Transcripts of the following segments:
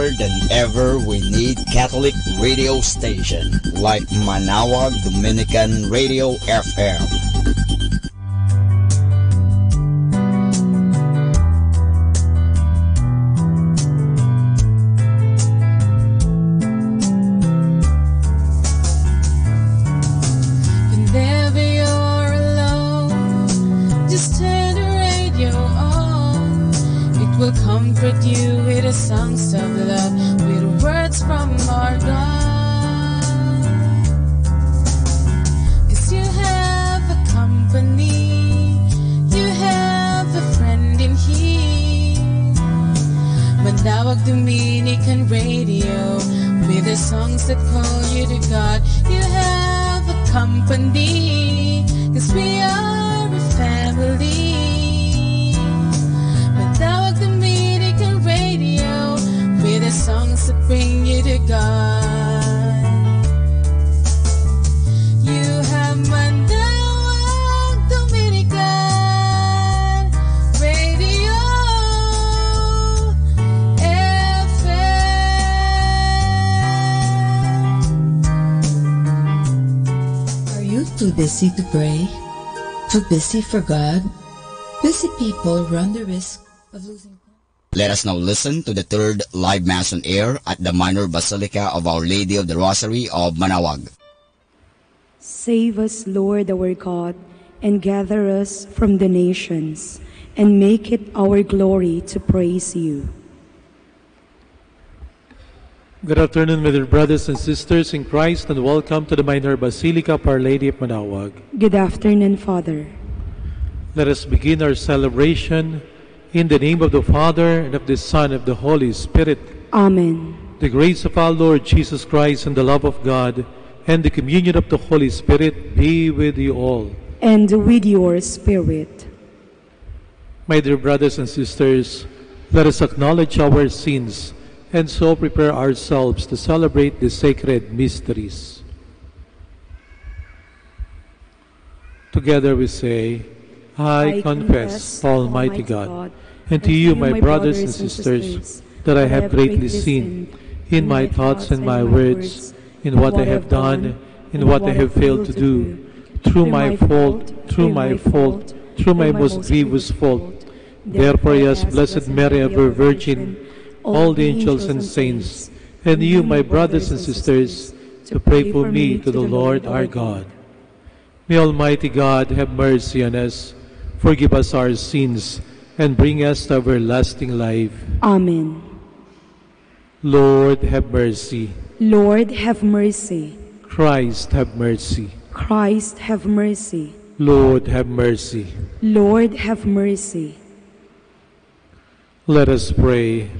more than ever, we need Catholic radio station like Manaoag Dominican Radio FM. Comfort you with the songs of love, with words from our God. 'Cause you have a company, you have a friend in here. Manaoag Dominican Radio, with the songs that call you to God. You have a company, 'cause we are a family. With the songs that bring you to God. You have Manaoag Dominican Radio FM. Are you too busy to pray? Too busy for God? Busy people run the risk of losing. Let us now listen to the third live Mass on air at the Minor Basilica of Our Lady of the Rosary of Manaoag. Save us, Lord our God, and gather us from the nations, and make it our glory to praise you. Good afternoon, my dear brothers and sisters in Christ, and welcome to the Minor Basilica of Our Lady of Manaoag. Good afternoon, Father. Let us begin our celebration in the name of the Father, and of the Son, and of the Holy Spirit. Amen. The grace of our Lord Jesus Christ, and the love of God, and the communion of the Holy Spirit be with you all. And with your spirit. My dear brothers and sisters, let us acknowledge our sins, and so prepare ourselves to celebrate the sacred mysteries. Together we say, I confess, Almighty God, and to you, my brothers and sisters, that I have greatly sinned in my thoughts and my words, in what I have done, in what I have failed to do, through my fault, through my most grievous fault. Therefore, yes, Blessed Mary, ever Virgin, all the angels and saints, and you, my brothers and sisters, to pray for me to the Lord our God. May Almighty God have mercy on us, forgive us our sins, and bring us to everlasting life. Amen. Lord, have mercy. Lord, have mercy. Christ, have mercy. Christ, have mercy. Lord, have mercy. Lord, have mercy. Let us pray.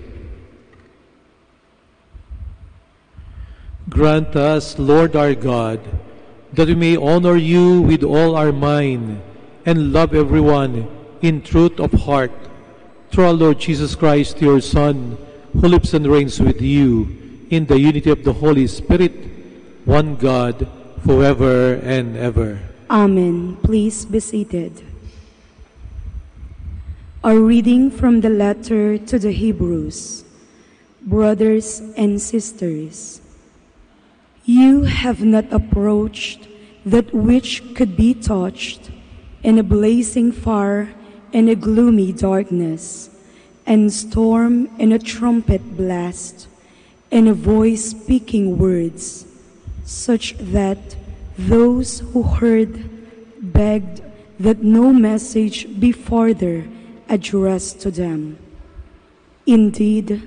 Grant us, Lord our God, that we may honor you with all our mind and love everyone in truth of heart, through our Lord Jesus Christ, your Son, who lives and reigns with you in the unity of the Holy Spirit, one God, forever and ever. Amen. Please be seated. A reading from the letter to the Hebrews. Brothers and sisters, you have not approached that which could be touched, in a blazing fire and a gloomy darkness, and storm and a trumpet blast, and a voice speaking words, such that those who heard begged that no message be further addressed to them. Indeed,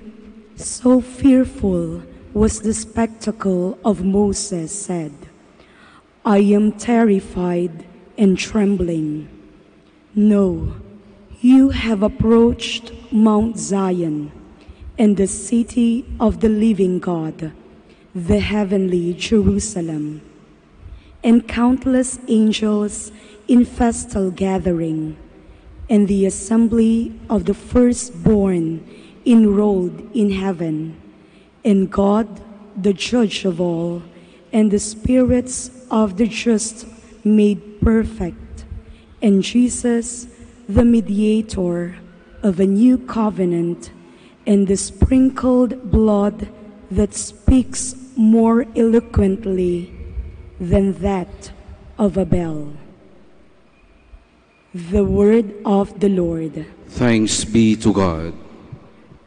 so fearful was the spectacle of Moses said, I am terrified and trembling. No, you have approached Mount Zion and the city of the living God, the heavenly Jerusalem, and countless angels in festal gathering, and the assembly of the firstborn enrolled in heaven, and God, the judge of all, and the spirits of the just made perfect, and Jesus, the mediator of a new covenant, and the sprinkled blood that speaks more eloquently than that of Abel. The word of the Lord. Thanks be to God.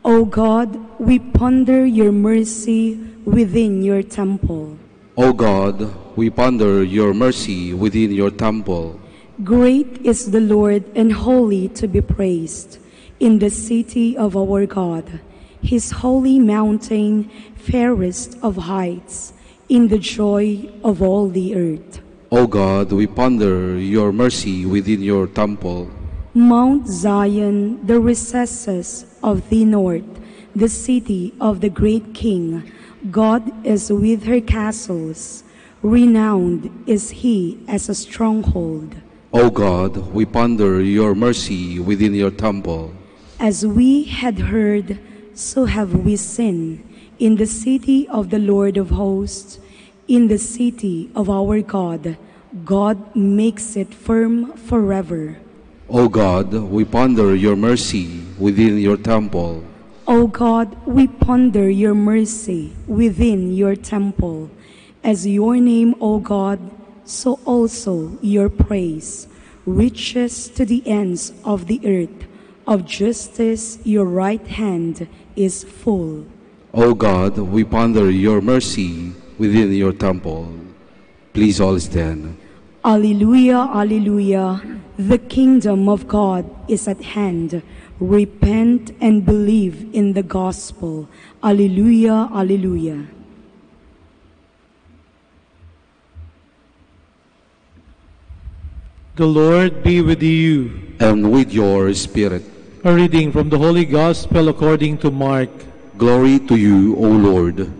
O God, we ponder your mercy within your temple. O God, we ponder your mercy within your temple. Great is the Lord and holy to be praised in the city of our God, his holy mountain, fairest of heights, in the joy of all the earth. O God, we ponder your mercy within your temple. Mount Zion, the recesses of the north, the city of the great King. God is with her castles. Renowned is he as a stronghold. O God, we ponder your mercy within your temple. As we had heard, so have we seen, in the city of the Lord of hosts, in the city of our God. God makes it firm forever. O God, we ponder your mercy within your temple. O God, we ponder your mercy within your temple. As your name, O God, so also your praise reaches to the ends of the earth. Of justice your right hand is full. O God, we ponder your mercy within your temple. Please all stand. Alleluia, alleluia. The kingdom of God is at hand. Repent and believe in the gospel. Alleluia, alleluia. The Lord be with you. And with your spirit. A reading from the Holy Gospel according to Mark. Glory to you, O Lord.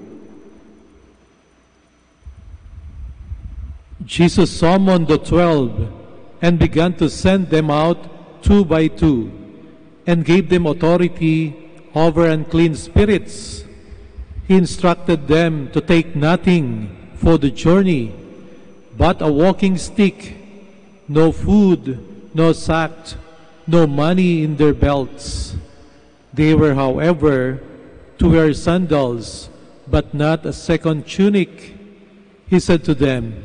Jesus summoned the 12 and began to send them out 2 by 2 and gave them authority over unclean spirits. He instructed them to take nothing for the journey but a walking stick, no food, no sack, no money in their belts. They were, however, to wear sandals, but not a second tunic. He said to them,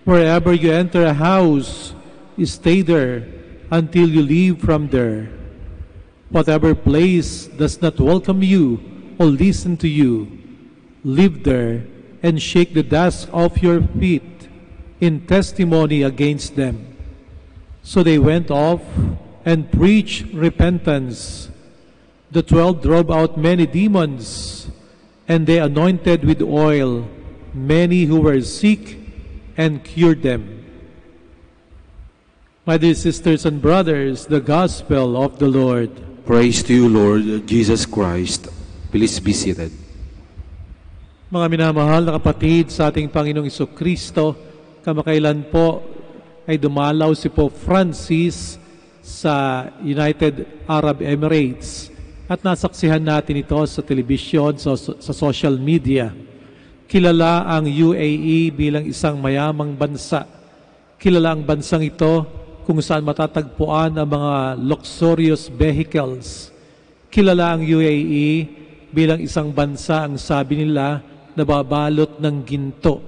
"Wherever you enter a house, stay there until you leave from there. Whatever place does not welcome you or listen to you, live there and shake the dust off your feet in testimony against them." So they went off and preached repentance. The 12 drove out many demons, and they anointed with oil many who were sick and cured them. My dear sisters and brothers, the Gospel of the Lord. Praise to you, Lord Jesus Christ. Please be seated. Mga minamahal na kapatid sa ating Panginoong Jesucristo, kamakailan po ay dumalaw si Pope Francis sa United Arab Emirates at nasaksihan natin ito sa telebisyon, sa social media. Kilala ang UAE bilang isang mayamang bansa. Kilala ang bansang ito kung saan matatagpuan ang mga luxurious vehicles. Kilala ang UAE bilang isang bansa, ang sabi nila, nababalot ng ginto.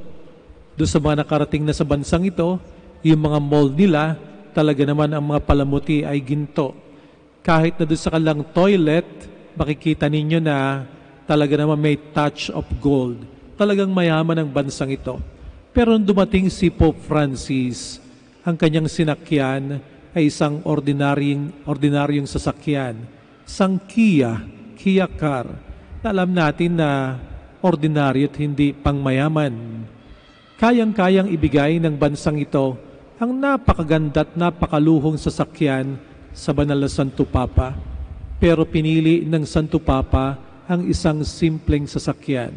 Doon sa mga nakarating na sa bansang ito, yung mga mall nila, talaga naman ang mga palamuti ay ginto. Kahit na doon sa kanilang toilet, makikita ninyo na talaga naman may touch of gold. Talagang mayaman ang bansang ito. Pero nung dumating si Pope Francis, ang kanyang sinakyan ay isang ordinaryong sasakyan. Isang Kia car. Alam natin na ordinaryo at hindi pangmayaman. Kayang-kayang ibigay ng bansang ito ang napakaganda at napakaluhong sasakyan sa Banal na Santo Papa. Pero pinili ng Santo Papa ang isang simpleng sasakyan.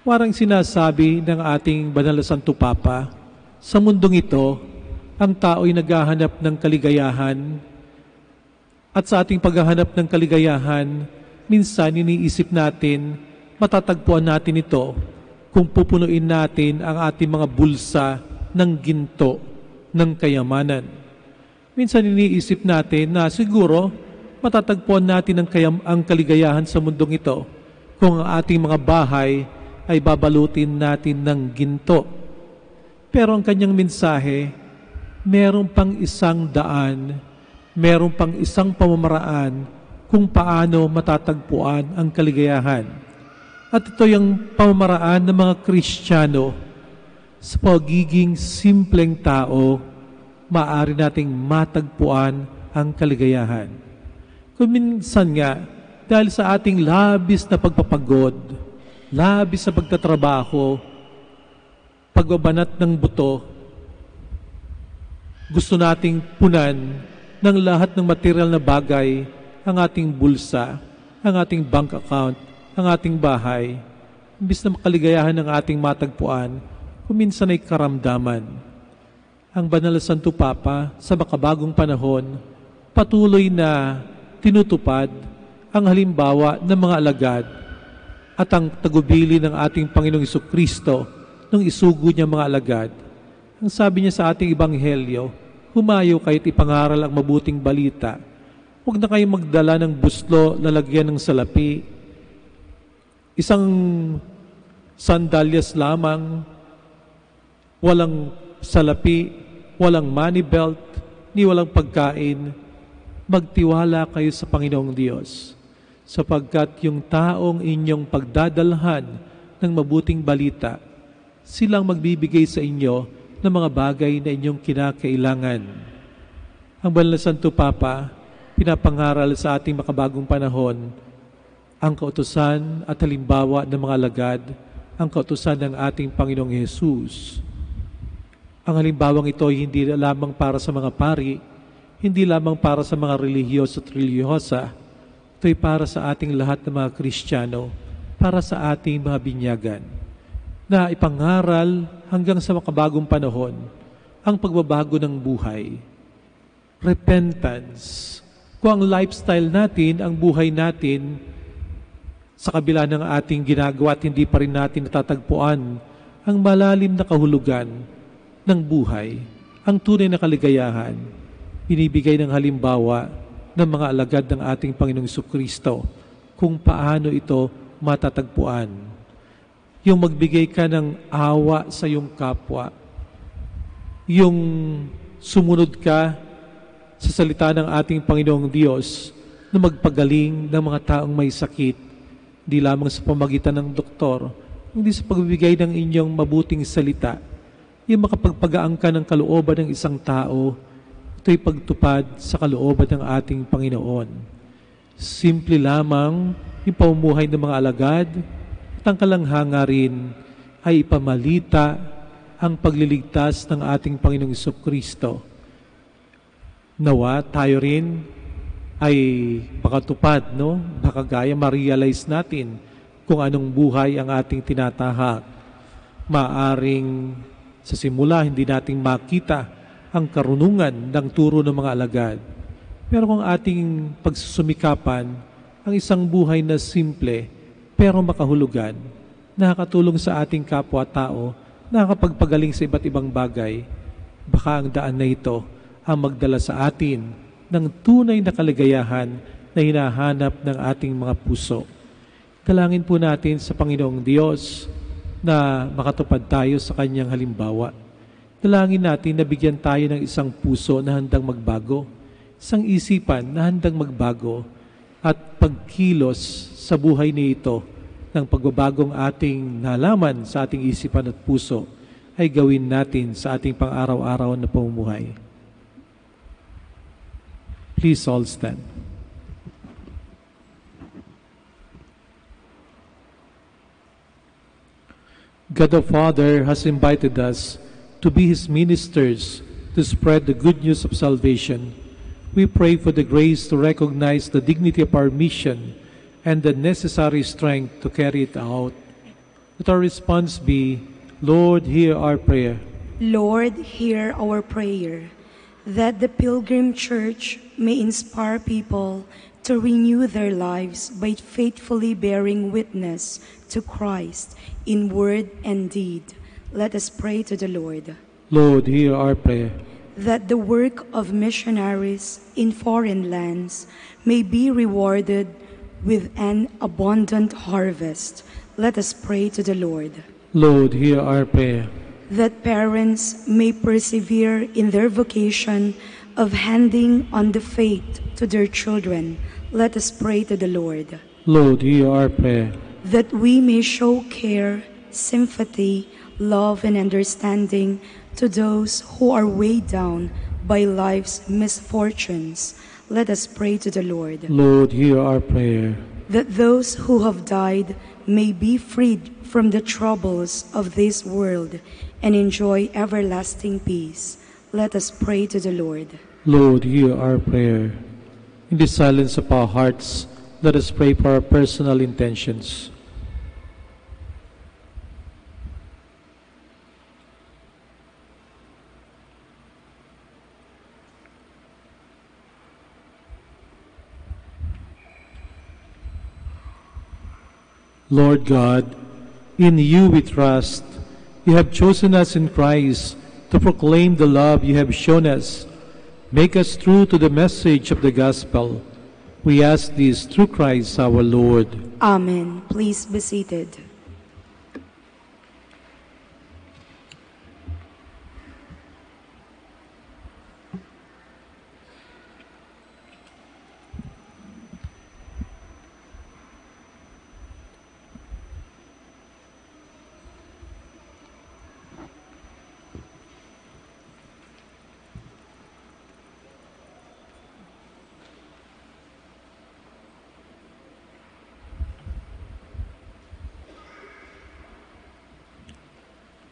Parang sinasabi ng ating Banal na Santo Papa, sa mundong ito, ang tao'y naghahanap ng kaligayahan. At sa ating paghahanap ng kaligayahan, minsan iniisip natin, matatagpuan natin ito kung pupunuin natin ang ating mga bulsa ng ginto, ng kayamanan. Minsan iniisip natin na siguro matatagpuan natin ang kaligayahan sa mundong ito kung ang ating mga bahay ay babalutin natin ng ginto. Pero ang kanyang mensahe, meron pang isang daan, meron pang isang pamamaraan kung paano matatagpuan ang kaligayahan. At ito yung pamamaraan ng mga Kristiyano sa pagiging simpleng tao, maaari nating matagpuan ang kaligayahan. Kung minsan nga, dahil sa ating labis na pagpapagod, labis na pagtatrabaho, pagbabanat ng buto, gusto nating punan ng lahat ng material na bagay, ang ating bulsa, ang ating bank account, ang ating bahay, imbis na makaligayahan ng ating matagpuan, kuminsan ay karamdaman. Ang Banal na Santo Papa sa makabagong panahon, patuloy na tinutupad ang halimbawa ng mga alagad at ang tagubili ng ating Panginoong Jesucristo nung isugo niya mga alagad. Ang sabi niya sa ating Ebanghelyo, humayo kayo't ipangaral ang mabuting balita. Huwag na kayong magdala ng buslo lalagyan ng salapi. Isang sandalyas lamang, walang salapi, walang money belt, ni walang pagkain. Magtiwala kayo sa Panginoong Diyos, sapagkat yung taong inyong pagdadalhan ng mabuting balita, silang magbibigay sa inyo ng mga bagay na inyong kinakailangan. Ang Banal na Santo Papa, pinapangaral sa ating makabagong panahon ang kautusan at halimbawa ng mga alagad, ang kautusan ng ating Panginoong Hesus. Ang halimbawang ito ay hindi lamang para sa mga pari, hindi lamang para sa mga relihiyos at relihiyosa, ito ay para sa ating lahat ng mga Kristiyano, para sa ating mga binyagan, na ipangaral hanggang sa makabagong panahon ang pagbabago ng buhay. Repentance. Kung ang lifestyle natin, ang buhay natin, sa kabila ng ating ginagawa at hindi pa rin natin natatagpuan ang malalim na kahulugan ng buhay, ang tunay na kaligayahan, binibigay ng halimbawa ng mga alagad ng ating Panginoong Jesucristo kung paano ito matatagpuan. Yung magbigay ka ng awa sa iyong kapwa, yung sumunod ka sa salita ng ating Panginoong Diyos na magpagaling ng mga taong may sakit, di lamang sa pamagitan ng doktor, hindi sa pagbibigay ng inyong mabuting salita, yung makapagpagaan ka ng kalooban ng isang tao, ito'y pagtupad sa kalooban ng ating Panginoon. Simple lamang yung pamumuhay ng mga alagad at ang kalanghanga rin ay ipamalita ang pagliligtas ng ating Panginoong Jesucristo. Nawa, tayo rin ay makatupad, no? Baka gaya ma-realize natin kung anong buhay ang ating tinatahak. Maaring sa simula hindi nating makita ang karunungan ng turo ng mga alagad. Pero kung ating pagsusumikapan ang isang buhay na simple pero makahulugan, nakakatulong sa ating kapwa-tao, nakakapagpagaling sa iba't ibang bagay, baka ang daan na ito ang magdala sa atin ng tunay na kaligayahan na hinahanap ng ating mga puso. Dalangin po natin sa Panginoong Diyos na makatupad tayo sa Kanyang halimbawa. Dalangin natin na bigyan tayo ng isang puso na handang magbago, isang isipan na handang magbago, at pagkilos sa buhay nito ng pagbabagong ating nalaman sa ating isipan at puso ay gawin natin sa ating pang-araw-araw na pamumuhay. Please all stand. God the Father has invited us to be His ministers to spread the good news of salvation. We pray for the grace to recognize the dignity of our mission and the necessary strength to carry it out. Let our response be, Lord, hear our prayer. Lord, hear our prayer. That the Pilgrim Church may inspire people to renew their lives by faithfully bearing witness to Christ in word and deed. Let us pray to the Lord. Lord, hear our prayer. that the work of missionaries in foreign lands may be rewarded with an abundant harvest. Let us pray to the Lord. Lord, hear our prayer. That parents may persevere in their vocation of handing on the faith to their children. Let us pray to the Lord. Lord, hear our prayer. That we may show care, sympathy, love, and understanding to those who are weighed down by life's misfortunes. Let us pray to the Lord. Lord, hear our prayer. That those who have died may be freed from the troubles of this world and enjoy everlasting peace. Let us pray to the Lord. Lord, hear our prayer. In the silence of our hearts, let us pray for our personal intentions. Lord God, in you we trust. You have chosen us in Christ to proclaim the love you have shown us. Make us true to the message of the gospel. We ask this through Christ our Lord. Amen. Please be seated.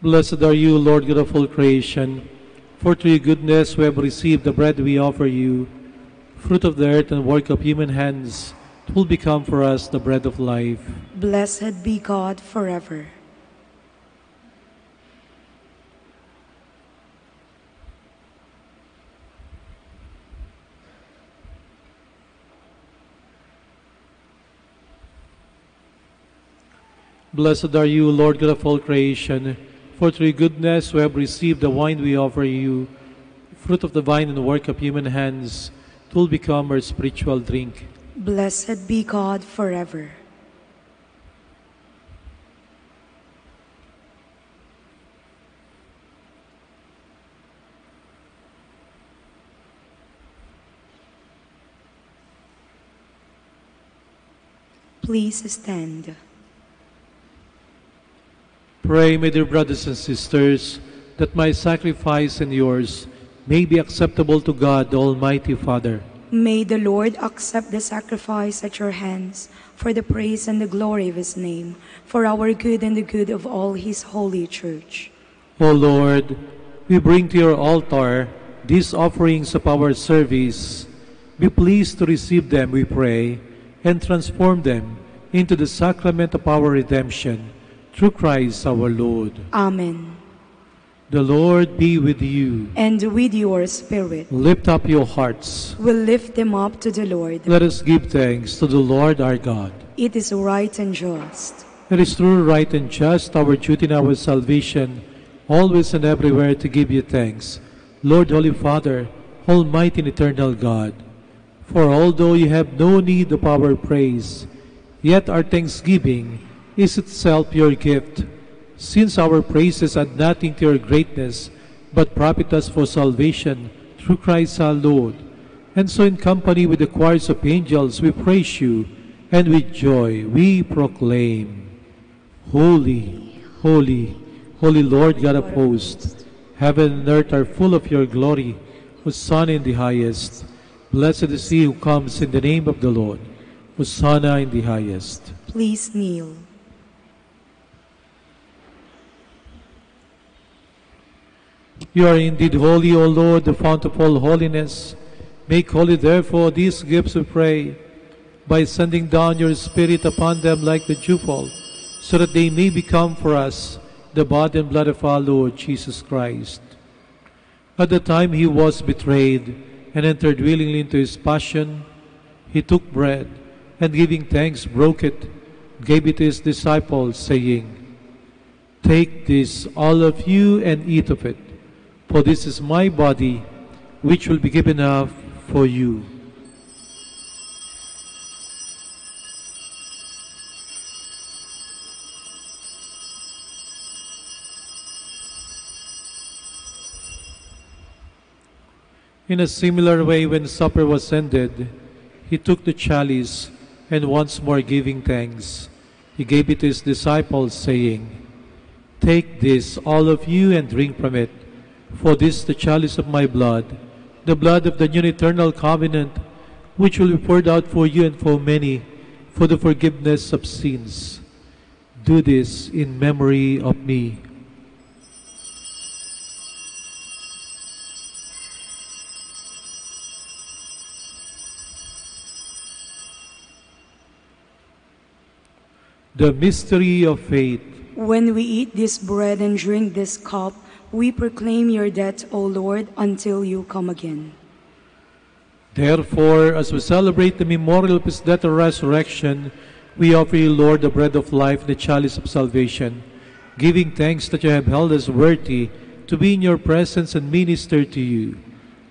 Blessed are you, Lord God of all creation, for through your goodness we have received the bread we offer you, fruit of the earth and work of human hands. It will become for us the bread of life. Blessed be God forever. Blessed are you, Lord God of all creation, for through your goodness we have received the wine we offer you, fruit of the vine and the work of human hands. It will become our spiritual drink. Blessed be God forever. Please stand. Pray, my dear brothers and sisters, that my sacrifice and yours may be acceptable to God, the Almighty Father. May the Lord accept the sacrifice at your hands for the praise and the glory of his name, for our good and the good of all his holy church. O Lord, we bring to your altar these offerings of our service. Be pleased to receive them, we pray, and transform them into the sacrament of our redemption. Through Christ our Lord. Amen. The Lord be with you. And with your spirit. Lift up your hearts. We'll lift them up to the Lord. Let us give thanks to the Lord our God. It is right and just. It is true, right, and just, our duty and our salvation, always and everywhere to give you thanks, Lord, Holy Father, Almighty and eternal God. For although you have no need of our praise, yet our thanksgiving is itself your gift, since our praises add nothing to your greatness, but profit us for salvation through Christ our Lord. And so in company with the choirs of angels we praise you, and with joy we proclaim, Holy, holy, holy Lord God of hosts, heaven and earth are full of your glory. Hosanna in the highest. Blessed is he who comes in the name of the Lord. Hosanna in the highest. Please kneel. You are indeed holy, O Lord, the fount of all holiness. Make holy, therefore, these gifts, we pray, by sending down your Spirit upon them like the dewfall, so that they may become for us the body and blood of our Lord Jesus Christ. At the time he was betrayed and entered willingly into his passion, he took bread, and giving thanks, broke it, gave it to his disciples, saying, Take this, all of you, and eat of it, for this is my body, which will be given up for you. In a similar way, when supper was ended, he took the chalice, and once more giving thanks, he gave it to his disciples, saying, "Take this, all of you, and drink from it, for this is the chalice of my blood, the blood of the new eternal covenant, which will be poured out for you and for many, for the forgiveness of sins. Do this in memory of me." The mystery of faith. When we eat this bread and drink this cup, we proclaim your death, O Lord, until you come again. Therefore, as we celebrate the memorial of his death and resurrection, we offer you, Lord, the bread of life and the chalice of salvation, giving thanks that you have held us worthy to be in your presence and minister to you.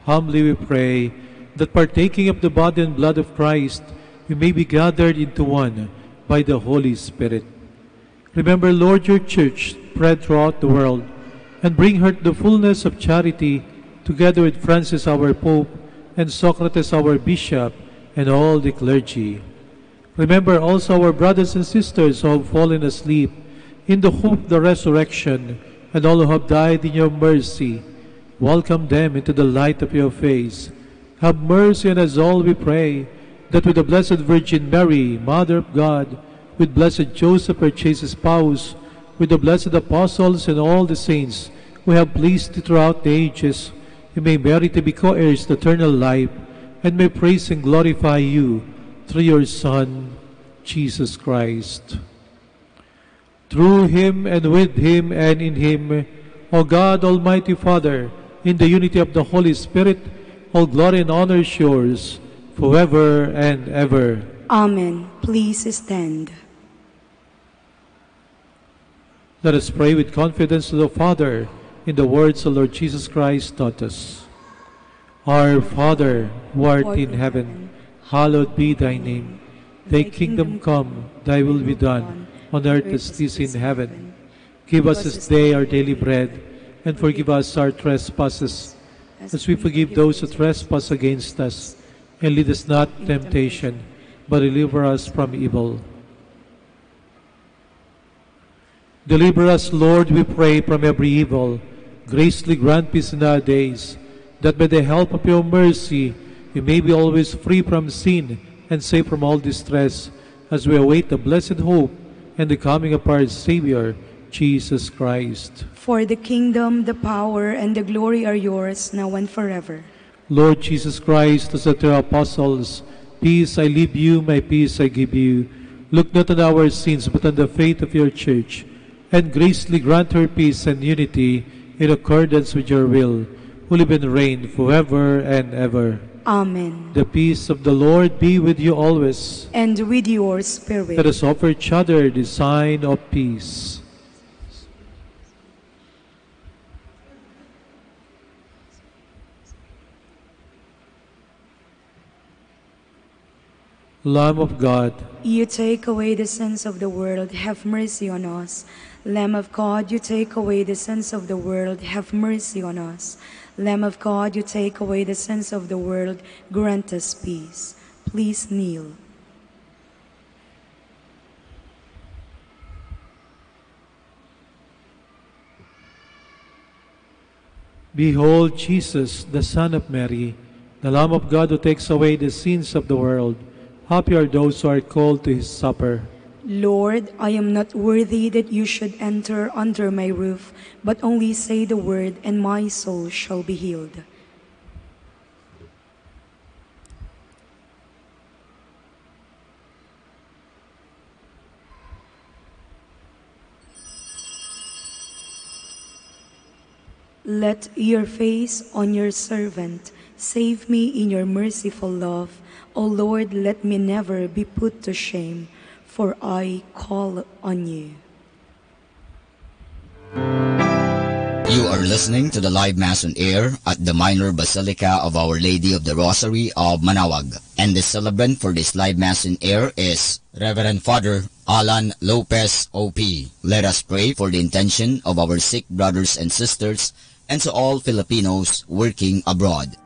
Humbly we pray that partaking of the body and blood of Christ, we may be gathered into one by the Holy Spirit. Remember, Lord, your church spread throughout the world, and bring her to the fullness of charity, together with Francis our Pope, and Socrates our Bishop, and all the clergy. Remember also our brothers and sisters who have fallen asleep in the hope of the resurrection, and all who have died in your mercy. Welcome them into the light of your face. Have mercy on us all, we pray, that with the Blessed Virgin Mary, Mother of God, with blessed Joseph, her chaste spouse, with the blessed apostles and all the saints who have pleased you throughout the ages, you may merit to be co-heirs to eternal life, and may praise and glorify you through your Son, Jesus Christ. Through him, and with him, and in him, O God, Almighty Father, in the unity of the Holy Spirit, all glory and honor is yours, forever and ever. Amen. Please stand. Let us pray with confidence to the Father in the words the Lord Jesus Christ taught us. Our Father, who art in heaven, hallowed be thy name. Thy kingdom come, thy will be done, on earth as it is in heaven. Give us this day our daily bread, and forgive us our trespasses, as we forgive those who trespass against us. And lead us not into temptation, but deliver us from evil. Deliver us, Lord, we pray, from every evil. Graciously grant peace in our days, that by the help of your mercy we may be always free from sin and safe from all distress, as we await the blessed hope and the coming of our Savior, Jesus Christ. For the kingdom, the power, and the glory are yours, now and forever. Lord Jesus Christ, who said to your apostles, "Peace I leave you, my peace I give you," look not on our sins, but on the faith of your church, and graciously grant her peace and unity in accordance with your will, who live and reign forever and ever. Amen. The peace of the Lord be with you always. And with your spirit. Let us offer each other the sign of peace. Lamb of God, you take away the sins of the world, have mercy on us. Lamb of God, you take away the sins of the world, have mercy on us. Lamb of God, you take away the sins of the world, grant us peace. Please kneel. behold Jesus, the Son of Mary, the Lamb of God who takes away the sins of the world. Happy are those who are called to his supper. Lord, I am not worthy that you should enter under my roof, but only say the word, and my soul shall be healed. Let your face on your servant. Save me in your merciful love. O Lord, let me never be put to shame, for I call on you. You are listening to the live Mass on air at the Minor Basilica of Our Lady of the Rosary of Manaoag. And the celebrant for this live Mass on air is Reverend Father Alan Lopez, O.P. Let us pray for the intention of our sick brothers and sisters and to all Filipinos working abroad.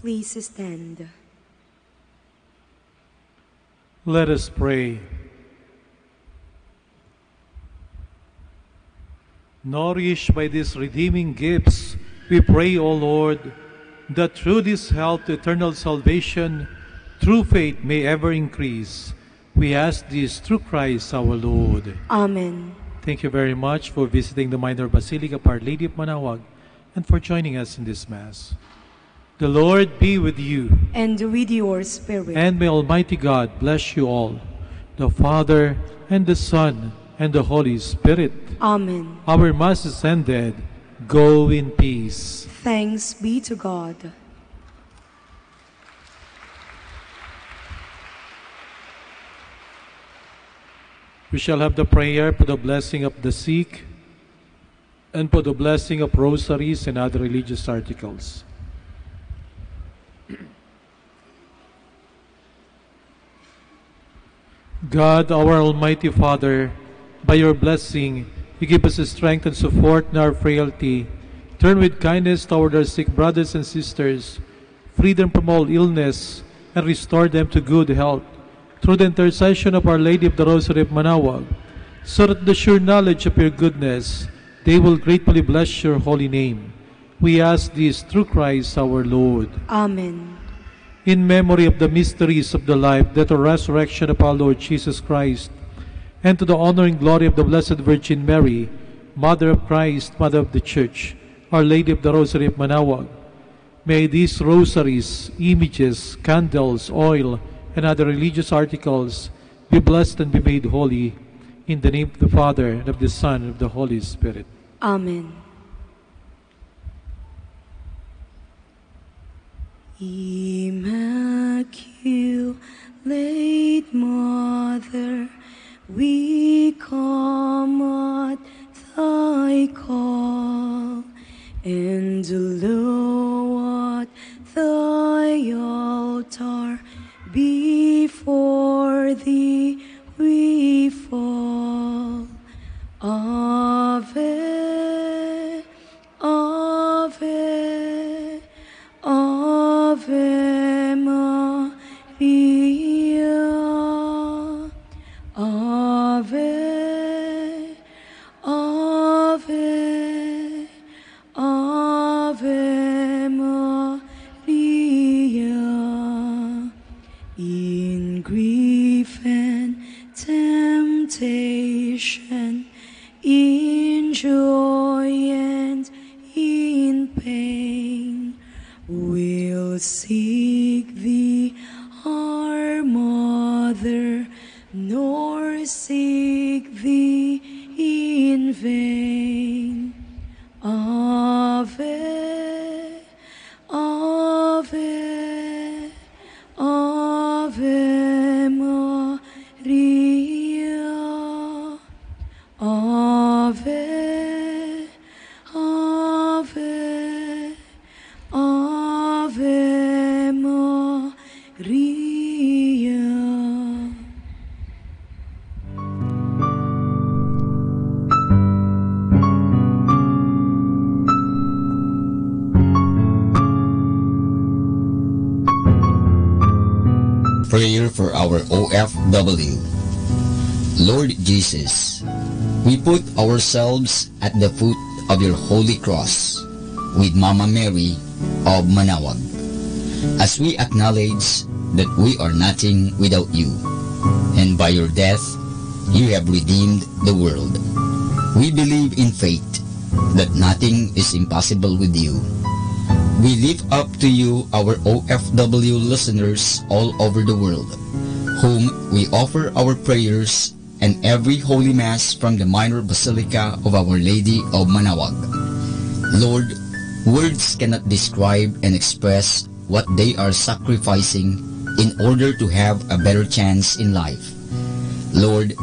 Please stand. Let us pray. Nourished by these redeeming gifts, we pray, O Lord, that through this help to eternal salvation, through faith may ever increase. We ask this through Christ our Lord. Amen. Thank you very much for visiting the Minor Basilica of Our Lady of Manaoag and for joining us in this Mass. The Lord be with you. And with your spirit. And may Almighty God bless you all, the Father, and the Son, and the Holy Spirit. Amen. Our Mass is ended. Go in peace. Thanks be to God. We shall have the prayer for the blessing of the sick and for the blessing of rosaries and other religious articles. God, our Almighty Father, by your blessing, you give us the strength and support in our frailty. Turn with kindness toward our sick brothers and sisters, free them from all illness, and restore them to good health, through the intercession of Our Lady of the Rosary of Manaoag, so that the sure knowledge of your goodness, they will gratefully bless your holy name. We ask this through Christ our Lord. Amen. In memory of the mysteries of the life, death, and resurrection of our Lord Jesus Christ, and to the honor and glory of the Blessed Virgin Mary, Mother of Christ, Mother of the Church, Our Lady of the Rosary of Manaoag, may these rosaries, images, candles, oil, and other religious articles be blessed and be made holy, in the name of the Father, and of the Son, and of the Holy Spirit. Amen. Immaculate Mother, we come at thy call, and low at thy altar before thee we fall. Ave, Ave, Ave Maria. Ave, Ave, Ave Maria. In grief and temptation, in joy and in pain, we'll seek thee, our Mother, nor seek thee in vain. Ave, Ave, Ave Maria. Ave, Ave, Ave Maria. Prayer for our OFW. Lord Jesus, we put ourselves at the foot of your holy cross with Mama Mary of Manaoag, as we acknowledge that we are nothing without you, and by your death you have redeemed the world. We believe in faith that nothing is impossible with you. We lift up to you our OFW listeners all over the world, whom we offer our prayers and every Holy Mass from the Minor Basilica of Our Lady of Manaoag. Lord, words cannot describe and express what they are sacrificing in order to have a better chance in life. Lord,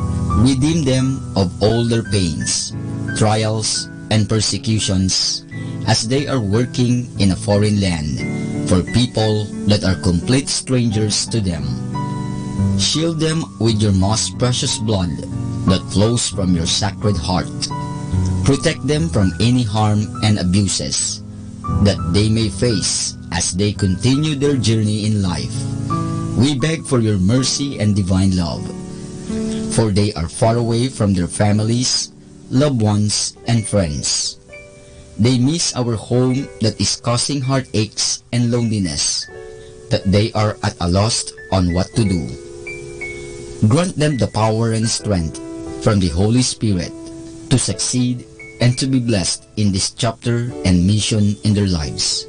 redeem them of all their pains, trials, and persecutions as they are working in a foreign land for people that are complete strangers to them. Shield them with your most precious blood that flows from your sacred heart. Protect them from any harm and abuses that they may face as they continue their journey in life. We beg for your mercy and divine love, for they are far away from their families, loved ones, and friends. They miss our home that is causing heartaches and loneliness, that they are at a loss on what to do. Grant them the power and strength from the Holy Spirit to succeed and to be blessed in this chapter and mission in their lives.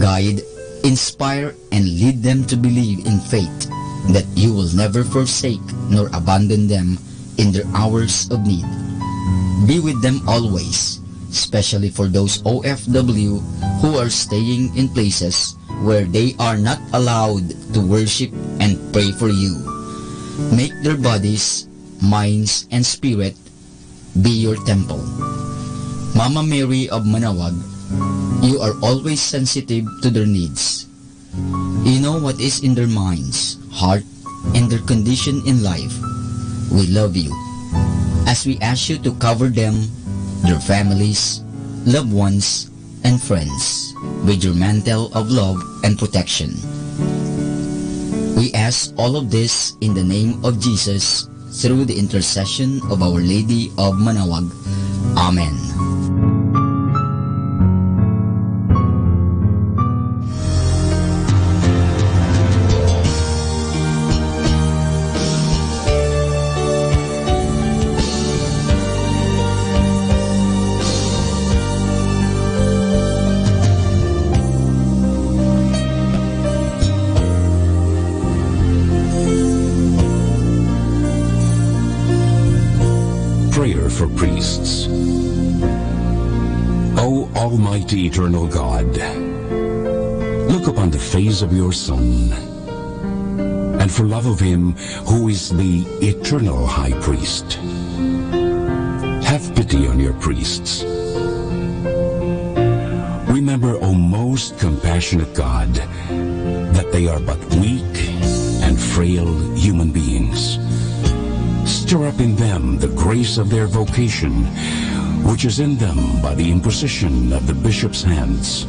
Guide, inspire, and lead them to believe in faith that you will never forsake nor abandon them in their hours of need. Be with them always, especially for those OFW who are staying in places where they are not allowed to worship and pray for you. Make their bodies, minds, and spirit be your temple. Mama Mary of Manaoag, you are always sensitive to their needs. You know what is in their minds, heart, and their condition in life. We love you. As we ask you to cover them, their families, loved ones, and friends with your mantle of love and protection. We ask all of this in the name of Jesus through the intercession of Our Lady of Manaoag. Amen. Prayer for priests. O Almighty Eternal God, look upon the face of your Son, and for love of him who is the eternal High Priest, have pity on your priests. Remember, O most compassionate God, that they are but weak and frail human beings. Stir up in them the grace of their vocation, which is in them by the imposition of the bishop's hands.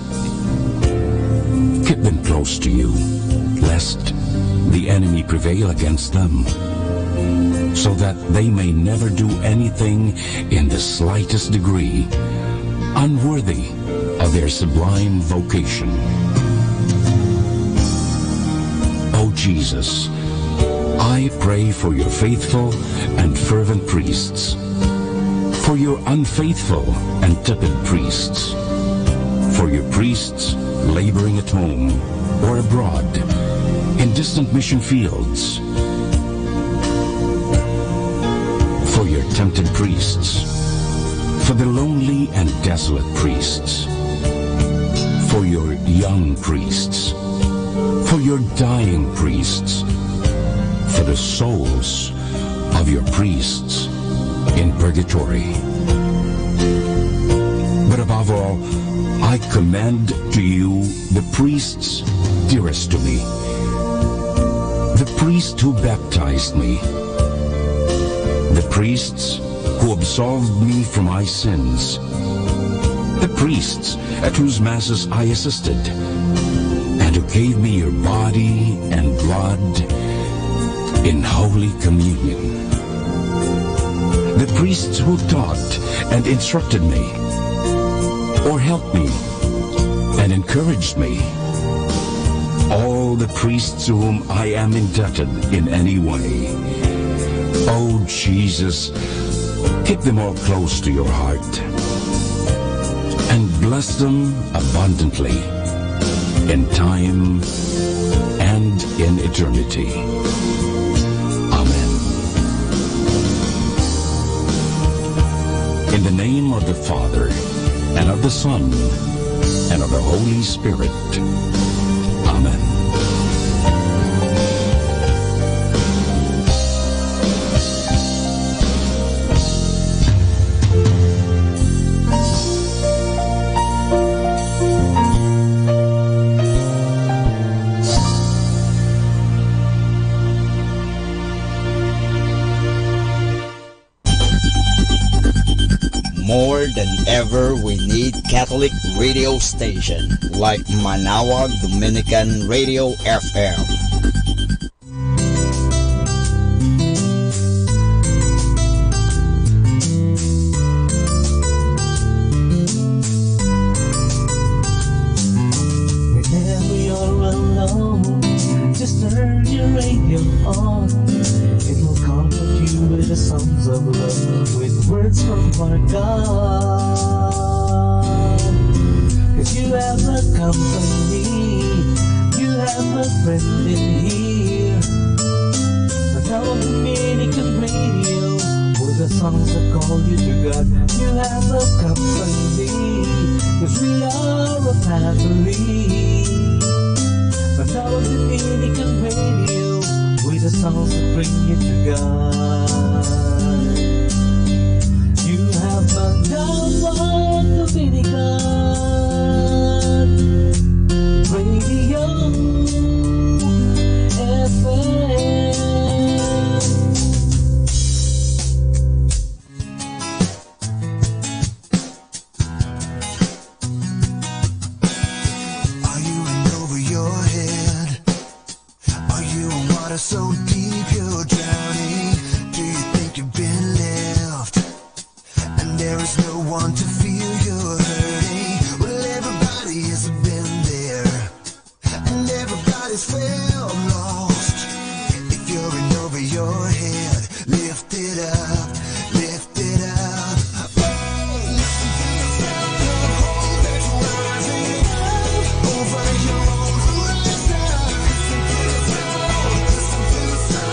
Keep them close to you, lest the enemy prevail against them, so that they may never do anything in the slightest degree unworthy of their sublime vocation. O Jesus, I pray for your faithful and fervent priests, for your unfaithful and tepid priests, for your priests laboring at home or abroad in distant mission fields, for your tempted priests, for the lonely and desolate priests, for your young priests, for your dying priests, for the souls of your priests in purgatory. But above all, I commend to you the priests dearest to me, the priest who baptized me, the priests who absolved me from my sins, the priests at whose masses I assisted, and who gave me your body and blood in Holy Communion. The priests who taught and instructed me, or helped me and encouraged me. All the priests to whom I am indebted in any way. Oh Jesus, keep them all close to your heart and bless them abundantly in time and in eternity. In the name of the Father, and of the Son, and of the Holy Spirit. Amen. More than ever, we need Catholic radio station like Manaoag Dominican Radio FM. on. It will comfort you with the songs of love, with words from our God. 'Cause you have a company, you have a friend in here. Now Dominican radio, with the songs that call you to God. You have a company, 'cause we are a family. Now Dominican radio, with the songs that bring you to God. You have found out what Dominican radio FM. So deep you're drowning. Do you think you've been left? And there is no one to feel you're hurting. Well, everybody has been there, and everybody's felt lost. If you're in over your head, lift it up, lift it up. Oh, listen to the sound of hope that's rising up over your own horizon. Listen to the sound.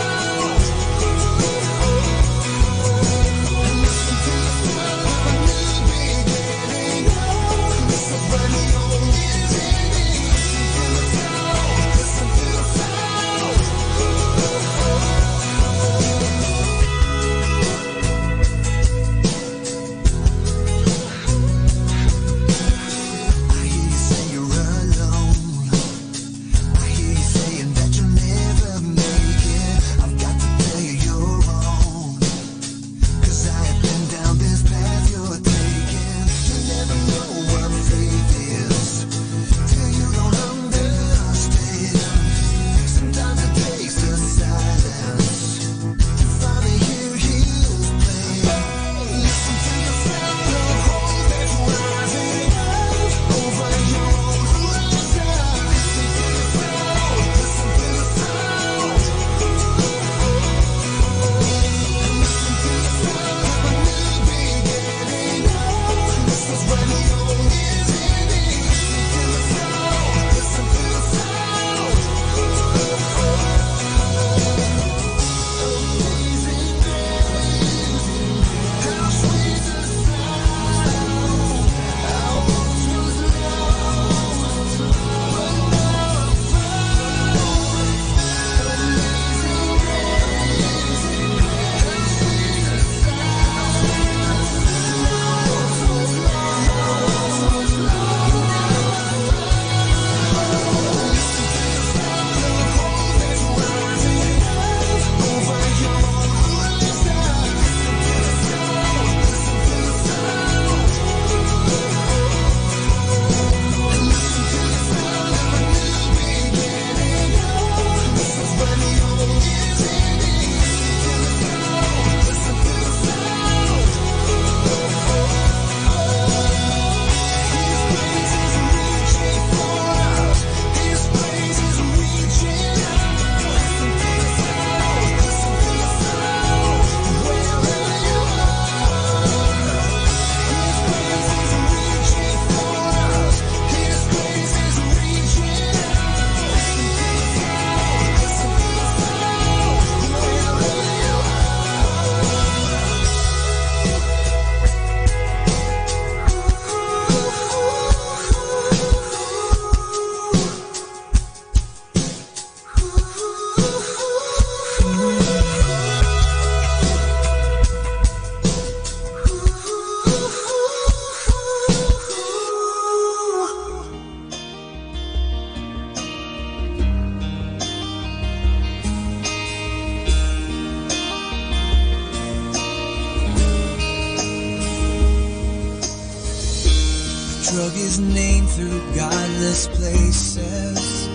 drug his name through godless places,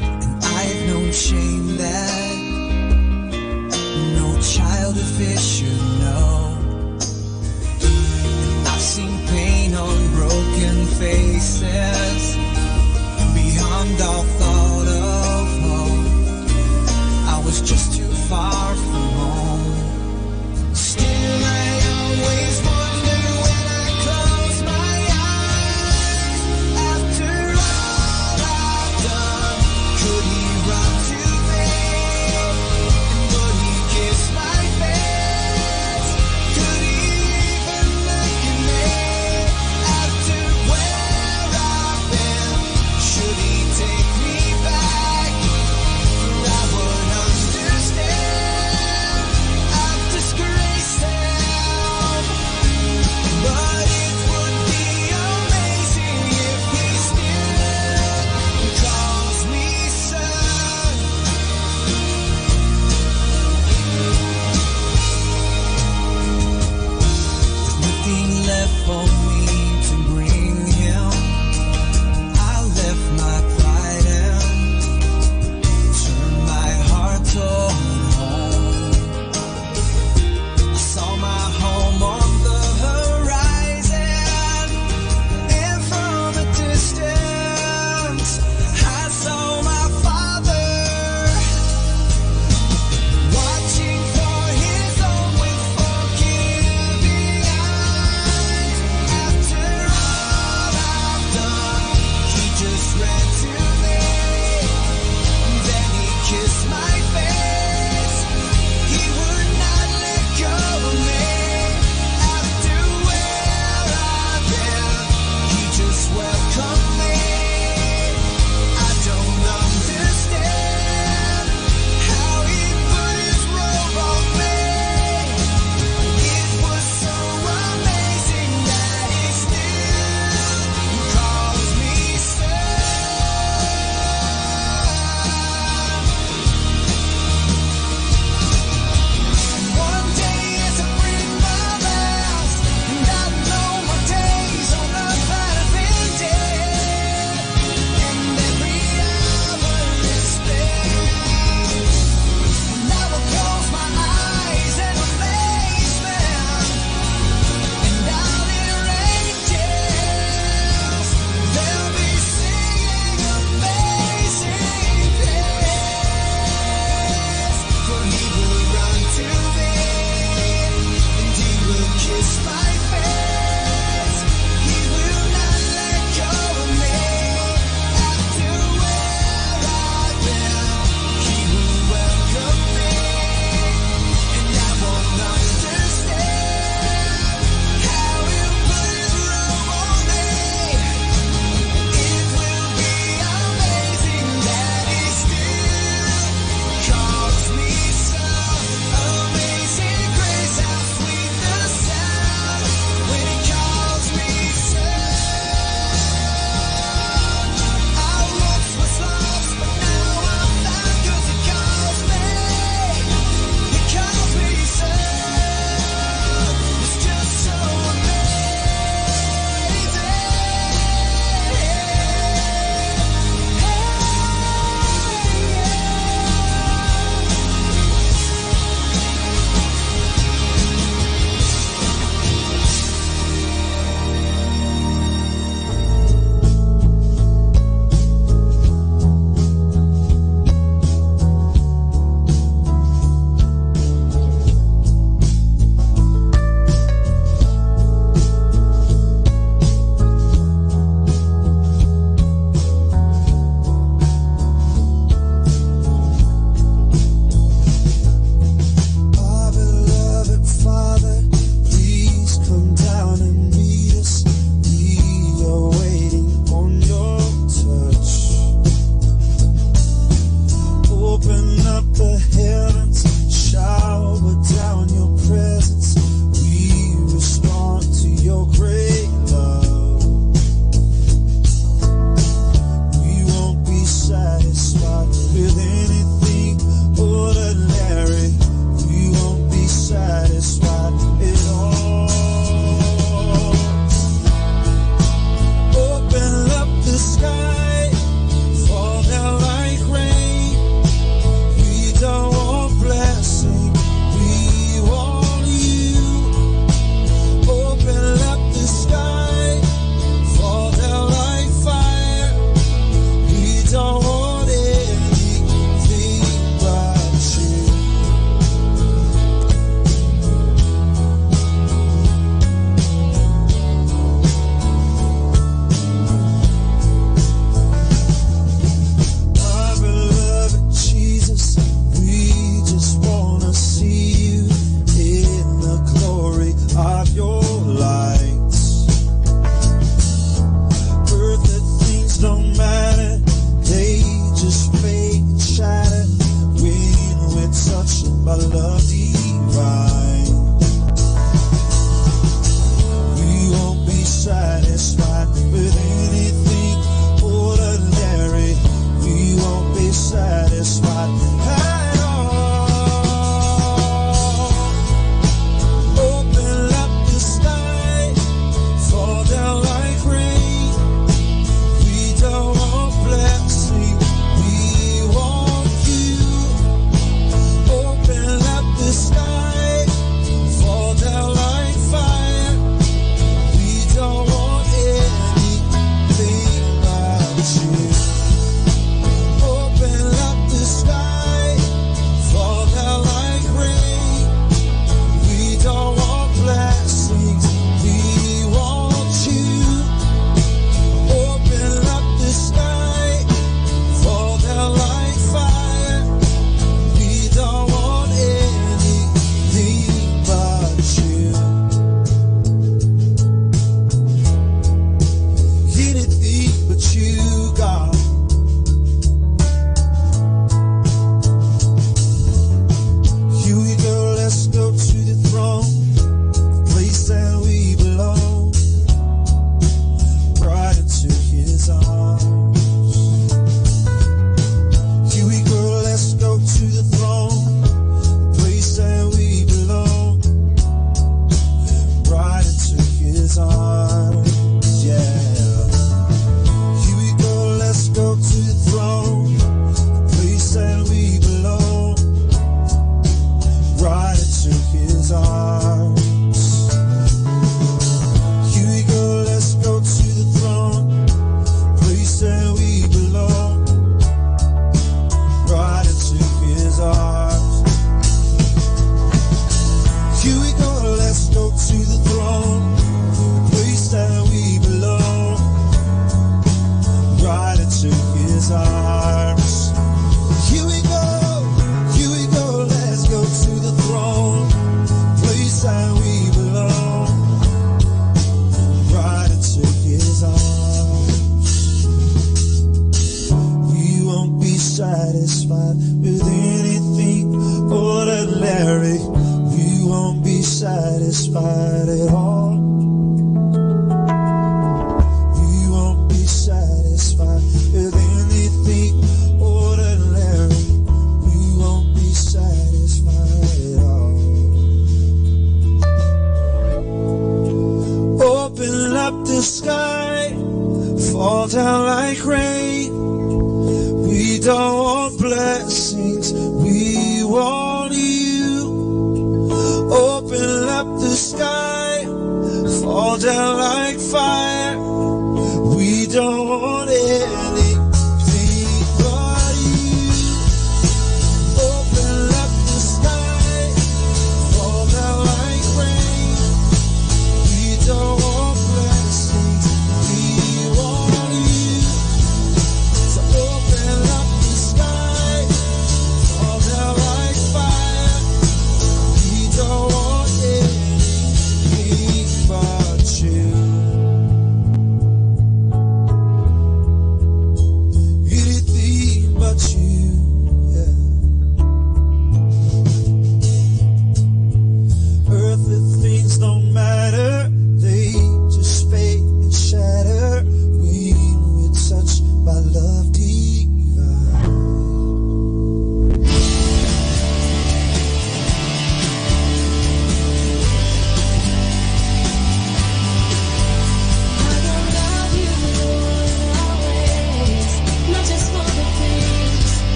and I've known shame that no child of fish should know. And I've seen pain on broken faces, beyond all thought of hope. I was just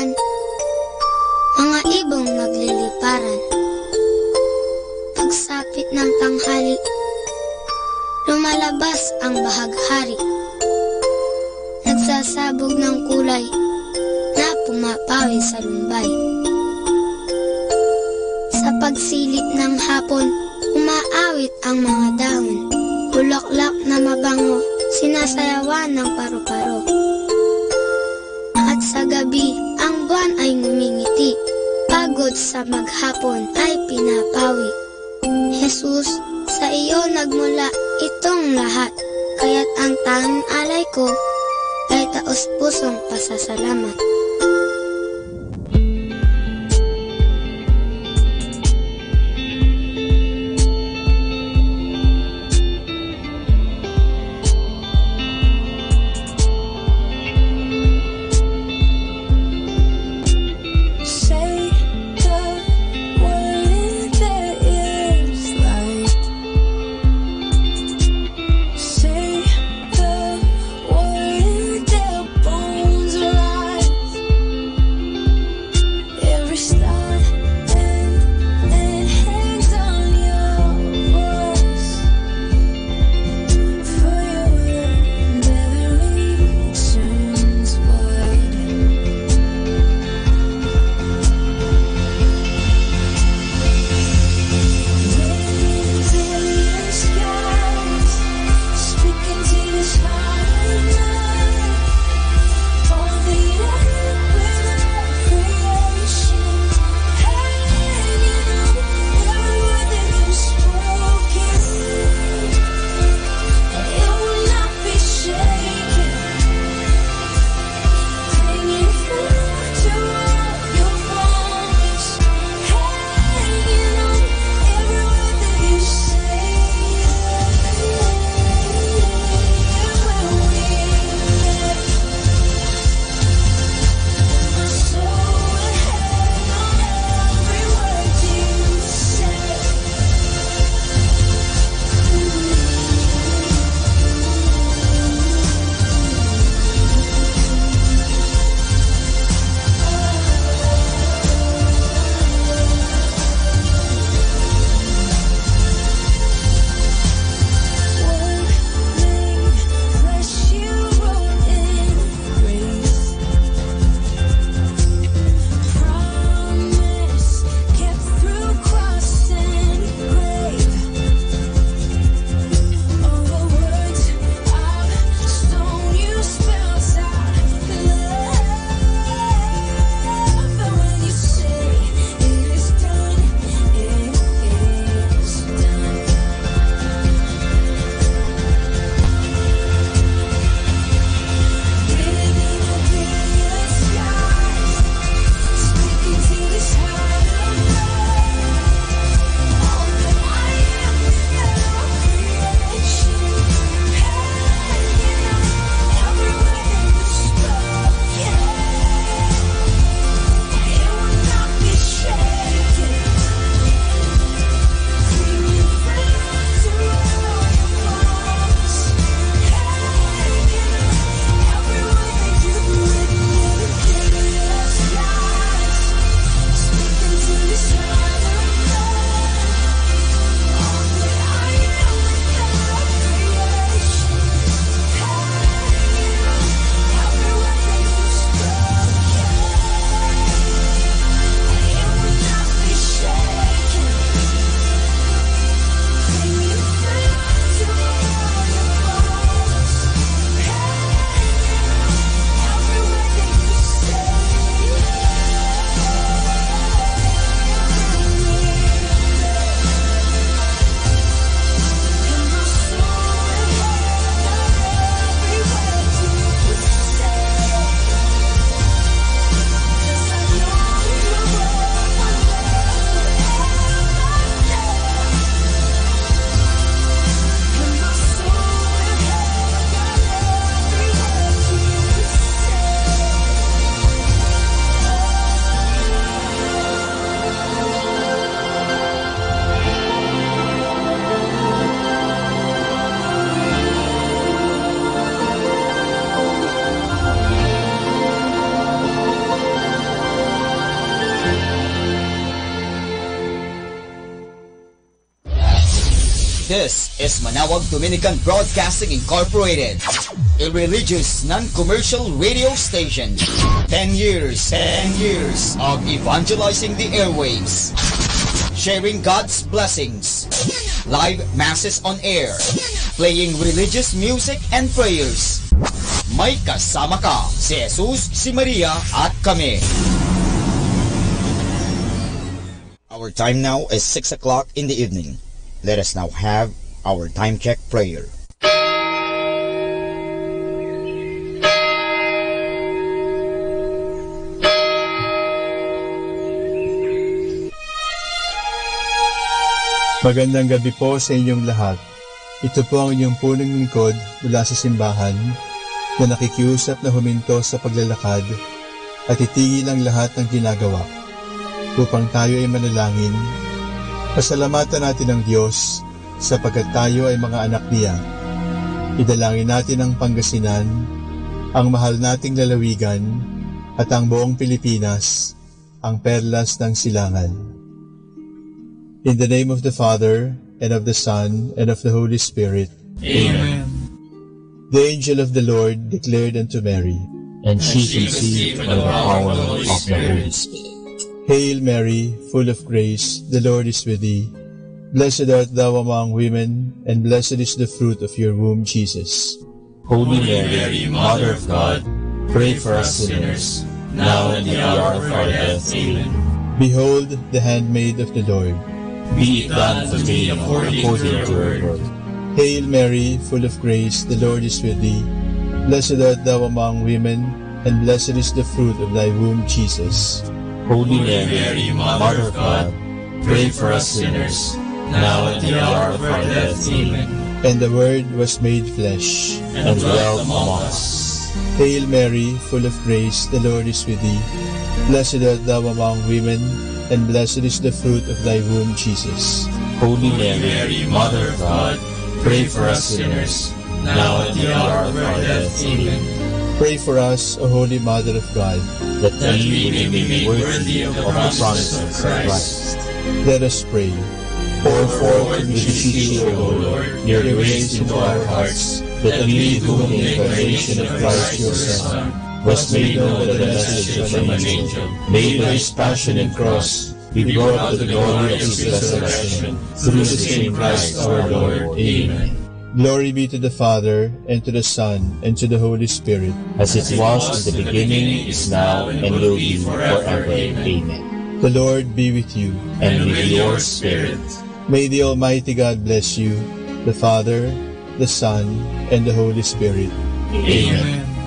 kalangitan, mga ibong nagliliparan. Pagsapit ng tanghali, lumalabas ang bahaghari. Nagsasabog ng kulay na pumapawi sa lumbay. Sa pagsilip ng hapon, umaawit ang mga dahon. Bulaklak na mabango, sinasayawan ng paru-paro. At sa gabi, ang buwan ay ngumingiti. Pagod sa maghapon ay pinapawi. Jesus, sa iyo nagmula itong lahat. Kaya't ang tanging alay ko ay taos-pusong pasasalamat. This is Manawag Dominican Broadcasting Incorporated, a religious, non-commercial radio station. 10 years of evangelizing the airwaves, sharing God's blessings, live masses on air, playing religious music and prayers. May kasama ka, si Jesus, si Maria, at kami. Our time now is 6 o'clock in the evening. Let us now have our time check prayer. Magandang gabi po sa inyong lahat. Ito po ang inyong punong lingkod mula sa simbahan na nakikiusap na huminto sa paglalakad at itigil ang lahat ng ginagawa upang tayo ay manalangin. Pasalamatan natin ang Diyos sapagkat tayo ay mga anak niya. Idalangin natin ang Pangasinan, ang mahal nating lalawigan at ang buong Pilipinas, ang perlas ng silangan. In the name of the Father, and of the Son, and of the Holy Spirit. Amen. The angel of the Lord declared unto Mary, and she conceived by the power of the Holy Spirit. Hail Mary, full of grace, the Lord is with thee. Blessed art thou among women, and blessed is the fruit of your womb, Jesus. Holy Mary, Mother of God, pray for us sinners, now and at the hour of our death. Amen. Behold the handmaid of the Lord. Be it done to me according to your word. Hail Mary, full of grace, the Lord is with thee. Blessed art thou among women, and blessed is the fruit of thy womb, Jesus. Holy Mary, Mother of God, pray for us sinners, now at the hour of our death. Amen. And the Word was made flesh, and dwelt among us. Hail Mary, full of grace, the Lord is with thee. Blessed art thou among women, and blessed is the fruit of thy womb, Jesus. Holy Mary, Mother of God, pray for us sinners, now at the hour of our death. Amen. Pray for us, O Holy Mother of God, that we may be made worthy of the promises of Christ. Let us pray. Pour forth with beseech, O Lord, your grace into our hearts, that we, whom the incarnation of Christ your Son was made known with the message from an angel, made by his passion and cross, be brought to the glory of his resurrection, through the same Christ our Lord. Amen. Glory be to the Father, and to the Son, and to the Holy Spirit. As it was in the beginning, is now, and will be forever. Amen. The Lord be with you. And with your spirit. May the Almighty God bless you, the Father, the Son, and the Holy Spirit. Amen.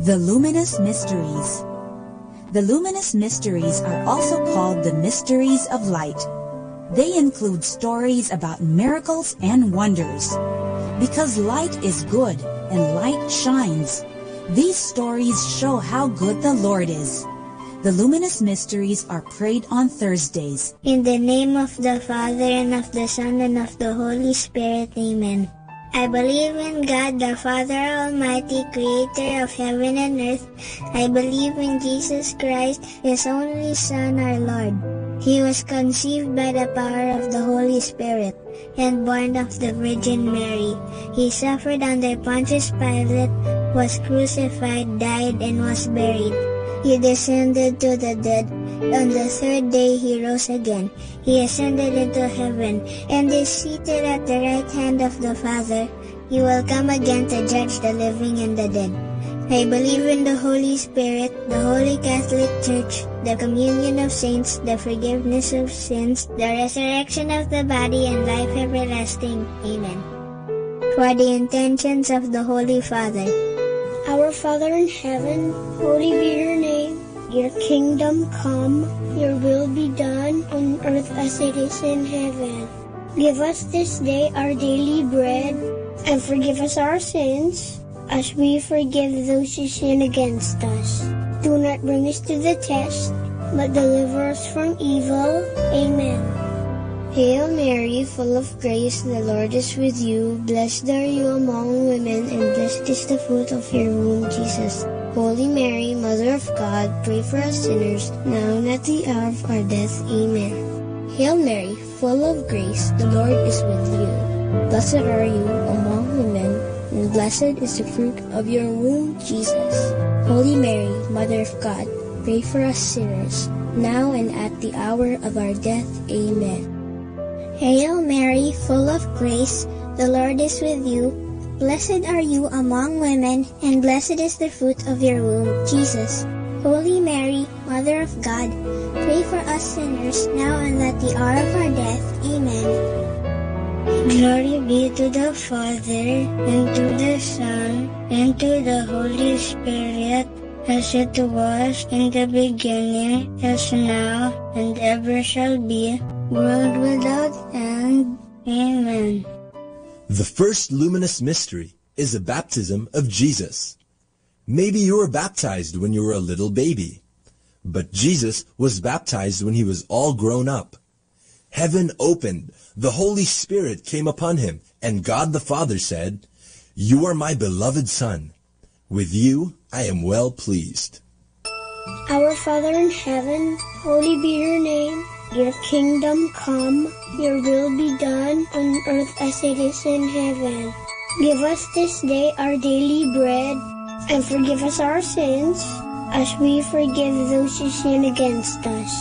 The Luminous Mysteries. The luminous mysteries are also called the mysteries of light. They include stories about miracles and wonders. Because light is good and light shines, these stories show how good the Lord is. The luminous mysteries are prayed on Thursdays. In the name of the Father, and of the Son, and of the Holy Spirit. Amen. I believe in God, the Father Almighty, creator of heaven and earth. I believe in Jesus Christ, His only Son, our Lord. He was conceived by the power of the Holy Spirit, and born of the Virgin Mary. He suffered under Pontius Pilate, was crucified, died, and was buried. He descended to the dead. On the third day he rose again. He ascended into heaven, and is seated at the right hand of the Father. He will come again to judge the living and the dead. I believe in the Holy Spirit, the Holy Catholic Church, the communion of saints, the forgiveness of sins, the resurrection of the body, and life everlasting. Amen. For the intentions of the Holy Father. Our Father in heaven, holy be your name. Your kingdom come, your will be done on earth as it is in heaven. Give us this day our daily bread, and forgive us our sins, as we forgive those who sin against us. Do not bring us to the test, but deliver us from evil. Amen. Hail Mary, full of grace, the Lord is with you. Blessed are you among women, and blessed is the fruit of your womb, Jesus. Holy Mary, Mother of God, pray for us sinners, now and at the hour of our death. Amen. Hail Mary, full of grace, the Lord is with you. Blessed are you among women, and blessed is the fruit of your womb, Jesus. Holy Mary, Mother of God, pray for us sinners, now and at the hour of our death. Amen. Hail Mary, full of grace, the Lord is with you. Blessed are you among women, and blessed is the fruit of your womb, Jesus. Holy Mary, Mother of God, pray for us sinners, now and at the hour of our death. Amen. Glory be to the Father, and to the Son, and to the Holy Spirit, as it was in the beginning, as now, and ever shall be, world without end. Amen. The first luminous mystery is the baptism of Jesus. Maybe you were baptized when you were a little baby, but Jesus was baptized when he was all grown up. Heaven opened, the Holy Spirit came upon him, and God the Father said, "You are my beloved Son. With you I am well pleased." Our Father in heaven, holy be your name. Your kingdom come, your will be done on earth as it is in heaven. Give us this day our daily bread, and forgive us our sins, as we forgive those who sin against us.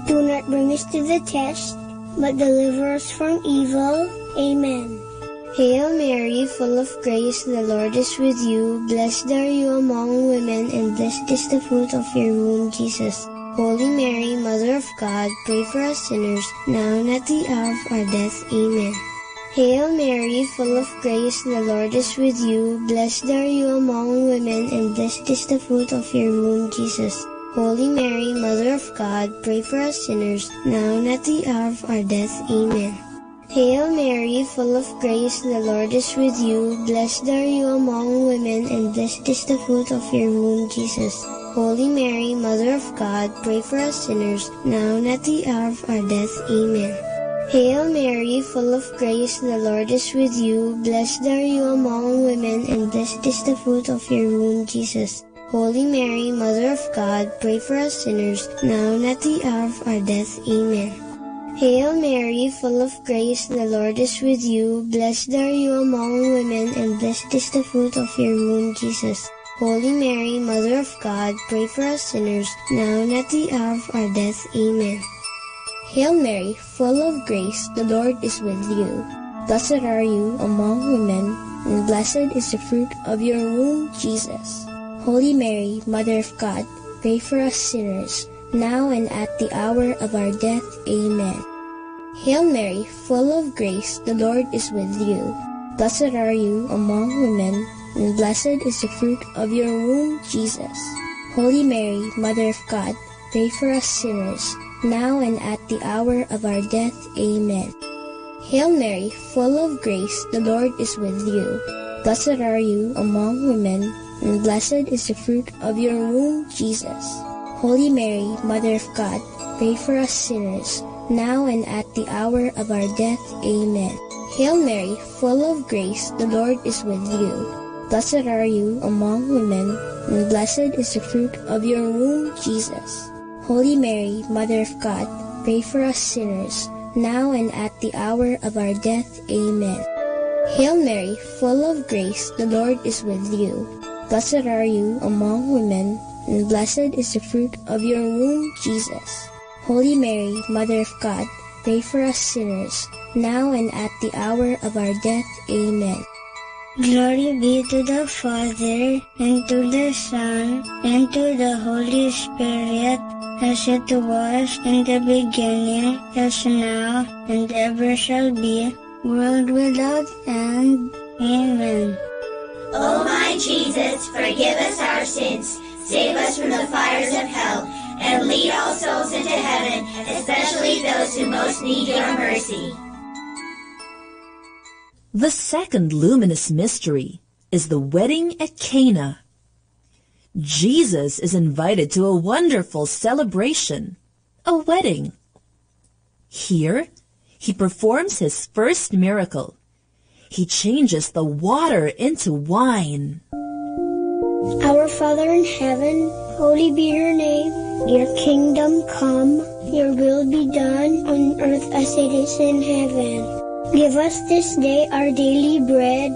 Do not bring us to the test, but deliver us from evil. Amen. Hail Mary, full of grace, the Lord is with you. Blessed are you among women, and blessed is the fruit of your womb, Jesus. Holy Mary, Mother of God, pray for us sinners, now and at the hour of our death. Amen. Hail Mary, full of grace, the Lord is with you. Blessed are you among women, and blessed is the fruit of your womb, Jesus. Holy Mary, Mother of God, pray for us sinners, now and at the hour of our death. Amen. Hail Mary, full of grace, the Lord is with you. Blessed are you among women, and blessed is the fruit of your womb, Jesus. Holy Mary, Mother of God, pray for us sinners, now and at the hour of our death. Amen. Hail Mary, full of grace, the Lord is with you. Blessed are you among women, and blessed is the fruit of your womb, Jesus. Holy Mary, Mother of God, pray for us sinners, now and at the hour of our death. Amen. Hail Mary, full of grace, the Lord is with you. Blessed are you among women, and blessed is the fruit of your womb, Jesus. Holy Mary, Mother of God, pray for us sinners, now and at the hour of our death. Amen. Hail Mary, full of grace, the Lord is with you. Blessed are you among women, and blessed is the fruit of your womb, Jesus. Holy Mary, Mother of God, pray for us sinners, now and at the hour of our death. Amen. Hail Mary, full of grace, the Lord is with you. Blessed are you among women, and blessed is the fruit of your womb, Jesus. Holy Mary, Mother of God, pray for us sinners, now and at the hour of our death. Amen. Hail Mary, full of grace, the Lord is with you. Blessed are you among women, and blessed is the fruit of your womb, Jesus. Holy Mary, Mother of God, pray for us sinners, now and at the hour of our death. Amen. Hail Mary, full of grace, the Lord is with you. Blessed are you among women, and blessed is the fruit of your womb, Jesus. Holy Mary, Mother of God, pray for us sinners, now and at the hour of our death. Amen. Hail Mary, full of grace, the Lord is with you. Blessed are you among women, and blessed is the fruit of your womb, Jesus. Holy Mary, Mother of God, pray for us sinners, now and at the hour of our death. Amen. Glory be to the Father, and to the Son, and to the Holy Spirit, as it was in the beginning, is now, and ever shall be, world without end. Amen. O my Jesus, forgive us our sins, save us from the fires of hell, and lead all souls into heaven, especially those who most need your mercy. The second luminous mystery is the wedding at Cana. Jesus is invited to a wonderful celebration, a wedding. Here, he performs his first miracle. He changes the water into wine. Our Father in heaven, holy be your name. Your kingdom come, your will be done on earth as it is in heaven. Give us this day our daily bread,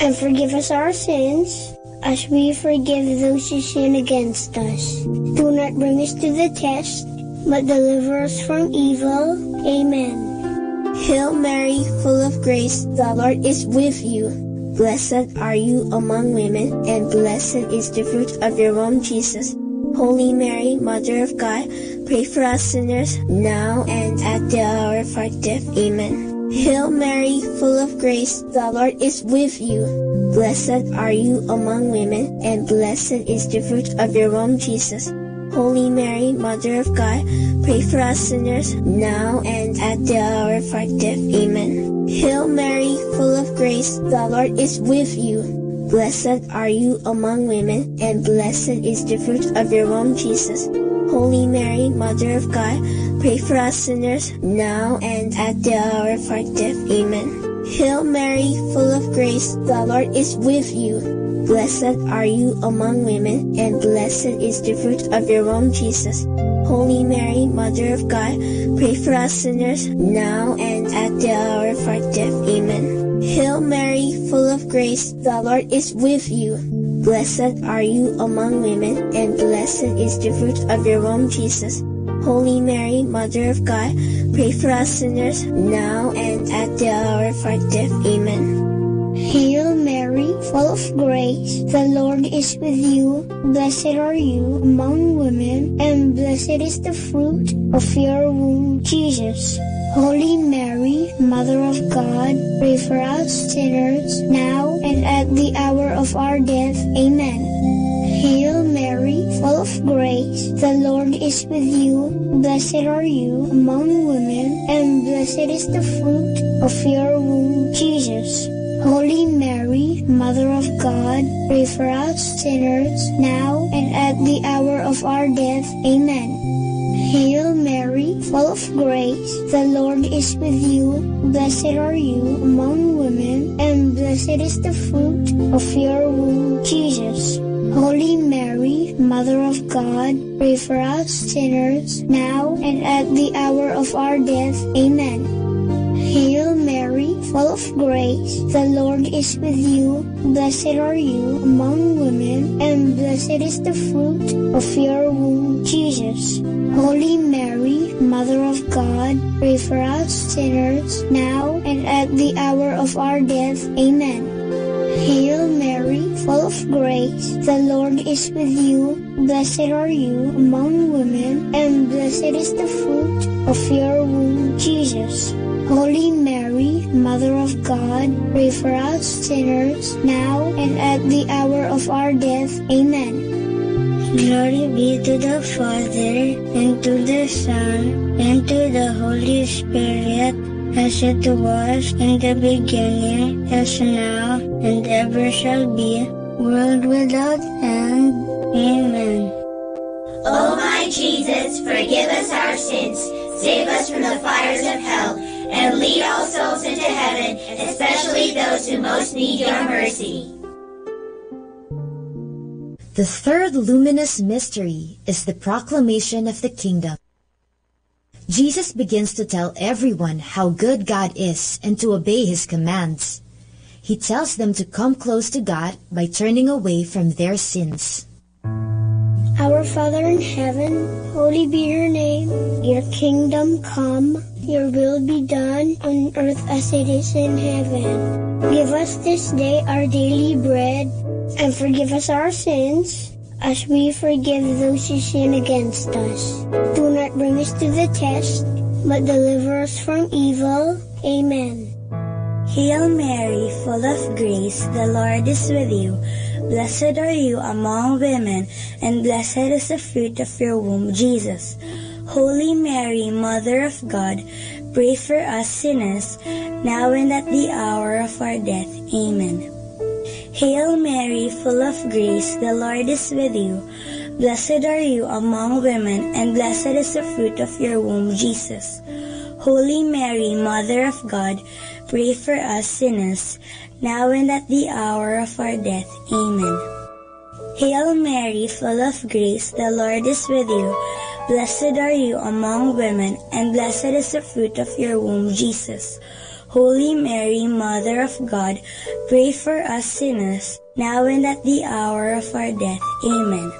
and forgive us our sins, as we forgive those who sin against us. Do not bring us to the test, but deliver us from evil. Amen. Hail Mary, full of grace, the Lord is with you. Blessed are you among women, and blessed is the fruit of your womb, Jesus. Holy Mary, Mother of God, pray for us sinners, now and at the hour of our death. Amen. Hail Mary, full of grace, the Lord is with you. Blessed are you among women, and blessed is the fruit of your womb, Jesus. Holy Mary, Mother of God, pray for us sinners, now and at the hour of our death. Amen. Hail Mary, full of grace, the Lord is with you. Blessed are you among women, and blessed is the fruit of your womb, Jesus. Holy Mary, Mother of God, pray for us sinners, now and at the hour of our death. Amen. Hail Mary, full of grace, the Lord is with you. Blessed are you among women, and blessed is the fruit of your womb, Jesus. Holy Mary, Mother of God, pray for us sinners, now and at the hour of our death. Amen. Hail Mary, full of grace, the Lord is with you. Blessed are you among women, and blessed is the fruit of your womb, Jesus. Holy Mary, Mother of God, pray for us sinners, now and at the hour of our death. Amen. Hail Mary, full of grace, the Lord is with you. Blessed are you among women, and blessed is the fruit of your womb, Jesus. Holy Mary, Mother of God, pray for us sinners, now and at the hour of our death. Amen. Hail Mary, full of grace, the Lord is with you. Blessed are you among women, and blessed is the fruit of your womb, Jesus. Holy Mary, Mother of God, pray for us sinners, now and at the hour of our death. Amen. Hail Mary, full of grace, the Lord is with you. Blessed are you among women, and blessed is the fruit of your womb, Jesus. Holy Mary, Mother of God, pray for us sinners, now and at the hour of our death. Amen. Hail Mary, full of grace, the Lord is with you. Blessed are you among women, and blessed is the fruit of your womb, Jesus. Holy Mary, Mother of God, pray for us sinners, now and at the hour of our death. Amen. Hail Mary, full of grace, the Lord is with you. Blessed are you among women, and blessed is the fruit of your womb, Jesus. Holy Mary, Mother of God, pray for us sinners, now and at the hour of our death. Amen. Glory be to the Father, and to the Son, and to the Holy Spirit, as it was in the beginning, is now, and ever shall be, world without end. Amen. O my Jesus, forgive us our sins, save us from the fires of hell, and lead all souls into heaven, especially those who most need your mercy. The third luminous mystery is the proclamation of the kingdom. Jesus begins to tell everyone how good God is and to obey His commands. He tells them to come close to God by turning away from their sins. Our Father in heaven, holy be your name. Your kingdom come, your will be done on earth as it is in heaven. Give us this day our daily bread, and forgive us our sins, as we forgive those who sin against us. Do not bring us to the test, but deliver us from evil. Amen. Hail Mary, full of grace, the Lord is with you. Blessed are you among women, and blessed is the fruit of your womb, Jesus. Holy Mary, Mother of God, pray for us sinners, now and at the hour of our death. Amen. Hail Mary, full of grace, the Lord is with you. Blessed are you among women, and blessed is the fruit of your womb, Jesus. Holy Mary, Mother of God, pray for us sinners, now and at the hour of our death. Amen. Hail Mary, full of grace, the Lord is with you. Blessed are you among women, and blessed is the fruit of your womb, Jesus. Holy Mary, Mother of God, pray for us sinners, now and at the hour of our death. Amen.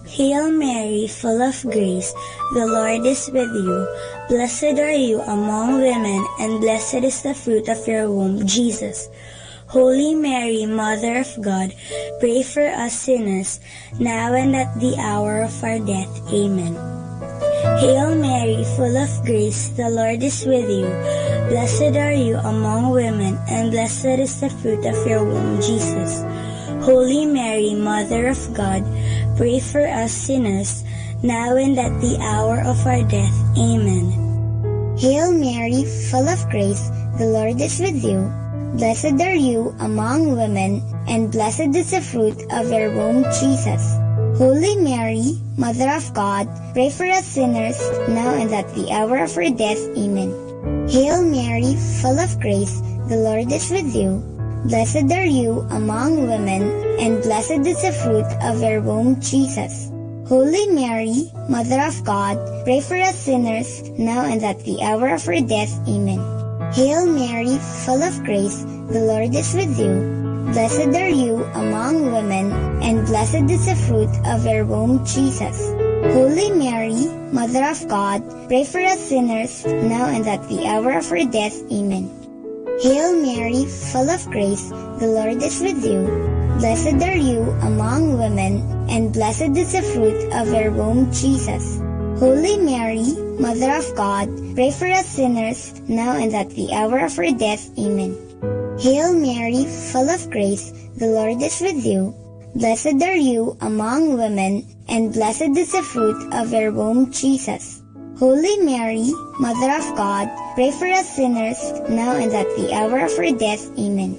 Hail Mary, full of grace, the Lord is with you. Blessed are you among women, and blessed is the fruit of your womb, Jesus. Holy Mary, Mother of God, pray for us sinners, now and at the hour of our death. Amen. Hail Mary, full of grace, the Lord is with you. Blessed are you among women, and blessed is the fruit of your womb, Jesus. Holy Mary, Mother of God, pray for us sinners, now and at the hour of our death. Amen. Hail Mary, full of grace, the Lord is with you. Blessed are you among women, and blessed is the fruit of your womb, Jesus. Holy Mary, Mother of God, pray for us sinners, now and at the hour of our death. Amen. Hail Mary, full of grace, the Lord is with you. Blessed are you among women, and blessed is the fruit of your womb, Jesus. Holy Mary, Mother of God, pray for us sinners, now and at the hour of our death. Amen. Hail Mary, full of grace, the Lord is with you. Blessed are you among women, and blessed is the fruit of your womb, Jesus. Holy Mary, Mother of God, pray for us sinners, now and at the hour of our death. Amen. Hail Mary, full of grace, the Lord is with you. Blessed are you among women, and blessed is the fruit of your womb, Jesus. Holy Mary, Mother of God, pray for us sinners, now and at the hour of our death. Amen. Hail Mary, full of grace, the Lord is with you. Blessed are you among women, and blessed is the fruit of your womb, Jesus. Holy Mary, Mother of God, pray for us sinners, now and at the hour of our death. Amen.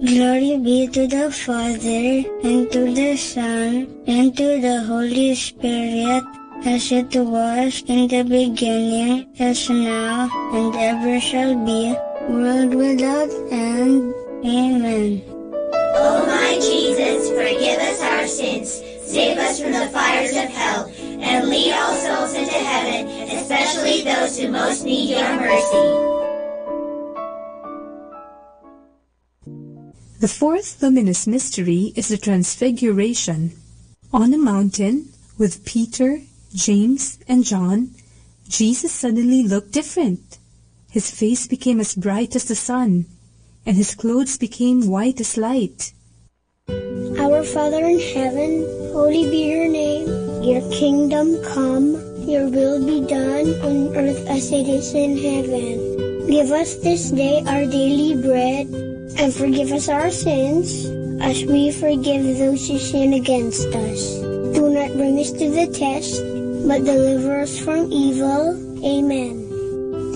Glory be to the Father, and to the Son, and to the Holy Spirit, as it was in the beginning, as now, and ever shall be, world without end. Amen. O my Jesus, forgive us our sins, save us from the fires of hell, and lead all souls into heaven, especially those who most need your mercy. The fourth luminous mystery is the Transfiguration. On a mountain, with Peter, James, and John, Jesus suddenly looked different. His face became as bright as the sun, and his clothes became white as light. Our Father in heaven, holy be your name. Your kingdom come, your will be done on earth as it is in heaven. Give us this day our daily bread, and forgive us our sins, as we forgive those who sin against us. Do not bring us to the test, but deliver us from evil. Amen.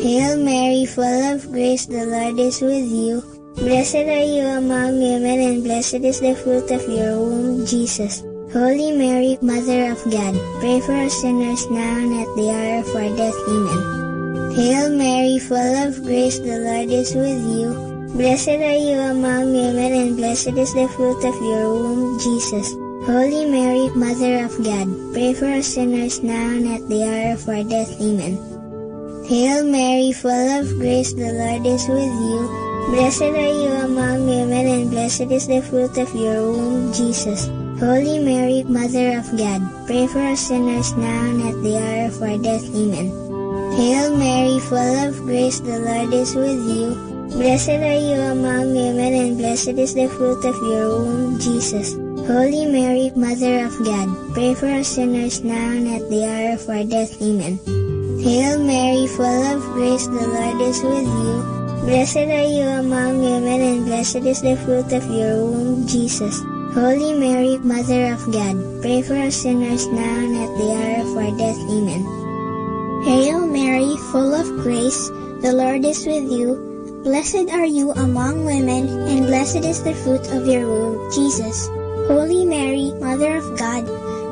Hail Mary, full of grace, the Lord is with you. Blessed are you among women, and blessed is the fruit of your womb, Jesus. Holy Mary, Mother of God, pray for us sinners now and at the hour of our death. Amen. Hail Mary, full of grace, the Lord is with you. Blessed are you among women, and blessed is the fruit of your womb, Jesus. Holy Mary, Mother of God, pray for us sinners now and at the hour of our death. Amen. Hail Mary, full of grace, the Lord is with you. Blessed are you among women, and blessed is the fruit of your womb, Jesus. Holy Mary, Mother of God, pray for us sinners now and at the hour of our death. Amen. Hail Mary, full of grace, the Lord is with you. Blessed are you among women, and blessed is the fruit of your womb, Jesus. Holy Mary, Mother of God, pray for us sinners now and at the hour of our death. Amen. Hail Mary, full of grace, the Lord is with you. Blessed are you among women, and blessed is the fruit of your womb, Jesus. Holy Mary, Mother of God, pray for us sinners now and at the hour of our death. Amen. Hail Mary, full of grace, the Lord is with you. Blessed are you among women, and blessed is the fruit of your womb, Jesus. Holy Mary, Mother of God,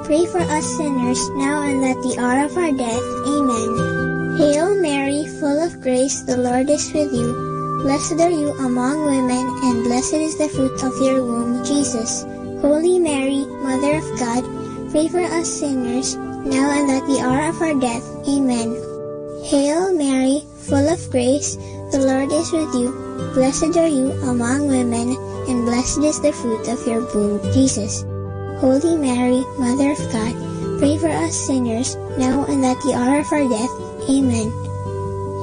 pray for us sinners now and at the hour of our death. Amen. Hail Mary, full of grace, the Lord is with you. Blessed are you among women, and blessed is the fruit of your womb, Jesus. Holy Mary, Mother of God, pray for us sinners now and at the hour of our death. Amen. Hail Mary, full of grace, the Lord is with you. Blessed are you among women, and blessed is the fruit of your womb, Jesus. Holy Mary, Mother of God, pray for us sinners, now and at the hour of our death. Amen.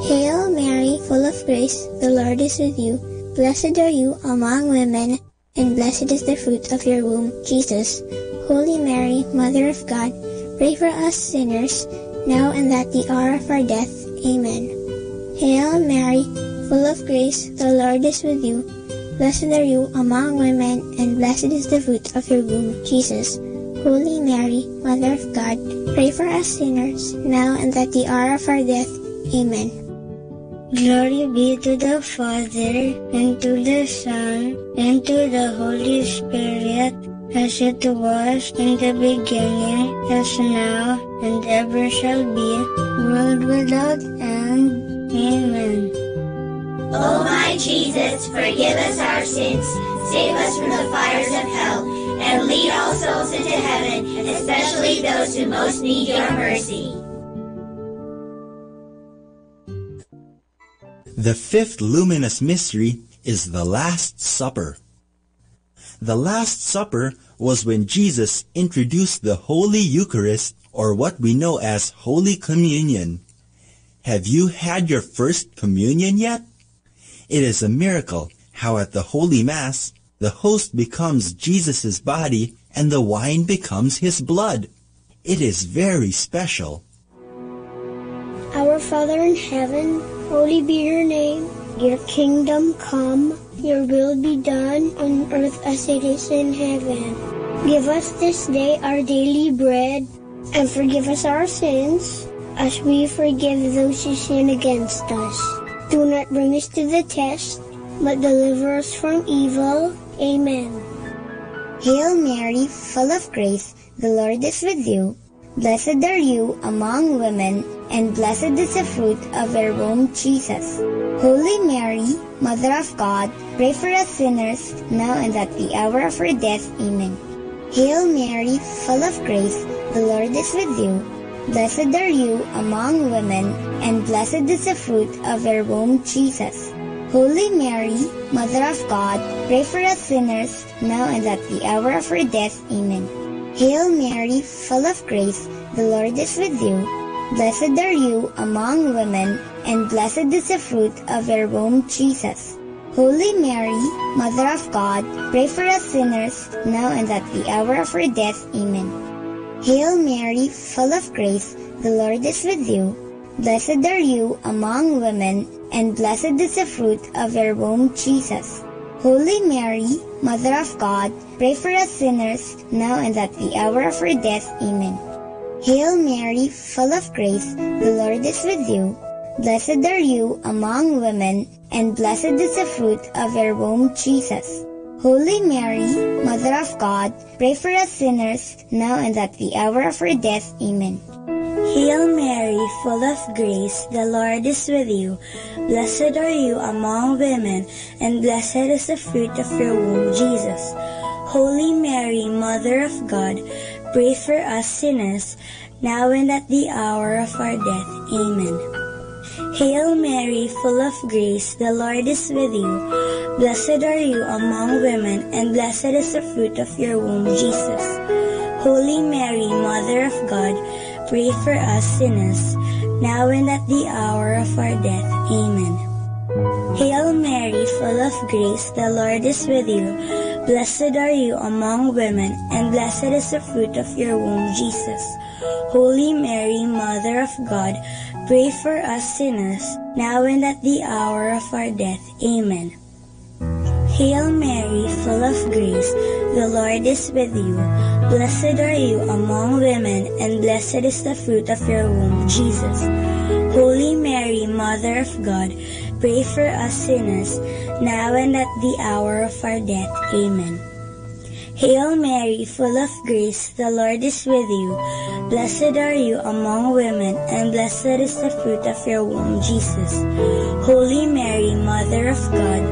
Hail Mary, full of grace, the Lord is with you. Blessed are you among women, and blessed is the fruit of your womb, Jesus. Holy Mary, Mother of God, pray for us sinners, now and at the hour of our death. Amen. Hail Mary, full of grace, the Lord is with you. Blessed are you among women, and blessed is the fruit of your womb, Jesus. Holy Mary, Mother of God, pray for us sinners, now and at the hour of our death. Amen. Glory be to the Father, and to the Son, and to the Holy Spirit, as it was in the beginning, as now, and ever shall be, world without end. Amen. O my Jesus, forgive us our sins, save us from the fires of hell, and lead all souls into heaven, especially those who most need your mercy. The fifth luminous mystery is the Last Supper. The Last Supper was when Jesus introduced the Holy Eucharist, or what we know as Holy Communion. Have you had your first communion yet? It is a miracle how at the Holy Mass, the host becomes Jesus' body and the wine becomes his blood. It is very special. Our Father in heaven, holy be your name. Your kingdom come, your will be done on earth as it is in heaven. Give us this day our daily bread, and forgive us our sins, as we forgive those who sin against us. Do not bring us to the test, but deliver us from evil. Amen. Hail Mary, full of grace, the Lord is with you. Blessed are you among women, and blessed is the fruit of your womb, Jesus. Holy Mary, Mother of God, pray for us sinners, now and at the hour of our death. Amen. Hail Mary, full of grace, the Lord is with you. Blessed are you among women, and blessed is the fruit of your womb, Jesus. Holy Mary, Mother of God, pray for us sinners, now and at the hour of our death. Amen. Hail Mary, full of grace, the Lord is with you. Blessed are you among women, and blessed is the fruit of your womb, Jesus. Holy Mary, Mother of God, pray for us sinners, now and at the hour of our death. Amen. Hail Mary, full of grace, the Lord is with you. Blessed are you among women, and blessed is the fruit of your womb, Jesus. Holy Mary, Mother of God, pray for us sinners, now and at the hour of our death. Amen. Hail Mary, full of grace, the Lord is with you. Blessed are you among women, and blessed is the fruit of your womb, Jesus. Holy Mary, Mother of God, pray for us sinners, now and at the hour of our death. Amen. Hail Mary, full of grace, the Lord is with you. Blessed are you among women, and blessed is the fruit of your womb, Jesus. Holy Mary, Mother of God, pray for us sinners, now and at the hour of our death. Amen. Hail Mary, full of grace, the Lord is with you. Blessed are you among women, and blessed is the fruit of your womb, Jesus. Holy Mary, Mother of God, pray for us sinners, now and at the hour of our death. Amen. Hail Mary, full of grace, the Lord is with you. Blessed are you among women, and blessed is the fruit of your womb, Jesus. Holy Mary, Mother of God, pray for us sinners, now and at the hour of our death. Amen. Hail Mary, full of grace, the Lord is with you. Blessed are you among women, and blessed is the fruit of your womb, Jesus. Holy Mary, Mother of God, pray for us sinners, now and at the hour of our death. Amen. Hail Mary, full of grace, the Lord is with you. Blessed are you among women, and blessed is the fruit of your womb, Jesus. Holy Mary, Mother of God,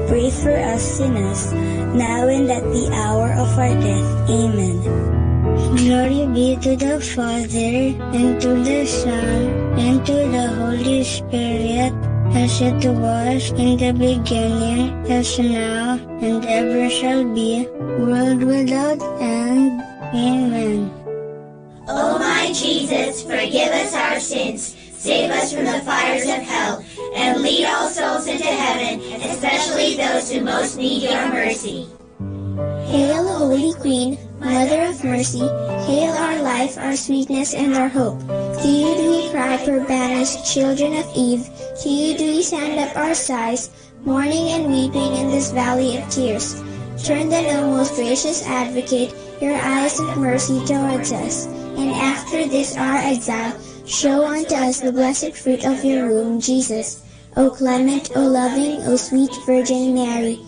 pray for us sinners, now and at the hour of our death. Amen. Glory be to the Father, and to the Son, and to the Holy Spirit, as it was in the beginning, as now, and ever shall be, world without end. Amen. O my Jesus, forgive us our sins, save us from the fires of hell, and lead all souls into heaven, especially those who most need your mercy. Hail, Holy Queen, Mother of Mercy, hail our life, our sweetness, and our hope. To you do we cry, poor banished children of Eve. To you do we send up our sighs, mourning and weeping in this valley of tears. Turn then, O most gracious Advocate, your eyes of mercy towards us, and after this our exile, show unto us the blessed fruit of your womb, Jesus. O clement, O loving, O sweet Virgin Mary,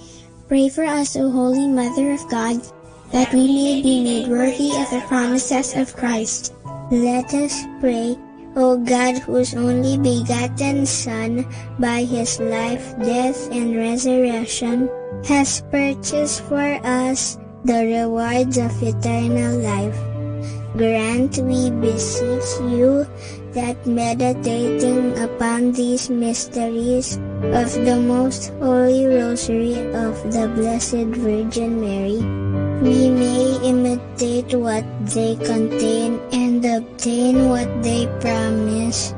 pray for us, O Holy Mother of God, that we may be made worthy of the promises of Christ. Let us pray. O God, whose only begotten Son, by his life, death, and resurrection, has purchased for us the rewards of eternal life, grant, we beseech you, that meditating upon these mysteries of the most holy rosary of the Blessed Virgin Mary, we may imitate what they contain and obtain what they promise,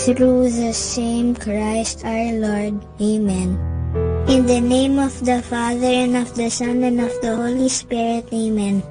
through the same Christ our Lord. Amen. In the name of the Father, and of the Son, and of the Holy Spirit. Amen.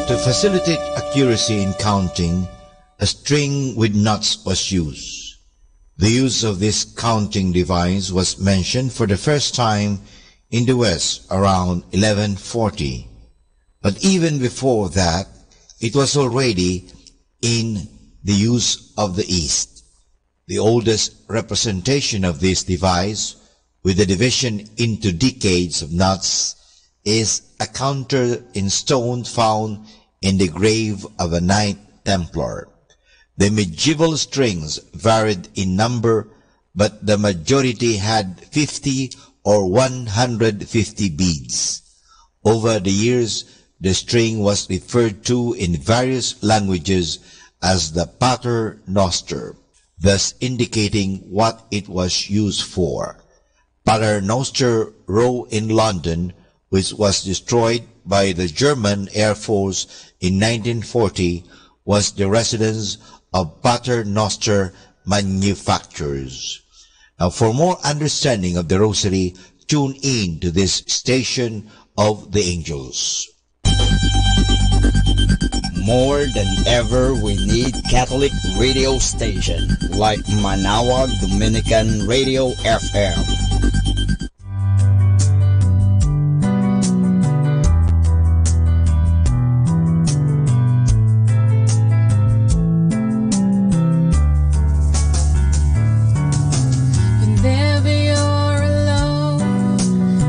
To facilitate accuracy in counting, a string with knots was used. The use of this counting device was mentioned for the first time in the West around 1140. But even before that, it was already in the use of the East. The oldest representation of this device, with the division into decades of knots, is a counter in stone found in the grave of a Knight Templar. The medieval strings varied in number, but the majority had 50 or 150 beads. Over the years, the string was referred to in various languages as the pater noster, thus indicating what it was used for. Pater Noster Row in London, which was destroyed by the German Air Force in 1940 was the residence of Pater Noster Manufacturers. Now, for more understanding of the Rosary, tune in to this station of the angels. More than ever, we need Catholic radio station like Manaoag Dominican Radio FM. Whenever you're alone,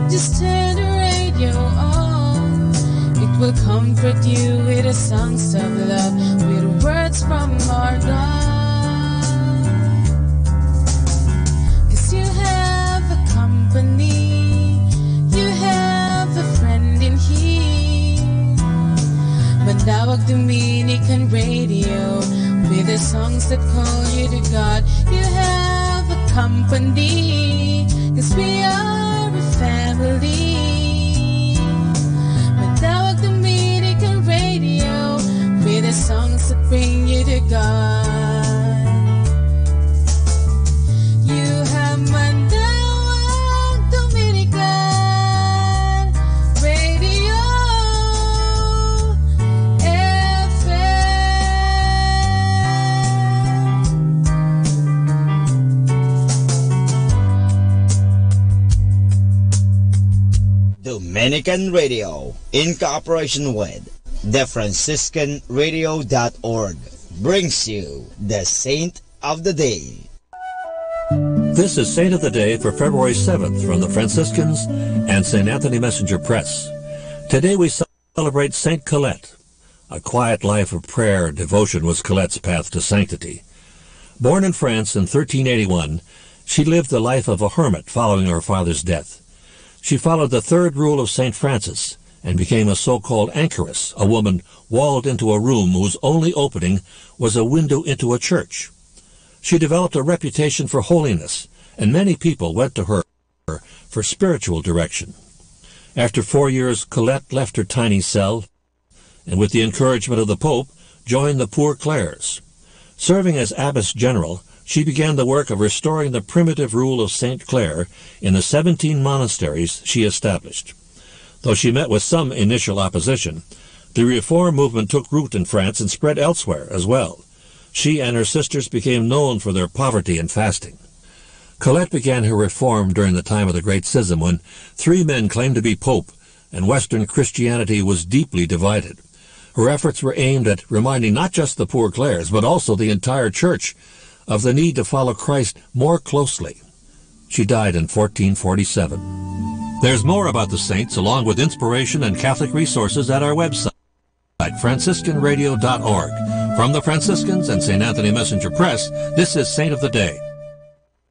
just turn the radio on. It will comfort you with the songs of love, with words from our God. 'Cause you have a company, you have a friend in here. Manaoag Dominican Radio, with the songs that call you to God. You have a company, 'cause we are a family. Manaoag Dominican Radio, with the songs that bring you to God. You have Manaoag Dominican Radio Dominican Radio, in cooperation with thefranciscanradio.org, brings you the Saint of the Day. This is Saint of the Day for February 7th from the Franciscans and St. Anthony Messenger Press. Today we celebrate Saint Colette. A quiet life of prayer and devotion was Colette's path to sanctity. Born in France in 1381, she lived the life of a hermit following her father's death. She followed the third rule of St. Francis and became a so-called anchoress, a woman walled into a room whose only opening was a window into a church. She developed a reputation for holiness, and many people went to her for spiritual direction. After 4 years, Colette left her tiny cell, and with the encouragement of the Pope, joined the Poor Clares. Serving as abbess general, she began the work of restoring the primitive rule of St. Clare in the 17 monasteries she established. Though she met with some initial opposition, the reform movement took root in France and spread elsewhere as well. She and her sisters became known for their poverty and fasting. Colette began her reform during the time of the Great Schism, when 3 men claimed to be Pope, and Western Christianity was deeply divided. Her efforts were aimed at reminding not just the Poor Clares, but also the entire Church of the need to follow Christ more closely. She died in 1447. There's more about the saints, along with inspiration and Catholic resources, at our website, franciscanradio.org. From the Franciscans and St. Anthony Messenger Press, this is Saint of the Day.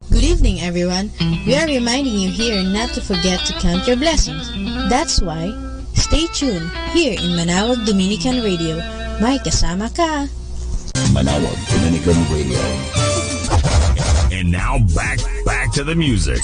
Good evening, everyone. We are reminding you here not to forget to count your blessings. That's why, stay tuned here in Manaoag Dominican Radio. May kasama ka! Manaoag Dominican Radio. And now back to the music.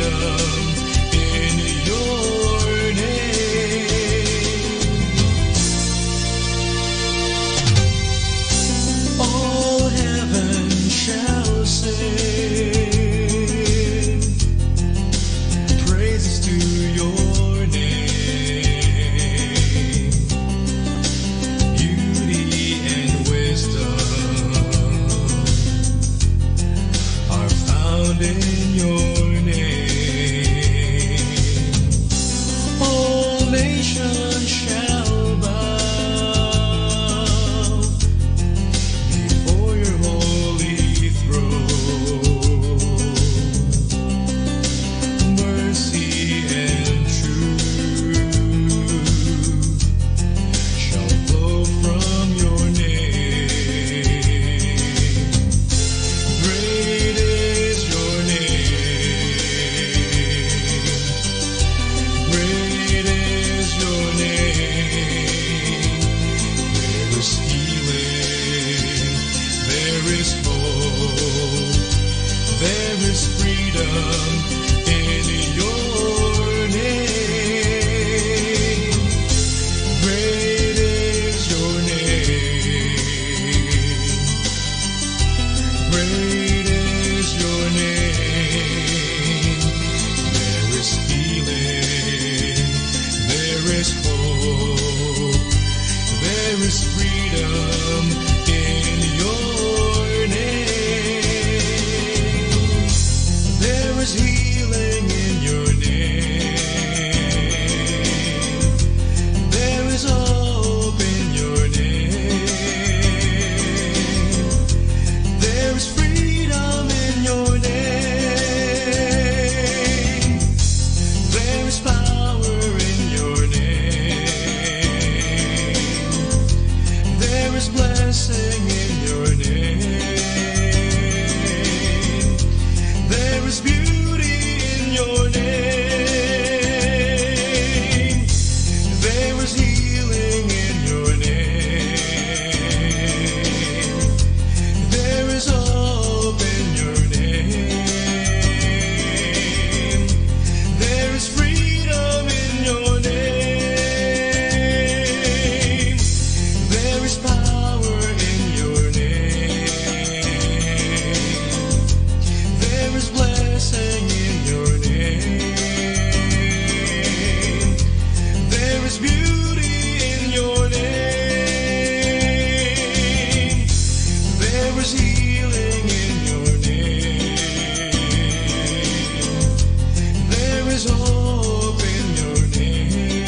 freedom in your name. All heaven shall sing praises to your name. Beauty and wisdom are found in your name. All nations shall bow before your holy throne. Mercy and truth shall flow from your name. Great is your name. Great is your name. There is healing. There is hope. There is freedom in your name. Great is your name. Great is your name. There is healing. There is hope. There is freedom in your name. There is healing in your name. There is hope in your name. There is freedom in your name. There is power in your name. There is blessing in your name. There is beauty in your name. There is healing in your name. There is hope in your name. There is freedom in your name. There is power in your name. There is blessing in your name. There is beauty in your name. There is healing in your name. There is hope in your name.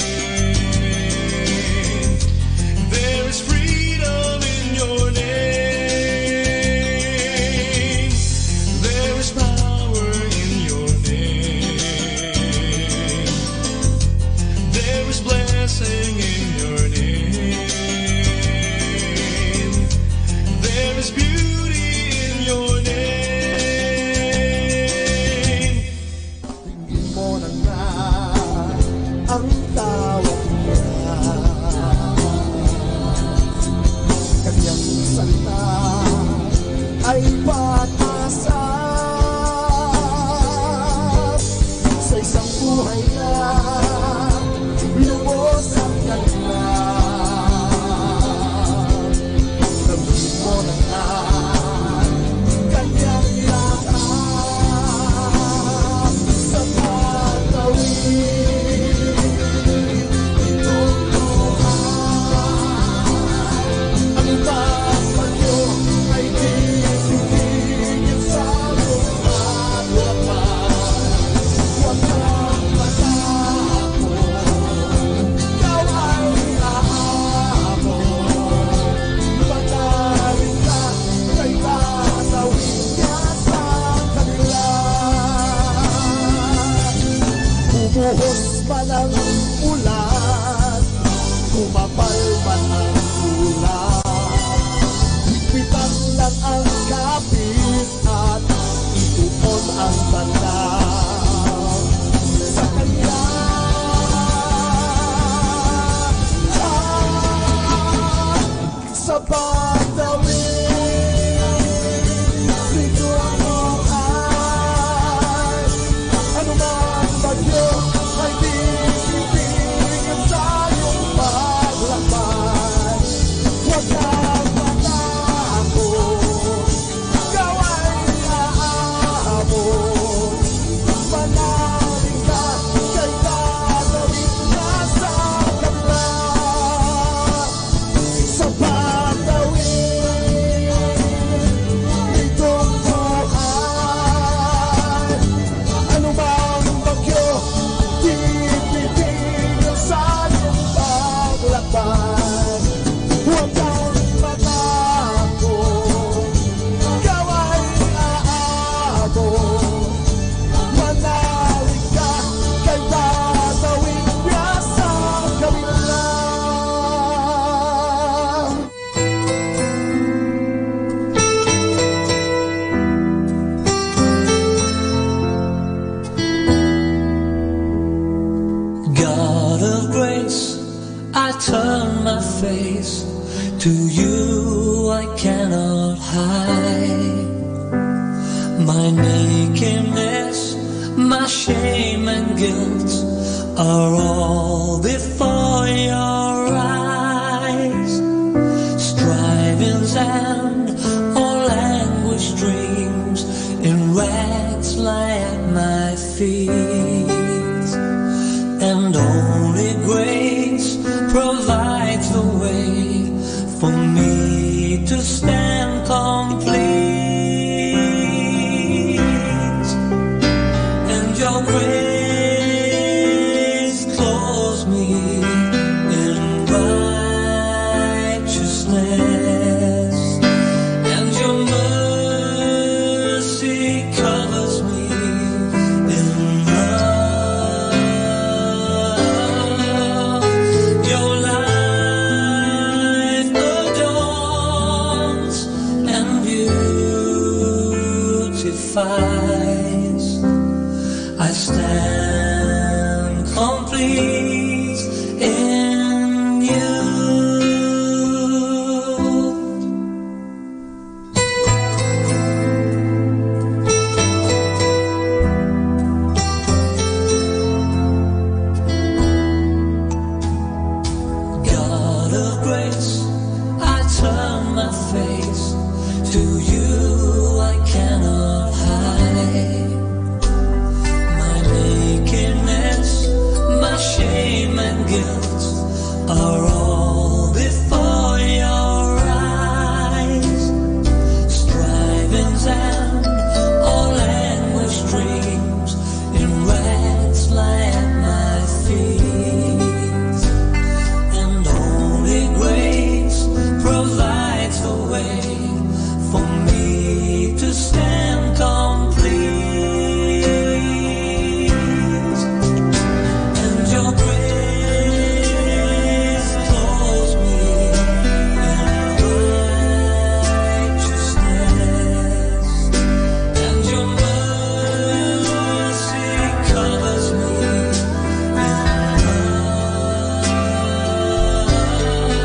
There is freedom in your name. There is power in your name. There is blessing in your name. There is beauty cannot hide. My nakedness, my shame and guilt are all before your eyes. Strivings and all anguish dreams in rags lie at my feet, and only grace provides the way for me to stand complete. And your grace clothes me in righteousness, and your mercy covers me in love. Your life adorns and beautifies. I stand complete in you. God of grace, I turn my face to you. I cannot hide. My nakedness, my shame and guilt are all before your eyes. Strivings and all anguish dreams in rags lie at my feet, and only grace provides the way for me to stand complete. And your grace clothes me in righteousness, and your mercy covers me in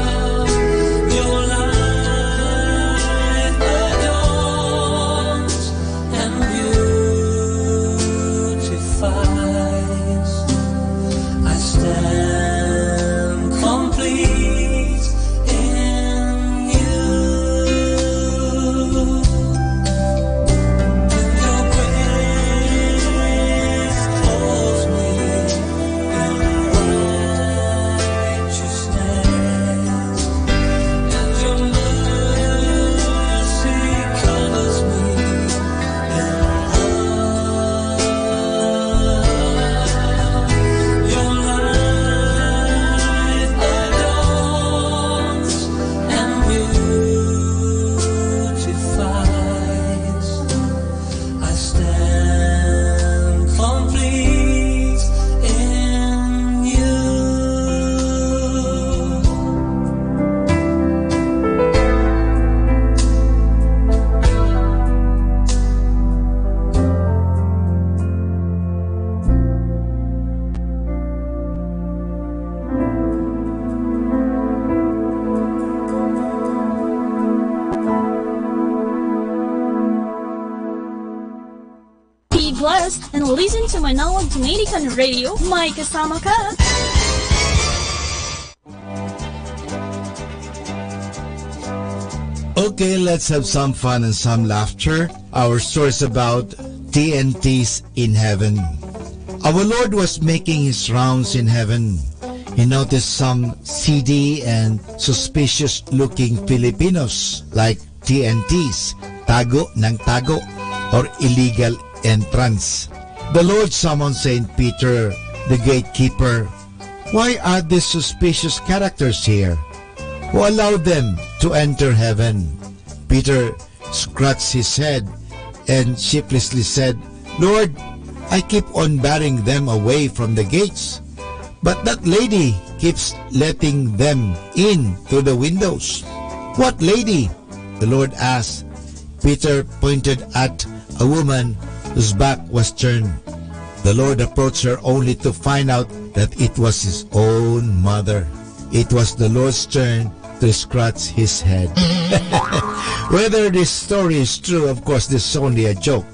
love. Your life adorns and beautifies. I stand complete in you. Your grace clothes me in righteousness, and your mercy covers me in love. Your life adorns and beautifies. I stand complete in you. Be blessed and listen to Manawag Dominican Radio. May kasama ka. Okay, let's have some fun and some laughter. Our story is about TNTs in heaven. Our Lord was making his rounds in heaven. He noticed some seedy and suspicious-looking Filipinos like TNTs, tago ng tago, or illegal entrance. The Lord summoned St. Peter, the gatekeeper. Why are these suspicious characters here? Who allowed them to enter heaven? Peter scratched his head and sheepishly said, Lord, I keep on barring them away from the gates, but that lady keeps letting them in through the windows. What lady? The Lord asked. Peter pointed at a woman whose back was turned. The Lord approached her only to find out that it was his own mother. It was the Lord's turn to scratch his head. Whether this story is true, of course, this is only a joke.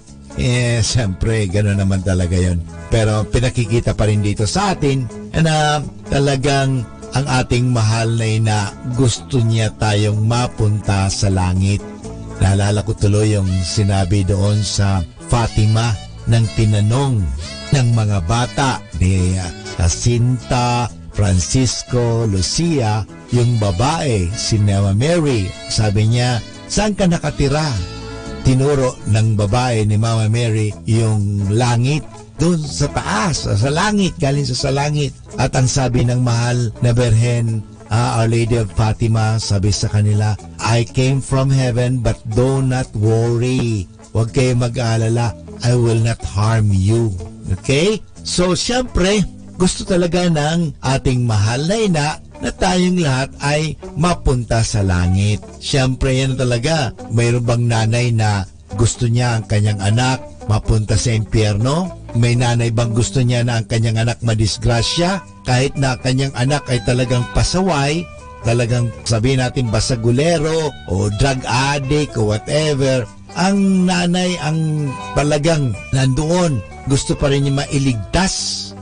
Siyempre, gano'n naman talaga yon. Pero pinakikita pa rin dito sa atin na talagang ang ating mahal na ina gusto niya tayong mapunta sa langit. Naalala ko tuloy yung sinabi doon sa Fatima ng tinanong ng mga bata ni Jacinta, Francisco, Lucia, yung babae, si Mary. Sabi niya, saan ka nakatira? Tinuro ng babae ni Mama Mary yung langit. Doon sa taas, sa langit, galing sa langit. At ang sabi ng mahal na Berhen, Our Lady of Fatima, sabi sa kanila, I came from heaven but do not worry. Huwag kayo mag-aalala, I will not harm you. Okay? So, siyempre, gusto talaga ng ating mahal na ina na tayong lahat ay mapunta sa langit. Siyempre, yan talaga. Mayroon bang nanay na gusto niya ang kanyang anak mapunta sa impyerno? May nanay bang gusto niya na ang kanyang anak madisgrasya? Kahit na kanyang anak ay talagang pasaway, talagang sabihin natin basagulero o drug addict o whatever, ang nanay ang talagang nandoon. Gusto pa rin niya mailigtas.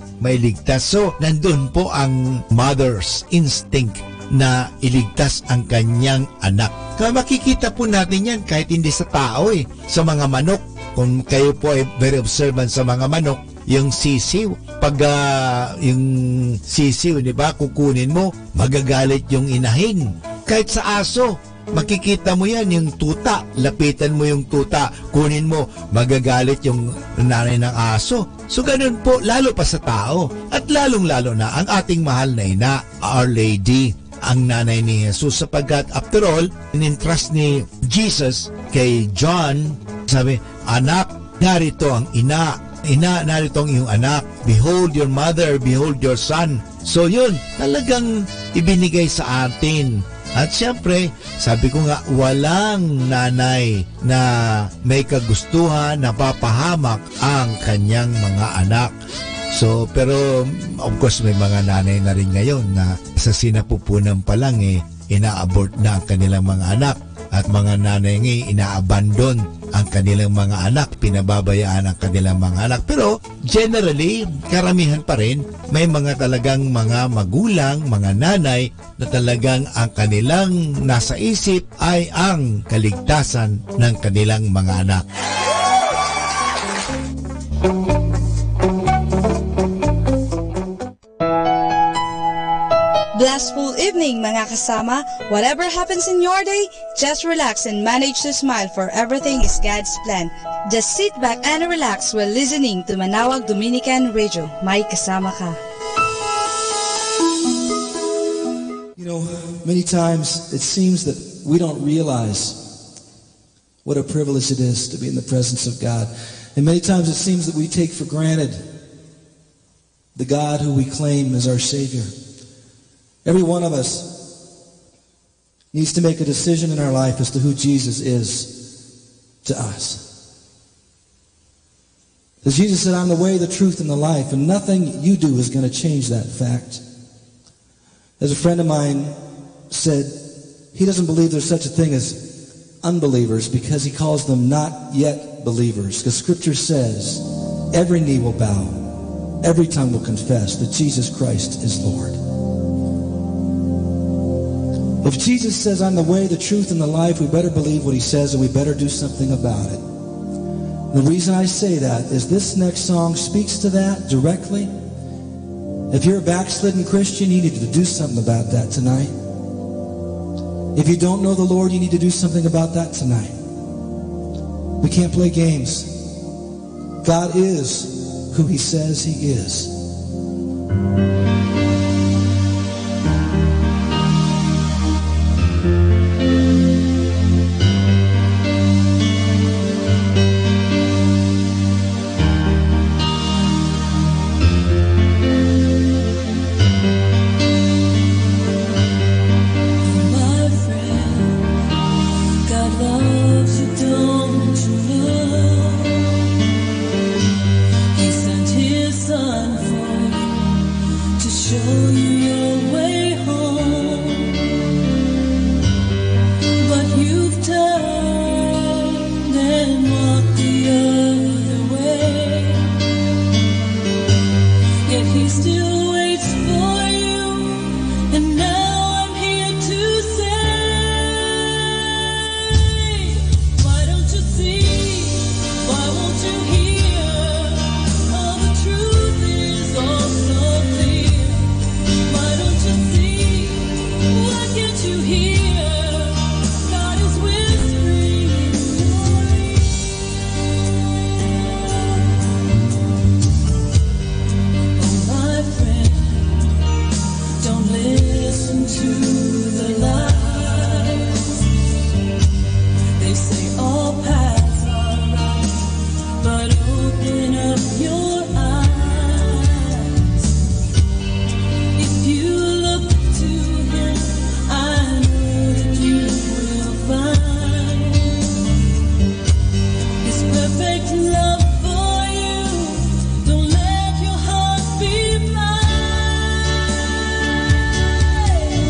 So, nandun po ang mother's instinct na iligtas ang kanyang anak. Kaya makikita po natin yan kahit hindi sa tao sa mga manok. Kung kayo po ay very observant sa mga manok, yung sisiw. Pag yung sisiw, di ba, kukunin mo, magagalit yung inahin. Kahit sa aso, makikita mo yan, yung tuta. Lapitan mo yung tuta, kunin mo, magagalit yung nanay ng aso. So ganun po, lalo pa sa tao. At lalong-lalo na ang ating mahal na ina, Our Lady, ang nanay ni Jesus. Sapagkat after all, in-entrust ni Jesus kay John, sabi, anak, narito ang ina. Ina, narito ang iyong anak. Behold your mother, behold your son. So yun, talagang ibinigay sa atin. At siyempre, sabi ko nga, walang nanay na may kagustuhan na papahamak ang kanyang mga anak. So, pero of course may mga nanay na rin ngayon na sa sinapupunan pa lang ina-abort na ang kanilang mga anak. At mga nanay ngayon, ina-abandon ang kanilang mga anak, pinababayaan ang kanilang mga anak. Pero generally, karamihan pa rin, may mga talagang mga magulang, mga nanay na talagang ang kanilang nasa isip ay ang kaligtasan ng kanilang mga anak. Blissful evening mga kasama. Whatever happens in your day, just relax and manage to smile, for everything is God's plan. Just sit back and relax while listening to Manawag Dominican Radio. May kasama ka. You know, many times it seems that we don't realize what a privilege it is to be in the presence of God. And many times it seems that we take for granted the God who we claim as our Savior. Every one of us needs to make a decision in our life as to who Jesus is to us. Because Jesus said, I'm the way, the truth, and the life, and nothing you do is going to change that fact. As a friend of mine said, he doesn't believe there's such a thing as unbelievers because he calls them not yet believers. Because Scripture says, every knee will bow, every tongue will confess that Jesus Christ is Lord. If Jesus says, I'm the way, the truth, and the life, we better believe what he says and we better do something about it. The reason I say that is this next song speaks to that directly. If you're a backslidden Christian, you need to do something about that tonight. If you don't know the Lord, you need to do something about that tonight. We can't play games. God is who he says he is. To perfect love for you. Don't let your heart be blind.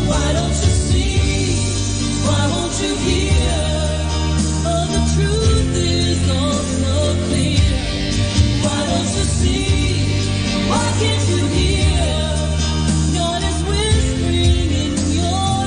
Why don't you see? Why won't you hear? Oh, the truth is all so clear. Why don't you see? Why can't you hear? God is whispering in your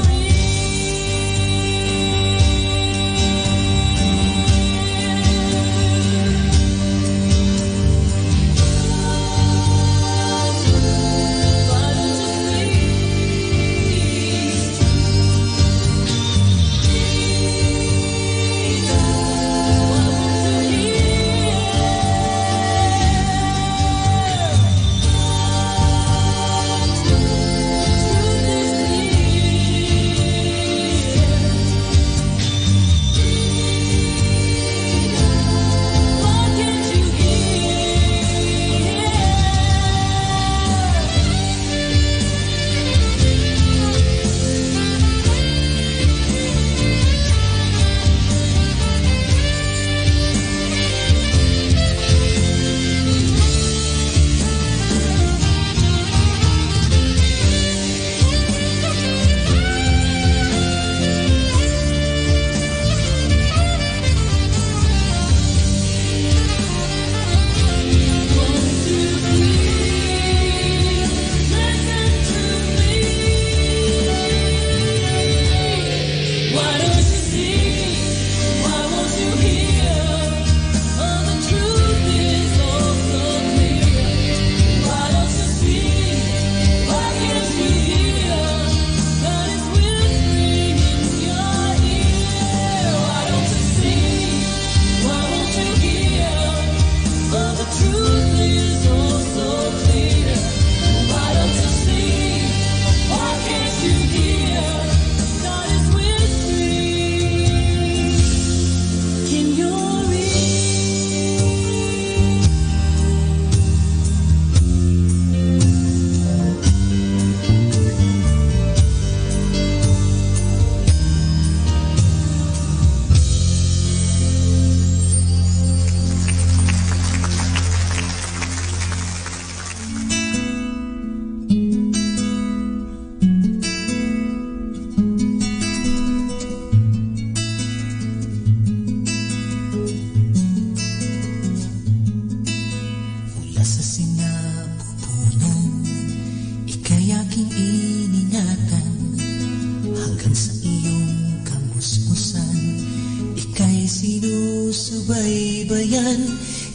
sinusubaybayan,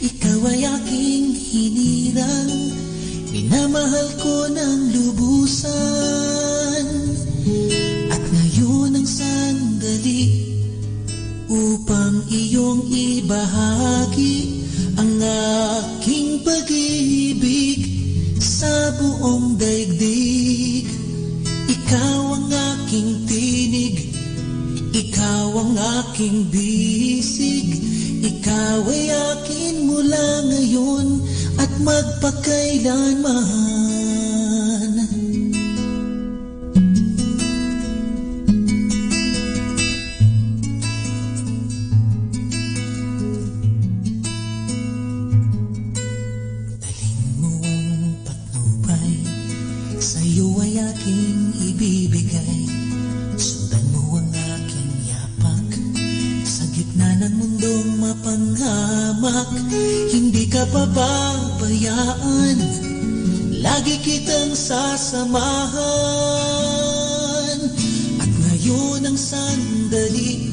ikaw ay aking hinirang, minamahal ko ng lubusan. At ngayon ang sandali upang iyong ibahagi ang aking pag-ibig sa buong daigdig. Ikaw ang aking tinig, ikaw ang aking bisig, ikaw ay akin mula ngayon at magpakailanman. Dalhin mo ang patnubay, sa'yo ay aking ibibigay. Sundan mo ang aking yapak, sa gitna ng mundong mapanghamak. Hindi ka pababayaan, lagi kitang sasamahan. At ngayon ang sandali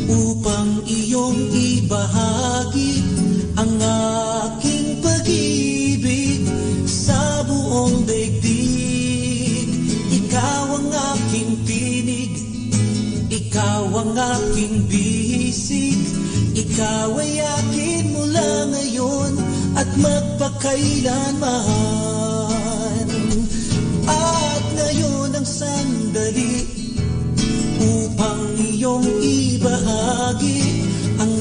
upang iyong ibahagi ang aking pag-ibig sa buong daigdig. Ikaw ang aking tinig, ikaw ang aking bisig, ikaw ay akin mula ngayon at magpakailanman. At ngayon ang sandali upang iyong ibahagi ang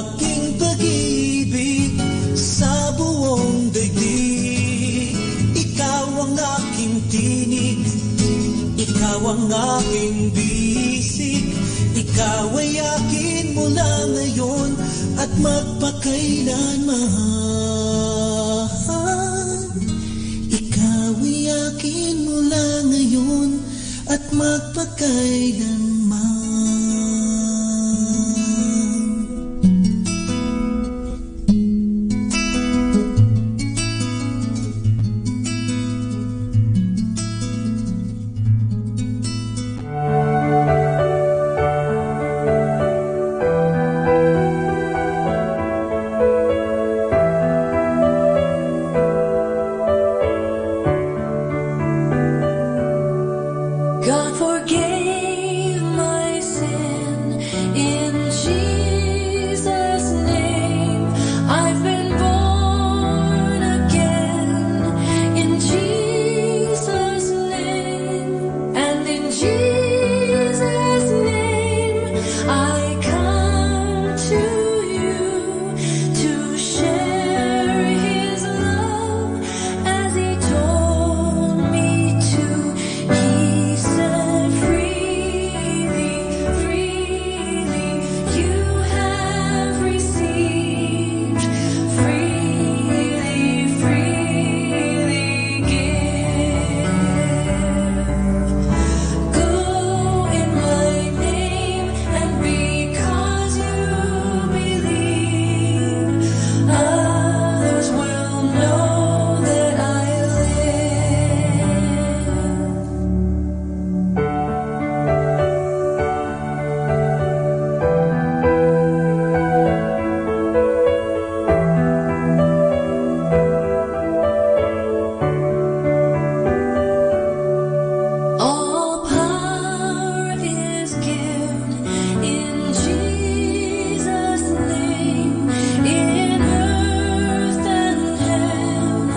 aking pag-ibig sa buong daigdig. Ikaw ang aking tinig, ikaw ang aking bisig, ikaw ay akin mula ngayon at at magpakailanman. Ika'y akin mula ngayon at magpakailanman. God forgave my sin in Jesus' name. I've been born again in Jesus' name. And in Jesus' name I come to you to share His love as He told me to. He set freely, freely you have received, freely, freely give. Go in my name, and because you believe, others will know that I live. All power is given in Jesus' name, in earth and heaven,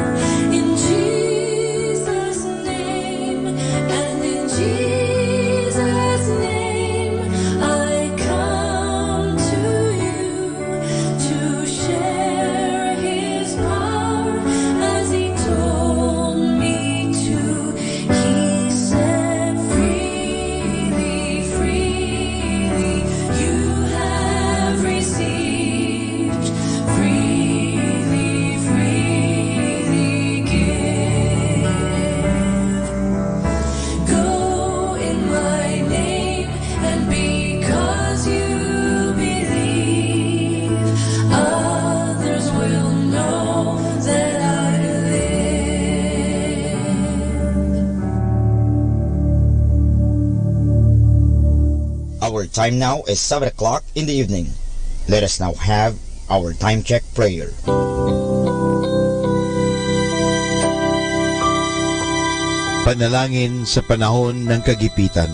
in Jesus' name, and in Jesus' name I come to you to share His power as He told me to. He set freely, freely you have received, freely, freely give. Go in my name, and because you believe, others will know that I live. Our time now is 7 o'clock in the evening. Let us now have our time check prayer. Panalangin sa panahon ng kagipitan.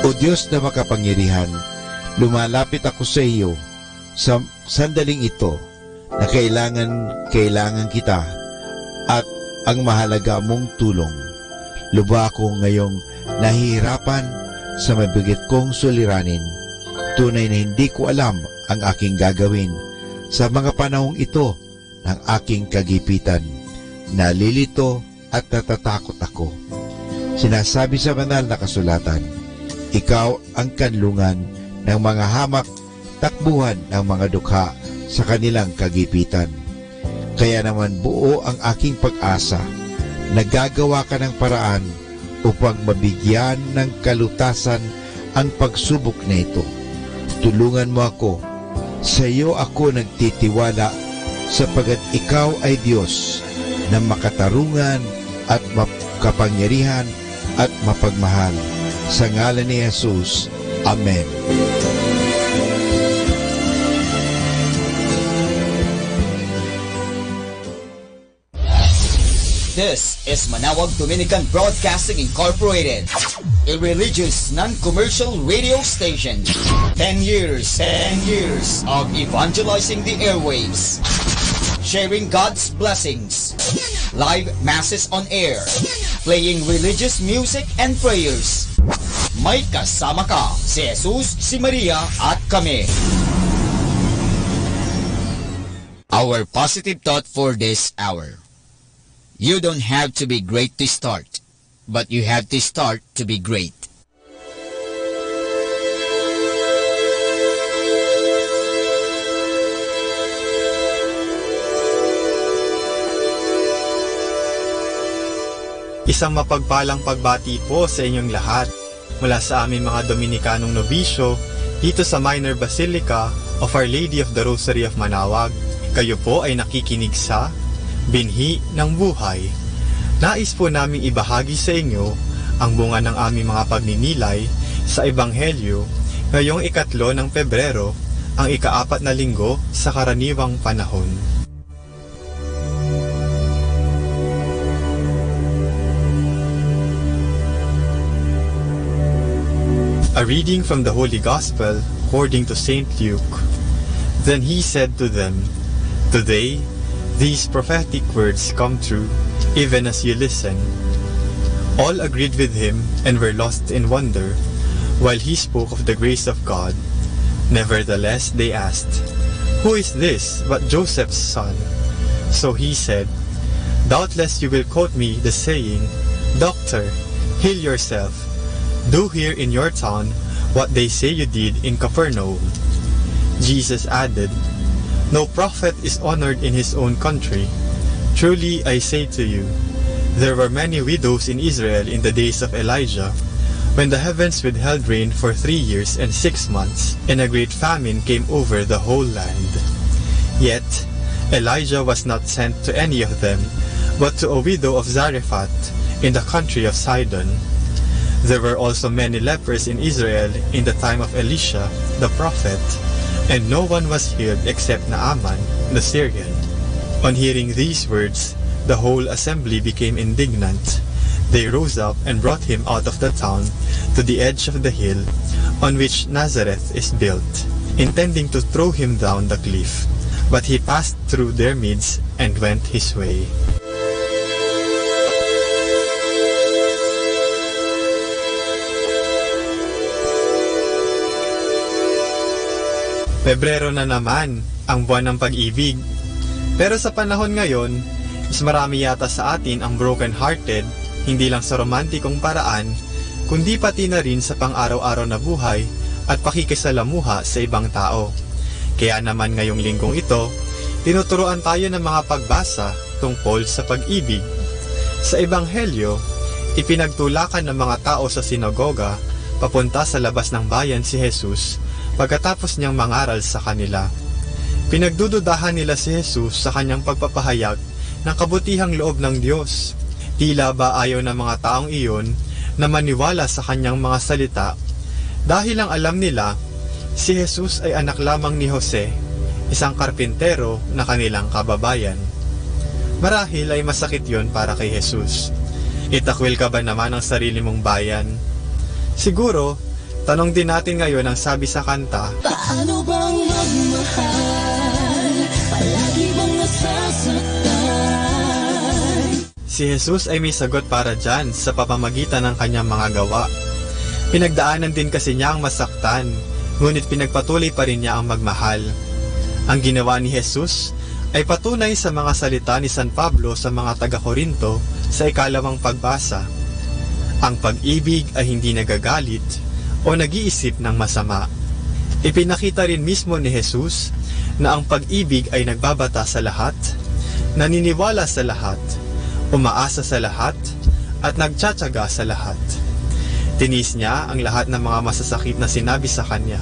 O Diyos na makapangyarihan, lumalapit ako sa iyo sa sandaling ito na kailangan kita at ang mahalaga mong tulong. Luba ako ngayong nahihirapan sa mabigat kong suliranin. Tunay na hindi ko alam ang aking gagawin sa mga panahong ito ng aking kagipitan. Nalilito at natatakot ako. Sinasabi sa banal na kasulatan, ikaw ang kanlungan ng mga hamak, takbuhan ng mga dukha sa kanilang kagipitan. Kaya naman buo ang aking pag-asa. Nagagawa ka ng paraan upang mabigyan ng kalutasan ang pagsubok na ito. Tulungan mo ako. Sa iyo ako nagtitiwala sapagat ikaw ay Diyos na makatarungan at makapangyarihan at mapagmahal. Sa ngalan ni Jesus. Amen. This is Manawag Dominican Broadcasting Incorporated, a religious, non-commercial radio station. 10 years of evangelizing the airwaves, sharing God's blessings, live masses on air, playing religious music and prayers. May kasama ka, si Jesus, si Maria, at kami. Our positive thought for this hour. You don't have to be great to start, but you have to start to be great. Isang mapagpalang pagbati po sa inyong lahat mula sa aming mga Dominikanong nobisyo dito sa Minor Basilica of Our Lady of the Rosary of Manaoag. Kayo po ay nakikinig sa Binhi ng Buhay. Nais po naming ibahagi sa inyo ang bunga ng aming mga pagninilay sa Ebanghelyo ngayong 3 ng Pebrero, ang ika-4 na linggo sa karaniwang panahon. A reading from the Holy Gospel according to St. Luke. Then he said to them, "Today, these prophetic words come true, even as you listen." All agreed with him and were lost in wonder, while he spoke of the grace of God. Nevertheless, they asked, "Who is this but Joseph's son?" So he said, "Doubtless you will quote me the saying, 'Doctor, heal yourself. Do here in your town what they say you did in Capernaum.'" Jesus added, "No prophet is honored in his own country. Truly I say to you, there were many widows in Israel in the days of Elijah, when the heavens withheld rain for 3 years and 6 months, and a great famine came over the whole land. Yet Elijah was not sent to any of them, but to a widow of Zarephath in the country of Sidon. There were also many lepers in Israel in the time of Elisha, the prophet, and no one was healed except Naaman, the Syrian." On hearing these words, the whole assembly became indignant. They rose up and brought him out of the town to the edge of the hill on which Nazareth is built, intending to throw him down the cliff. But he passed through their midst and went his way. Pebrero na naman ang buwan ng pag-ibig. Pero sa panahon ngayon, mas marami yata sa atin ang broken-hearted, hindi lang sa romantikong paraan, kundi pati na rin sa pang-araw-araw na buhay at pakikisalamuha sa ibang tao. Kaya naman ngayong linggong ito, tinuturuan tayo ng mga pagbasa tungkol sa pag-ibig. Sa Ebanghelyo, ipinagtulakan ng mga tao sa sinagoga papunta sa labas ng bayan si Jesus pagkatapos niyang mangaral sa kanila. Pinagdududahan nila si Jesus sa kanyang pagpapahayag ng kabutihang loob ng Diyos. Tila ba ayaw ng mga taong iyon na maniwala sa kanyang mga salita dahil ang alam nila, si Jesus ay anak lamang ni Jose, isang karpintero na kanilang kababayan. Marahil ay masakit yon para kay Jesus. Itakwil ka ba naman ang sarili mong bayan? Siguro, tanong din natin ngayon ang sabi sa kanta, "Paano bang magmahal? Palagi bang nasasaktan?" Si Jesus ay may sagot para dyan sa pamamagitan ng kanyang mga gawa. Pinagdaanan din kasi niya ang masaktan, ngunit pinagpatuloy pa rin niya ang magmahal. Ang ginawa ni Jesus ay patunay sa mga salita ni San Pablo sa mga taga-Korinto sa 2nd pagbasa. Ang pag-ibig ay hindi nagagalit o nag-iisip ng masama. Ipinakita rin mismo ni Jesus na ang pag-ibig ay nagbabata sa lahat, naniniwala sa lahat, umaasa sa lahat, at nagtsatsaga sa lahat. Tinis niya ang lahat ng mga masasakit na sinabi sa kanya.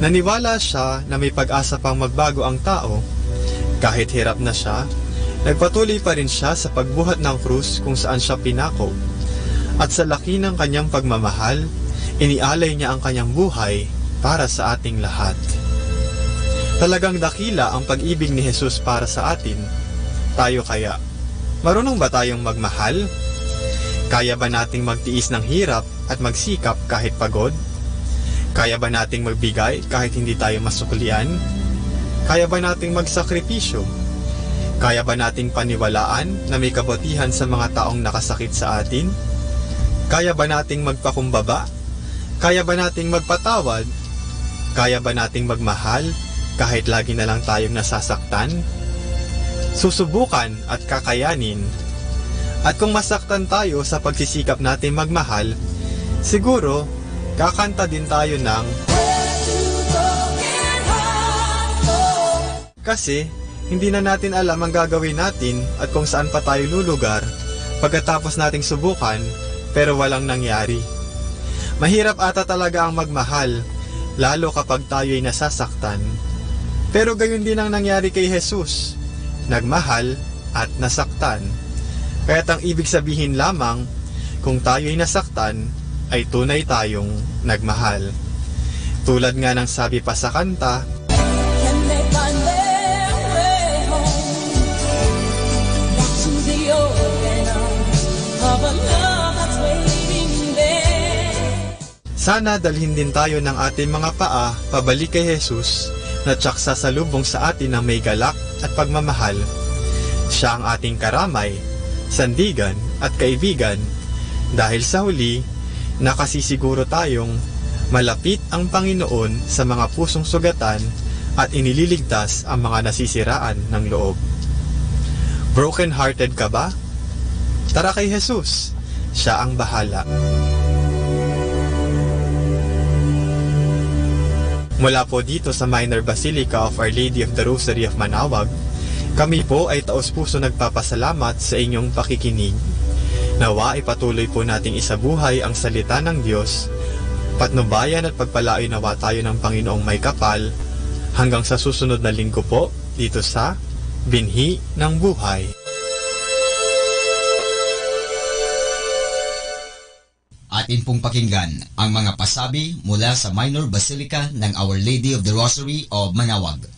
Naniwala siya na may pag-asa pang magbago ang tao. Kahit hirap na siya, nagpatuloy pa rin siya sa pagbuhat ng krus kung saan siya pinako. At sa laki ng kanyang pagmamahal, inialay niya ang kanyang buhay para sa ating lahat. Talagang dakila ang pag-ibig ni Jesus para sa atin. Tayo kaya, marunong ba tayong magmahal? Kaya ba nating magtiis ng hirap at magsikap kahit pagod? Kaya ba nating magbigay kahit hindi tayo masuklian? Kaya ba nating magsakripisyo? Kaya ba nating paniwalaan na may kabutihan sa mga taong nakasakit sa atin? Kaya ba nating magpakumbaba? Kaya ba nating magpatawad? Kaya ba nating magmahal kahit lagi na lang tayong nasasaktan? Susubukan at kakayanin. At kung masaktan tayo sa pagsisikap natin magmahal, siguro kakanta din tayo ng kasi hindi na natin alam ang gagawin natin at kung saan pa tayo lulugar Pagkatapos nating subukan, pero walang nangyari. Mahirap ata talaga ang magmahal, lalo kapag tayo'y nasasaktan. Pero gayon din ang nangyari kay Jesus. Nagmahal at nasaktan. Kaya't ang ibig sabihin lamang, kung tayo'y nasaktan, ay tunay tayong nagmahal. Tulad nga ng sabi pa sa kanta, Can they find their way home back to the open arms of a love that's waiting there? sana dalhin din tayo ng ating mga paa pabalik kay Jesus na tiyak sasalubong sa atin ng may galak at pagmamahal. Siya ang ating karamay, sandigan at kaibigan, dahil sa huli, nakasisiguro tayong malapit ang Panginoon sa mga pusong sugatan at inililigtas ang mga nasisiraan ng loob. Broken-hearted ka ba? Tara kay Jesus, siya ang bahala. Mula po dito sa Minor Basilica of Our Lady of the Rosary of Manaoag, kami po ay taos-puso nagpapasalamat sa inyong pakikinig. Nawa ay patuloy po nating isabuhay ang salita ng Diyos, patnubayan at pagpalain nawa tayo ng Panginoong may kapal, hanggang sa susunod na linggo po dito sa Binhi ng Buhay. Atin pong pakinggan ang mga pasabi mula sa Minor Basilica ng Our Lady of the Rosary of Manaoag.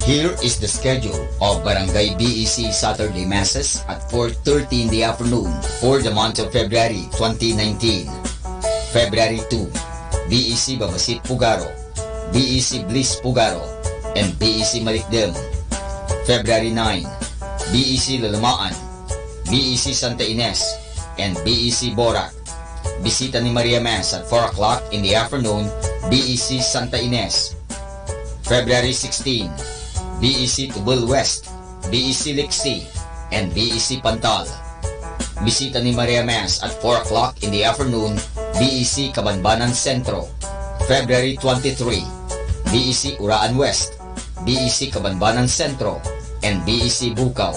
Here is the schedule of Barangay BEC Saturday Masses at 4:30 in the afternoon for the month of February 2019. February 2, BEC Babasit Pugaro, BEC Bliss Pugaro, and BEC Malikdem. February 9, BEC Lalamaan, BEC Santa Ines, and BEC Borac. Bisita ni Maria Mass at 4 o'clock in the afternoon, BEC Santa Ines. February 16, BEC Tubul West, BEC Lixi, and BEC Pantal. Bisita ni Maria Mass at 4 o'clock in the afternoon, BEC Cabanbanan Centro. February 23, BEC Uraan West, BEC Cabanbanan Centro, and BEC Bukaw.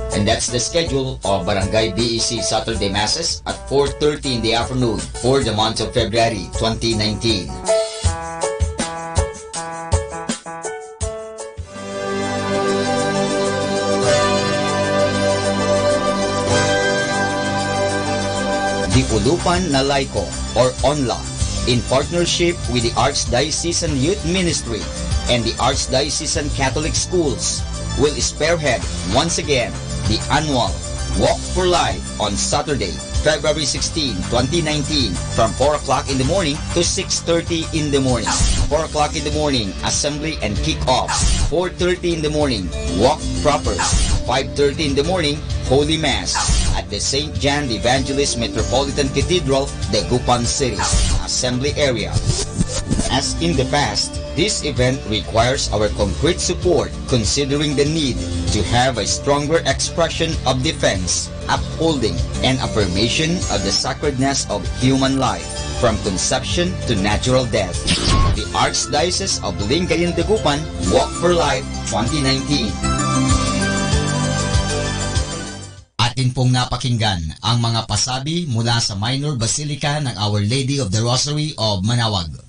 And that's the schedule of Barangay BEC Saturday Masses at 4:30 in the afternoon for the month of February 2019. The Ulupan na Laiko or ONLA, in partnership with the Archdiocesan Youth Ministry and the Archdiocesan Catholic Schools, will spearhead once again the annual Walk for Life on Saturday, February 16, 2019 from 4 o'clock in the morning to 6:30 in the morning. 4 o'clock in the morning, assembly and kick-off. 4:30 in the morning, walk proper. 5:30 in the morning, Holy Mass at the St. John the Evangelist Metropolitan Cathedral, Dagupan City, Assembly Area. As in the past, this event requires our concrete support considering the need to have a stronger expression of defense, upholding, and affirmation of the sacredness of human life from conception to natural death. The Archdiocese of Lingayen Dagupan Walk for Life 2019. Atin pong napakinggan ang mga pasabi mula sa Minor Basilica ng Our Lady of the Rosary of Manaoag.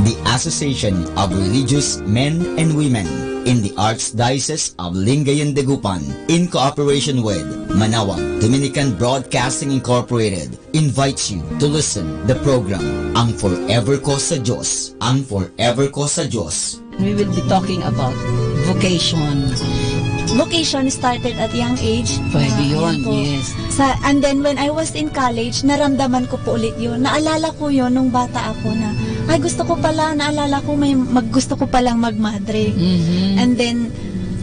The Association of Religious Men and Women in the Archdiocese of Lingayen Dagupan, in cooperation with Manaoag Dominican Broadcasting Incorporated, invites you to listen the program Ang Forever Ko sa Diyos, Ang Forever Ko sa Diyos. We will be talking about vocation. Vocation started at young age. Pwede yun, Yan po. yes. And then when I was in college, naramdaman ko po ulit yun. Naalala ko yun nung bata ako na, ay gusto ko pala, naalala ko gusto ko palang magmadre. And then,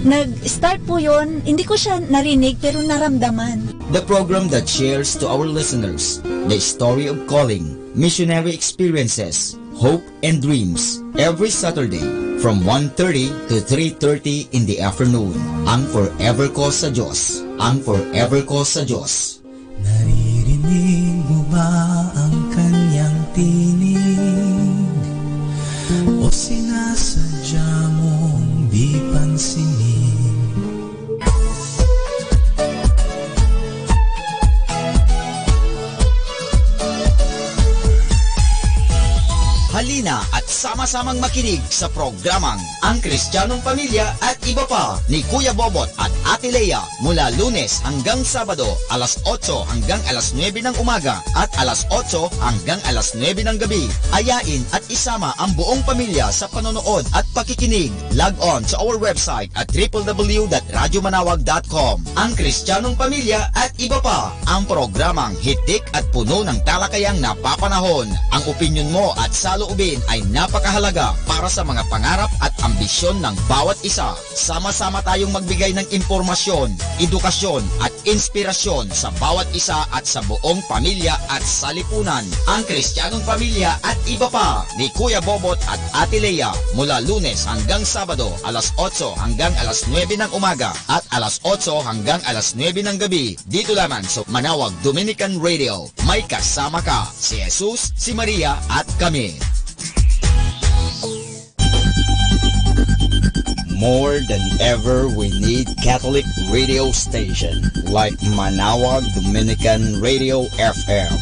nag-start po yun, hindi ko siya narinig pero naramdaman. The program that shares to our listeners the story of calling, missionary experiences, hope and dreams every Saturday from 1:30 to 3:30 in the afternoon. Ang Forever Ko sa Diyos, Ang Forever Ko sa Diyos. Naririnig mo ba ang kanyang tinig? O sinasadya halina at sama-samang makinig sa programang Ang Kristiyanong Pamilya at Iba Pa ni Kuya Bobot at Ate Lea mula Lunes hanggang Sabado alas 8 hanggang alas 9 ng umaga at alas 8 hanggang alas 9 ng gabi. Ayain at isama ang buong pamilya sa panonood at pakikinig. Log on sa our website at www.radyomanawag.com. Ang Kristiyanong Pamilya at Iba Pa, ang programang hitik at puno ng talakayang napapanahon. Ang opinyon mo at saloobin ay napakahalaga para sa mga pangarap at ambisyon ng bawat isa. Sama-sama tayong magbigay ng impormasyon, edukasyon at inspirasyon sa bawat isa at sa buong pamilya at salipunan. Ang Kristiyanong Pamilya at Iba Pa ni Kuya Bobot at Ate Lea mula Lunes hanggang Sabado alas 8 hanggang alas 9 ng umaga at alas 8 hanggang alas 9 ng gabi. Dito lamang sa Manawag Dominican Radio. May kasama ka, si Jesus, si Maria at kami. More than ever, we need Catholic radio station like Manawag Dominican Radio FM.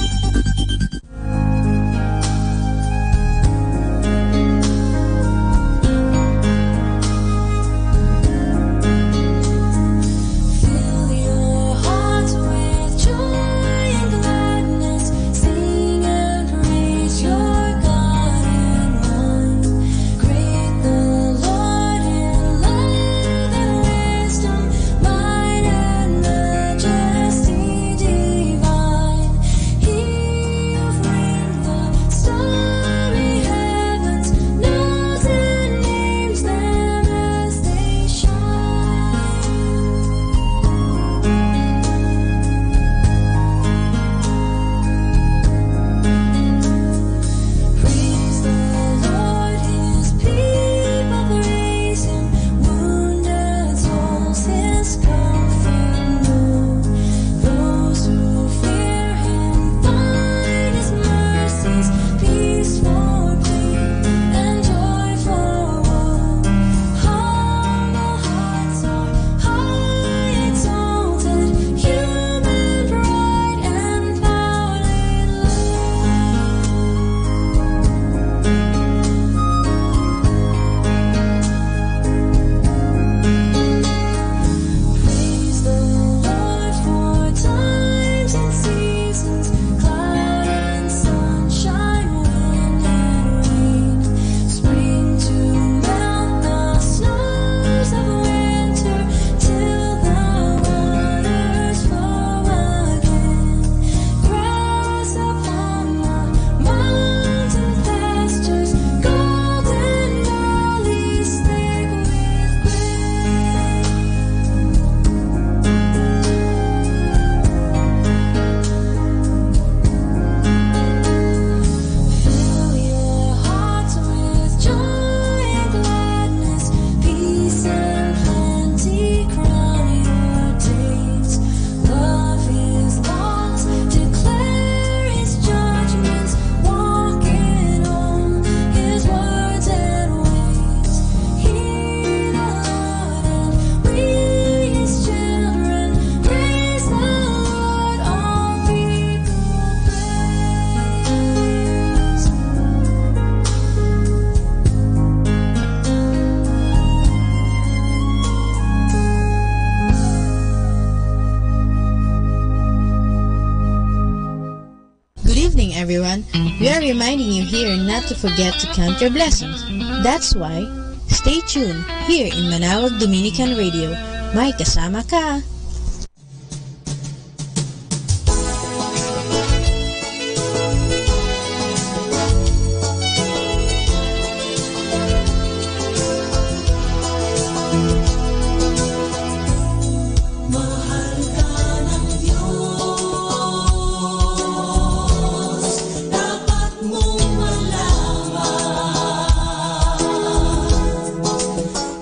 Everyone, we are reminding you here not to forget to count your blessings. That's why, stay tuned here in Manawag Dominican Radio. May kasama ka!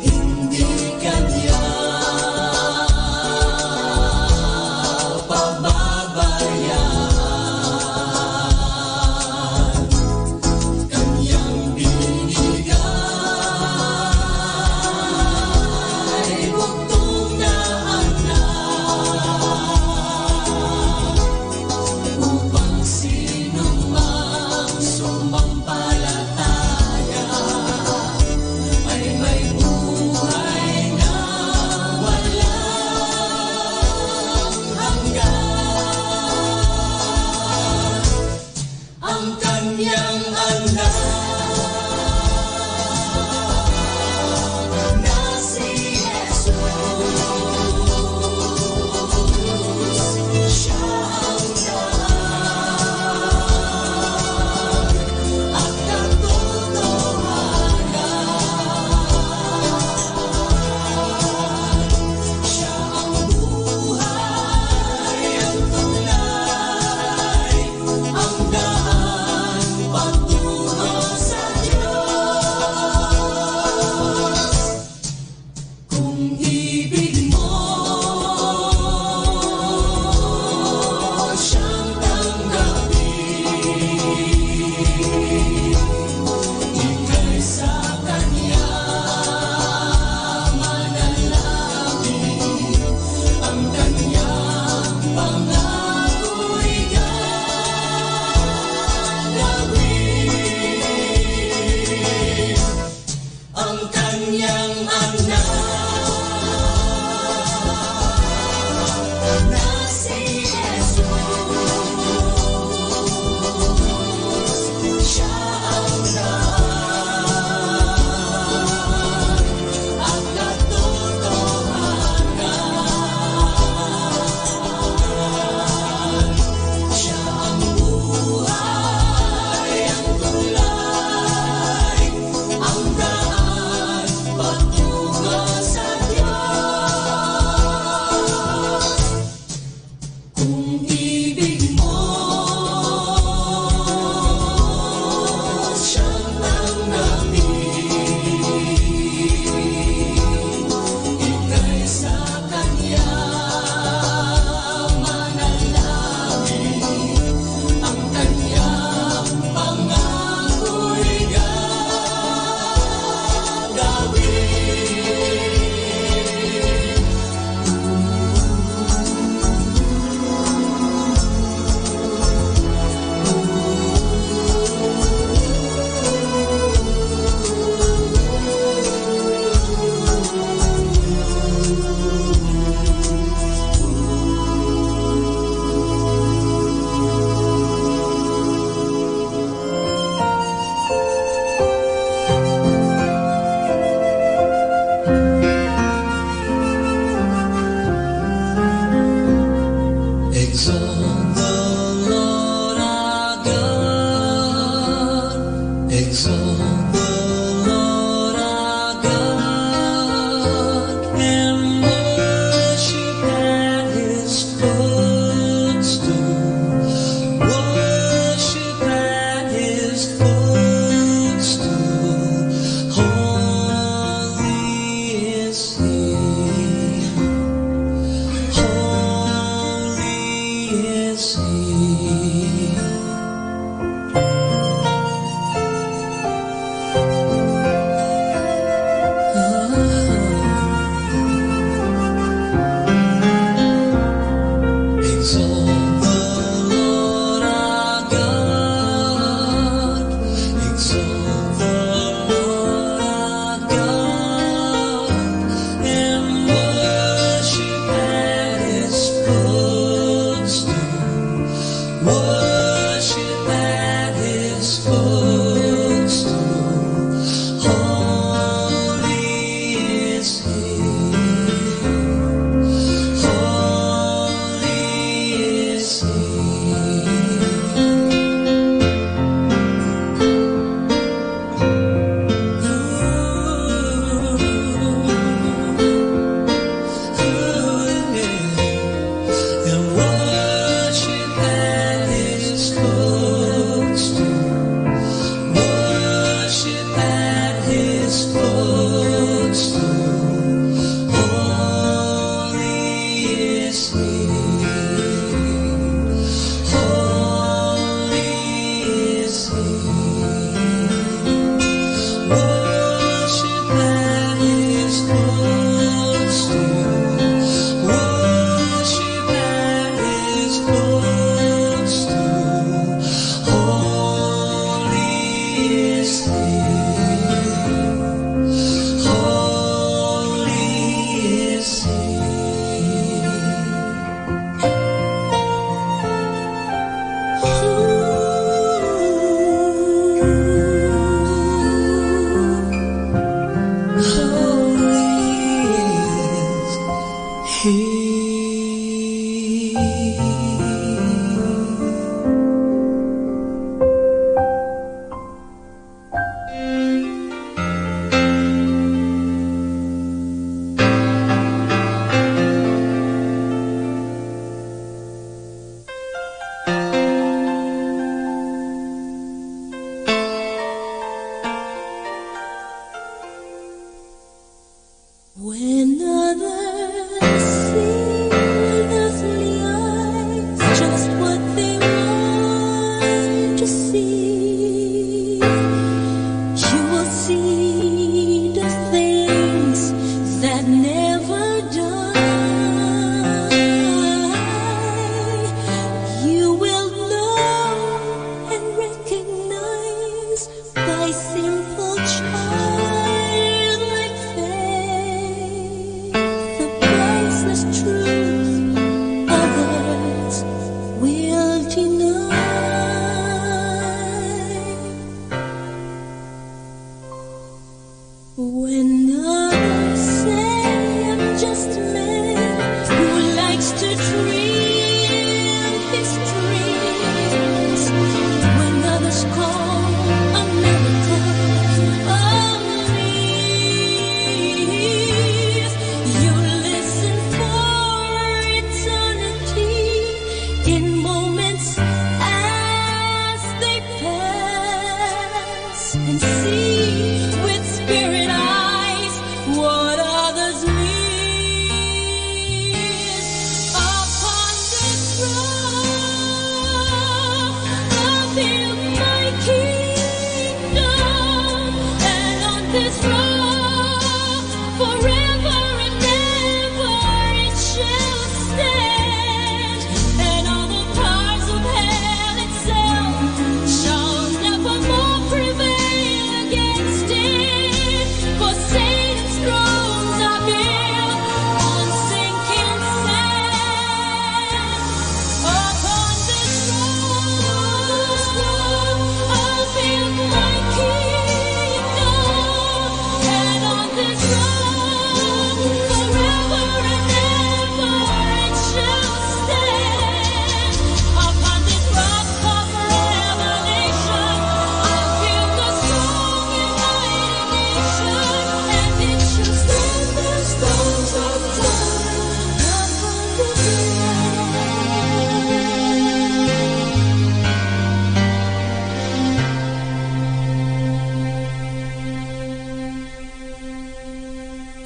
Hindi kanya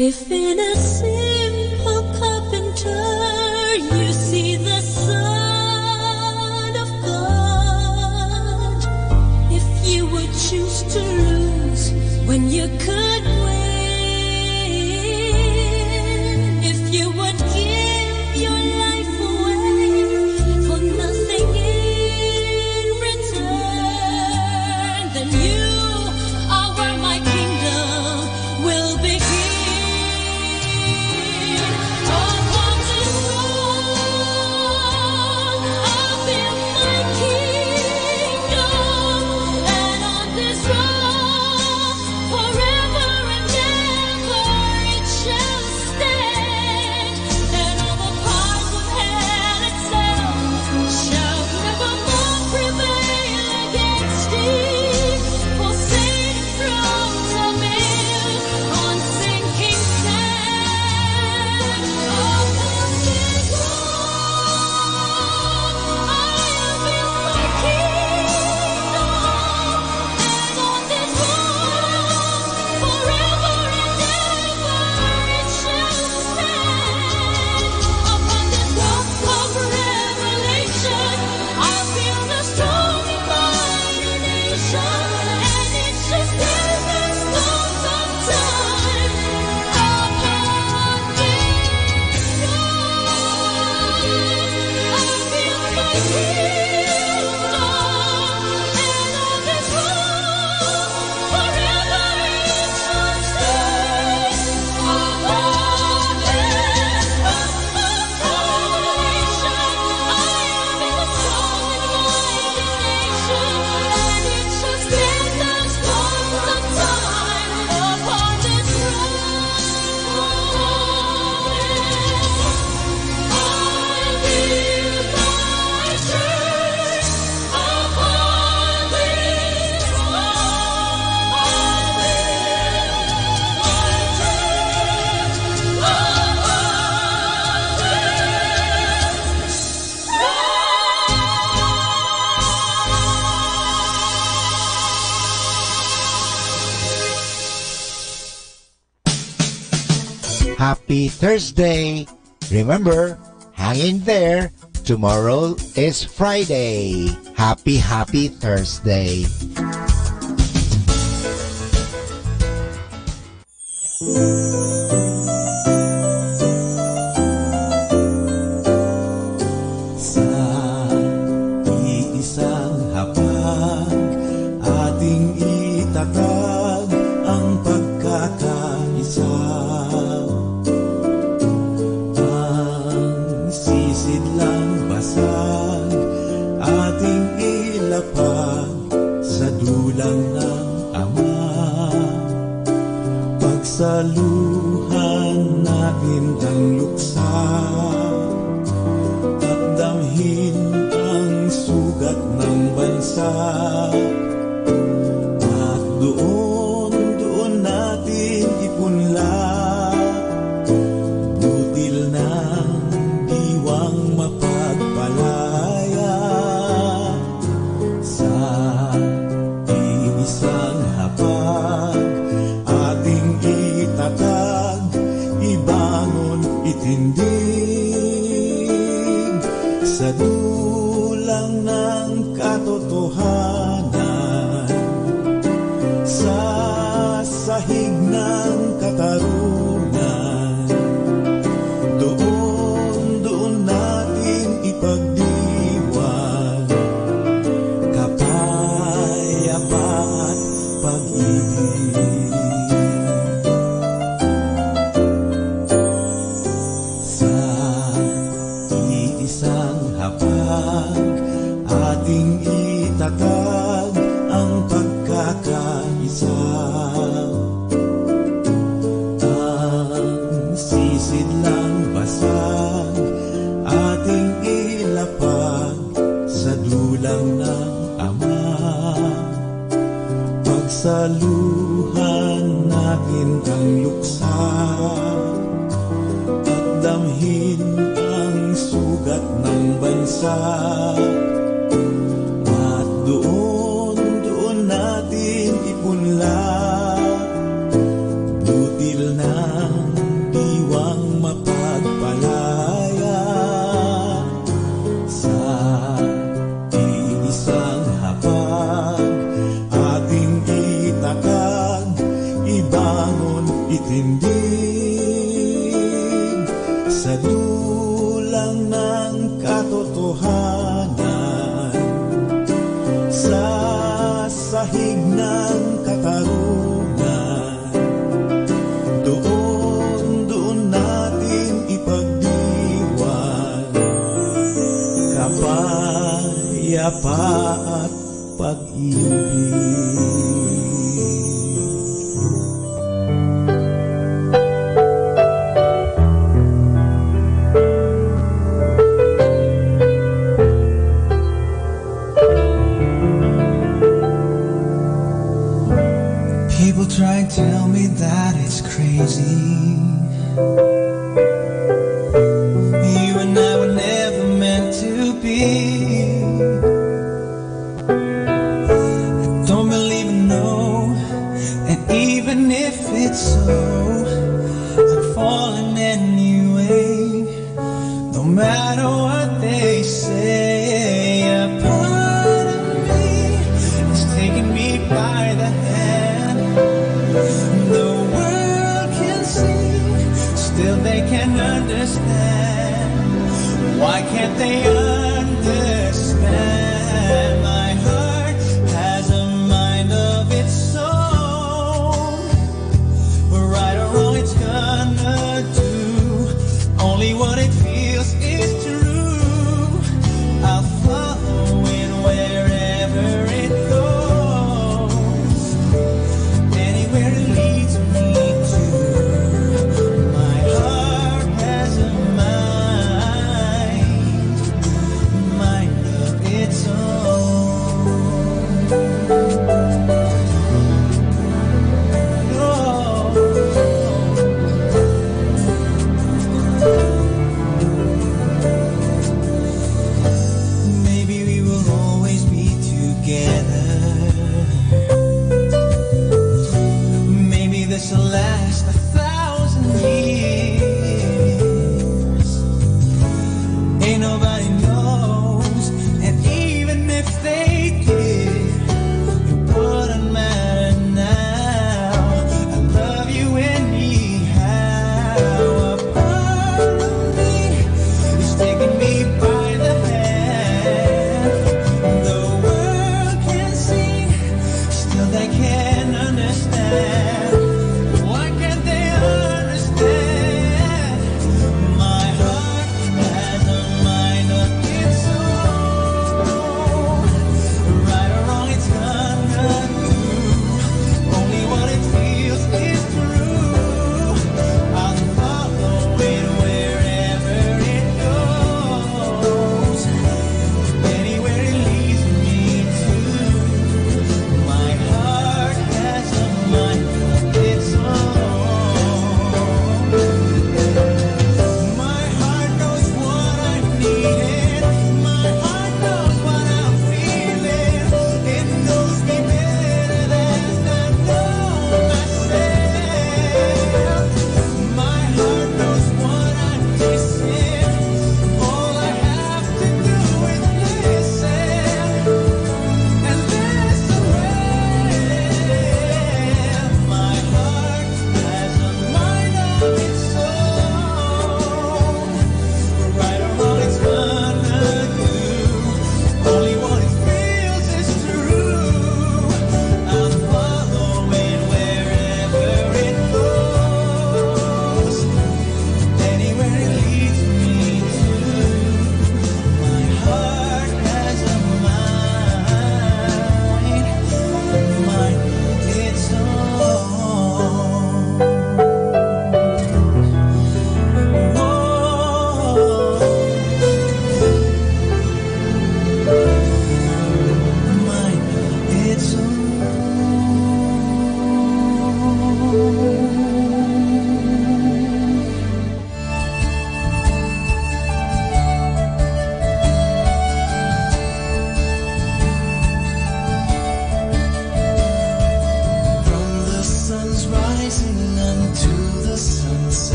If in a simple carpenter you see the Son of God, if you would choose to lose when you could win, if you would give your life away for nothing in return, then you are where my kingdom will begin. Upon this throne, I'll build my kingdom, and on this rock, forever and ever it shall stand. And all the powers of hell itself shall nevermore prevail against it. For Satan throws a mill on sinking sand. Upon this rock, I'll build my kingdom, and on this rock, forever and ever it shall stand. Upon this rock of revelation, I'll build a strong and mighty nation, and it shall stand the storms of time. Upon this rock, I'll build my kingdom, and on this rock, forever it shall stand. Upon this rock of revelation, I'll build a strong and mighty nation, and it shall stand the storms of time. Upon this rock, I'll build my church. Upon this rock, I'll build my Happy Thursday! Remember, hang in there. Tomorrow is Friday. Happy Thursday! Sa iisang hapag, ating itatag ang pagkakaisa. Ang sisidlang basag, ating ilapag sa dulang ng Ama. Pagsaluhan natin ang luksa, at damhin ang sugat ng bansa. At doon natin ipunlat, butil ng diwang mapagpalaya. Sa iisang hapag, ating itatag, ibangon, itindig sa dulang ng katotohanan, sa sahig ng katarungan. Doon natin ipagdiwan kapayapaan, pag-ibig. Sa iisang hapag, ating itatag ang pagkakaisa. Ang sisidlang basag, ating ilapag sa dulang ng Ama. Pagsaluhan natin ang luksa, at damhin ang sugat ng bansa. At doon natin ipunlat, butil ng tumindig sa dulang ng katotohanan, sa sahig ng katarungan. Doon natin ipagdiwan kapayapa at pag-ibig. People try and tell me that it's crazy. You and I were never meant to be. I don't believe in no, and even if it's so, I'm falling anyway. No matter what they say, a part of me is taking me by the hand. The world can see, still they can understand. Why can't they understand? My heart has a mind of its own. Right or wrong, it's gonna do only what it feels is true. I'll follow it wherever it goes, anywhere it leads me to. My heart has a mind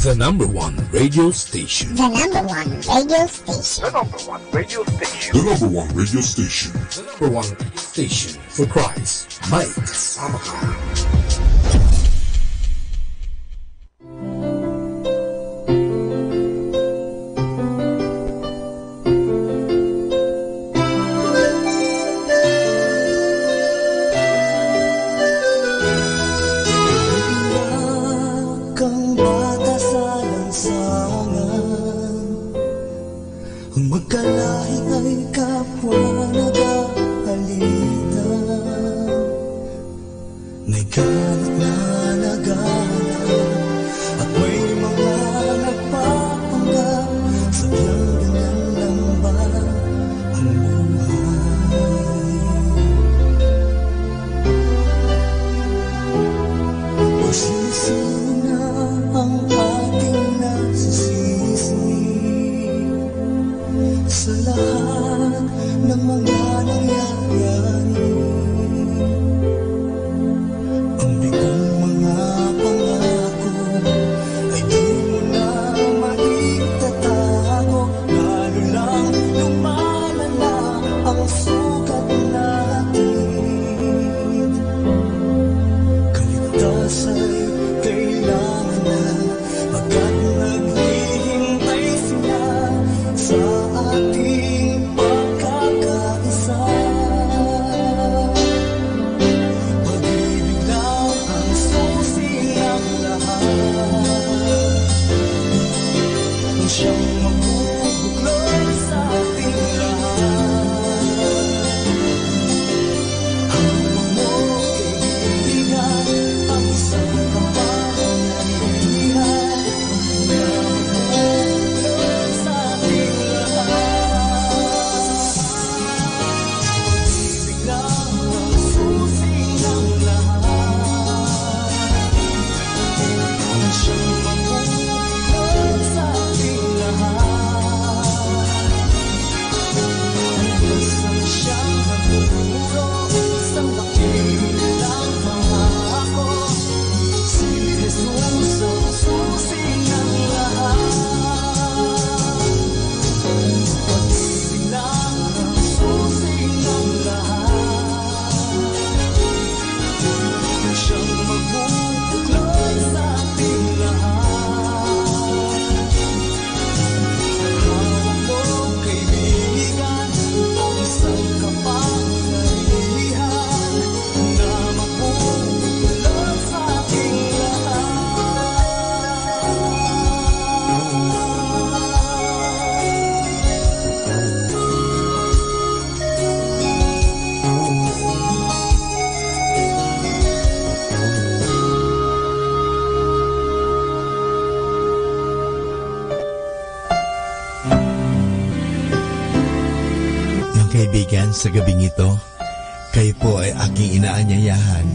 The number one radio station. The number one radio station. The number one radio station. The number one radio station. The number one radio station for Christ. Mike Samaka. Magkalahing ay kapwa nag-aalita, may ganit na nagana at may mga nagpapanggap. Sadyang ganyan lang ba ang buhay? Pagsisi na ang ating nasisisi sa lahat ng mga nangyayari. Ang bigong mga pangako ay di mo na maitatago, lalo lang lumalala ang sugat natin. Kaligtas ay kailangan na pagkat naghihintay sila sa ating pagkakaisa. Pag-ibig lang ang susi ng lahat, ang siyang magbubukloy sa ating lahat. Hawak mo, kaibigan, ang isang kapangyarihan na magbubukloy sa ating lahat. Pag-ibig lang ang susi ng lahat, ang siyang magbubukloy sa ating lahat. Ang Diyos ang siyang nagtuturo sa dakilang pangako. Si Jesus ang susi ng lahat. Pag-ibig lang ang susi ng lahat, ang siyang magbubukloy sa ating lahat. Hawak mo, kaibigan, ang isang kapangyarihan na magbubukloy sa ating Mga kaibigan, sa gabing ito, kayo po ay aking inaanyayahan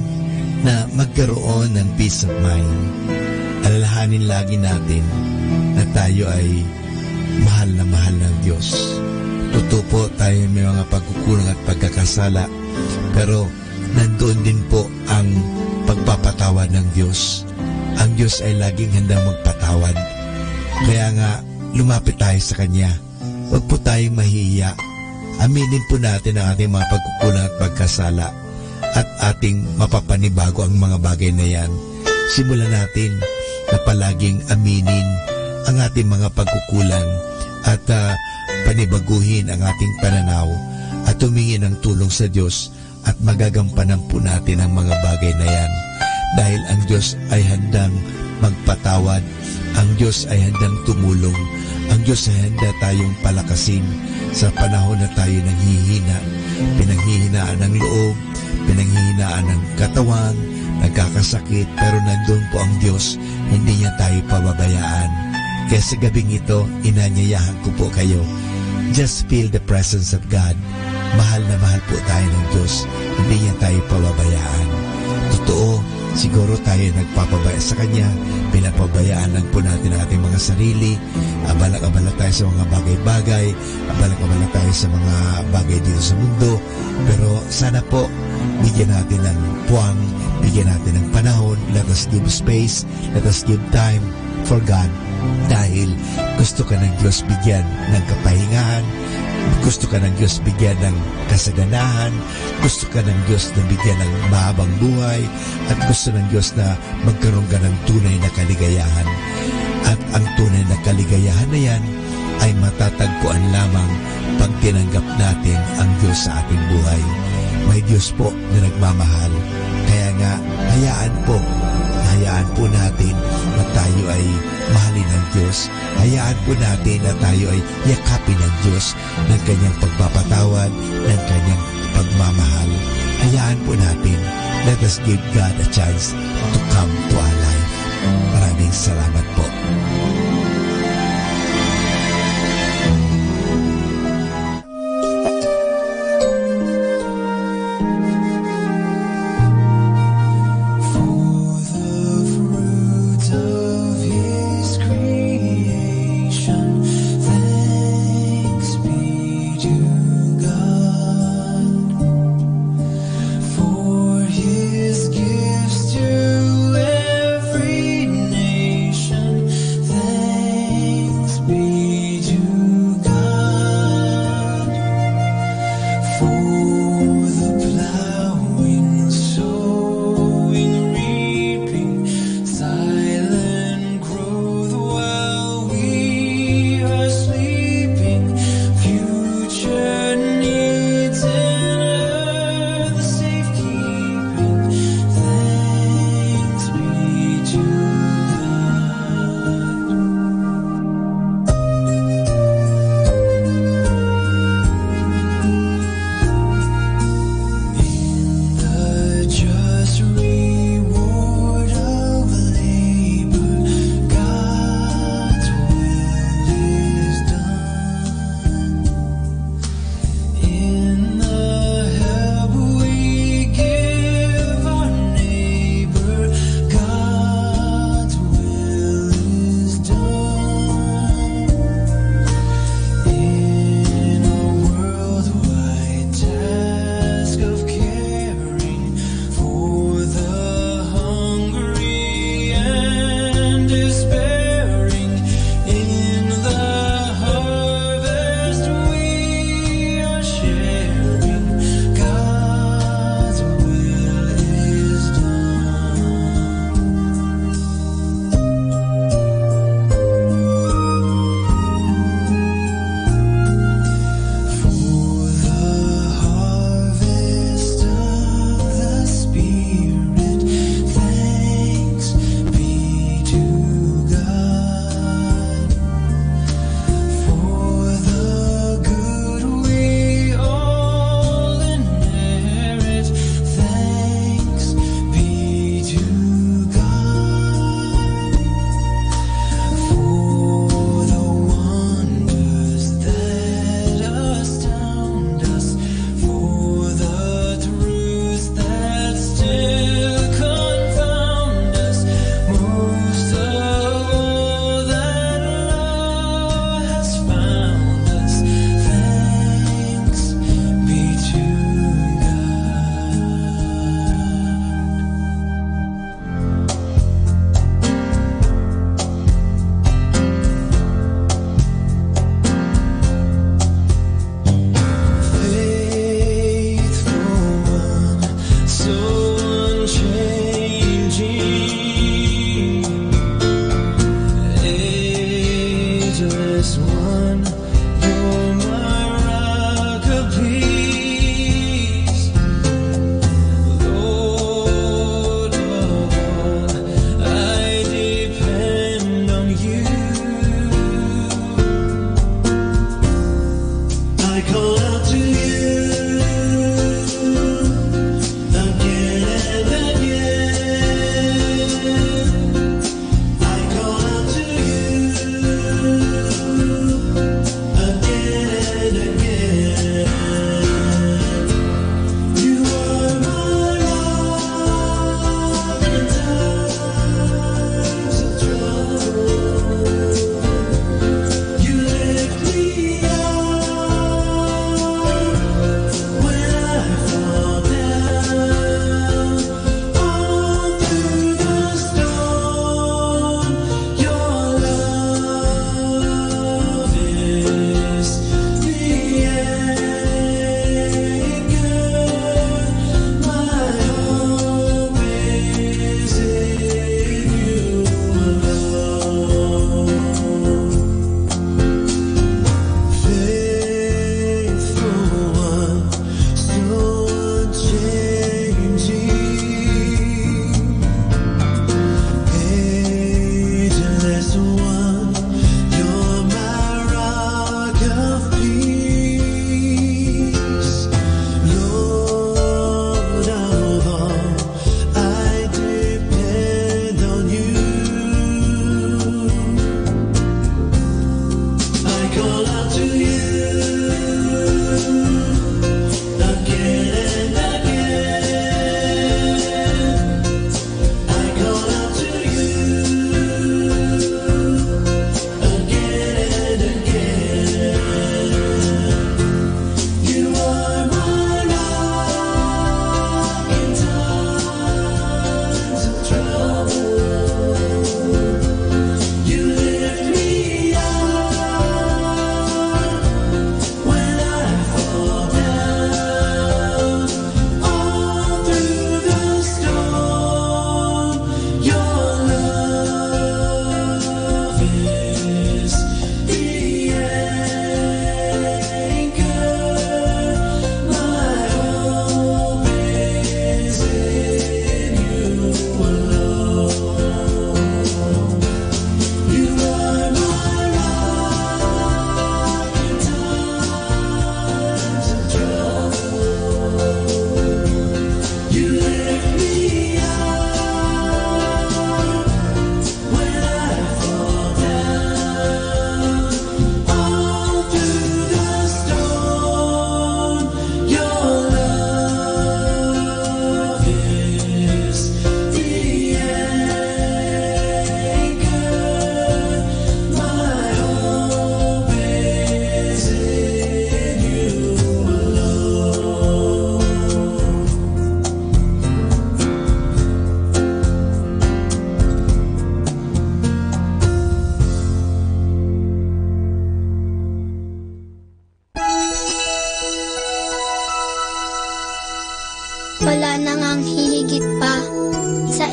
na magkaroon ng peace of mind. Alalahanin lagi natin na tayo ay mahal na mahal ng Diyos. Totoo po, tayo may mga pagkukulang at pagkakasala, pero nandoon din po ang pagpapatawad ng Diyos. Ang Diyos ay laging handang magpatawad. Kaya nga, lumapit tayo sa Kanya. Huwag po tayong mahihiya. Aminin po natin ang ating mga pagkukulang at pagkasala at ating mapapanibago ang mga bagay na yan. Simulan natin na palaging aminin ang ating mga pagkukulang at panibaguhin ang ating pananaw at tumingin ng tulong sa Diyos at magagampanan po natin ang mga bagay na yan. Dahil ang Diyos ay handang magpatawad, ang Diyos ay handang tumulong, ang Diyos ay handa tayong palakasin sa panahon na tayo nanghihina, pinanghihinaan ng loob, pinanghihinaan ng katawan, nagkakasakit, pero nandun po ang Diyos, hindi niya tayo pababayaan. Kaya sa gabing ito, inanyayahan ko po kayo, just feel the presence of God. Mahal na mahal po tayo ng Diyos, hindi niya tayo pababayaan. Totoo, siguro tayo nagpapabaya sa Kanya, pinapabayaan lang po natin ang ating mga sarili, abala-abala tayo sa mga bagay-bagay, abala-abala tayo sa mga bagay dito sa mundo, pero sana po, bigyan natin ng puwang, bigyan natin ng panahon, let us give space, let us give time for God. Dahil gusto ka ng Diyos bigyan ng kapahingahan, gusto ka ng Diyos bigyan ng kasaganahan, gusto ka ng Diyos na bigyan ng mahabang buhay, at gusto ng Diyos na magkaroon ka ng tunay na kaligayahan. At ang tunay na kaligayahan na yan ay matatagpuan lamang pag tinanggap natin ang Diyos sa ating buhay. May Diyos po na nagmamahal. Kaya nga, hayaan po natin na tayo ay mahalin ng Diyos. Hayaan po natin na tayo ay yakapin ng Diyos ng kanyang pagpapatawad, ng kanyang pagmamahal. Hayaan po natin. Let us give God a chance to come to our life. Maraming salamat po. His gifts to every nation.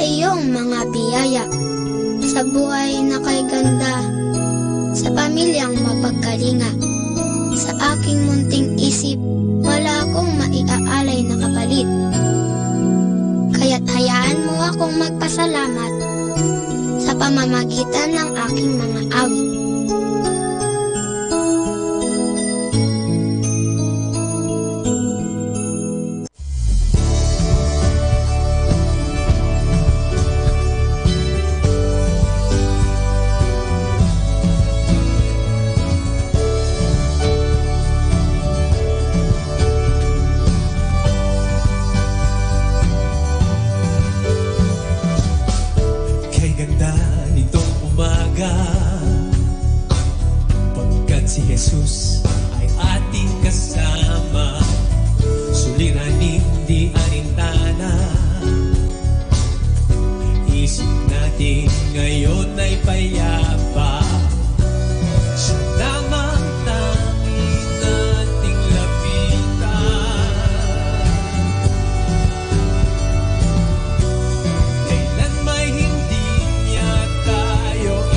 iyong mga biyaya, sa buhay na kay ganda, sa pamilyang mapagkalinga. Sa aking munting isip, wala akong maiaalay na kapalit. Kaya't hayaan mo akong magpasalamat sa pamamagitan ng aking mga awit. Si Jesus ay ating kasama, suliranin di alintana. Isip natin ngayon ay payapa, siya lamang tanging nating lapitan. Kailan may hindi niya tayo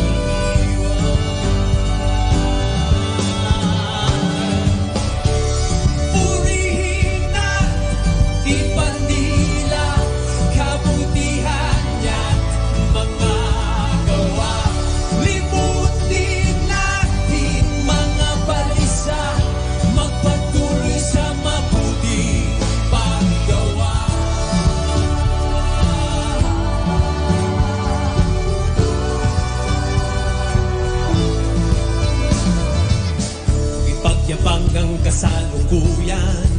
hanggang kasalukuyan.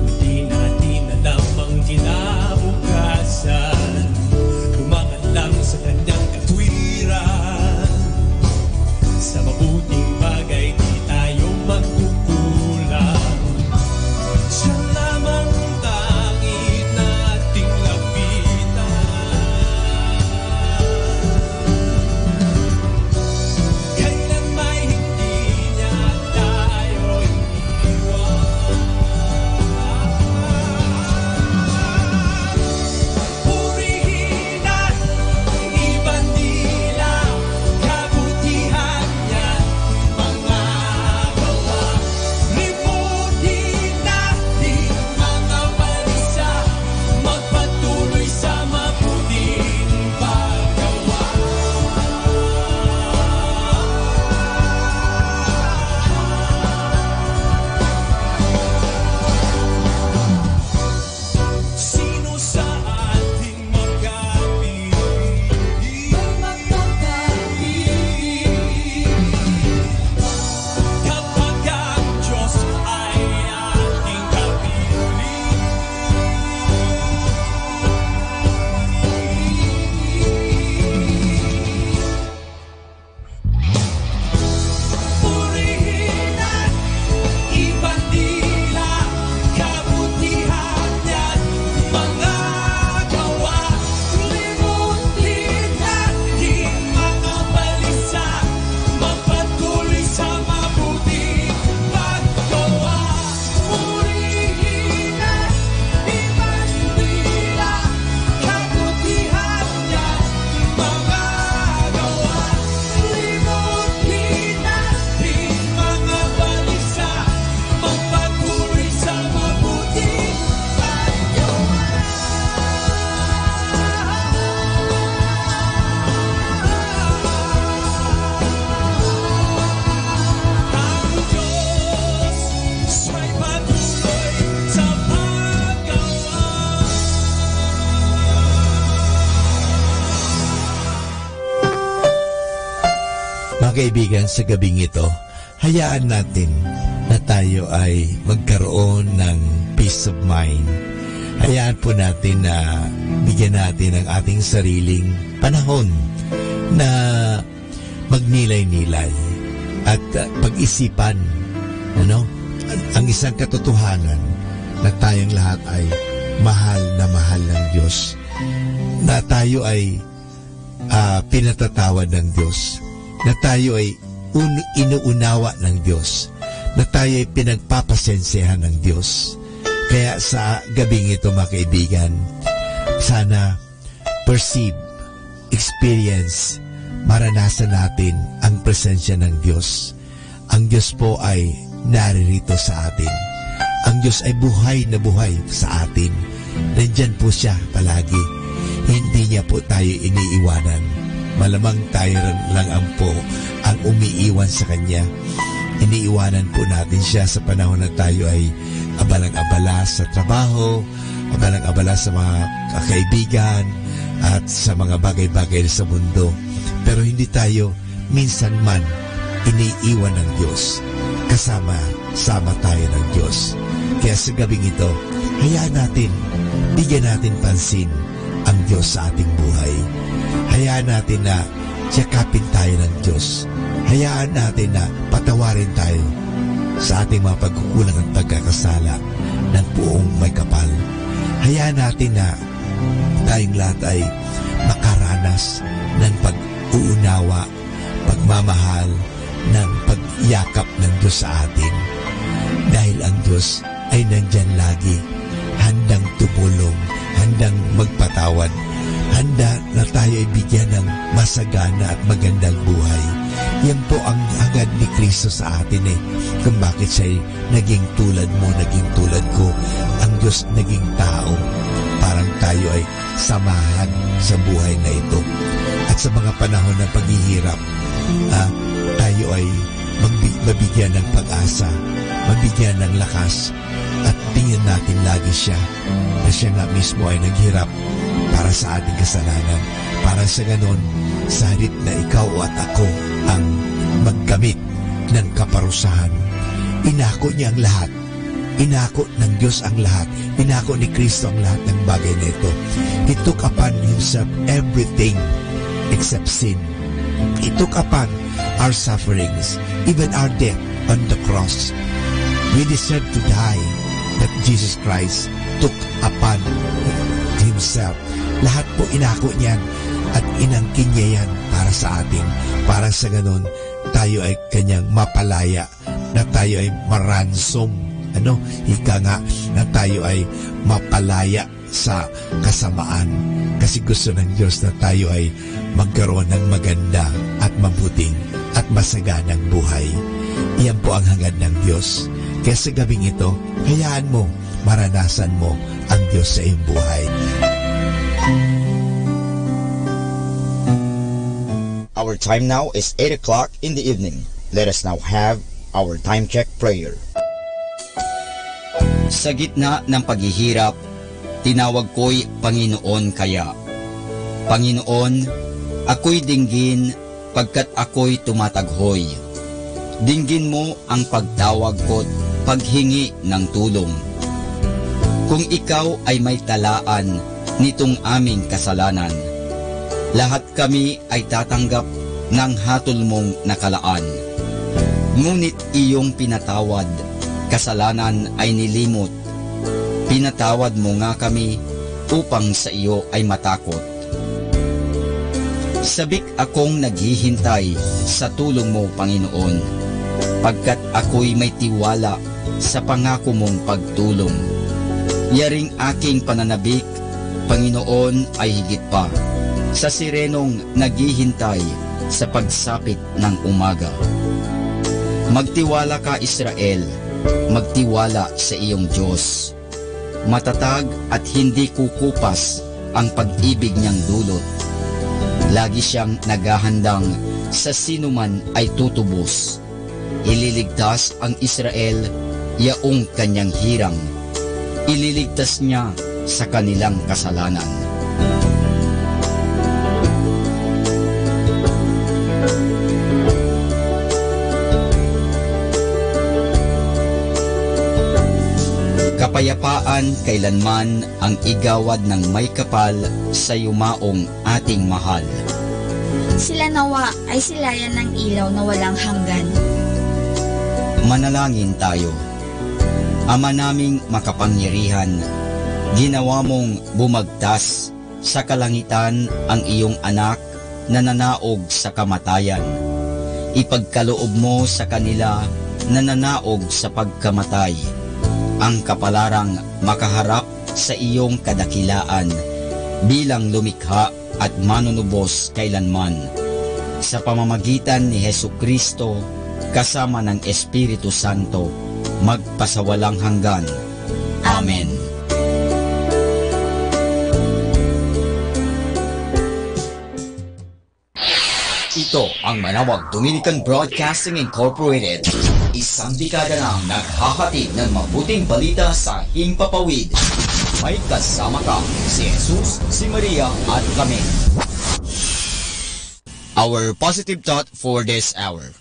Hindi natin alam ang kinabukasan, dumangan lang sa kanyang katwiran. Sa mabuting bagay di tayo magkukulang, siya lamang tanging nating lapitan. Kailan may kaibigan, sa gabing ito, hayaan natin na tayo ay magkaroon ng peace of mind. Hayaan po natin na bigyan natin ang ating sariling panahon na magnilay-nilay at pag-isipan ang isang katotohanan na tayong lahat ay mahal ng Diyos, na tayo ay pinatatawad ng Diyos, na tayo ay inuunawa ng Diyos, na tayo ay pinagpapasensehan ng Diyos. Kaya sa gabing ito, mga kaibigan, sana perceive, experience, maranasan natin ang presensya ng Diyos. Ang Diyos po ay naririto sa atin. Ang Diyos ay buhay na buhay sa atin. Nandyan po siya palagi. Hindi niya po tayo iniiwanan. Malamang tayo lang ang umiiwan sa Kanya. Iniiwanan po natin siya sa panahon na tayo ay abalang-abala sa trabaho, abalang-abala sa mga kaibigan, at sa mga bagay-bagay sa mundo. Pero hindi tayo minsan man iniiwan ng Diyos. Kasama tayo ng Diyos. Kaya sa gabing ito, hayaan natin, bigyan natin pansin ang Diyos sa ating buhay. Hayaan natin na yakapin tayo ng Diyos. Hayaan natin na patawarin tayo sa ating mga pagkukulang at pagkakasala ng buong may kapal. Hayaan natin na tayong lahat ay makaranas ng pag-uunawa, pagmamahal, ng pagyakap ng Diyos sa atin. Dahil ang Diyos ay nandyan lagi, handang tumulong, handang magpatawad, handa na tayo ay bigyan ng masagana at magandang buhay. Yan po ang hangad ni Kristo sa atin kung bakit siya naging tulad mo, naging tulad ko. Ang Diyos naging tao. Parang tayo ay samahan sa buhay na ito. At sa mga panahon ng paghihirap, tayo ay mabigyan ng pag-asa, mabigyan ng lakas, at tingin natin lagi siya na siya nga mismo ay naghirap para sa ating kasalanan. Para sa ganon, sa halip na ikaw at ako ang magkamit ng kaparusahan, inako niya ang lahat. Inako ng Diyos ang lahat. Inako ni Kristo ang lahat ng bagay na ito. He took upon Himself everything except sin. He took upon our sufferings, even our death on the cross. We deserve to die, but Jesus Christ took upon Himself. Lahat po inako niyan at inangkin niya yan para sa atin. Para sa ganun, tayo ay Kanyang mapalaya, na tayo ay maransom. Ika nga na tayo ay mapalaya sa kasamaan. Kasi gusto ng Diyos na tayo ay magkaroon ng maganda at mabuting at masaganang buhay. Iyan po ang hangad ng Diyos. Kaya sa gabing ito, hayaan mo, maranasan mo ang Diyos sa iyong buhay. Our time now is 8 o'clock in the evening. Let us now have our time check prayer. Sa gitna ng paghihirap, tinawag ko'y Panginoon kaya. Panginoon, ako'y dinggin pagkat ako'y tumataghoy. Dinggin mo ang pagtawag ko't paghingi ng tulong. Kung ikaw ay may talaan nitong aming kasalanan, lahat kami ay tatanggap ng hatol mong nakalaan. Ngunit iyong pinatawad, kasalanan ay nilimot. Pinatawad mo nga kami upang sa iyo ay matakot. Sabik akong naghihintay sa tulong mo, Panginoon, pagkat ako'y may tiwala sa pangako mong pagtulong. Yaring aking pananabik, Panginoon, ay higit pa sa sirenong naghihintay sa pagsapit ng umaga. Magtiwala ka, Israel, magtiwala sa iyong Diyos. Matatag at hindi kukupas ang pag-ibig niyang dulot. Lagi siyang naghahandang sa sinuman ay tutubos. Ililigtas ang Israel, yaong kanyang hirang. Ililigtas niya sa kanilang kasalanan. Kapayapaan kailanman ang igawad ng may kapal sa yumaong ating mahal. Sila nawa ay silayan ng ilaw na walang hanggan. Manalangin tayo. Ama naming makapangyarihan, ginawa mong bumagtas sa kalangitan ang iyong anak na nanaog sa kamatayan. Ipagkaloob mo sa kanila na nanaog sa pagkamatay ang kapalarang makaharap sa iyong kadakilaan. bilang lumikha at manunubos kailanman. Sa pamamagitan ni Hesukristo, kasama ng Espiritu Santo, magpasawalang hanggan. Amen. Ito ang Manawag Dominican Broadcasting Incorporated. Isang dekada nang naghahatid ng mabuting balita sa himpapawid. May kasama ka, si Jesus, si Maria at kami. Our positive thought for this hour.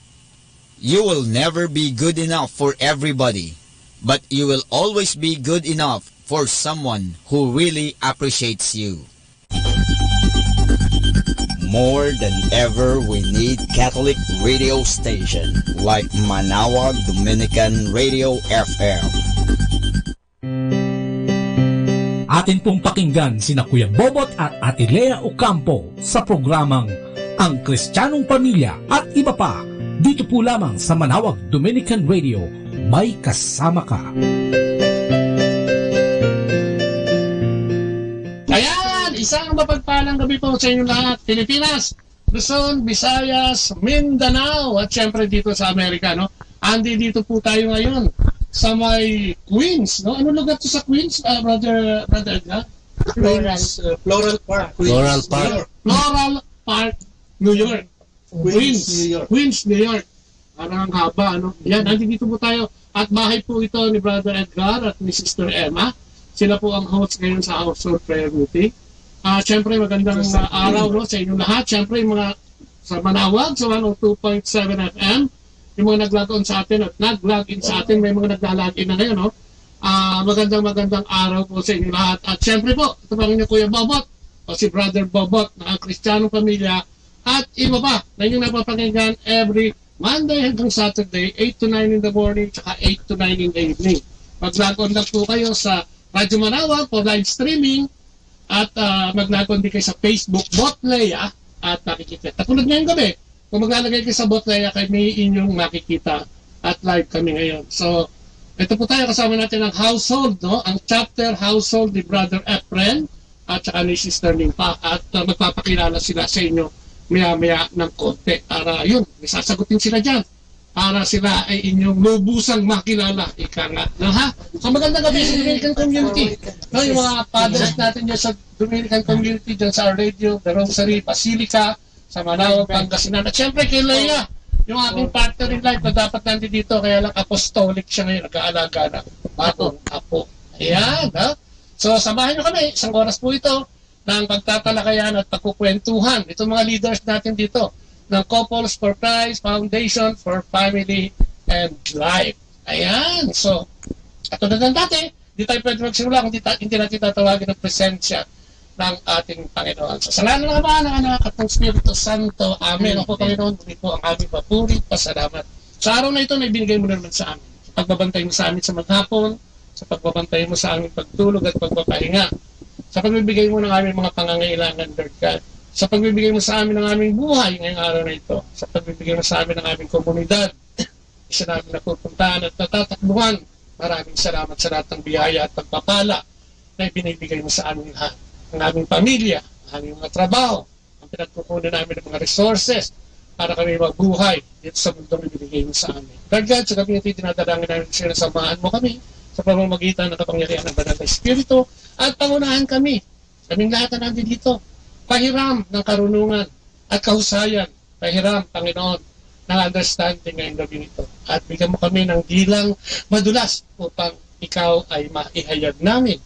You will never be good enough for everybody, but you will always be good enough for someone who really appreciates you. More than ever, we need Catholic radio station like Manawag Dominican Radio FM. Atin pong pakinggan sina Kuya Bobot at Ate Lea Ocampo sa programang Ang Kristiyanong Pamilya at iba pa. Dito po lamang sa Manawag Dominican Radio, may kasama ka. Ayan, isang mapagpalang gabi po sa inyo lahat. Pilipinas, Luzon, Visayas, Mindanao, at syempre dito sa Amerika, no? Andi dito po tayo ngayon sa may Queens, no? Anong lugar to sa Queens, brother Edgar? Floral Park. Floral Park. Floral Park, New York. Queens, New York. Parang haba, ano? Yan, dito po tayo. At bahay po ito ni Brother Edgar at ni Sister Emma. Sila po ang host ngayon sa Household Prayer Meeting. Siyempre, magandang araw, no, sa inyo lahat. Siyempre, mga sa Manawag, sa 102.7 FM, yung mga nag-log on sa atin at nag-log in sa atin, may mga nag-log in na ngayon, no? Magandang araw po sa inyo lahat. At siyempre po, ito pa rin yung Kuya Bobot, o si Brother Bobot, na ang Kristiyanong Pamilya, at iba pa, na inyong napapakinggan every Monday hanggang Saturday, 8 to 9 in the morning, tsaka 8 to 9 in the evening. Mag-log on lang po kayo sa Radyo Manawag for live streaming, at mag-log on din kayo sa Facebook, Botleya, at makikita. Katulad ngayong gabi, kung maglalagay kayo sa Botleya, kayo may inyong makikita at live kami ngayon. So, ito po tayo, kasama natin ang household, no? Ang chapter household ni Brother Efren at saka ni Sister Limpa, at magpapakilala sila sa inyo maya-maya ng konti para yun, sasagutin sila dyan para sila ay inyong lubusang makilala, ika nga, no, ha? So magandang gabi sa Dominican community, no? Yung mga fathers natin dyan sa Dominican community dyan sa radio, The Rosary, Basilica, sa Manawag, Pangasinan, at syempre kay Leia, yung aking partner in life na dapat nandito dito, kaya lang apostolic siya ngayon, nag-aalaga na bagong apo. Ayan, ha? So samahan nyo kami, isang oras po ito ng pagtatalakayan at pagkukwentuhan. Itong mga leaders natin dito ng Couples for Christ Foundation for Family and Life. Ayan. So, katulad ng dati, di tayo pwede magsimula kung hindi natin tatawagin ng presensya ng ating Panginoon. So, salamat na naman ang anak at ng Espiritu Santo. Amen. Ako, Panginoon, muli po ang aming papuri. Pasalamat. Sa araw na ito, na ibinigay mo na naman sa amin. Sa pagbabantay mo sa amin sa maghapon, sa pagbabantay mo sa aming pagtulog at pagpapahinga, sa pagbibigay mo ng aming mga pangangailangan, Lord God, sa pagbibigay mo sa amin ng aming buhay ngayong araw na ito, sa pagbibigay mo sa amin ng aming komunidad, isa namin napupuntahan at natatakbuhan. Maraming salamat sa lahat ng biyaya at pagpapala na ibinibigay mo sa aming lahat, ang aming pamilya, ang aming mga trabaho, ang pinagkukunan namin ng mga resources para kami mabuhay dito sa mundong ibinigay mo sa amin. Lord God, sa gabi natin tinadalangin namin siya, samahan mo kami sa pamamagitan ng kapangyarihan ng Banal na Espiritu at pangunahan kami, kaming lahat na nandito dito, pahiram ng karunungan at kahusayan, pahiram, Panginoon, ng understanding ngayong gabi nito. At bigyan mo kami ng dilang madulas upang ikaw ay maihayag namin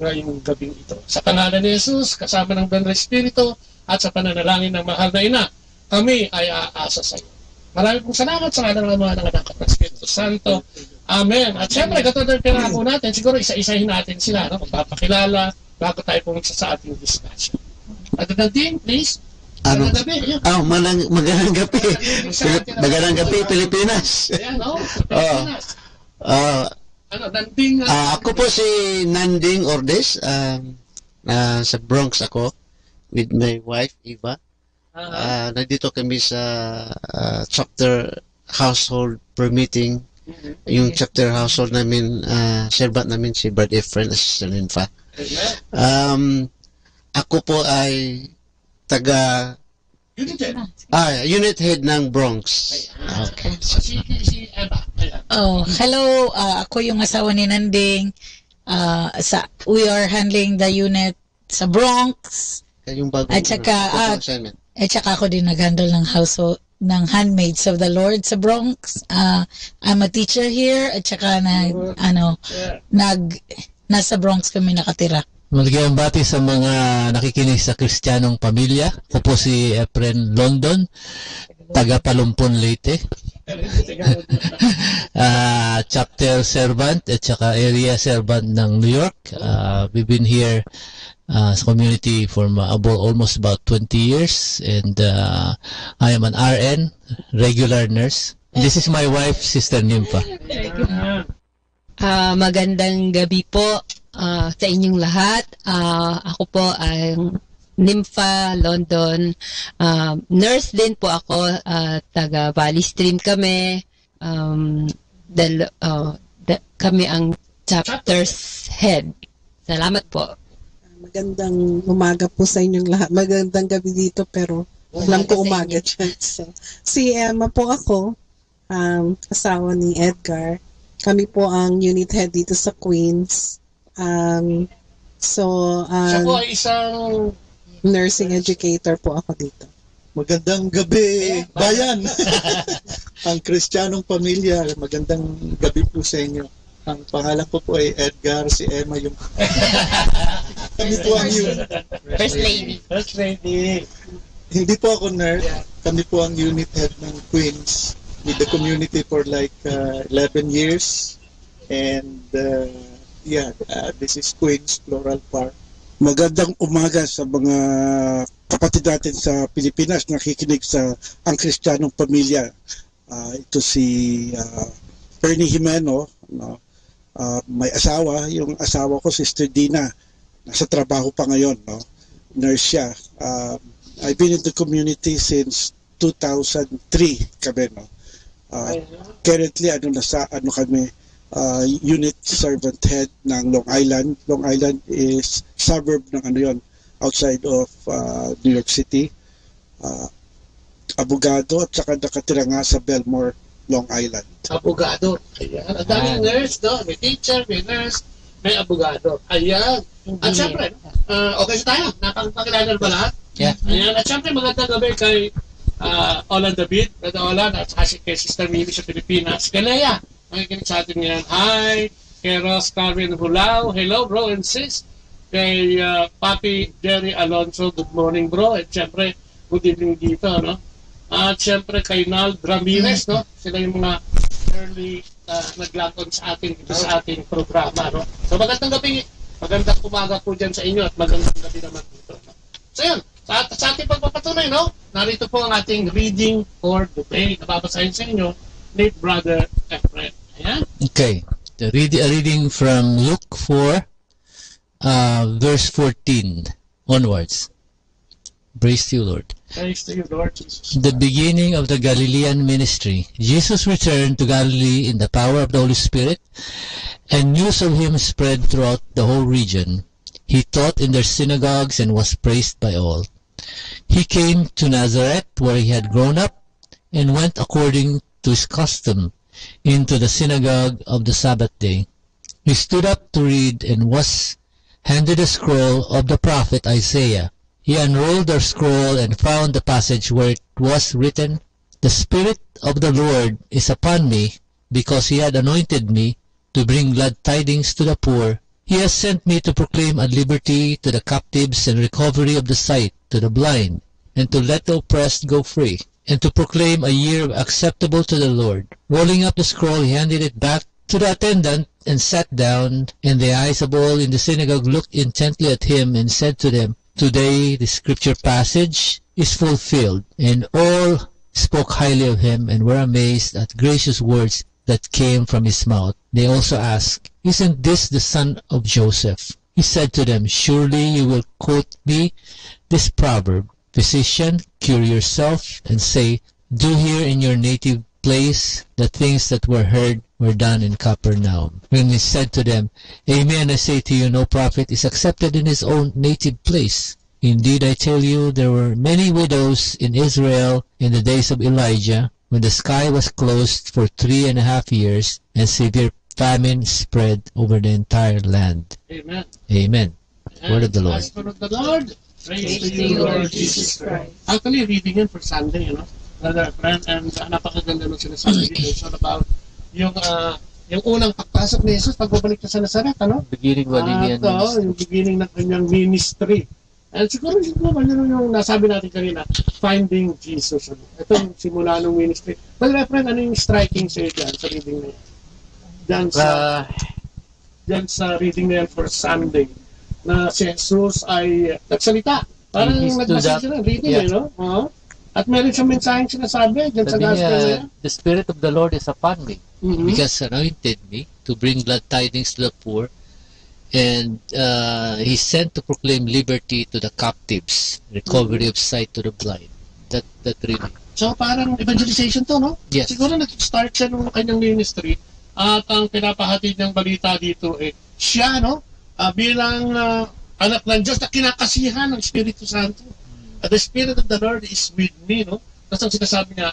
ngayong gabi ito. Sa pangalan ni Jesus, kasama ng Banal na Espiritu at sa pananalangin ng mahal na Ina, kami ay aasa sa iyo. Maraming pong salamat sa ngalan ng mga anak at ng Espiritu Santo. Amen. At syempre, katulad ng pinako natin, siguro isa-isahin natin sila, no? Magpapakilala bago tayo pumunta sa ating discussion. At Nadine, please. Ano? Magandang gabi. Magandang gabi, Pilipinas. Ayan, no? Pilipinas. Nanding... ako po si Nanding Ordes. Sa Bronx ako with my wife, Eva. Nandito kami sa chapter household prayer meeting. Yung chapter household namin, servant namin si Brad Efren, Assistant Linfa. Ako po ay taga unit head ng Bronx. Okay. Si Eva. Oh, hello. Ako yung asawa ni Nanding. We are handling the unit sa Bronx. Yung bagong, At saka ako din nag-handle ng household ng Handmaids of the Lord sa Bronx. I'm a teacher here at saka nasa Bronx kami nakatira. Maligayang bati sa mga nakikinig sa Kristiyanong Pamilya. Ako po si Efren London, taga Palumpon, Leyte. Chapter servant at saka area servant ng New York. We've been here sa community for almost about 20 years, and I am an RN, regular nurse. This is my wife, Sister Nympha. Magandang gabi po sa inyong lahat. Ako po ay Nympha London. Nurse din po ako. Taga Valley Stream kami. Kami ang chapter's head. Salamat po. Magandang umaga po sa inyong lahat. Magandang gabi dito pero alam ko umaga dyan. So, si Emma po ako, asawa ni Edgar. Kami po ang unit head dito sa Queens. Siya po ay isang nursing educator po ako dito. Magandang gabi, bayan! Ang Kristiyanong Pamilya, magandang gabi po sa inyo. Ang pangalan ko po ay Edgar, si Emma yung... Kami po ang First Lady. First Lady. Hindi po ako nerd. Kami po ang unit head ng Queens with the community for like 11 years. And this is Queens Floral Park. Magandang umaga sa mga kapatid natin sa Pilipinas nakikinig sa Ang Kristiyanong Pamilya. Ito si Ernie Jimeno, may asawa. Yung asawa ko, Sister Dina, nasa trabaho pa ngayon. Nurse siya. I've been in the community since 2003 kami. Currently, kami, unit servant head ng Long Island. Long Island is suburb ng outside of New York City. Abogado at saka nakatira nga sa Belmore, Long Island. Abogado. Ayan. Ang daming nurse, no? May teacher, may nurse, may abogado. Ayan. At syempre, okay sa tayo. Napakilala ba lahat? Yeah. Ayan. At syempre, magandang gabi kay Olan David, Brother Olan, at kay Sister Mimi sa Pilipinas. Kalaya, makikinig sa atin ngayon. Hi, kay Ross Carvin Hulao. Hello, bro and sis. Kay Papi Jerry Alonso, good morning, bro. At syempre, good evening dito, no? At syempre, kay Nald Ramirez, no? Sila yung mga early nag-lock-on sa ating programa, no? So, magandang gabi, magandang umaga po dyan sa inyo at magandang gabi naman dito, no? So, yun. Sa ating pagpapatuloy, no? Narito po ang ating reading for today. Nababasahin sa inyo ni Brother Efren. Ayan. Okay. A reading from Luke 4, verse 14 onwards. Praise to you, Lord. Praise to you, Lord Jesus. The beginning of the Galilean ministry. Jesus returned to Galilee in the power of the Holy Spirit, and news of him spread throughout the whole region. He taught in their synagogues and was praised by all. He came to Nazareth, where he had grown up, and went according to his custom into the synagogue of the Sabbath day. He stood up to read and was handed a scroll of the prophet Isaiah. He unrolled the scroll and found the passage where it was written, "The Spirit of the Lord is upon me, because he had anointed me to bring glad tidings to the poor. He has sent me to proclaim at liberty to the captives and recovery of the sight to the blind, and to let the oppressed go free, and to proclaim a year acceptable to the Lord." Rolling up the scroll, he handed it back to the attendant and sat down, and the eyes of all in the synagogue looked intently at him and said to them, "Today the scripture passage is fulfilled." And all spoke highly of him and were amazed at gracious words that came from his mouth. They also asked, "Isn't this the son of Joseph?" He said to them, "Surely you will quote me this proverb, 'Physician, cure yourself,' and say, 'Do here in your native place the things that were heard were done in Capernaum.'" When he said to them, "Amen, I say to you, no prophet is accepted in his own native place. Indeed, I tell you, there were many widows in Israel in the days of Elijah, when the sky was closed for 3.5 years, and severe famine spread over the entire land. Amen. Amen. Word of the Lord. Word of the Lord. Praise to you, Lord Jesus Christ. Actually, reading yan for Sunday, Brother friend, and napakaganda nung sinasabi dito. It's all about yung unang pagpasok ni Jesus, pagbabalik na sa Nazaret, Beginning yung beginning ng kanyang ministry. And siguro yung nasabi natin kanina, finding Jesus. Ito yung simula ng ministry. Brother friend, ano yung striking sa'yo dyan sa reading na yan? Dyan sa reading na yan for Sunday, na si Jesus ay nagsalita. Parang nagmasage na reading, At meron siyang mensaheng sinasabi dyan sa gospel na yan. The Spirit of the Lord is upon me, because anointed me to bring glad tidings to the poor, and He sent to proclaim liberty to the captives, recovery of sight to the blind. That really. So parang evangelization to, no? Yes. Siguro nag-start siya nung kanyang ministry, at ang pinapahatid ng balita dito siya, bilang anak ng Diyos na kinakasihan ng Espiritu Santo. The Spirit of the Lord is with me, Tapos ang sinasabi niya,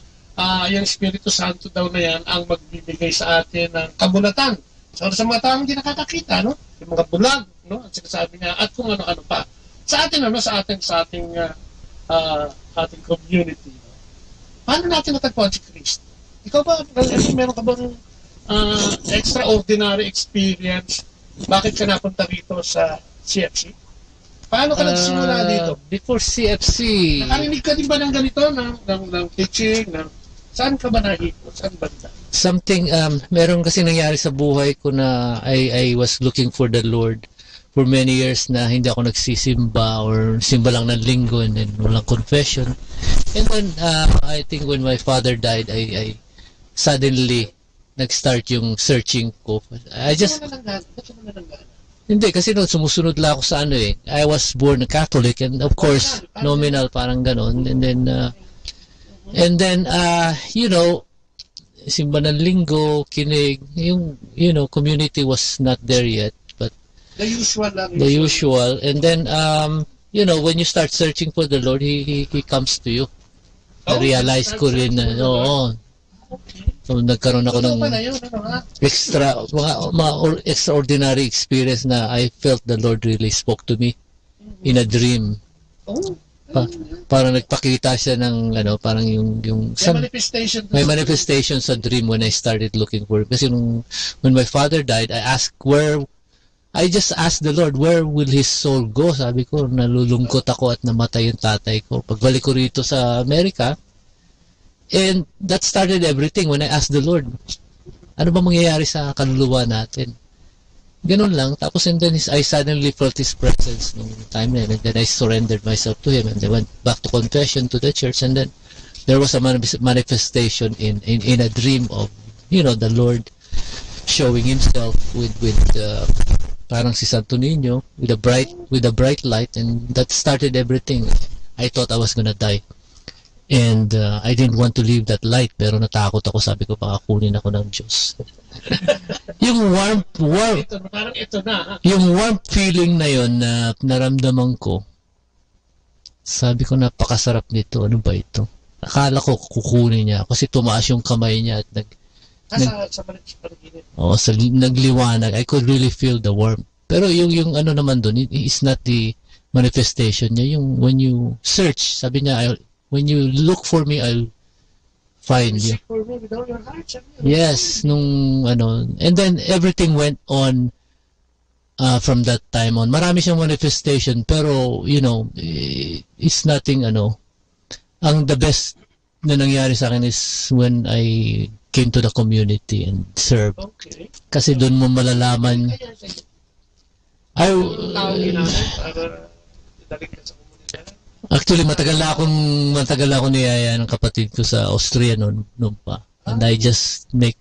yung Espiritu Santo daw na yan ang magbibigay sa atin ng kabulatan. So sa mga taong hindi nakakakita, yung mga bulag, ang sinasabi niya, at kung ano-ano pa. Sa atin, sa ating community. Paano natin natagpuan si Kristo? Ikaw ba, meron ka bang extraordinary experience? Bakit ka napunta rito sa CFC? Paano ka nagsimula dito? Before CFC, nakarinig ka din ba ng ganito, ng teaching, saan ka ba nahiko? Saan banda? Something, meron kasi nangyari sa buhay ko na I was looking for the Lord for many years na hindi ako nagsisimba or simba lang ng linggo and then walang confession. And then, I think when my father died, I suddenly nag-start yung searching ko. Hindi, kasi sumusunod lang ako sa I was born a Catholic, and of course, nominal, parang ganon. And then, simba ng linggo, kinig, yung, community was not there yet, but the usual lang. The usual. And then, when you start searching for the Lord, He comes to you. Na-realize ko rin na, So, nagkaroon ako ng extraordinary experience na I felt the Lord really spoke to me in a dream. Parang nagpakita siya ng parang yung may manifestation sa dream when I started looking for it. Kasi when my father died, I just asked the Lord, where will his soul go? Sabi ko, nalulungkot ako at namatay yung tatay ko. Pagbalik ko rito sa Amerika, and that started everything when I asked the Lord, ano ba mangyayari sa kaluluwa natin? Ganun lang. Tapos and then I suddenly felt His presence nung time na yun. And then I surrendered myself to Him, and I went back to confession to the church, and then there was a manifestation in a dream of, the Lord showing Himself with parang si Santo Niño with a bright light, and that started everything. I thought I was gonna die. And I didn't want to leave that light, pero natakot ako. Sabi ko, baka kunin ako ng Diyos. Yung warm feeling na yon na naramdaman ko, sabi ko, napakasarap nito. Ano ba ito? Akala ko kukunin niya kasi tumaas yung kamay niya at nagliwanag. I could really feel the warmth. Pero yung ano naman doon, is not the manifestation niya. Yung when you search, sabi niya, when you look for me, I'll find you. Yes, and then everything went on from that time on. Marami siyang manifestation, pero, it's nothing, ang the best na nangyari sa akin is when I came to the community and served. Okay. Kasi doon mo malalaman. Actually, matagal na akong niyaya ng kapatid ko sa Austria noon pa. And I just make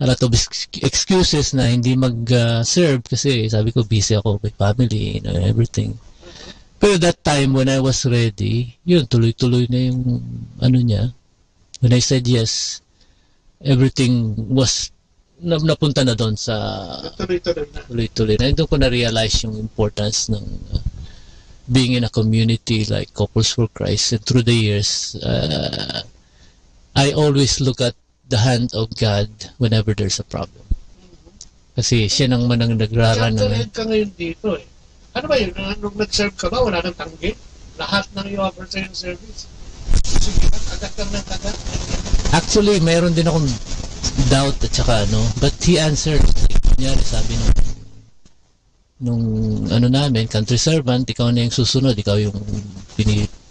a lot of excuses na hindi mag-serve kasi sabi ko busy ako with family, everything. Pero that time when I was ready, yun, tuloy-tuloy na yung niya. When I said yes, everything was napunta na doon sa tuloy-tuloy na. Doon ko na-realize yung importance ng being in a community like Couples for Christ, and through the years, I always look at the hand of God whenever there's a problem. Kasi siya nang manang nagrarun Actually, ka ngayon dito eh. Ano ba yun? Nung nag-serve ka ba, wala nang tanggi? Lahat ng i-offer sa'yo yung service. Sige, agad lang ng agad. Actually, mayroon din akong doubt at saka but he answered. Like, kunyari, sabi nung ano namin, country servant, ikaw na yung susunod, ikaw yung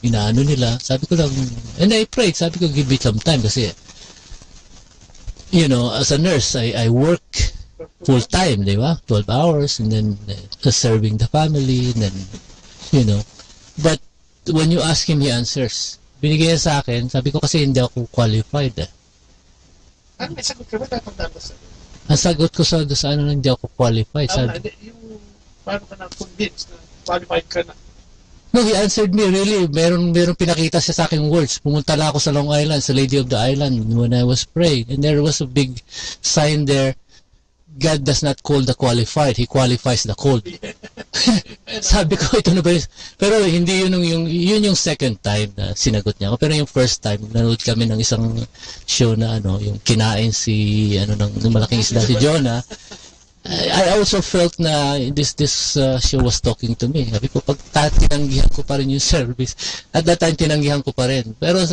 inaano nila. Sabi ko lang, and I prayed, sabi ko, give it some time kasi, as a nurse, I work full time, di ba? 12 hours, and then serving the family, and then, but when you ask him, he answers. Binigay niya sa akin, sabi ko kasi hindi ako qualified eh. Ano, may sagot ka ba? Tatandaan ko sa'yo. Ang sagot ko sa hindi ako qualified. Yung paano ka na-convince na qualified ka na? No, he answered me, really. Meron pinakita siya sa aking words. Pumunta lang ako sa Long Island, sa Lady of the Island, when I was praying. And there was a big sign there, God does not call the qualified, He qualifies the called. Sabi ko, ito na ba yun? Pero hindi yun yung second time na sinagot niya ako. Pero yung first time, nanood kami ng isang show na yung kinain ng malaking isda si Jonah. I also felt na this show was talking to me. Sabi ko, pag tinanggihan ko pa rin yung service, at that time tinanggihan ko pa rin. Pero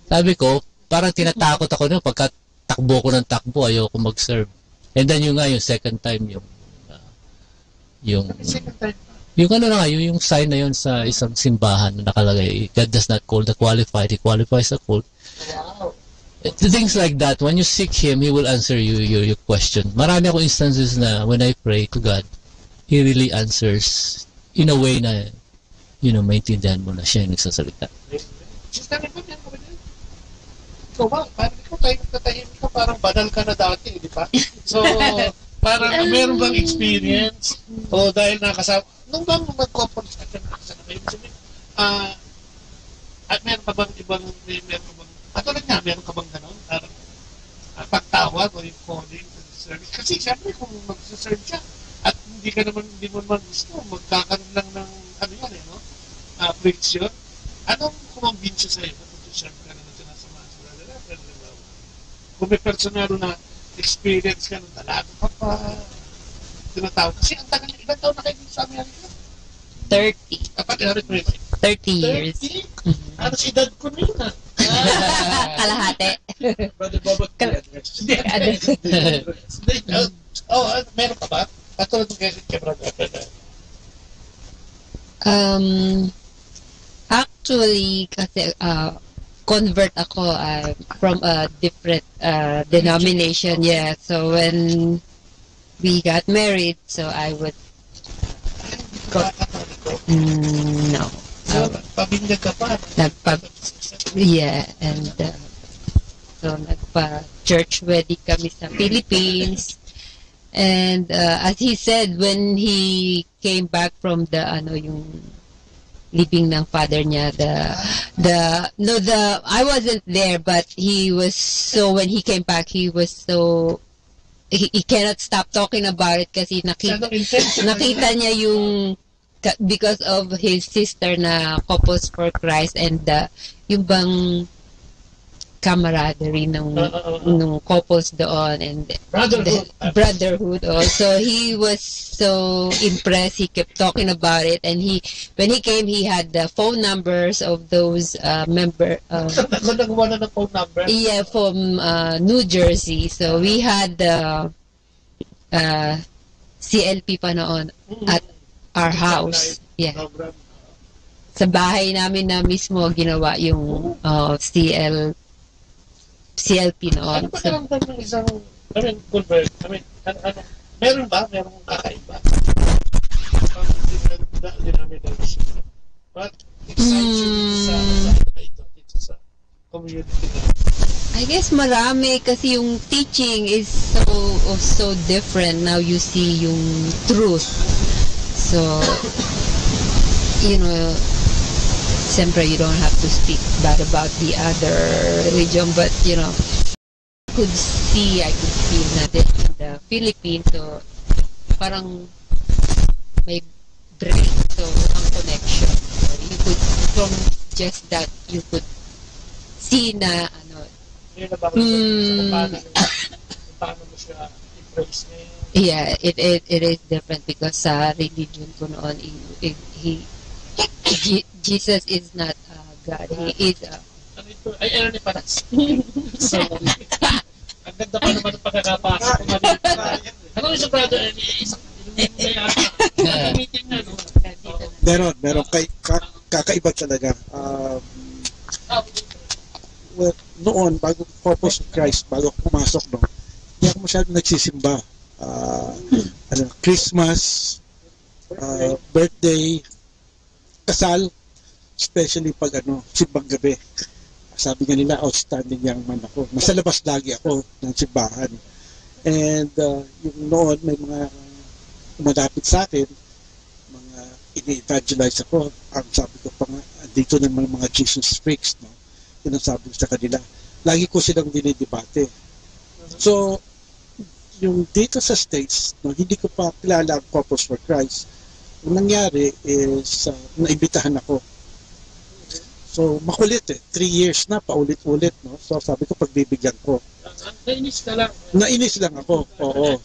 sabi ko, parang tinatakot ako pagka takbo ko ng takbo, ayoko mag-serve. And then yung second time yung sign na yun sa isang simbahan na nakalagay, God does not call the qualified, He qualifies the called. Wow. Things like that, when you seek Him, He will answer your question. Marami akong instances na when I pray to God, He really answers in a way na maintindihan mo na siya yung nagsasalita. Sister, ikaw ba? Parang ikaw tayo nagtatahimik ka, parang banal ka na dati, di ba? So, parang meron bang experience? O dahil nakasama, nung bang mag-conference ka na nakasama kayo, at meron ka bang katulad nga, meron ka bang gano'n? Parang pagtawag o yung calling to the service. Kasi siyempre kung mag-serve siya at hindi mo naman gusto, magkakaroon lang ng friction. Anong kumambinsa sa'yo na mag-serve ka naman sinasamahan sa brother? Kung may personal na experience ka nung talaga ka pa, tinatawag. Kasi ang tagal, ilang taon na kayo dito sa Amerika? 30. Kapag 30 years. 30? Ano si dad ko nila? Kalahati. Brother Bobot. Meron ka ba? Katulad ng kasi kay brother. Actually, kasi convert ako from a different denomination. Yeah, so when we got married, so I would no. Pabinda ka pa? Yeah, and so nagpa-church wedding kami sa Philippines. And as he said, when he came back from yung living ng father niya, I wasn't there, but he was when he came back, he was he cannot stop talking about it kasi nakita niya yung because of his sister na Couples for Christ and yung bang camaraderie nung couples doon and brotherhood also. He was so impressed. He kept talking about it, and when he came, he had the phone numbers of those member. Nagwala ng phone number? Yeah, from New Jersey. So we had the CLP pa noon at our house. Yeah. Sa bahay namin na mismo ginawa yung CLP noon. Ano ba karamdam ng isang convert? Meron ba? Meron kakaiba? But excites you sa community. I guess marami kasi yung teaching is so different. Now you see yung truth. So, siyempre you don't have to speak bad about the other religion, but I could feel na din in the Philippines, so parang may break, so ang connect. from just that you could see na ano. Paano mo siya i-praise ngayon? Yeah, it is different because sa religion ko noon, Jesus is not God. He is ano ito? Ay, ano ni Paras? So, ang ganda pa naman ng pagkakapasok ko. Ano yung sa brother? Meeting na, no? Meron. Kakaiba talaga. Well, noon, bago Corpus Christ, bago ako pumasok, no, hindi ako masyadong nagsisimba. Christmas, birthday, kasal, especially pag simbang gabi. Sabi nga nila, outstanding young man ako. Nasa labas lagi ako ng simbahan. And yung noon, may mga umalapit sa akin, mga ini-evangelize ako. Ang sabi ko pa nga, dito naman mga Jesus freaks, no? Yun ang sabi ko sa kanila. Lagi ko silang dinidebate. So, yung dito sa States, no, hindi ko pa kilala ang Corpus for Christ. Ang nangyari is, naimbitahan ako. So, makulit 3 years na, paulit-ulit, no? So, sabi ko, pagbibigyan ko. Nainis ka lang? Nainis lang ako, oo.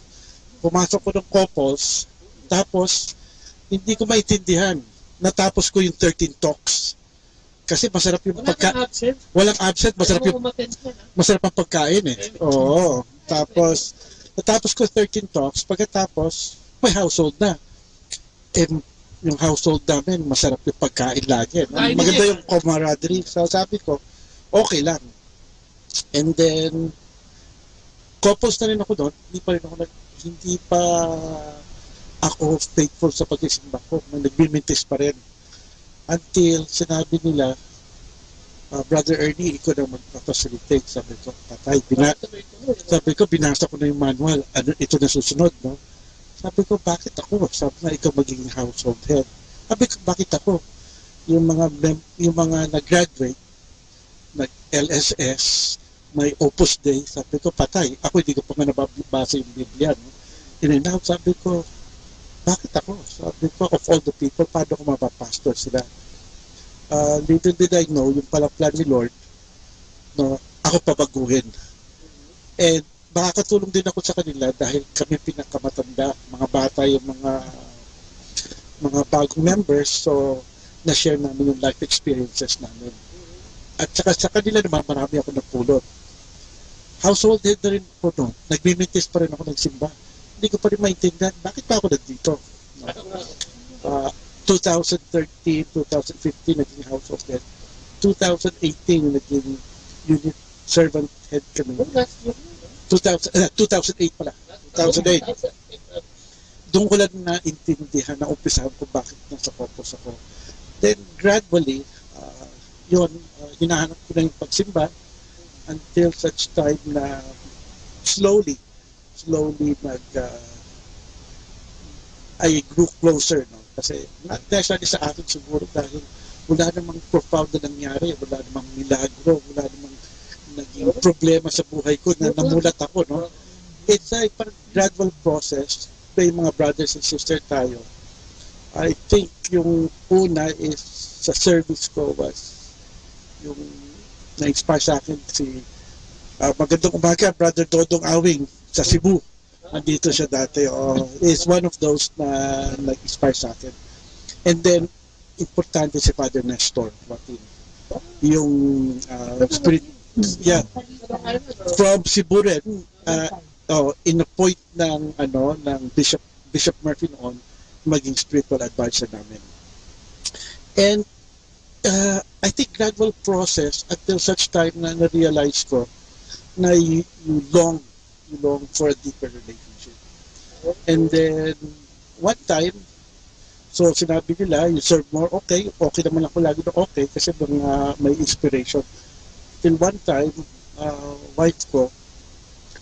Pumasok ko ng couples, tapos, hindi ko maintindihan. Natapos ko yung 13 talks. Kasi masarap yung pagkain. Walang absent, masarap ang pagkain Oo. Tapos, natapos ko 13 talks, pagkatapos, may household na. And yung household namin, masarap yung pagkain lagi. No? Maganda yung camaraderie. So, sabi ko, okay lang. And then, couples na rin ako doon. Hindi pa ako faithful sa pag-isimba ko. Nagbimintis pa rin. Until sinabi nila, Brother Ernie, ikaw na magpapacilitate. Sabi ko, patay. Binasa ko na yung manual. Ito na susunod, no? Sabi ko, bakit ako? Sabi na, ikaw maging household head. Sabi ko, bakit ako? Yung mga nag-graduate, nag-LSS, may Opus Dei, sabi ko, patay. Ako, hindi ko pa nga nababasa yung Biblia, no? In-and-out, sabi ko, bakit ako? Sabi ko, of all the people, paano ko mapapastor sila? Little did I know, yung pala plan ni Lord, no, ako pabaguhin. And makakatulong din ako sa kanila dahil kami pinakamatanda, mga bata yung mga bagong members, so na-share namin yung life experiences namin. At saka sa kanila naman, marami ako nagpulot. Household head na rin po, no? Nagmimintis pa rin ako ng simba. Hindi ko pa rin maintindihan, bakit ba ako nandito? No? 2013, 2015, naging household head. 2018, naging unit servant head kami. 2008 pala. 2008. Doon ko lang naintindihan, naumpisahan ko bakit nasa Corpus ako. Then, gradually, hinahanap ko na yung pagsimba until such time na slowly I grew closer, no? Kasi not necessarily sa akin siguro dahil wala namang profound na nangyari, wala namang milagro, wala namang naging problema sa buhay ko na namulat ako, no? It's a gradual process. May mga brothers and sisters tayo. I think yung una is sa service ko was yung na-inspire sa akin si magandang umaga, Brother Dodong Awing sa Cebu. Nandito siya dati. Is one of those na nag-inspire sa akin. And then, importante si Father Nestor Martin. Yung spirit, from Cebu rin, in a point ng Bishop Murphy noon, maging spiritual advisor namin. And I think gradual process until such time na na-realize ko na you long for a deeper relationship. And then, one time, so sinabi nila, you serve more, okay naman ako lagi na okay, kasi may inspiration. Till one time, wife ko,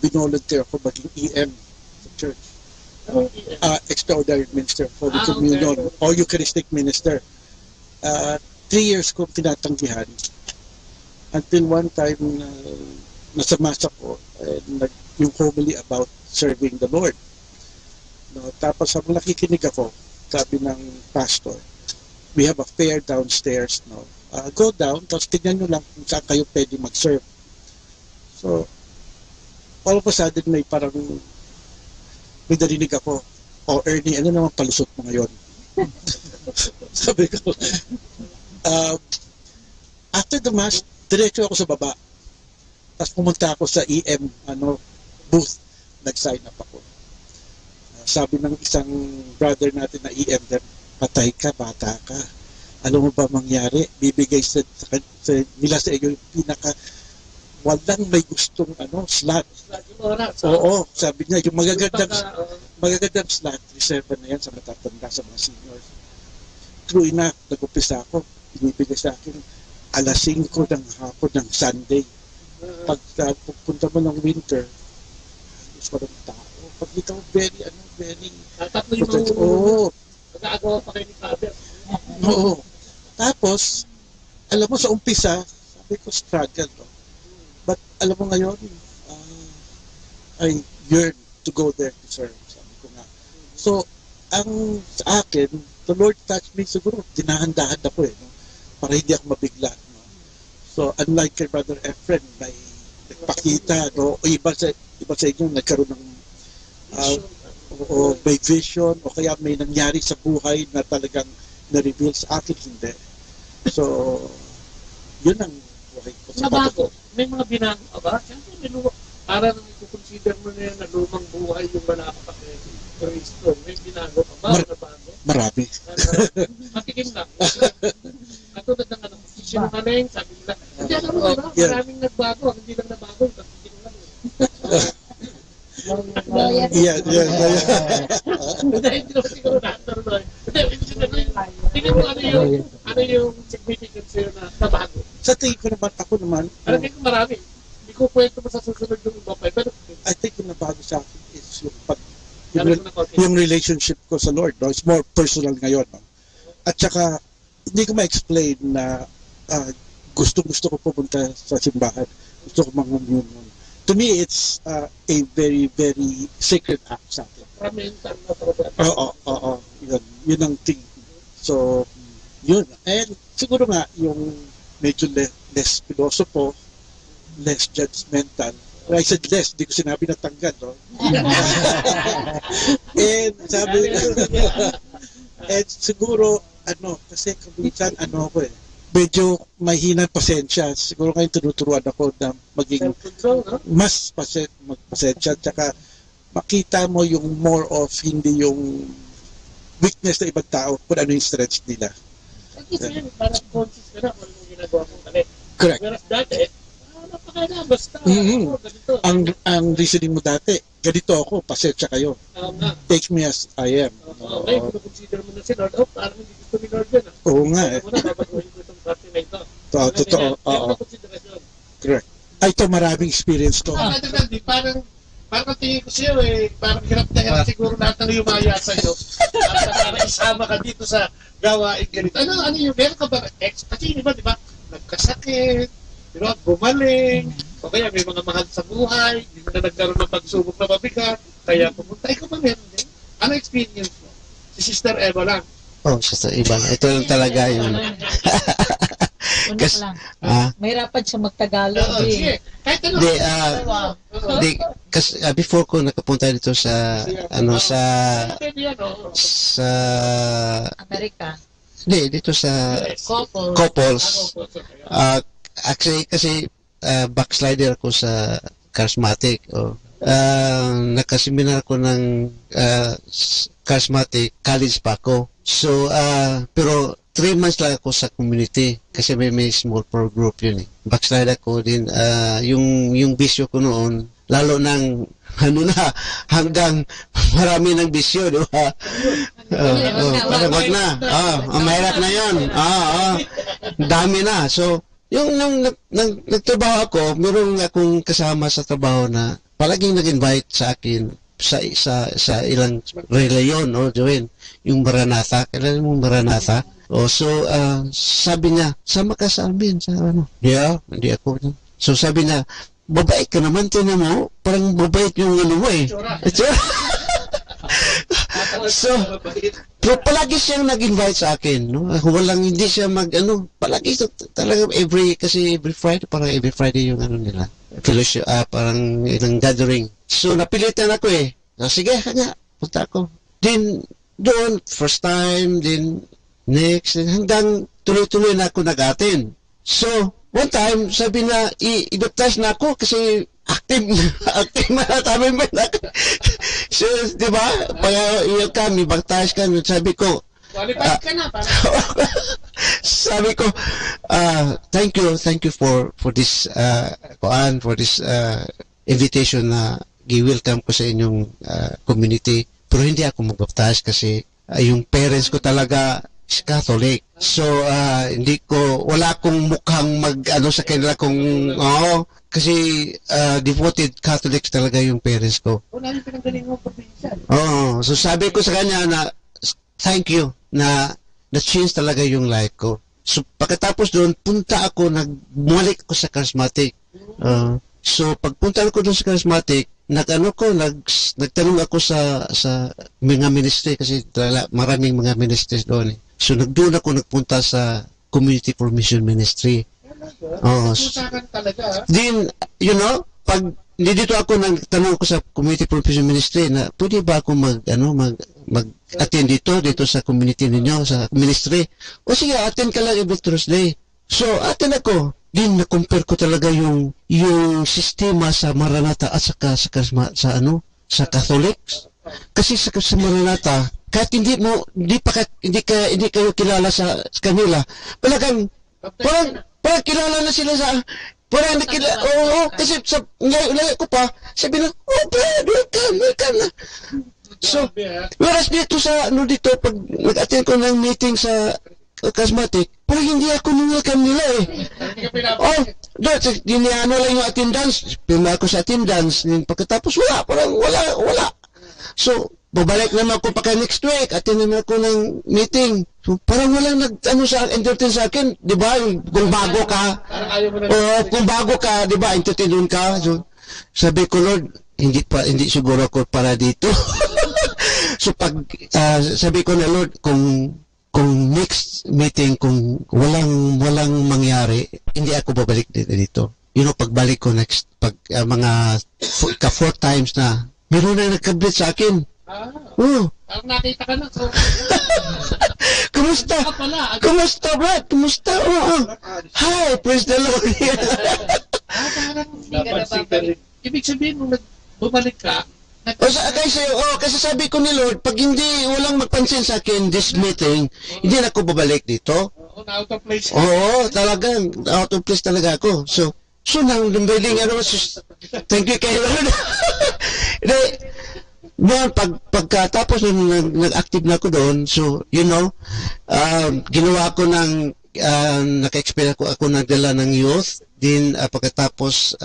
binolunteer ako maging EM sa church. Extraordinary minister for the communion, or Eucharistic minister. 3 years ko tinatanggihan until one time nasa masa ko and yung homily about serving the Lord. No, tapos habang nakikinig ako, sabi ng pastor, we have a fair downstairs, no, go down, tapos tignan nyo lang kung saan kayo pwede mag-serve. So, all of a sudden may narinig ako, Ernie, ano naman palusot mo ngayon? Sabi ko, after the mass, diretso ako sa baba. Tapos pumunta ako sa EM booth, nag-sign up ako. Sabi ng isang brother natin na EM, patay ka, bata ka. Ano mo ba mangyari? Bibigay nila sa iyo yung walang may gustong slot. Oo, sabi niya, yung magagandang slot, reserve na yan sa matatanda, sa mga seniors. True enough, nag-upisa ako, binibigay sa akin, 5:00 ng hapon ng Sunday. Pag pupunta mo ng winter, halos walang tao. Pag ikaw very, tatlo yung nag-aagawa pa kayo ni Father. Oo. Tapos, alam mo, sa umpisa, sabi ko, struggle to. But, alam mo ngayon, I yearn to go there to serve. Sabi ko nga. So, ang sa akin, the Lord touched me, siguro, dinahan-dahan ako para hindi ako mabigla. No? So, unlike kay Brother Efren, may nagpakita, o iba sa inyo, nagkaroon ng may vision, o kaya may nangyari sa buhay na talagang na-reveal sa akin, hindi. So, yun ang buhay ko. Nabago. May mga binago ka ba? Siyempre, may parang i-consider mo na yan na lumang buhay yung manakapak kay Kristo. May binago ka ba? Marami. Matikim lang. Katulad ng sinungaling, sabi nila. Hindi alam mo, maraming nagbago. Hindi lang nabago. Matikim lang. Yeah. Hindi naman siguro na-after. Tingnan mo ano yung significance sa'yo na nabago. Sa tingin ko naman, ako naman. Alam ko marami. Hindi ko kwento mo sa susunod yung iba pa. Pero I think yung nabago sa akin is yung relationship ko sa Lord. No? It's more personal ngayon. No? At saka, hindi ko ma-explain na gusto ko pumunta sa simbahan. Gusto ko mag-communion. To me, it's a very, very sacred act sa akin. Oo. Yun ang thing. So, yun. And siguro nga, yung medyo less philosopher, less judgmental. I said less, hindi ko sinabi na tanggal, no? And sabi, and siguro, kasi kabisan, ako medyo mahina pasensya. Siguro ngayon tinuturuan ako na maging mas magpasensya. Tsaka makita mo yung more of hindi yung weakness ng ibang tao kung ano yung strength nila. Parang conscious ka na kung ano yung ginagawa mong mali. Correct. Whereas dati, napakala, basta. Ang reasoning mo dati, ganito ako, pasensya kayo. Take me as I am. Okay, kung consider mo na si Lord, parang hindi gusto ni Lord yun. Oo nga eh. Babaguhin ko itong party na ito. Totoo. Correct. Ay, ito maraming experience to. Parang tingin ko sa'yo parang hirap na hirap siguro lahat ng lumaya sa'yo. At parang isama ka dito sa gawain ganito. Ano yung, meron ka ba, kasi iba, di ba, nagkasakit, gumaling, o kaya may mga mahal sa buhay, hindi na nagkaroon ng pagsubok na mabigat, kaya pumunta. Ikaw ba meron din? Ano experience mo? Si Sister Eva lang. Sister Eva lang. Ito lang talaga yun. Mahirapan siya magtagalog. Sige. Kahit ano. Kasi before ko nakapunta dito sa Amerika. Hindi, dito sa couples. Actually, kasi backslider ako sa charismatic. Nakaseminar ko ng charismatic, college pa ako. So, pero 3 months lang ako sa community kasi may small pro group yun eh. Backslider ako din, yung bisyo ko noon, lalo ng hanggang marami ng bisyo, di ba? Wag na. Mahirap na yun. Dami na. So, yung nagtrabaho ako, meron akong kasama sa trabaho na palaging nag-invite sa akin sa ilang reliyon, Joel, yung Maranatha. Kailan mo Maranatha? So, sabi niya, sama ka sa amin. Hindi ako. So, sabi niya, babait ka naman, tinan mo, parang babait yung mo eh. So, pero palagi siyang nag-invite sa akin, no? Hindi siya palagi talaga kasi every Friday, parang every Friday yung nila, fellowship, parang ilang gathering. So, napilitan ako So, sige, punta ako. Then, doon, first time, then, next, hanggang tuloy-tuloy na ako nag-attend. So, one time, sabi na, i-baptize na ako kasi active na tabi mo na. So, di ba? Pag-welcome, i-baptize ka, sabi ko, qualified ka na. Sabi ko, thank you for this, for this invitation na gi-welcome ko sa inyong community. Pero hindi ako mag-baptize kasi yung parents ko talaga is Catholic. So, wala akong mukhang sa kanila kasi devoted Catholics talaga yung parents ko. Wala yung pinanggaling mo provincial. So sabi ko sa kanya na, thank you, na na-change talaga yung life ko. So, pagkatapos doon, nagmulik ako sa charismatic. So, pagpunta ko doon sa charismatic, nagtanong ako sa mga ministry kasi maraming mga ministries doon. So, doon ako nagpunta sa Community for Mission Ministry. Then, pag dito ako nagtanong ko sa Community for Mission Ministry na pwede ba ako mag-attend dito sa community ninyo, sa ministry. O sige, attend ka lang every Thursday. So, attend ako. Din na-compare ko talaga yung sistema sa Maranatha at sa Catholics. Kasi sa Maranatha, kahit hindi kayo kilala sa kanila, parang kilala na sila kasi sa ngayon ko pa, sabi na, Brad, welcome na. So, whereas dito pag nag-attend ko ng meeting sa charismatic, parang hindi ako welcome nila diniano lang yung attendance, pima ako sa attendance, pagkatapos wala. So, babalik naman ako pagka next week, attend naman ako ng meeting. So, parang walang entertain sa akin, di ba? Kung bago ka, di ba, entertain ka. So, sabi ko, Lord, hindi siguro ako para dito. So, sabi ko na, Lord, kung next meeting, kung walang mangyari, hindi ako babalik dito. Pagbalik ko next, mga 4 times na, meron na nagkablit sa akin. Parang nakita ka na. So, Kumusta? Kumusta, Brad? Kumusta? Hi, praise the Lord. Ibig sabihin, nung bumalik ka, kasi sabi ko ni Lord, pag walang magpansin sa akin this meeting, hindi na ako babalik dito. Out of place. Talagang out of place talaga ako. So nang lumbiling, thank you kay Lord. Noon, pagkatapos nag-active na ako doon, so, ginawa ko naka-experience ako nagdala ng youth, din pagkatapos,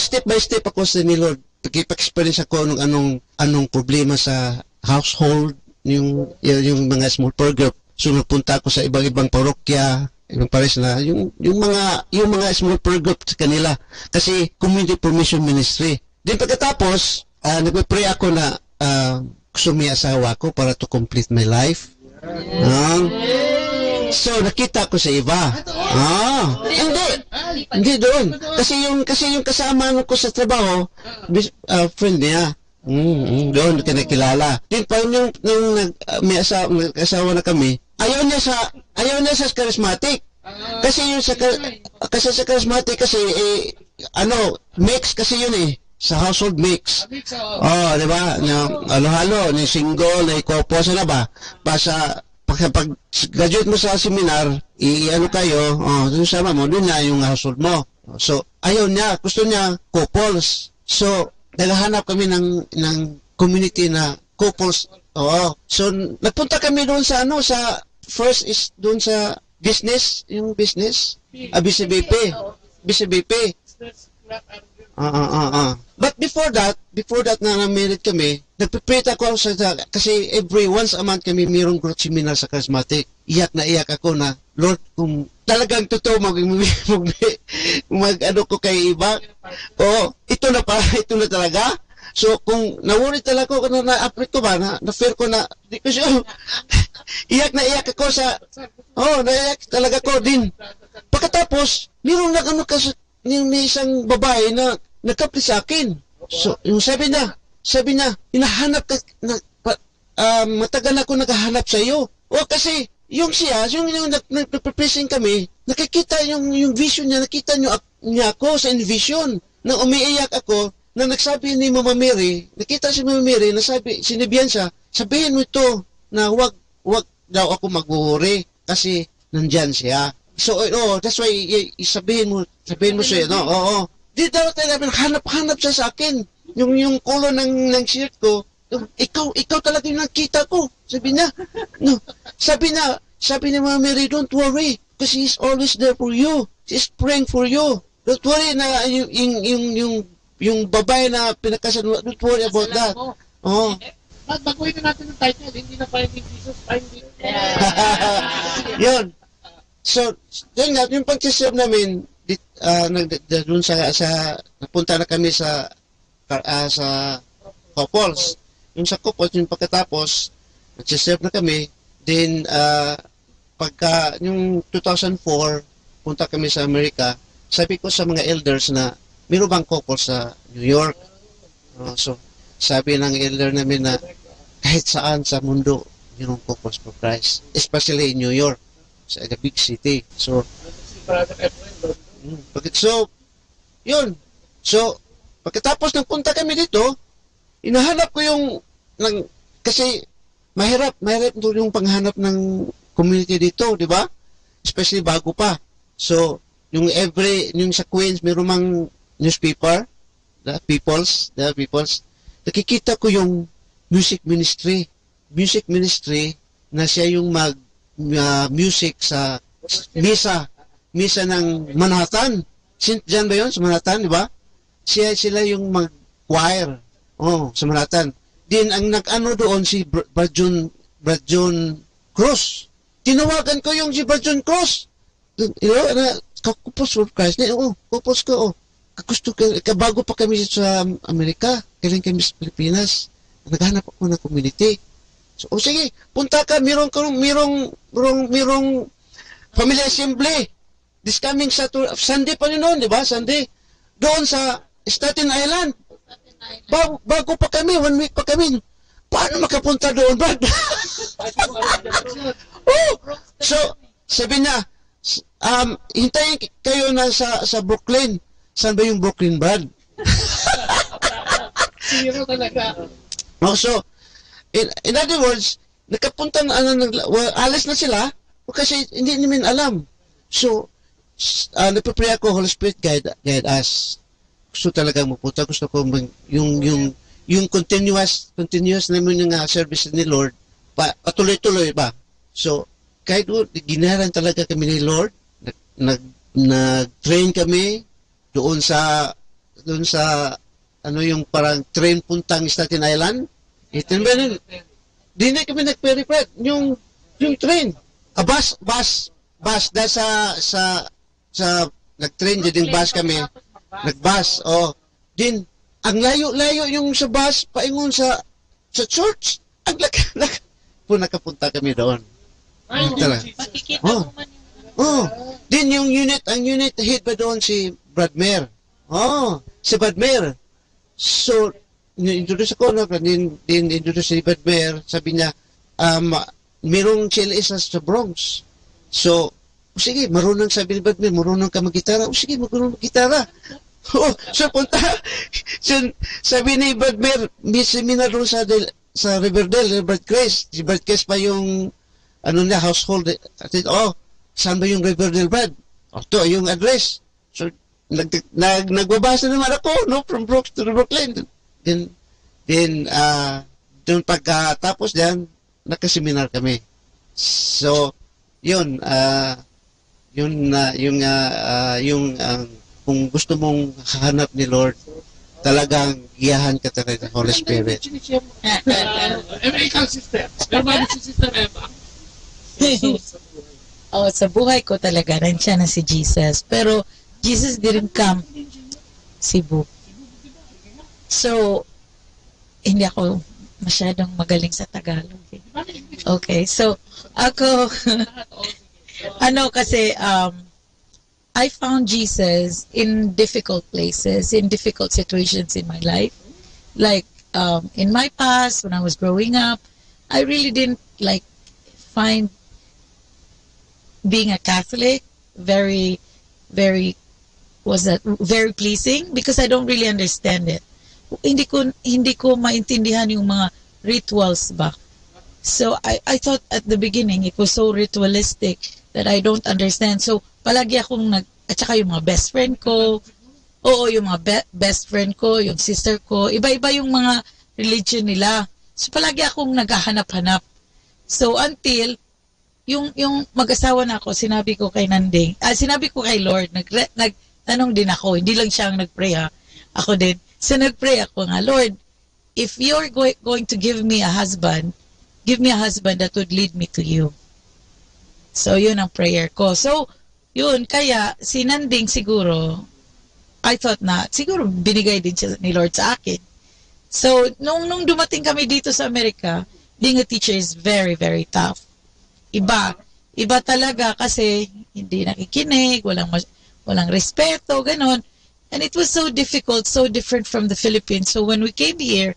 step by step ako sa ni Lord, pag-experience ako ng anong problema sa household, yung mga small prayer group. So, nagpunta ako sa ibang parokya, ibang pares na, yung mga small prayer group sa kanila, kasi Community for Mission Ministry. Din pagkatapos, nagpe-pray ako na gusto may asawa ko para to complete my life. So, nakita ko sa iba. Hindi doon. Kasi yung kasama ko sa trabaho, friend niya. Doon ka nakilala. Then, pag may asawa na kami, ayaw niya sa charismatic. Kasi sa charismatic mix kasi yun sa household mix. Di ba? Halo-halo, ni single, na ikopo, sana ba? Pag graduate mo sa seminar, kayo, sama mo, doon na yung household mo. So, ayaw niya, gusto niya couples. So, naghahanap kami ng community na couples. So, nagpunta kami doon sa first is doon sa business, yung business, BCBP. But before that na married kami, nagpipita ko kasi every once a month kami mayroong growth seminar sa charismatic. Iyak ako na, Lord, kung talagang totoo ko kay iba, ito na talaga. So, kung nawurit talaga ko, na-appreciate ko ba, na-feel ko na, di ko siya, iyak na iyak ako sa, naiyak talaga ko din. Pagkatapos, mayroon na yung may isang babae na nagkapli sa akin. So, yung sabi na, hinahanap ka, matagal ako naghahanap sa iyo. Kasi, yung siya, yung nagpe-pressing kami, nakikita yung vision niya, nakita niya ako sa vision. Nang umiiyak ako, na nagsabi ni Mama Mary, nakita si Mama Mary, sinabihan siya, sabihin mo ito, na wag daw ako maghuhuri, kasi nandyan siya. So, that's why, sabihin mo siya, no? Di daw tayo, hanap siya sa akin. Yung color ng shirt ko, ikaw talaga yung nakita ko. Sabi niya, no. Sabi ni Mama Mary, don't worry, because He's always there for you. He's praying for you. Don't worry na yung babae na pinakasan, don't worry about that. Baguhin na natin yung title, hindi na Finding Jesus, Finding. Yun. So, yun nga, yung pag-serve namin, doon napunta na kami sa couples. Yung sa couples, yung pagkatapos, nag-serve na kami, then, pagka, yung 2004, punta kami sa Amerika, sabi ko sa mga elders na, meron bang couple sa New York? So, sabi ng elder namin na kahit saan sa mundo, yung couples for Christ. Especially in New York, sa the big city. So, yun. So, pagkatapos ng punta kami dito, inahanap ko kasi mahirap yung panghanap ng community dito, di ba? Especially bago pa. So, yung sa Queens, meron mang newspaper, the Peoples, nakikita ko yung music ministry na siya yung music sa misa ng Manhattan. Diyan ba yun? Sa Manhattan, di ba? Sila yung mag-choir. Sa Manhattan. Din, ang nag-ano doon si Brad John Cruz. Tinawagan ko yung si Brad John Cruz. Kakupos for Christ. Kupos ko, gusto ka, bago pa kami sa Amerika, kailan kami sa Pilipinas, naghanap ako ng community. So, sige, punta ka, mirong family assembly. This coming Sunday pa noon, di ba? Sunday. Doon sa Staten Island. Bago pa kami, 1 week pa kami. Paano makapunta doon, Brad? So, sabi niya, hintayin kayo na sa Brooklyn. Saan ba yung Brooklyn, Brad? Zero talaga. So, in other words, nakapunta na, alis na sila, kasi hindi namin alam. So, nagpapray ako, Holy Spirit, guide us. Gusto talaga mapunta. Gusto ko yung continuous namin yung service ni Lord, patuloy-tuloy ba? So, kahit ginaran talaga kami ni Lord, nag-train kami doon sa yung parang train puntang Staten Island. Di na kami nag-peripret yung train. Bus dahil sa nag-train din bus kami. Nag-bus. Din ang layo yung sa bus paingon sa church. Ang laki po nakapunta kami doon. Din yung ang unit head pa doon si Brad Mayer. Si Brad Mayer. So, introduce ako, introduce si Brad Mayer, sabi niya, merong CLS sa Bronx. So, sige, marunong sabi ni Brad Mayer, marunong ka mag-gitara. Sige, marunong mag-gitara. So, punta. Sabi ni Brad Mayer, may seminar doon sa Riverdale, Brad Grace. Si Brad Grace pa yung household. Saan ba yung Riverdale, Brad? Ito, yung address. So, nagbabasa naman ako, from Bronx to Brooklyn. Then, doon pagkatapos diyan, nakaseminar kami. So, yun, kung gusto mong hanap ni Lord, talagang giyahan ka talaga ng Holy Spirit. Ikaw, sister. Pero si Sister Eva? Sa buhay ko talaga, nandiyan na si Jesus. Pero, Jesus didn't come Cebu. So, hindi ako masyadong magaling sa Tagalog. Okay, so ako, kasi, I found Jesus in difficult places, in difficult situations in my life. Like, in my past, when I was growing up, I really didn't find being a Catholic very pleasing because I don't really understand it. Hindi ko maintindihan yung mga rituals ba. So I thought at the beginning it was so ritualistic that I don't understand. So palagi akong at saka yung mga best friend ko, yung mga best friend ko, yung sister ko, iba-iba yung mga religion nila. So palagi akong naghahanap-hanap. So until yung mag-asawa na ako, sinabi ko kay Nanding, sinabi ko kay Lord, nagtanong din ako, hindi lang siya ang nag-pray ako din. So nag-pray ako nga, Lord, if you're going to give me a husband that would lead me to you. So yun ang prayer ko. So yun, kaya si Nanding siguro, I thought na, siguro binigay din siya ni Lord sa akin. So nung dumating kami dito sa Amerika, being a teacher is very, very tough. Iba talaga kasi hindi nakikinig, walang respeto, ganon. And it was so difficult, so different from the Philippines. So when we came here,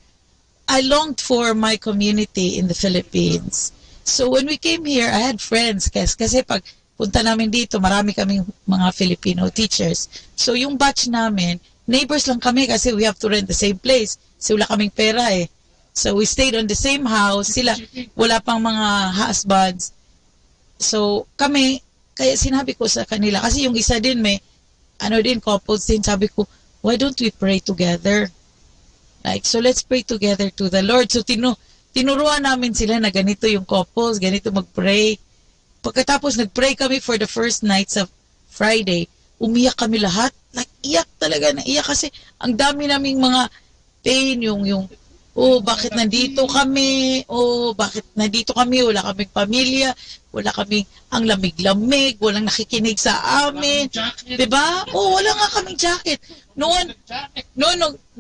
I longed for my community in the Philippines. So when we came here, I had friends kasi pag punta namin dito, marami kaming mga Filipino teachers. So yung batch namin, neighbors lang kami kasi we have to rent the same place. So wala kaming pera eh. So we stayed on the same house. Sila, wala pang mga husbands. So kami, kaya sinabi ko sa kanila, kasi yung isa din couples din, sabi ko, why don't we pray together? So let's pray together to the Lord. So tinuruan namin sila na ganito yung couples, ganito mag-pray. Pagkatapos nag-pray kami for the first nights of Friday, umiyak kami lahat. Iyak talaga, naiyak kasi ang dami naming mga pain, bakit nandito kami? Bakit nandito kami? Wala kaming pamilya, wala kaming ang lamig-lamig, walang nakikinig sa amin. Diba? Wala nga kaming jacket. Noon,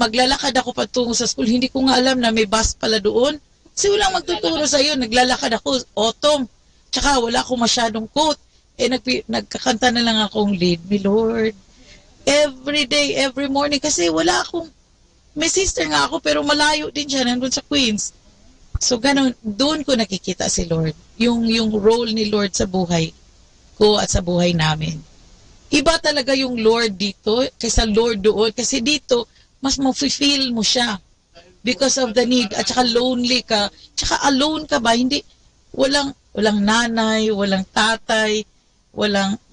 maglalakad ako patungo sa school, hindi ko nga alam na may bus pala doon. Kasi walang magtuturo sa iyo, naglalakad ako, autumn. Tsaka wala akong masyadong coat. Nagkakanta na lang akong Lead Me Lord. Every day, every morning. Kasi wala akong, may sister nga ako pero malayo din siya, nandun sa Queens. So ganun, doon ko nakikita si Lord. Yung role ni Lord sa buhay ko at sa buhay namin. Iba talaga yung Lord dito kaysa Lord doon. Kasi dito, mas ma-feel mo siya. Because of the need. At saka lonely ka. Tsaka alone ka ba? Hindi, walang nanay, walang tatay,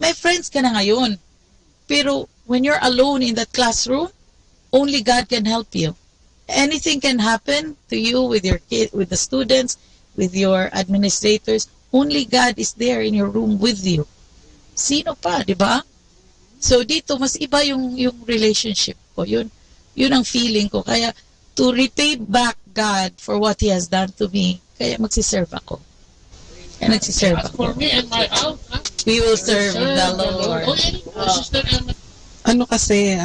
may friends ka na ngayon. Pero when you're alone in that classroom, only God can help you. Anything can happen to you with your kid, with the students, with your administrators. Only God is there in your room with you. Sino pa, di ba? So dito, mas iba yung relationship ko. Yun ang feeling ko. Kaya to repay back God for what He has done to me, kaya magsiserve ako. Kaya nagsiserve ako. For me and my house, we will serve the Lord. Kasi,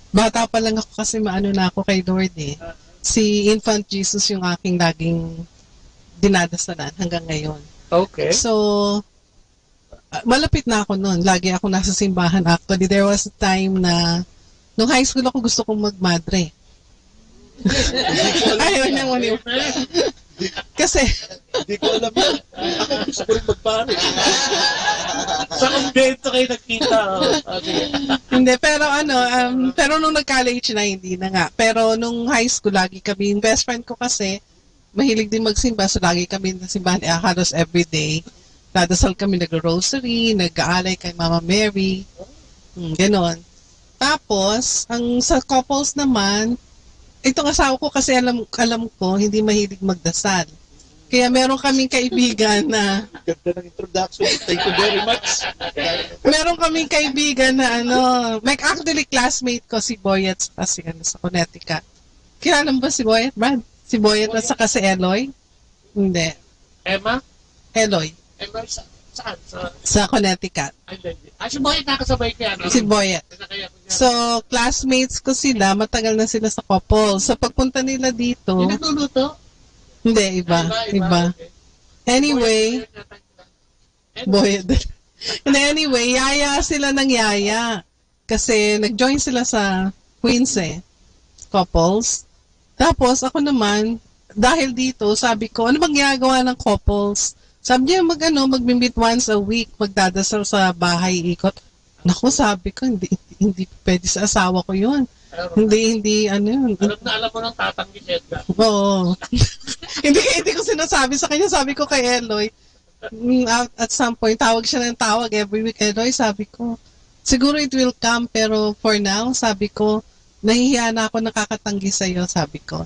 bata pa lang ako kasi maano na ako kay Lord eh. Si Infant Jesus yung aking laging dinadasalan hanggang ngayon. Okay. So, malapit na ako noon. Lagi ako nasa simbahan. Actually, there was a time na nung high school ako gusto kong magmadre. Ayaw niya mo niyo. Kasi, hindi ko alam yan. Ako gusto ko rin magpare. Sa kumbento kayo nakita. Hindi, pero nung nag-college na, hindi na nga. Pero nung high school, lagi kami, yung best friend ko kasi, mahilig din magsimba, so lagi kami nasimbahan, halos everyday. Nadasal kami, nag-rosary, nag-aalay kay Mama Mary, ganon. Tapos, sa couples naman, itong asawa ko kasi alam ko, hindi mahilig magdasal. Kaya meron kaming kaibigan na... Ganda ng introduction. Thank you very much. Meron kaming kaibigan na actually classmate ko si Boyet kasi sa Connecticut. Kilala mo ba si Boyet, Brad? Si Boyet at saka si Eloy? Hindi. Emma? Eloy. Saan? Sa Connecticut. Si Boyet nakasabay kaya, no? Si Boyet. So, classmates ko sila, matagal na sila sa couple. Sa pagpunta nila dito... Yung nagluluto? Hindi, iba. Okay. Anyway, Boyet. Anyway, yaya sila ng yaya. Kasi nag-join sila sa Queens couples. Tapos ako naman, dahil dito, sabi ko, ano bang ginagawa ng couples? Sabi niya, mag-meet once a week, magdadasal sa bahay, ikot. Naku, sabi ko, hindi pwede sa asawa ko yun. Hindi, ano yun. Alam mo ng tatanggi, Edgar. Oo. hindi ko sinasabi sa kanya, sabi ko kay Eloy, at some point, tawag siya ng tawag every week. Eloy, sabi ko, siguro it will come, pero for now, sabi ko, nahihiya na ako nakakatanggi sa'yo, sabi ko.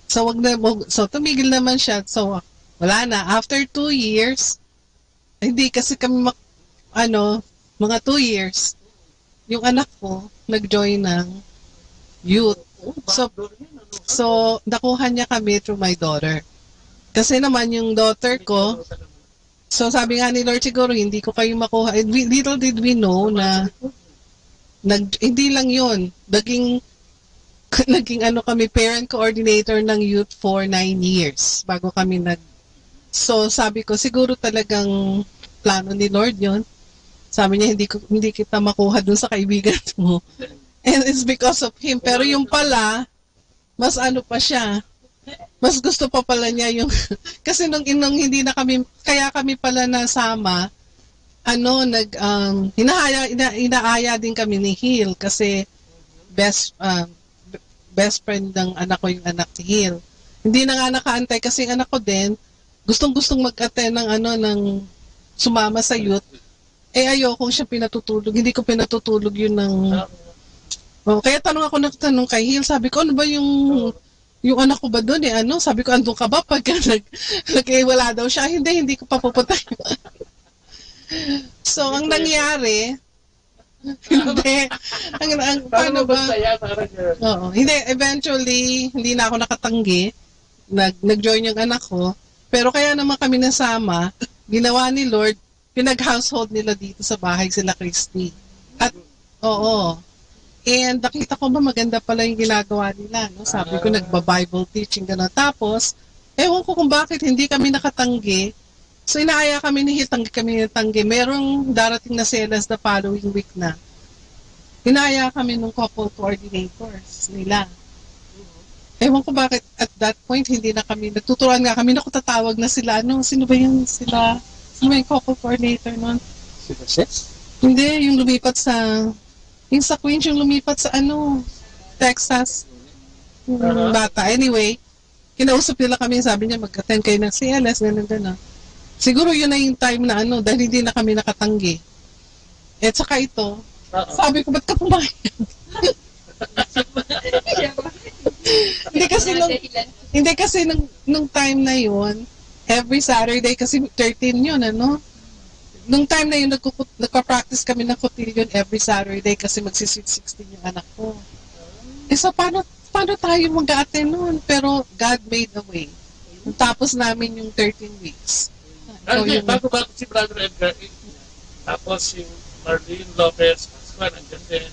So tumigil naman siya. So, wala na. After 2 years, hindi kasi kami mga 2 years, yung anak ko, nag-join ng youth. So, nakuha niya kami through my daughter. Kasi naman, yung daughter ko, so sabi nga ni Lord, siguro hindi ko kayo makuha. Little did we know na hindi lang yun. Naging kami parent coordinator ng youth for 9 years bago kami So sabi ko siguro talagang plano ni Lord yun. Sabi niya hindi kita makuha dun sa kaibigan mo. And it's because of him. Pero yung pala mas pa siya. Mas gusto pa pala niya yung kasi nung hindi na kami kaya kami pala nasama inaaya din kami ni Hill kasi best friend ng anak ko yung anak ni Hill. Hindi na nga nakaantay kasi yung anak ko din gustong mag-attend ng sumama sa youth. Ayoko siya pinatutulog. Hindi ko pinatutulog yun kaya tanong kay Hill, sabi ko ano ba yung anak ko ba doon sabi ko andun ka ba pagka wala daw siya. Hindi ko pa pupunta. So, ang nangyari, paano ba? Oo, eventually, hindi na ako nakatanggi. Nag-join yung anak ko. Pero kaya naman kami nasama, ginawa ni Lord, pinag-household nila dito sa bahay sila Christy. At, and nakita ko ba maganda pala yung ginagawa nila. No? Sabi ko, nagba-Bible teaching gano'n. Tapos, ewan ko kung bakit hindi kami nakatanggi. So, inaaya kami ni Hill, tanggi. Merong darating na selas the following week na. Inaaya kami ng couple coordinators nila. Ewan ko bakit at that point, hindi na kami, nagtuturuan nga kami, tatawag na sila, sino ba yung couple coordinator nun? Sila Ses? Hindi, yung lumipat yung sa Queens, yung lumipat sa Texas. Yung bata. Anyway, kinausap nila kami, sabi niya, mag-attend kayo ng CLS, gano'n. Siguro yun na yung time na dahil hindi na kami nakatanggi. At saka ito, sabi ko, ba't ka pumayag? Hindi kasi nung time na yun, every Saturday, kasi 13 yun, Nung time na yun, nagpa-practice kami ng cotillion every Saturday kasi mag-16 yung anak ko. So, paano tayo mag-a-attend nun? Pero God made a way. Tapos namin yung 13 weeks. Bago si Brother Edgar, tapos si Marlene Lopez, nandiyan din.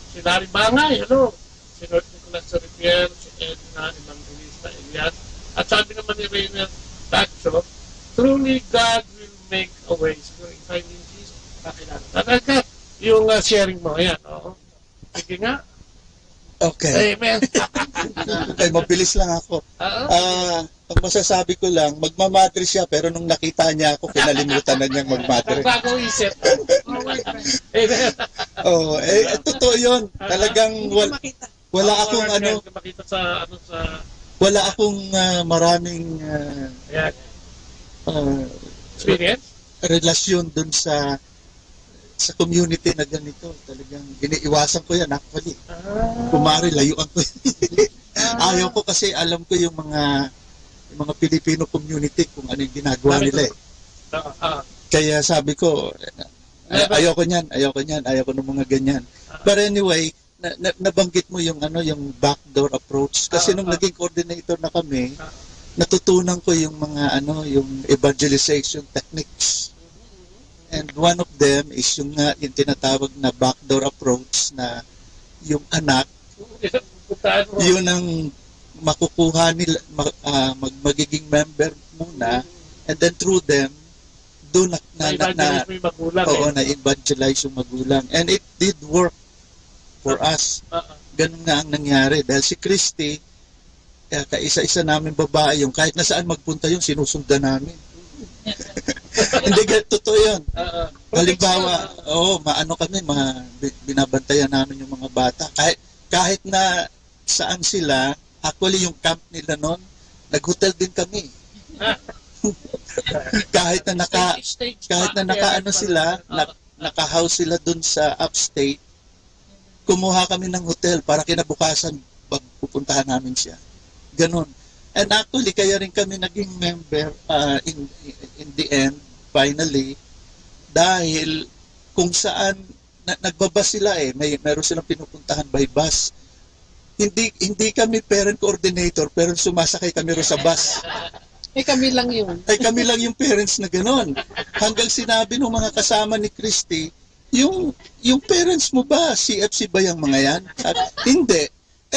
Si Larry Bangay, si Lord Nicolas Rivier, si Edna Evangelista Elias. At sabi naman ni Rainer Tacho, truly God will make a way. Siguro in finding Jesus, kakilala. Yung sharing mo, ayan. Sige nga. Okay. Amen. Okay, mabilis lang ako. Ang masasabi ko lang, magmamadre siya, pero nung nakita niya ako, pinalimutan na niyang magmadre. Bago isip. Totoo yun. Talagang wala akong wala akong maraming experience? Relasyon dun sa community na ganito. Talagang iniiwasan ko yan actually. Kumari, layuan ko yan. Ayaw ko kasi alam ko yung mga Filipino community kung ano yung ginagawa nila Kaya sabi ko, ayaw ko ng mga ganyan. But anyway, nabanggit mo yung backdoor approach kasi nung naging coordinator na kami, natutunan ko yung mga yung evangelization techniques. And one of them is yung tinatawag na backdoor approach na yung anak, yun ang makukuha nila, magiging member muna, and then through them, doon na-evangelize yung magulang. And it did work for us. Ganun nga ang nangyari. Dahil si Christy, kaisa-isa namin babae yung kahit na saan magpunta yung sinusundan namin. Hindi, totoo yun. Halimbawa, maano kami, binabantayan namin yung mga bata. Kahit na saan sila, actually yung camp nila noon, nag-hotel din kami. kahit na naka-house sila dun sa upstate, kumuha kami ng hotel para kinabukasan pupuntahan namin siya. Ganon. And actually, kaya rin kami naging member in the end, finally, dahil kung saan nagbabas sila meron silang pinupuntahan by bus. Hindi kami parent coordinator, pero sumasakay kami rin sa bus. Kami lang yun. Kami lang yung parents na gano'n. Hanggang sinabi ng mga kasama ni Christy, yung parents mo ba, CFC ba yung mga yan? At hindi.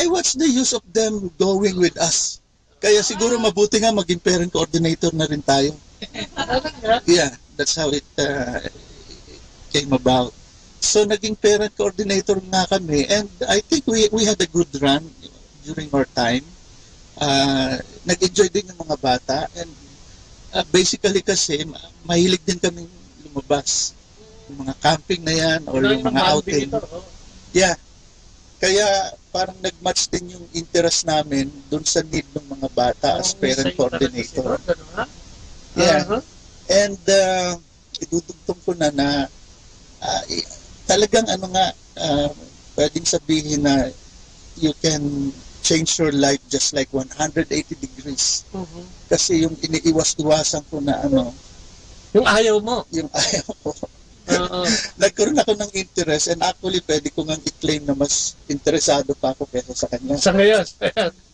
What's the use of them going with us? Kaya siguro mabuti nga maging parent coordinator na rin tayo. Yeah, that's how it came about. So naging parent coordinator nga kami, and I think we had a good run during our time. Nag-enjoy din ng mga bata, and basically kasi mahilig din kami lumabas. Yung mga camping na yan or yung mga outing. Yeah. Kaya parang nag-match din yung interest namin dun sa need ng mga bata as parent coordinator. Yeah. And idudugtong ko na talagang pwedeng sabihin na you can change your life just like 180 degrees. Kasi yung iniiwas-iwasan ko na yung ayaw mo. Yung ayaw ko. Nagkaroon ako ng interest, and actually pwede ko ngang i-claim na mas interesado pa ako kaysa sa kanya. Sa ngayon?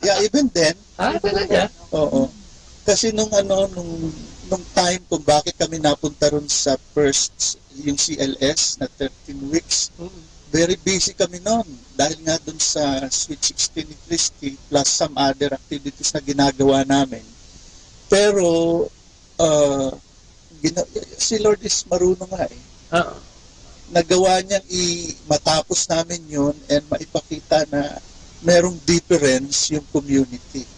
Yeah, even then. Talaga? Oo. Kasi nung time kung bakit kami napunta ron sa first, yung CLS na 13 weeks, very busy kami noon. Dahil nga dun sa Sweet 16 ni Christy, plus some other activities na ginagawa namin. Pero, si Lord is marunong nga nagawa niyang matapos namin yun and maipakita na merong difference yung community.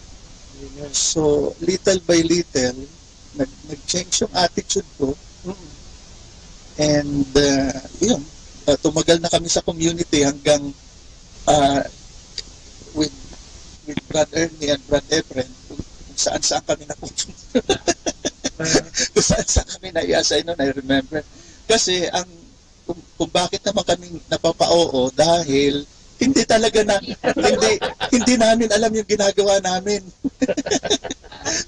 So, little by little, nag-change yung attitude ko. And, tumagal na kami sa community hanggang with Brad Ernie and Brad Efren, kung saan-saan kami napupunta. Kung saan-saan kami na-i-assign nun, I remember. Kasi kung bakit naman kami napapa-oo, dahil hindi namin alam yung ginagawa namin.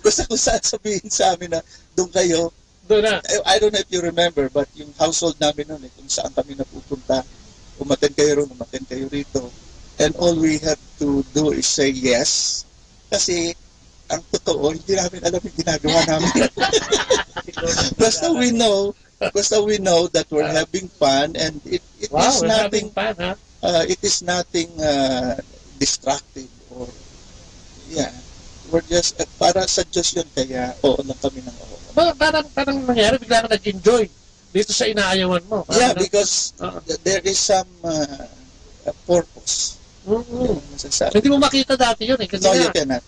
Kung saan sabihin sa amin na doon kayo, I don't know if you remember, but yung household namin nun, kung saan kami napupunta, umaten kayo ron, umaten kayo rito. And all we have to do is say yes. Kasi ang totoo, hindi namin alam yung ginagawa namin. Basta we know that we're having fun, and it is nothing fun, huh? It is nothing destructive or we're just para sa Diyos yun, kaya lang kami ng oo. Parang nangyari, bigla ka nag-enjoy dito sa inaayawan mo. Yeah, because there is some purpose. Hindi mo makita dati yun kasi you cannot.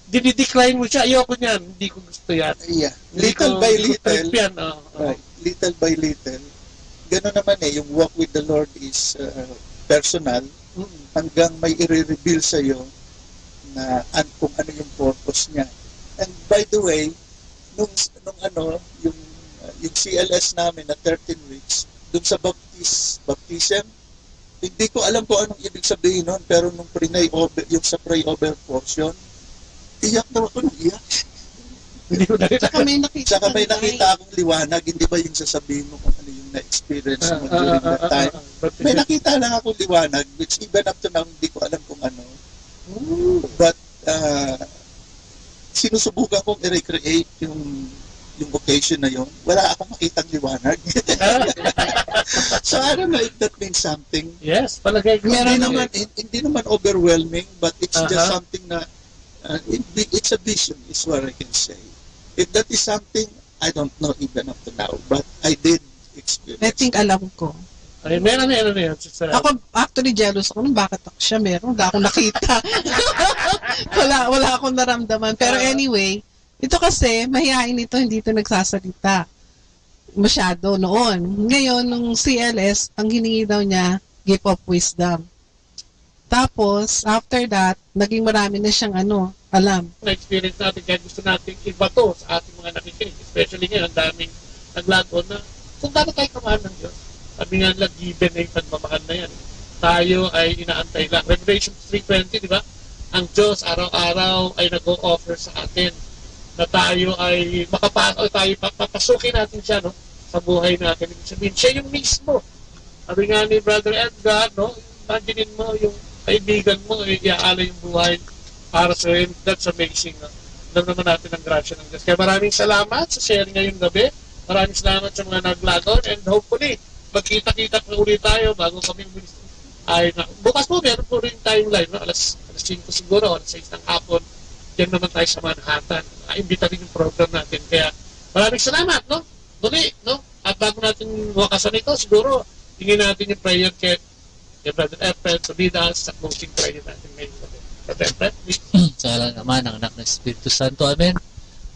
Dinidecline mo siya, ayoko niyan, hindi ko gusto yan. Yeah. Little by little, right, little by little, gano'n naman yung walk with the Lord is personal, hanggang may i-reveal sa'yo na kung ano yung purpose niya. And by the way, yung CLS namin na 13 weeks, dun sa baptism, hindi ko alam kung anong ibig sabihin nun, pero nung yung sa pray-over portion, iyak daw ako ng iyak. Saka may nakita akong liwanag, hindi ba yung sasabihin mo kung ano yung na-experience mo during that time? May nakita lang akong liwanag, which even up to now, hindi ko alam kung ano. But, sinusubukan kong i-recreate yung occasion na yun. Wala akong makitang liwanag. So I don't know if that means something. Yes, palagay ko. Hindi naman overwhelming, but it's just Uh-huh. something na it's a vision is what I can say. If that is something, I don't know even up to now, but I did experience. I think alam ko. Ay, meron na yun. Ako, actually, jealous ako nung bakit ako siya meron. Wala akong nakita. wala akong naramdaman. Pero anyway, ito kasi, mahihain ito, hindi ito nagsasalita. Masyado noon. Ngayon, nung CLS, ang hiningi daw niya, gift of wisdom. Tapos, after that, naging marami na siyang alam. Na-experience natin, kaya gusto natin iba to sa ating mga nakikinig. Especially ngayon, ang daming naglagon na kung gano'n tayo kamahal ng Diyos. Sabi nga nila, given na yung pagmamahal na yan. Tayo ay inaantay lang. Revelation 3:20, di ba? Ang Diyos araw-araw ay nag-o-offer sa atin na tayo ay makapasok, tayo papasukin natin siya, no? Sa buhay natin. Ibig sabihin, siya yung mismo. Sabi nga ni Brother Edgar, no? Imaginein mo yung kaibigan mo, iaalay yung buhay para sa him. That's amazing. No? Alam naman natin ang grasya ng Diyos. Kaya maraming salamat sa sharing ngayong gabi. Maraming salamat sa mga naglagon, and hopefully, magkita-kita pa ulit tayo bago kami bukas po, meron po rin tayong live, no? alas 5 siguro, alas 6 ng hapon. Diyan naman tayo sa Manhattan. Imbita rin yung program natin. Kaya maraming salamat, no? Muli, no? At bago natin wakasan ito, siguro, hingin natin yung prayer kay Brother Efren, so lead us sa closing prayer natin ngayon. Brother Efren, please. Sa ngalan ng Ama, ng Anak, ng Espiritu Santo. Amen.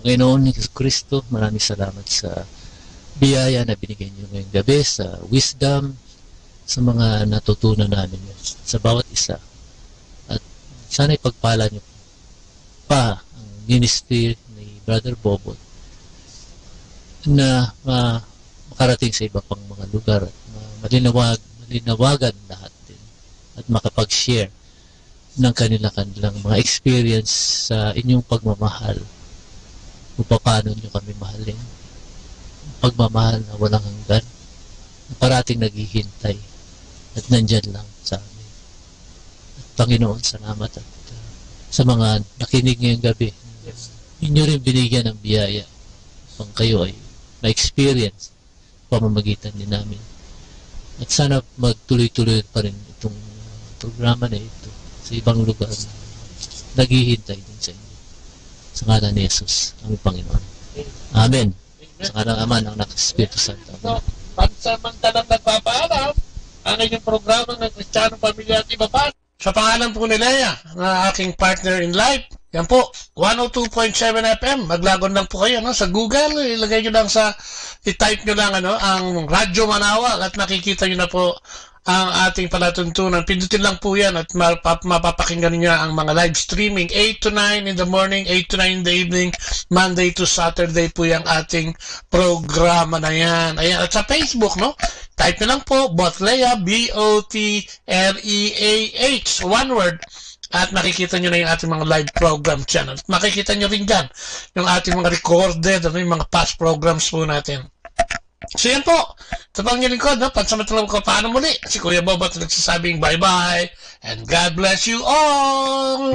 Panginoon ni Kristo, maraming salamat sa biyaya na binigay niyo ngayong gabi, sa wisdom, sa mga natutunan namin sa bawat isa. At sana ipagpala niyo pa ang ministry ni Brother Bobot na makarating sa iba pang mga lugar at malinawagan lahat din at makapag-share ng kanilang mga experience sa inyong pagmamahal kung paano niyo kami mahalin. Pagmamahal na walang hanggan, na parating naghihintay at nandyan lang sa amin. At Panginoon, salamat at sa mga nakinig ngayong gabi. Inyo rin binigyan ng biyaya upang kayo ay ma-experience pamamagitan din namin. At sana magtuloy-tuloy pa rin itong programa na ito sa ibang lugar na naghihintay din sa inyo. Sa ngalan ni Jesus, ang Panginoon. Amen. Sa ngalan ng Ama, ng Anak, ng Espiritu Santo. Pansamantalang nagpapaalam ang inyong programa ng Kristiyanong Pamilya at Iba pa. Sa pangalan po ni Lea, na aking partner in life, yan po, 102.7 FM. Maglagon lang po kayo, no? Sa Google, ilagay nyo lang i-type nyo lang, ang Radyo Manawag at makikita nyo na po ang ating palatuntunan. Pindutin lang po yan at mapapakinggan niya ang mga live streaming 8 to 9 in the morning, 8 to 9 in the evening, Monday to Saturday po yung ating programa na yan. Ayan. At sa Facebook, no? Type nyo lang po, Botleah, B-O-T-L-E-A-H, one word. At makikita nyo na yung ating mga live programs dyan. At makikita nyo rin dyan yung ating mga recorded, yung mga past programs po natin. So yan po, ito pang yung lingkod, no? Pansamantalang ko paano muli. Si Kuya Bobot nagsasabing bye-bye and God bless you all!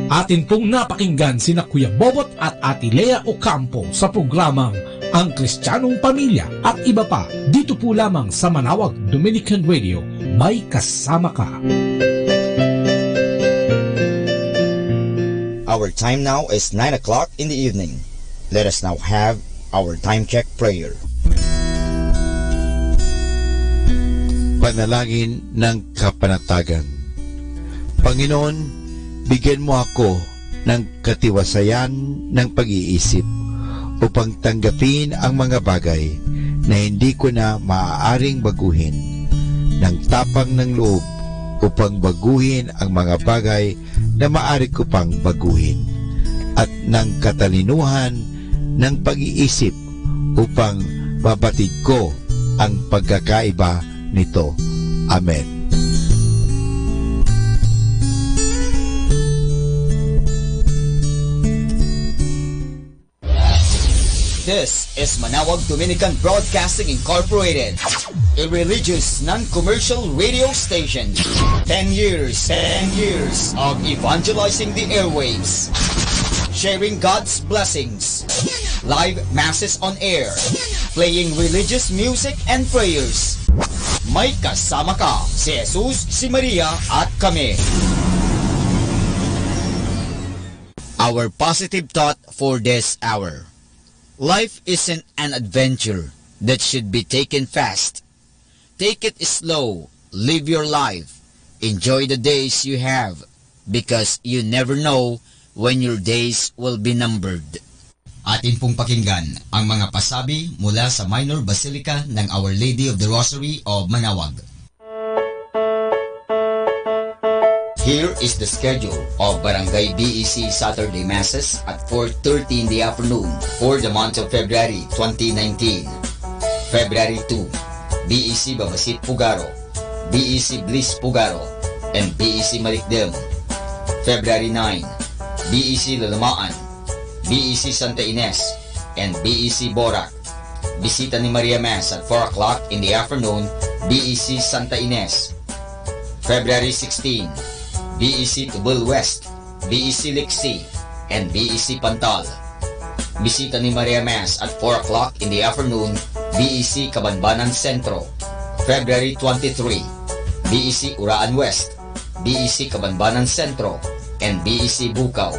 Atin pong napakinggan sina Kuya Bobot at Ate Lea Ocampo sa programang Ang Kristiyanong Pamilya at Iba pa, dito po lamang sa Manawag Dominican Radio. May kasama ka. Our time now is 9 o'clock in the evening. Let us now have our time check prayer. Panalangin ng kapanatagan. Panginoon, bigyan mo ako ng katiwasayan ng pag-iisip upang tanggapin ang mga bagay na hindi ko na maaaring baguhin, ng tapang ng loob upang baguhin ang mga bagay na maaari ko pang baguhin, at ng katalinuhan ng pag-iisip upang mabatid ko ang pagkakaiba nito. Amen. This is Manawag Dominican Broadcasting Incorporated, a religious, non-commercial radio station. 10 years of evangelizing the airwaves, sharing God's blessings, live masses on air, playing religious music and prayers. May kasama ka, si Jesus, si Maria at kami. Our positive thought for this hour. Life isn't an adventure that should be taken fast. Take it slow, live your life, enjoy the days you have, because you never know when your days will be numbered. Atin pong pakinggan ang mga pasabi mula sa Minor Basilica ng Our Lady of the Rosary of Manaoag. Here is the schedule of Barangay BEC Saturday Masses at 4:30 in the afternoon for the month of February 2019. February 2, BEC Babasit Pugaro, BEC Bliss Pugaro, and BEC Malikdem. February 9, BEC Lalamaan, BEC Santa Ines, and BEC Borac. Bisita ni Maria Mass at 4 o'clock in the afternoon, BEC Santa Ines. February 16, BEC Tubul West, BEC Lixi, and BEC Pantal. Bisita ni Maria Mass at 4 o'clock in the afternoon, BEC Cabanbanan Centro. February 23, BEC Uraan West, BEC Cabanbanan Centro, and BEC Bukaw.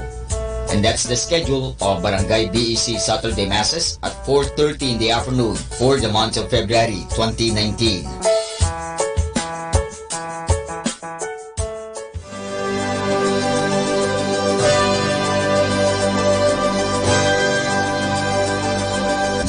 And that's the schedule of Barangay BEC Saturday Masses at 4:30 in the afternoon for the month of February 2019.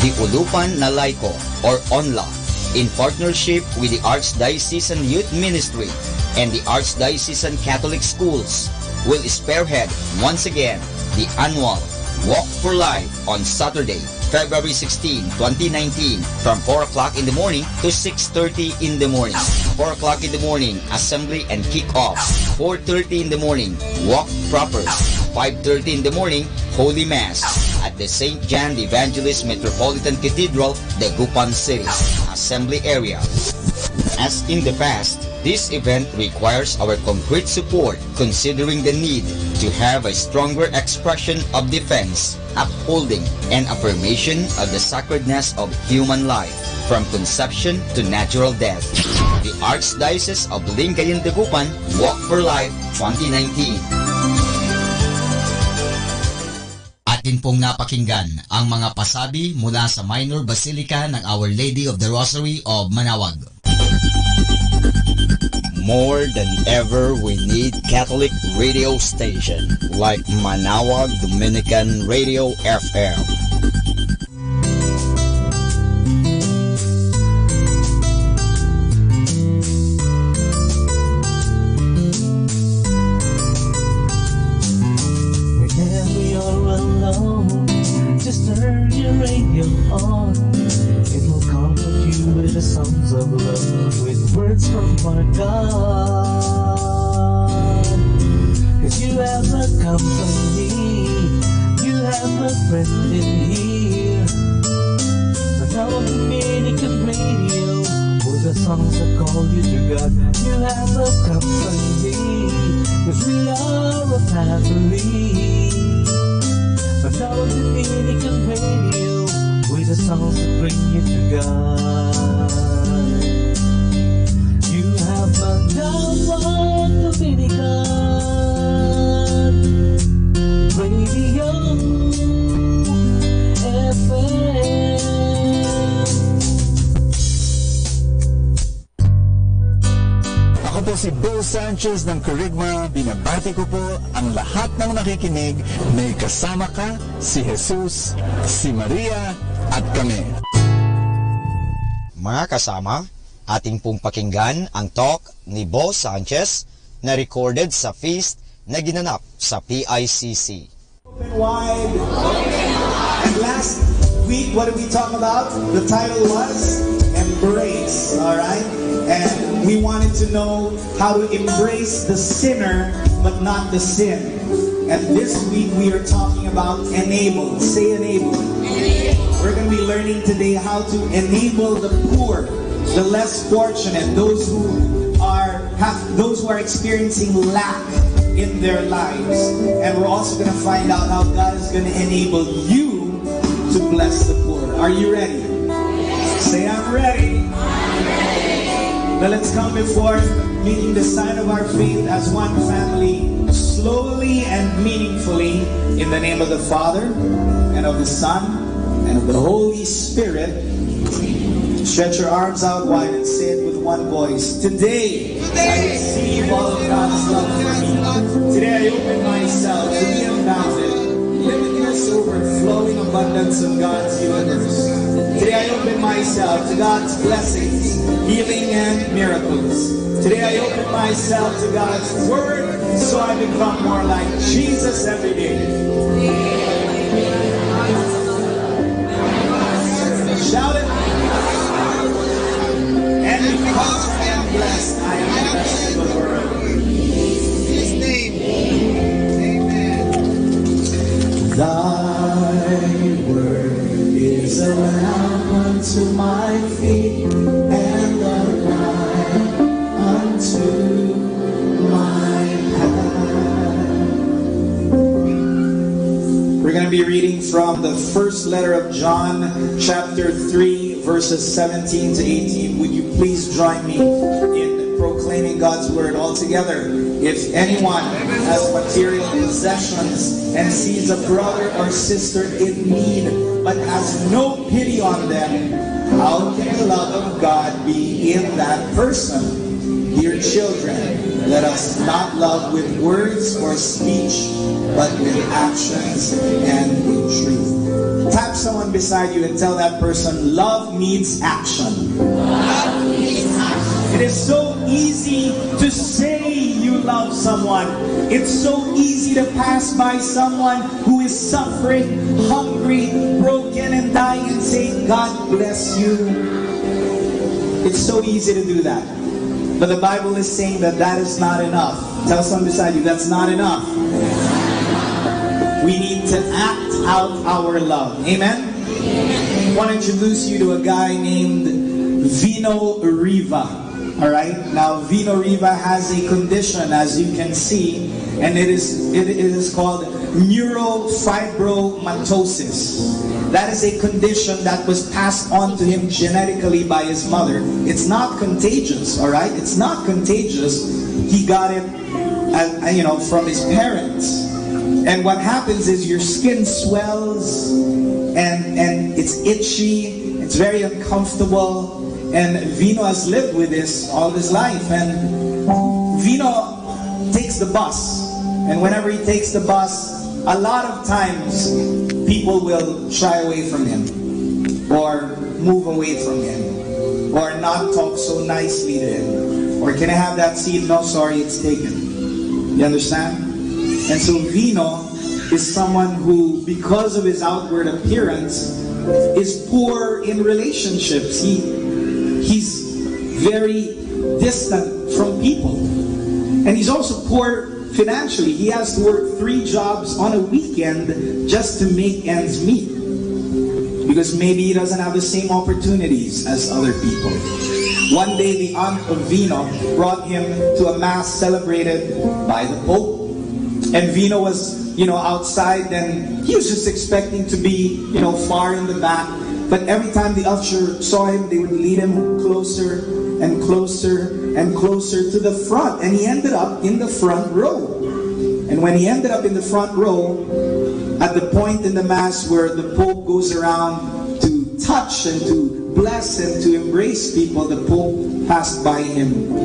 The Ulupan Nalayko or ONLA, in partnership with the Archdiocesan Youth Ministry and the Archdiocesan Catholic Schools, will spearhead once again the annual Walk for Life on Saturday, February 16, 2019 from 4 o'clock in the morning to 6:30 in the morning. 4 o'clock in the morning, assembly and kick-off. 4:30 in the morning, walk proper. 5:30 in the morning, Holy Mass at the St. John the Evangelist Metropolitan Cathedral, Dagupan City, Assembly Area. As in the past, this event requires our concrete support considering the need to have a stronger expression of defense, upholding, and affirmation of the sacredness of human life from conception to natural death. The Archdiocese of Lingayen Dagupan Walk for Life 2019. Atin pong napakinggan ang mga pasabi mula sa Minor Basilica ng Our Lady of the Rosary of Manaoag. More than ever, we need Catholic radio station like Manaoag Dominican Radio FM. Whenever you're alone, just turn your radio on. It will comfort you with the songs of love, with words from our God. 'Cause you have a company, you have a friend in here. Manaoag Dominican Radio, with the songs that call you to God. You have a company, 'cause we are a family. Manaoag Dominican Radio, with the songs that bring you to God. You have Manaoag Dominican Radio FM. Ako po si Bill Sanchez ng Kerygma. Binabati ko po ang lahat ng nakikinig. May kasama ka, si Jesus, si Maria, at kami. Mga kasama, ating pong pakinggan ang talk ni Bo Sanchez na recorded sa feast na ginanap sa PICC. Open wide. And last week, what did we talk about? The title was Embrace, all right? And we wanted to know how to embrace the sinner, but not the sin. And this week, we are talking about enable. Say enable. We're going to be learning today how to enable the poor, the less fortunate, those who are experiencing lack in their lives. And we're also going to find out how God is going to enable you to bless the poor. Are you ready? Say, I'm ready. Now let's come before making the sign of our faith as one family, slowly and meaningfully, in the name of the Father, and of the Son, and of the Holy Spirit. Stretch your arms out wide and say it with one voice. Today, I receive all of God's love for me. Today I open myself to be unbounded, limitless, overflowing abundance of God's universe. Today I open myself to God's blessings, healing, and miracles. Today I open myself to God's Word, so I become more like Jesus every day. Shout it. And because I am blessed, I am blessed in the world. In His name. Amen. Thy word is a lamp unto my feet and a light unto my path. We're going to be reading from the first letter of John, chapter 3, verses 17 to 18. Would you please join me in proclaiming God's word all together? If anyone has material possessions and sees a brother or sister in need, but has no pity on them, how can the love of God be in that person? Dear children, let us not love with words or speech, but with actions and in truth. Tap someone beside you and tell that person, love needs action. Love needs action. It is so easy to say you love someone. It's so easy to pass by someone who is suffering, hungry, broken, and dying and say, God bless you. It's so easy to do that. But the Bible is saying that that is not enough. Tell someone beside you, that's not enough. We need to act out our love. Amen? I want to introduce you to a guy named Vino Riva. Alright? Now, Vino Riva has a condition, as you can see, and it is called neurofibromatosis. That is a condition that was passed on to him genetically by his mother. It's not contagious, alright? It's not contagious. He got it, from his parents. And what happens is your skin swells and it's itchy, it's very uncomfortable. And Vino has lived with this all his life. And Vino takes the bus. And whenever he takes the bus, a lot of times people will shy away from him, or move away from him, or not talk so nicely to him. Or, can I have that seat? No, sorry, it's taken. You understand? And so Vino is someone who, because of his outward appearance, is poor in relationships. He's very distant from people. And he's also poor financially. He has to work 3 jobs on a weekend just to make ends meet. Because maybe he doesn't have the same opportunities as other people. One day the aunt of Vino brought him to a mass celebrated by the Pope. And Vino was, outside, and he was just expecting to be, far in the back. But every time the usher saw him, they would lead him closer and closer and closer to the front. And he ended up in the front row. And when he ended up in the front row, at the point in the Mass where the Pope goes around to touch and to bless and to embrace people, the Pope passed by him.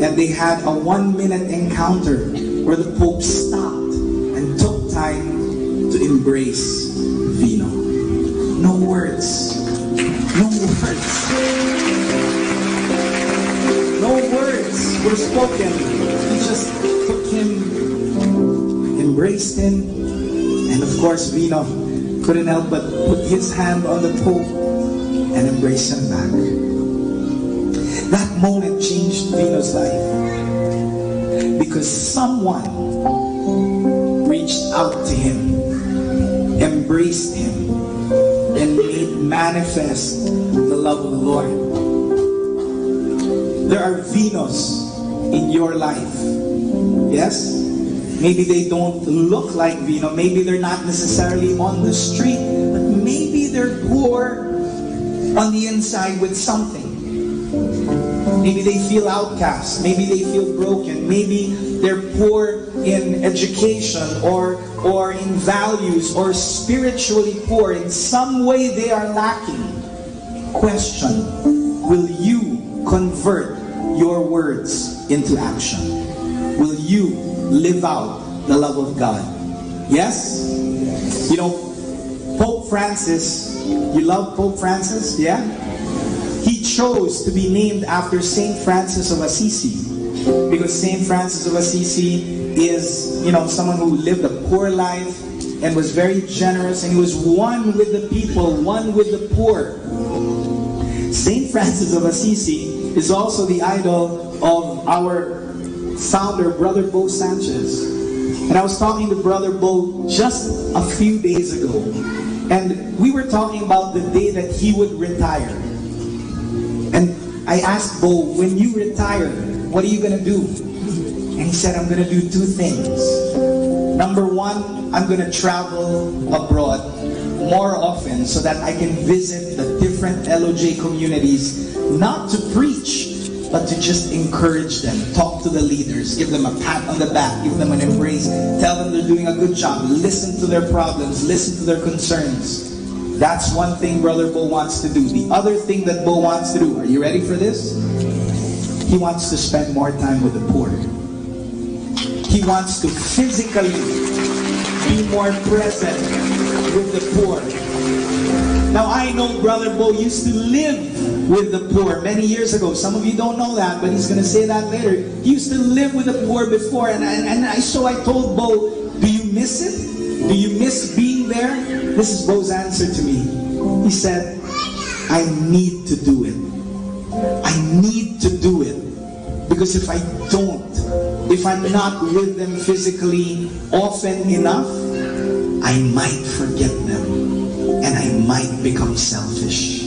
And they had a 1-minute encounter where the Pope stopped and took time to embrace Vino. No words. No words. No words were spoken. He just took him, embraced him, and of course Vino couldn't help but put his hand on the Pope and embrace him back. That moment changed Vino's life because someone reached out to him, embraced him, and made manifest the love of the Lord. There are Vinos in your life. Yes? Maybe they don't look like Vino. Maybe they're not necessarily on the street, but maybe they're poor on the inside with something. Maybe they feel outcast. Maybe they feel broken. Maybe they're poor in education or in values or spiritually poor. In some way they are lacking. Question, will you convert your words into action? Will you live out the love of God? Yes? You know, Pope Francis, you love Pope Francis? Yeah? He chose to be named after Saint Francis of Assisi because Saint Francis of Assisi is, you know, someone who lived a poor life and was very generous, and he was one with the people, one with the poor. Saint Francis of Assisi is also the idol of our founder, Brother Bo Sanchez. And I was talking to Brother Bo just a few days ago, and we were talking about the day that he would retire. And I asked Bo, when you retire, what are you going to do? And he said, I'm going to do two things. Number one, I'm going to travel abroad more often so that I can visit the different LOJ communities, not to preach, but to just encourage them, talk to the leaders, give them a pat on the back, give them an embrace, tell them they're doing a good job, listen to their problems, listen to their concerns. That's one thing Brother Bo wants to do. The other thing that Bo wants to do, are you ready for this? He wants to spend more time with the poor. He wants to physically be more present with the poor. Now I know Brother Bo used to live with the poor many years ago. Some of you don't know that, but he's going to say that later. He used to live with the poor before, so I told Bo, do you miss it? Do you miss being there? This is Bo's answer to me. He said, I need to do it. I need to do it. Because if I don't, if I'm not with them physically often enough, I might forget them and I might become selfish.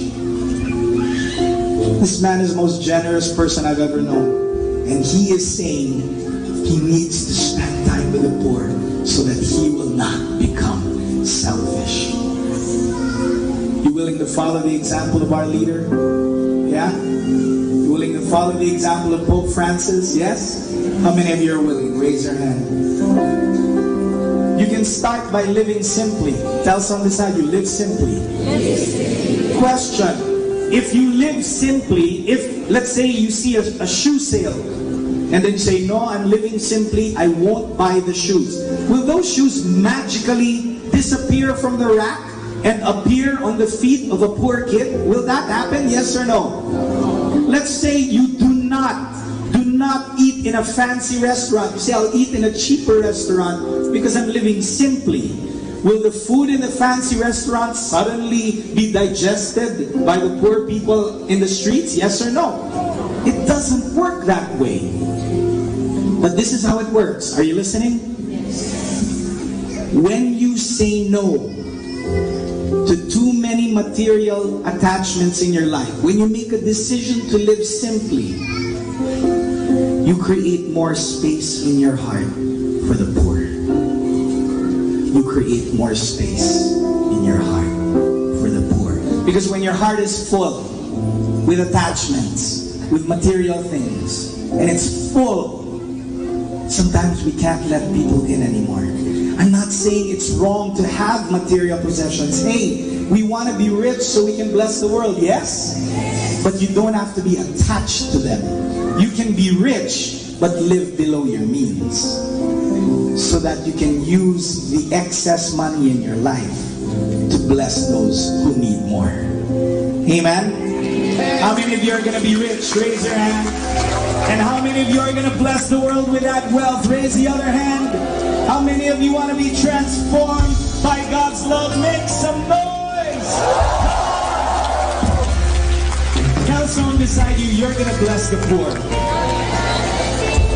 This man is the most generous person I've ever known. And he is saying he needs to spend time with the poor so that he will not become selfish. You willing to follow the example of our leader? Yeah? You willing to follow the example of Pope Francis? Yes? How many of you are willing? Raise your hand. You can start by living simply. Tell someone beside you, live simply. Question. If you live simply, if, let's say you see a shoe sale, and then you say, no, I'm living simply, I won't buy the shoes. Will those shoes magically disappear from the rack and appear on the feet of a poor kid? Will that happen? Yes or no? Let's say you do not eat in a fancy restaurant. You say, I'll eat in a cheaper restaurant because I'm living simply. Will the food in the fancy restaurant suddenly be digested by the poor people in the streets? Yes or no? It doesn't work that way. But this is how it works. Are you listening? When you say no to too many material attachments in your life, when you make a decision to live simply, you create more space in your heart for the poor. You create more space in your heart for the poor. Because when your heart is full with attachments, with material things, and it's full, sometimes we can't let people in anymore. I'm not saying it's wrong to have material possessions. Hey, we want to be rich so we can bless the world, yes? But you don't have to be attached to them. You can be rich, but live below your means, so that you can use the excess money in your life to bless those who need more. Amen? How many of you are going to be rich? Raise your hand. And how many of you are going to bless the world with that wealth? Raise the other hand. How many of you want to be transformed by God's love? Make some noise! Tell someone beside you, you're going to bless the poor.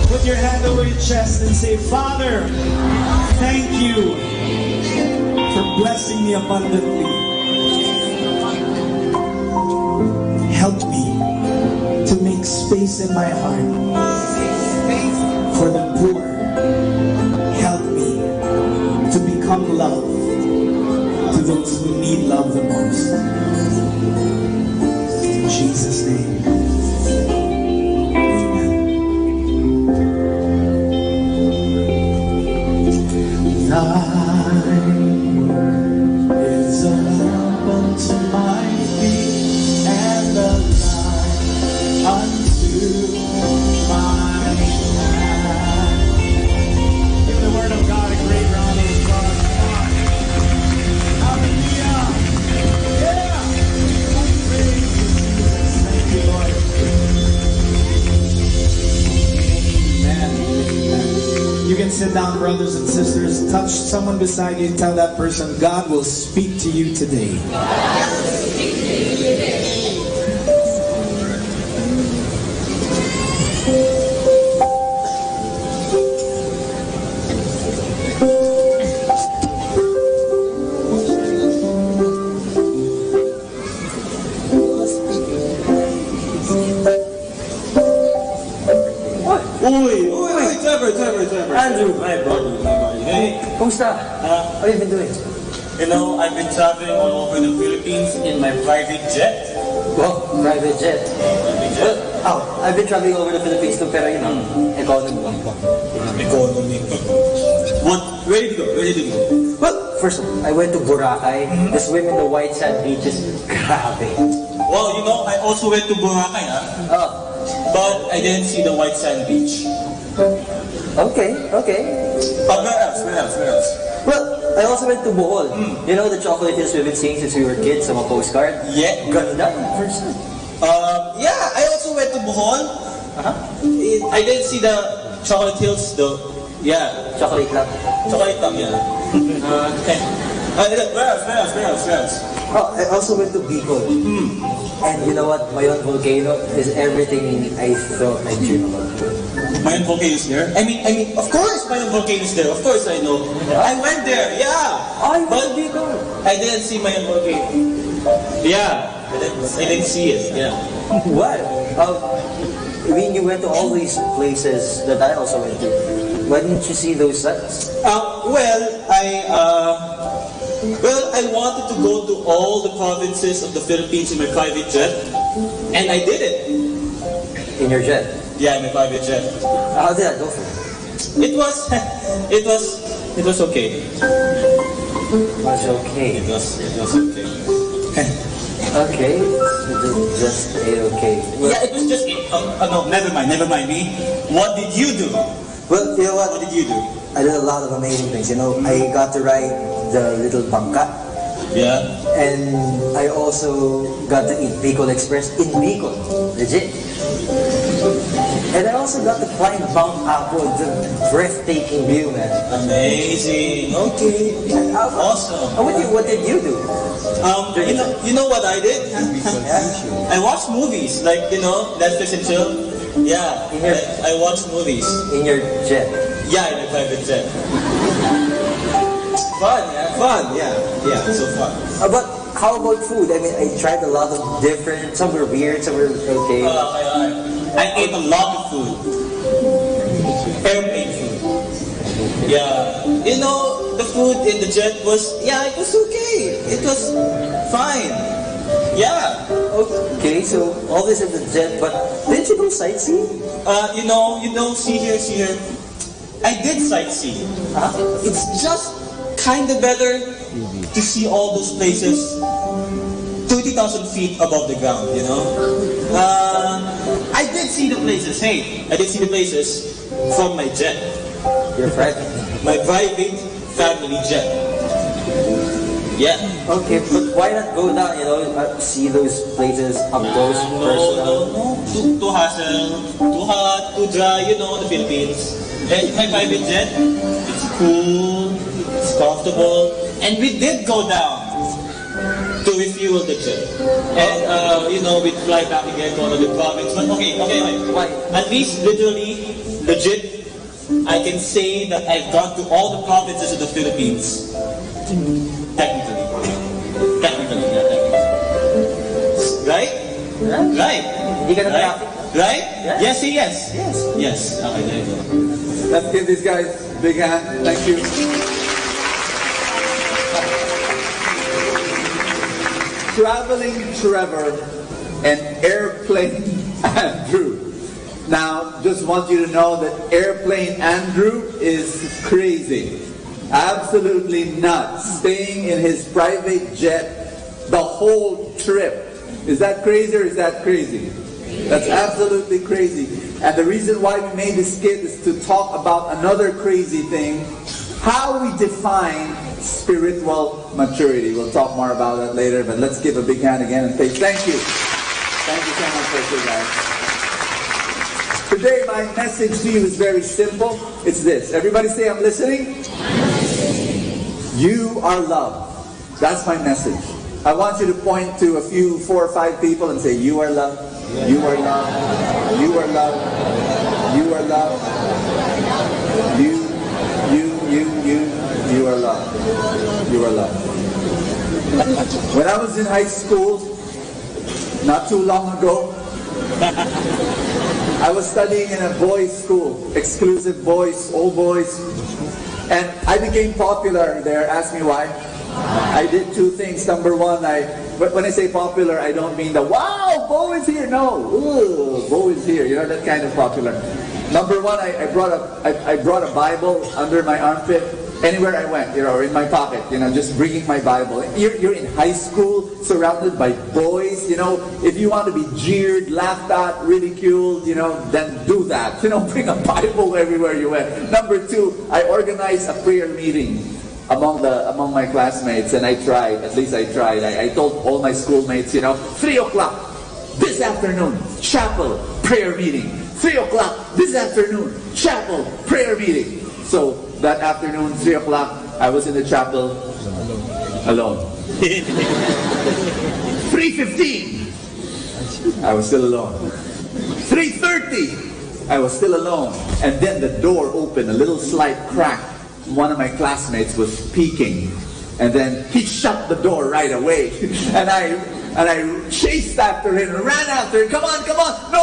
Put your hand over your chest and say, Father, thank you for blessing me abundantly. Help me to make space in my heart for the poor. Help me to become love to those who need love the most. Jesus' name. Is a lamp unto my feet and a light unto my path. Give the word of God a great round of applause. Hallelujah. Yeah. Praise you, Jesus. Thank you, Lord. Amen. You can sit down, brothers and sisters. Touch someone beside you and tell that person, God will speak to you today. Uy, Trevor. Andrew, hi buddy. Hey. Kumusta? What have you been doing? You know, I've been traveling all over the Philippines in my private jet. Oh, private jet. I've been traveling all over the Philippines too, pero economy lang po. Economy. Where did you go? Well, first of all, I went to Boracay. The swim in the white sand beaches, grabe. Well, you know, I also went to Boracay, but I didn't see the white sand beach. Okay. But where else? Well, I also went to Bohol. You know the chocolate hills we've been seeing since we were kids on a postcard? Yeah. Ganda. First time. Yeah, I also went to Bohol. I didn't see the chocolate hills though. Yeah. Chocolate lang, yeah. Okay. Where else? Oh, I also went to Bicol. And you know what? Mayon volcano is everything I thought I dreamed about. Mayon volcano is there? I mean, of course Mayon volcano is there. Of course I know. I went there, yeah. But Bicol. I didn't see Mayon volcano. Yeah, I didn't see it. Yeah. What? I mean, you went to all these places that I also went to. Why didn't you see those sites? Well, I wanted to go to all the provinces of the Philippines in my private jet, and I did it. In your jet? Yeah, in my private jet. How did that go for you? It was okay. It was okay. It was okay. Okay, just okay. Yeah, it was just no. Never mind me. What did you do? Well, you know what? What did you do? I did a lot of amazing things. You know, I got to ride the little bangka. Yeah. And I also got to eat Bicol Express in Bicol. Legit. And I also got to climb Mount Apo, the breathtaking view, man. Amazing. Okay. Awesome. What did you do? You know what I did? I watched movies, like, Netflix and chill. Yeah, I watched movies. In your jet? Yeah, in a private jet. Fun, yeah, so fun. But how about food? I mean, I tried a lot of different, some were weird, some were okay. I ate a lot of food. Airplane food. Yeah. The food in the jet it was okay. It was fine. Yeah. Okay, so all this in the jet, but didn't you go sightseeing? See here. I did sightsee. It's just kind of better to see all those places 20,000 feet above the ground, I did see the places. Hey, I did see the places from my jet. Your private? My private family jet. Yeah. Okay, but why not go down, see those places up close, personal? No. Too hassle, too hot, too dry, the Philippines. And my private jet, it's cool, it's comfortable, and we did go down to refuel the jet. And, we'd fly back again to another province. But okay, why? At least literally, legit, I can say that I've gone to all the provinces of the Philippines. Technically. Right? Right? Right? Yes. Yes. Okay, there you go. Let's give these guys a big hand. Thank you. Traveling Trevor and Airplane Andrew. Now, just want you to know that Airplane Andrew is crazy. Absolutely nuts. Staying in his private jet the whole trip. Is that crazy or is that crazy? That's absolutely crazy. And the reason why we made this skit is to talk about another crazy thing. How we define spiritual maturity. We'll talk more about that later, but let's give a big hand again and say thank you. Thank you so much for you guys. Today my message to you is very simple. It's this. Everybody say I'm listening. You are loved. That's my message. I want you to point to a few, 4 or 5 people and say, you are loved. You are loved. You are loved. You are loved. You are loved. You are loved. When I was in high school, not too long ago, I was studying in a boys' school, exclusive boys, all boys, and I became popular there. Ask me why. I did 2 things. Number one, when I say popular, I don't mean the wow, Bo is here. No, ooh, Bo is here. You know, that kind of popular. Number one, I brought a Bible under my armpit anywhere I went, or in my pocket. Just bringing my Bible. You're in high school, surrounded by boys. If you want to be jeered, laughed at, ridiculed, then do that. Bring a Bible everywhere you went. Number 2, I organized a prayer meeting among my classmates, and I tried. At least I tried. I told all my schoolmates, 3 o'clock this afternoon, chapel prayer meeting. 3 o'clock this afternoon, chapel prayer meeting. So that afternoon, 3 o'clock, I was in the chapel alone. 3:15, I was still alone. 3:30, I was still alone. And then the door opened, a little slight crack. One of my classmates was peeking, and then he shut the door right away. and I chased after him and ran after him. Come on, no.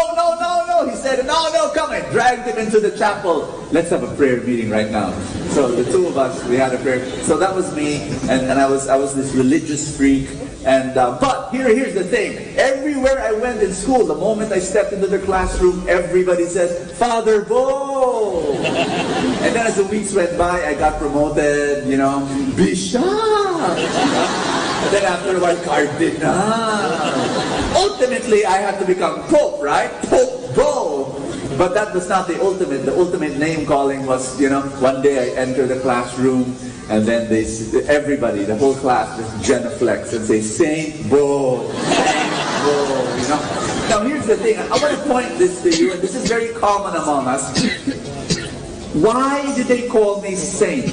He said, no, come. I dragged him into the chapel. Let's have a prayer meeting right now. So the 2 of us, we had a prayer. So that was me, and I was this religious freak. And but here's the thing. Everywhere I went in school, the moment I stepped into the classroom, everybody says, Father Bo. And then as the weeks went by, I got promoted, Bishop. And then after a while, Cardinal. Ultimately, I had to become Pope, right? Pope Bo. But that was not the ultimate. The ultimate name calling was, one day I enter the classroom, and then everybody, the whole class, just genuflex and say, Saint Bo, Saint Bo, Now here's the thing. I want to point this to you, and this is very common among us. Why did they call me saint?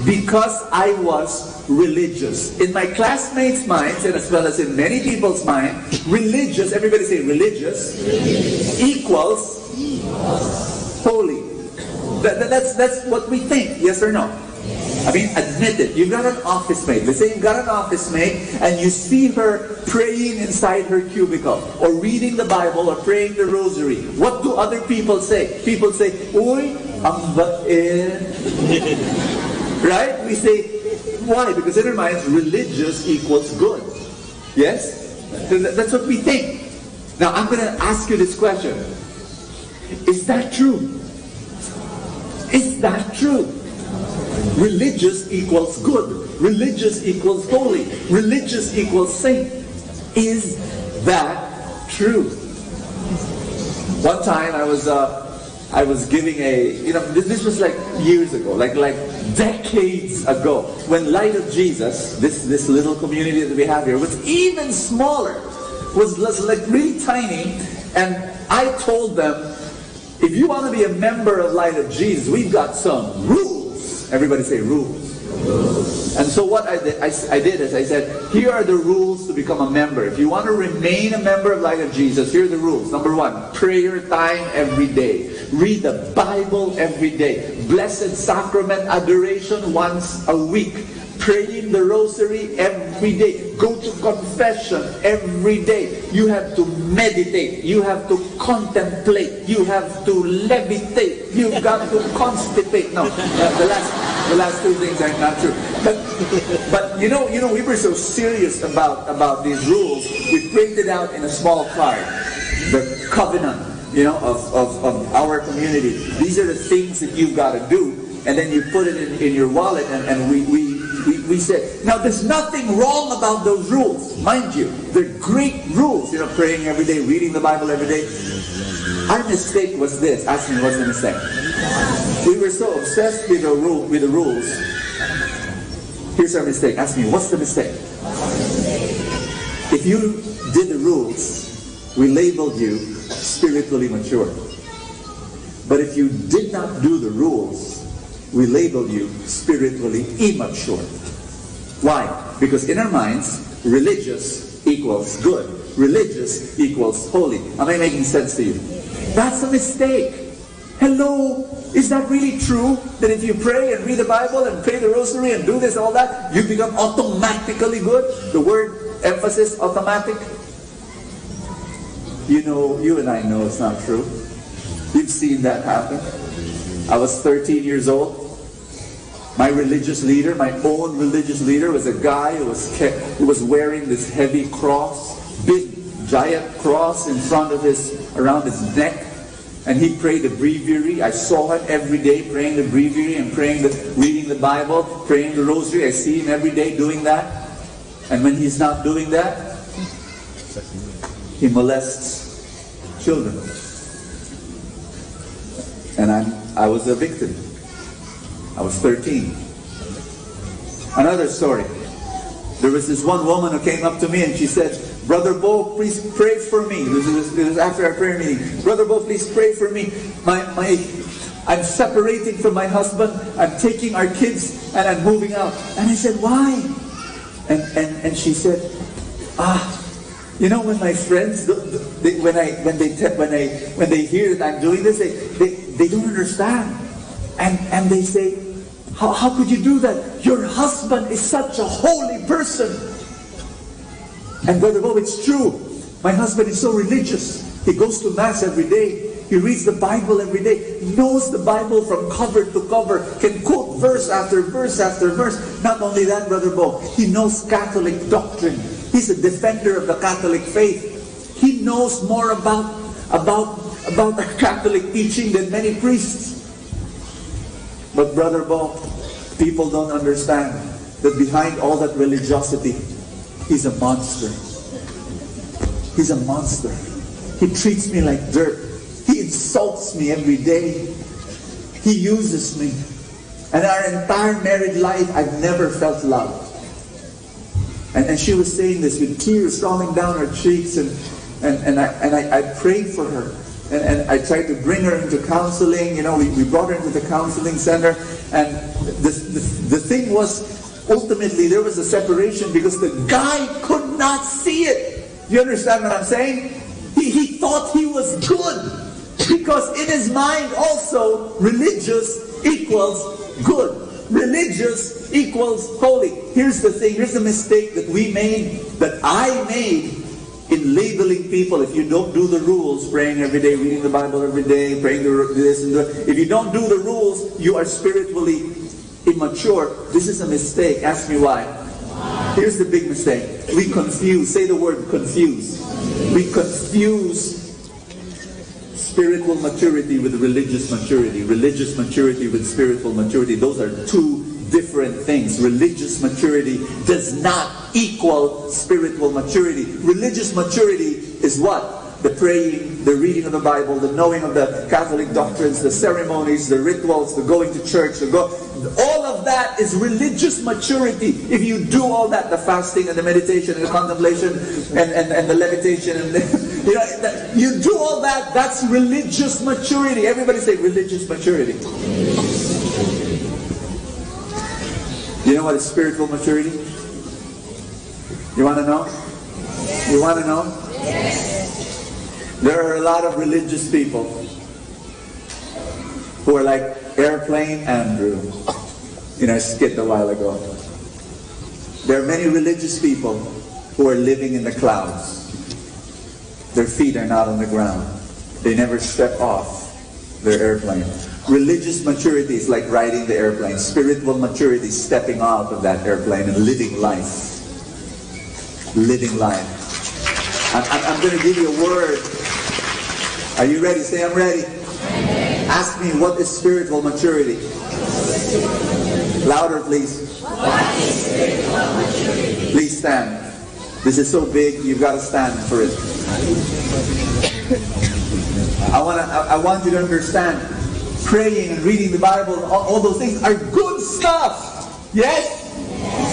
Because I was religious. In my classmates' minds, and as well as in many people's minds, religious, everybody say religious, equals holy. That's what we think, yes or no? I mean, admit it. You've got an office mate. Let's say you've got an office mate and you see her praying inside her cubicle or reading the Bible or praying the rosary. What do other people say? People say, Uy, ang bait. Right? We say, why? Because in our minds, religious equals good. Yes? That's what we think. Now, I'm going to ask you this question. Is that true? Is that true? Religious equals good. Religious equals holy. Religious equals saint. Is that true? One time I was giving this was like years ago, like decades ago, when Light of Jesus, this little community that we have here, was even smaller, was like really tiny, and I told them, if you want to be a member of Light of Jesus, we've got some rules. Everybody say rules. And so what I did is I said, here are the rules to become a member. If you want to remain a member of Light of Jesus, here are the rules. Number 1, prayer time every day. Read the Bible every day. Blessed Sacrament adoration once a week. praying the rosary every day. Go to confession every day. You have to meditate. You have to contemplate. You have to levitate. You've got to constipate. No, the last two things are not true. But you know, we were so serious about these rules. We printed out in a small card the covenant, of our community. These are the things that you've got to do. And then you put it in your wallet, and we said, now there's nothing wrong about those rules, mind you. They're great rules, praying every day, reading the Bible every day. Our mistake was this. Ask me, what's the mistake? We were so obsessed with the rules. Here's our mistake. Ask me, what's the mistake? If you did the rules, we labeled you spiritually mature. But if you did not do the rules, we label you spiritually immature. Why? Because in our minds, religious equals good. Religious equals holy. Am I making sense to you? That's a mistake. Hello? Is that really true? That if you pray and read the Bible and pray the rosary and do this, all that, you become automatically good? The word emphasis, automatic. You and I know it's not true. You've seen that happen. I was 13 years old. My religious leader, my own religious leader, was a guy who was wearing this heavy cross, big giant cross around his neck, and he prayed the breviary. I saw him every day praying the breviary and reading the Bible, praying the rosary. I see him every day doing that. And when he's not doing that, he molests children. And I was a victim. I was 13. Another story. There was this one woman who came up to me and she said, Brother Bo, please pray for me. This is after our prayer meeting. Brother Bo, please pray for me. I'm separating from my husband. I'm taking our kids and I'm moving out. And I said, why? And she said, when my friends, when they hear that I'm doing this, they don't understand. And they say, how could you do that? Your husband is such a holy person. And Brother Bob, it's true. My husband is so religious. He goes to Mass every day. He reads the Bible every day. He knows the Bible from cover to cover. Can quote verse after verse after verse. Not only that, Brother Bob, he knows Catholic doctrine. He's a defender of the Catholic faith. He knows more about the Catholic teaching than many priests. But Brother Bo, people don't understand that behind all that religiosity, he's a monster. He's a monster. He treats me like dirt. He insults me every day. He uses me. And our entire married life, I've never felt love. And she was saying this with tears rolling down her cheeks, and I prayed for her. And I tried to bring her into counseling. We brought her into the counseling center. And the thing was, ultimately, there was a separation because the guy could not see it. You understand what I'm saying? He thought he was good. Because in his mind also, religious equals good. Religious equals holy. Here's the thing. Here's the mistake that we made, that I made, in labeling people. If you don't do the rules, praying every day, reading the Bible every day, praying this and that, if you don't do the rules, you are spiritually immature. This is a mistake. Ask me why. Here's the big mistake. We confuse. Say the word confuse. We confuse spiritual maturity with religious maturity. Religious maturity with spiritual maturity. Those are two different things. Religious maturity does not equal spiritual maturity. Religious maturity is what? The praying, the reading of the Bible, the knowing of the Catholic doctrines, the ceremonies, the rituals, the going to church, all of that is religious maturity. If you do all that, the fasting and the meditation and the contemplation and the levitation, and you do all that, that's religious maturity. Everybody say religious maturity. You know what is spiritual maturity? You want to know? You want to know? There are a lot of religious people who are like Airplane Andrew in our skit a while ago. There are many religious people who are living in the clouds. Their feet are not on the ground. They never step off their airplane. Religious maturity is like riding the airplane. Spiritual maturity is stepping out of that airplane and living life. Living life. I'm going to give you a word. Are you ready? Say, I'm ready. Ask me, what is spiritual maturity? Louder, please. What is spiritual maturity? Please stand. This is so big, you've got to stand for it. I want you to understand, praying and reading the Bible, all those things are good stuff. Yes?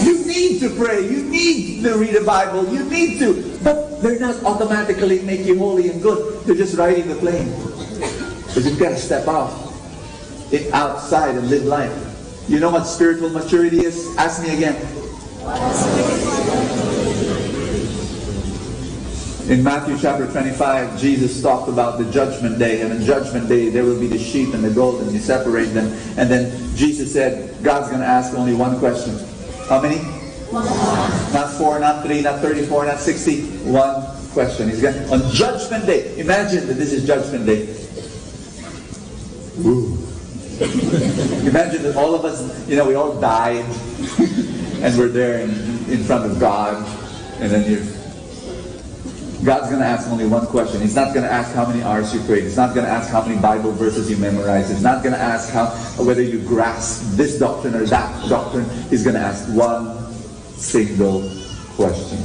You need to pray. You need to read the Bible. You need to. But they're not automatically make you holy and good. They're just riding the plane. But you've got to step out, outside and live life. You know what spiritual maturity is? Ask me again. In Matthew chapter 25, Jesus talked about the judgment day. And in judgment day, there will be the sheep and the goat, and you separate them. And then Jesus said, God's going to ask only one question. How many? Not 4, not 3, not 34, not 60. One question. He's going on judgment day. Imagine that this is judgment day. Ooh. Imagine that all of us, we all died. And we're there in front of God. And then God's going to ask only one question. He's not going to ask how many hours you prayed. He's not going to ask how many Bible verses you memorized. He's not going to ask whether you grasp this doctrine or that doctrine. He's going to ask one single question.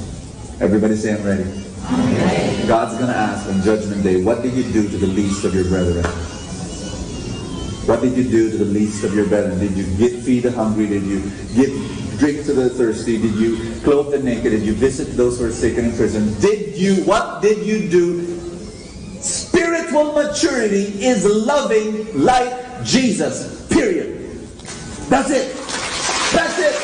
Everybody say, I'm ready. God's going to ask on Judgment Day, what did you do to the least of your brethren? What did you do to the least of your brethren? Did you feed the hungry? Did you give drink to the thirsty? Did you clothe the naked? Did you visit those who are sick and in prison? What did you do? Spiritual maturity is loving like Jesus. Period. That's it. That's it.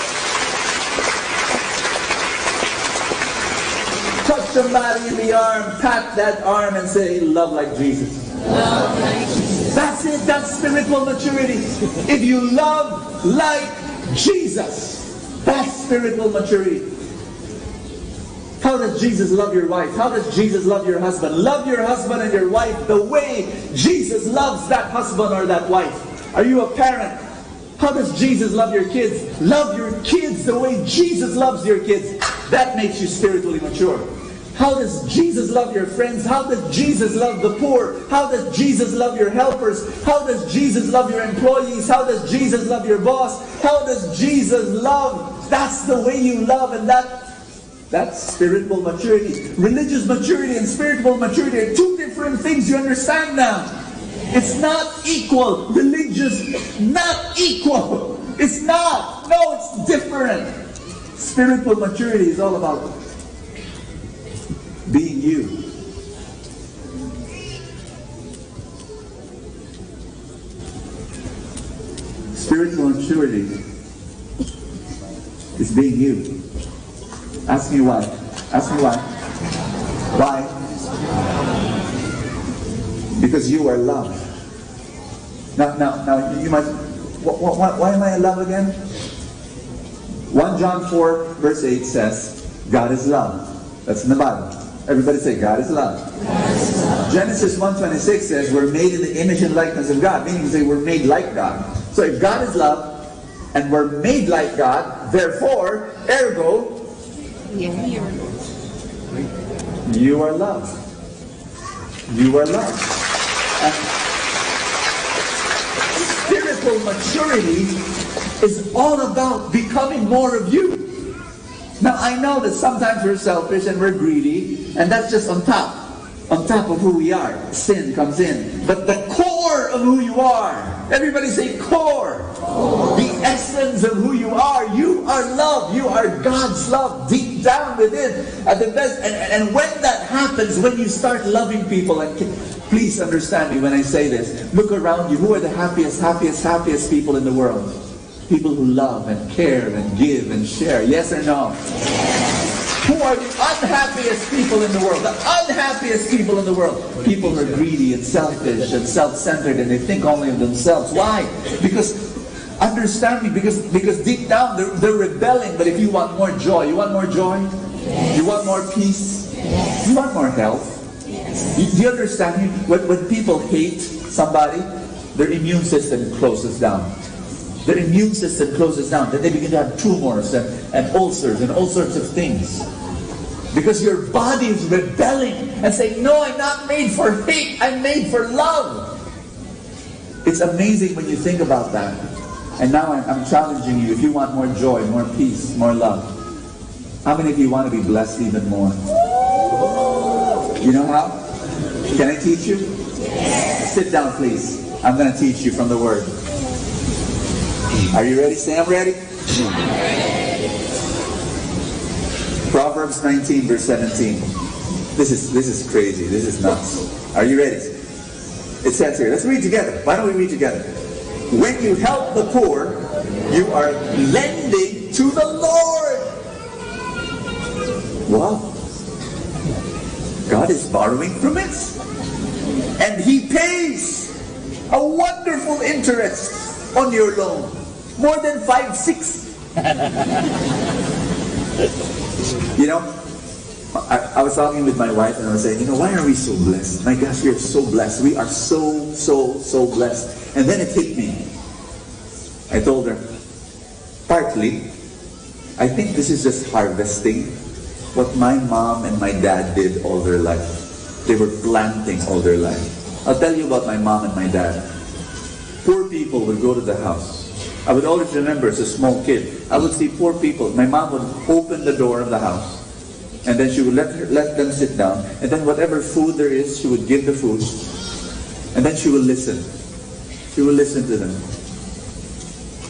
Touch somebody in the arm, pat that arm and say, love like Jesus. Love like Jesus. That's it. That's spiritual maturity. If you love like Jesus, that's spiritual maturity. How does Jesus love your wife? How does Jesus love your husband? Love your husband and your wife the way Jesus loves that husband or that wife. Are you a parent? How does Jesus love your kids? Love your kids the way Jesus loves your kids. That makes you spiritually mature. How does Jesus love your friends? How does Jesus love the poor? How does Jesus love your helpers? How does Jesus love your employees? How does Jesus love your boss? How does Jesus love? That's the way you love, and that's spiritual maturity. Religious maturity and spiritual maturity are two different things, you understand now. It's not equal. Religious, not equal. It's not. No, it's different. Spiritual maturity is all about being you. Spiritual maturity is being you. Ask me why. Ask me why. Why? Because you are love. Now you might. Why am I in love again? 1 John 4 verse 8 says, God is love. That's in the Bible. Everybody say, God is love. Genesis 1:26 says, we're made in the image and likeness of God, meaning say we're made like God. So if God is love, and we're made like God, therefore, ergo, you are love. You are love. And spiritual maturity is all about becoming more of you. Now, I know that sometimes we're selfish and we're greedy, and that's just on top of who we are. Sin comes in. But the core of who you are, everybody say core. The essence of who you are love. You are God's love deep down within. At the best, and when that happens, when you start loving people, and please understand me when I say this, look around you. Who are the happiest people in the world? People who love and care and give and share. Yes or no? Who are the unhappiest people in the world? The unhappiest people in the world. People who are greedy and selfish and self-centered, and they think only of themselves. Why? Because Understand me, because deep down they're rebelling. But if you want more joy, you want more joy? Yes. You want more peace? Yes. You want more health? Yes. Do you understand me? When people hate somebody, their immune system closes down. Their immune system closes down. Then they begin to have tumors and ulcers and all sorts of things. Because your body is rebelling and saying, no, I'm not made for hate. I'm made for love. It's amazing when you think about that. And now I'm challenging you. If you want more joy, more peace, more love, how many of you want to be blessed even more? You know how? Can I teach you? Yes. Sit down, please. I'm going to teach you from the Word. Are you ready? Say, I'm ready. Proverbs 19, verse 17. This is crazy. This is nuts. Are you ready? It says here. Let's read together. Why don't we read together? When you help the poor, you are lending to the Lord. Wow. God is borrowing from us. And He pays a wonderful interest on your loan. More than 5-6. You know, I was talking with my wife and I was saying, why are we so blessed? My gosh, we are so blessed. We are so blessed. And then it hit me. I told her, partly, I think this is just harvesting what my mom and my dad did all their life. They were planting all their life. I'll tell you about my mom and my dad. Poor people would go to the house. I would always remember as a small kid, I would see poor people. My mom would open the door of the house. And then she would let them sit down. And then whatever food there is, she would give the food. And then she would listen. She would listen to them.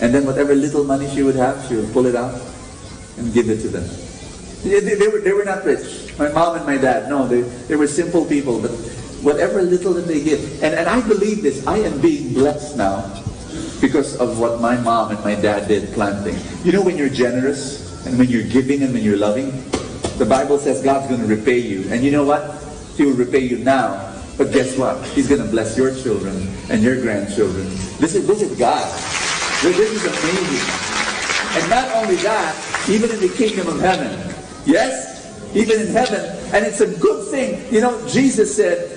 And then whatever little money she would have, she would pull it out and give it to them. They were not rich. My mom and my dad, no, they were simple people. But whatever little that they give. And I believe this. I am being blessed now because of what my mom and my dad did planting. You know when you're generous and when you're giving and when you're loving, the Bible says God's going to repay you. And you know what? He will repay you now. But guess what? He's going to bless your children and your grandchildren. This is God. This is amazing. And not only that, even in the kingdom of heaven. Yes? Even in heaven. And it's a good thing. Jesus said,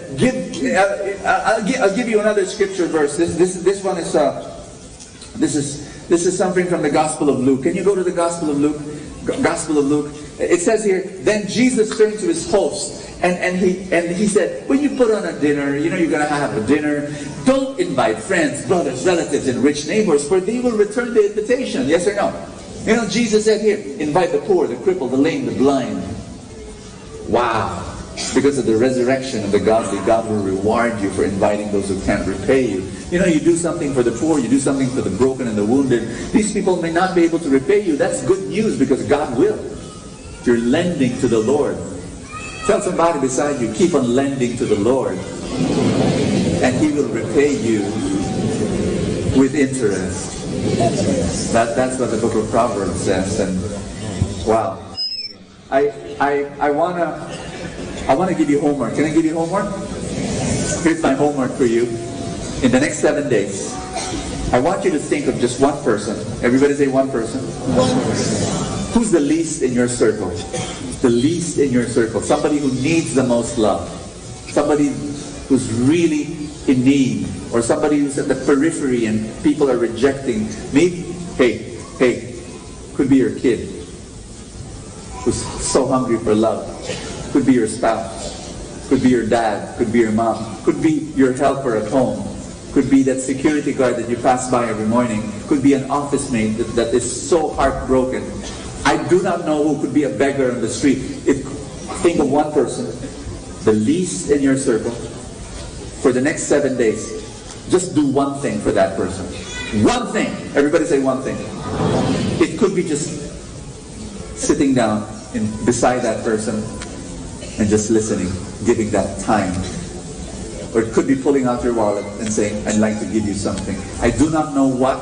I'll give you another scripture verse. This one is this is something from the Gospel of Luke. Can you go to the Gospel of Luke? Gospel of Luke. It says here, then Jesus turned to his host and he said, when you put on a dinner, you're going to have a dinner, don't invite friends, brothers, relatives, and rich neighbors, for they will return the invitation. Yes or no? Jesus said here, invite the poor, the crippled, the lame, the blind. Wow. Because of the resurrection of the godly, God will reward you for inviting those who can't repay you. You do something for the poor, you do something for the broken and the wounded. These people may not be able to repay you. That's good news because God will. You're lending to the Lord. Tell somebody beside you, keep on lending to the Lord. And He will repay you with interest. That's what the book of Proverbs says. And wow. I wanna give you homework. Can I give you homework? Here's my homework for you. In the next 7 days, I want you to think of just one person. Everybody say one person. Who's the least in your circle? The least in your circle. Somebody who needs the most love. Somebody who's really in need. Or somebody who's at the periphery and people are rejecting. Maybe, hey, could be your kid who's so hungry for love. Could be your spouse. Could be your dad. Could be your mom. Could be your helper at home. Could be that security guard that you pass by every morning. Could be an office mate that is so heartbroken. I do not know who could be a beggar on the street. Think of one person, the least in your circle, for the next 7 days. Just do one thing for that person. One thing. Everybody say one thing. It could be just sitting down beside that person and just listening, giving that time. Or it could be pulling out your wallet and saying, I'd like to give you something. I do not know what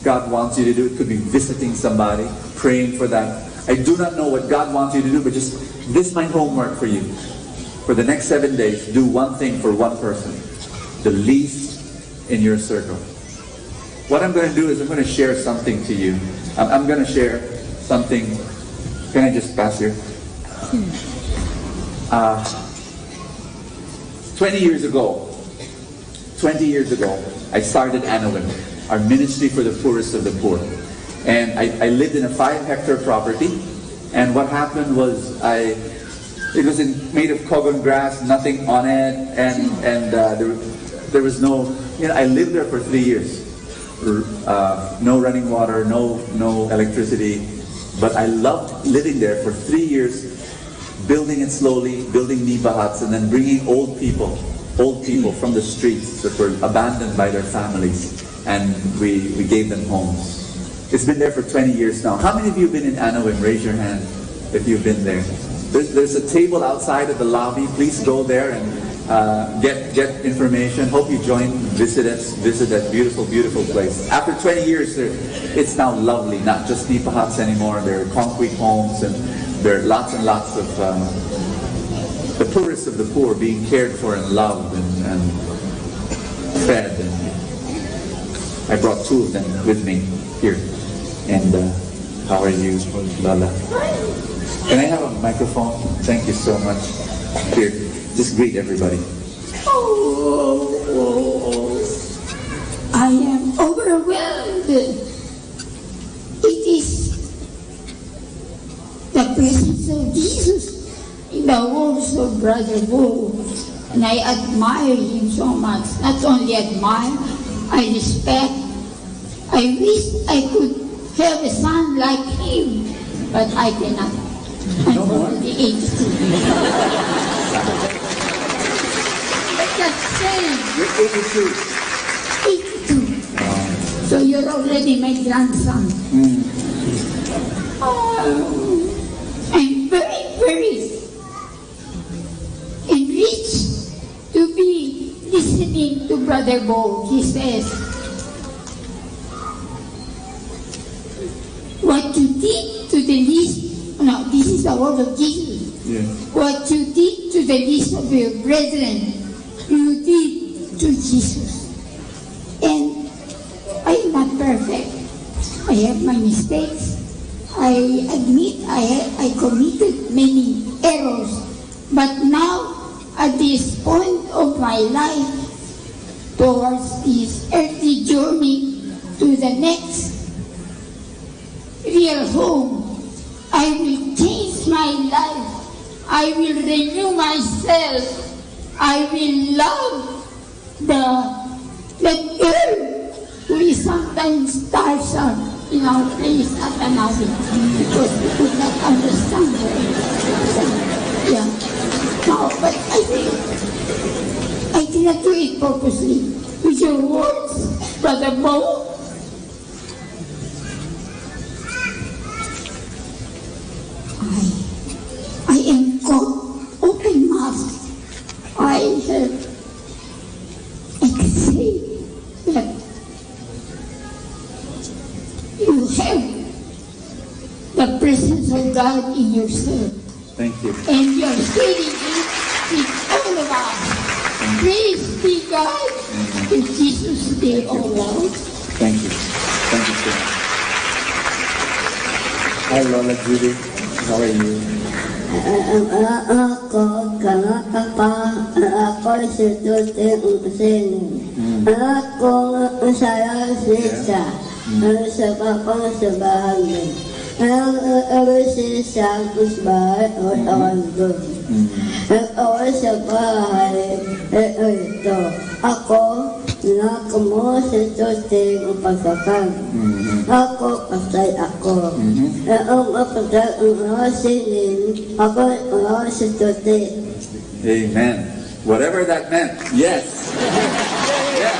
God wants you to do. It could be visiting somebody, praying for that. I do not know what God wants you to do, but just, this is my homework for you. For the next 7 days, do one thing for one person. The least in your circle. what I'm going to do is I'm going to share something to you. I'm going to share something. Can I just pass here? 20 years ago, I started Anawim, our ministry for the poorest of the poor. And I lived in a 5-hectare property. And what happened was it was made of cogon grass, nothing on it, and there was no, I lived there for 3 years. No running water, no electricity. But I loved living there for 3 years, building it slowly, building nipa huts, and then bringing old people from the streets that were abandoned by their families, and we gave them homes. It's been there for 20 years now. How many of you have been in Anawim? Raise your hand if you've been there. There's a table outside of the lobby. Please go there and get information. Hope you visit that beautiful, beautiful place. After 20 years, it's now lovely. Not just nipa huts anymore. There are concrete homes, and there are lots and lots of the poorest of the poor being cared for and loved and fed. And I brought 2 of them with me here. And how are you, Lala? Can I have a microphone? Thank you so much. Here, just greet everybody. I am overwhelmed. It is the presence of Jesus in the words of Brother Bo. And I admire him so much. Not only admire, I respect. I wish I could have a son like him, but I cannot. I'm only 82. But that's saying. You're 82. 82. So you're already my grandson. I'm very, very enriched to be listening to Brother Bo. He says, what you did to the least, no, this is the word of Jesus. Yeah. What you did to the least of your brethren, you did to Jesus. And I am not perfect. I have my mistakes. I admit I committed many errors. But now, at this point of my life, towards this earthly journey to the next real home, I will change my life. I will renew myself. I will love the girl who is sometimes Tarzan in our place at Anawim because we could not understand her. Yeah. No, but I did not do it purposely. With your words, Brother Bo, I am caught open mouth. I can say that you have the presence of God in yourself. Thank you. And you're sharing it with all of us. Praise be God. In Jesus' name, O Lord. Thank you. Thank you so much. Hi, Lola Judy. How are you? Ako situting usin. Ako saya sisa. Sa kapang sa bahagan. Ako sisa kusbahay o tawagod. Ako sa bahay ito. Ako nakamo situting upagkakan. Ako patay ako. Ang patay ang sinin. Ako ang situting. Amen. Whatever that meant. Yes. Yeah.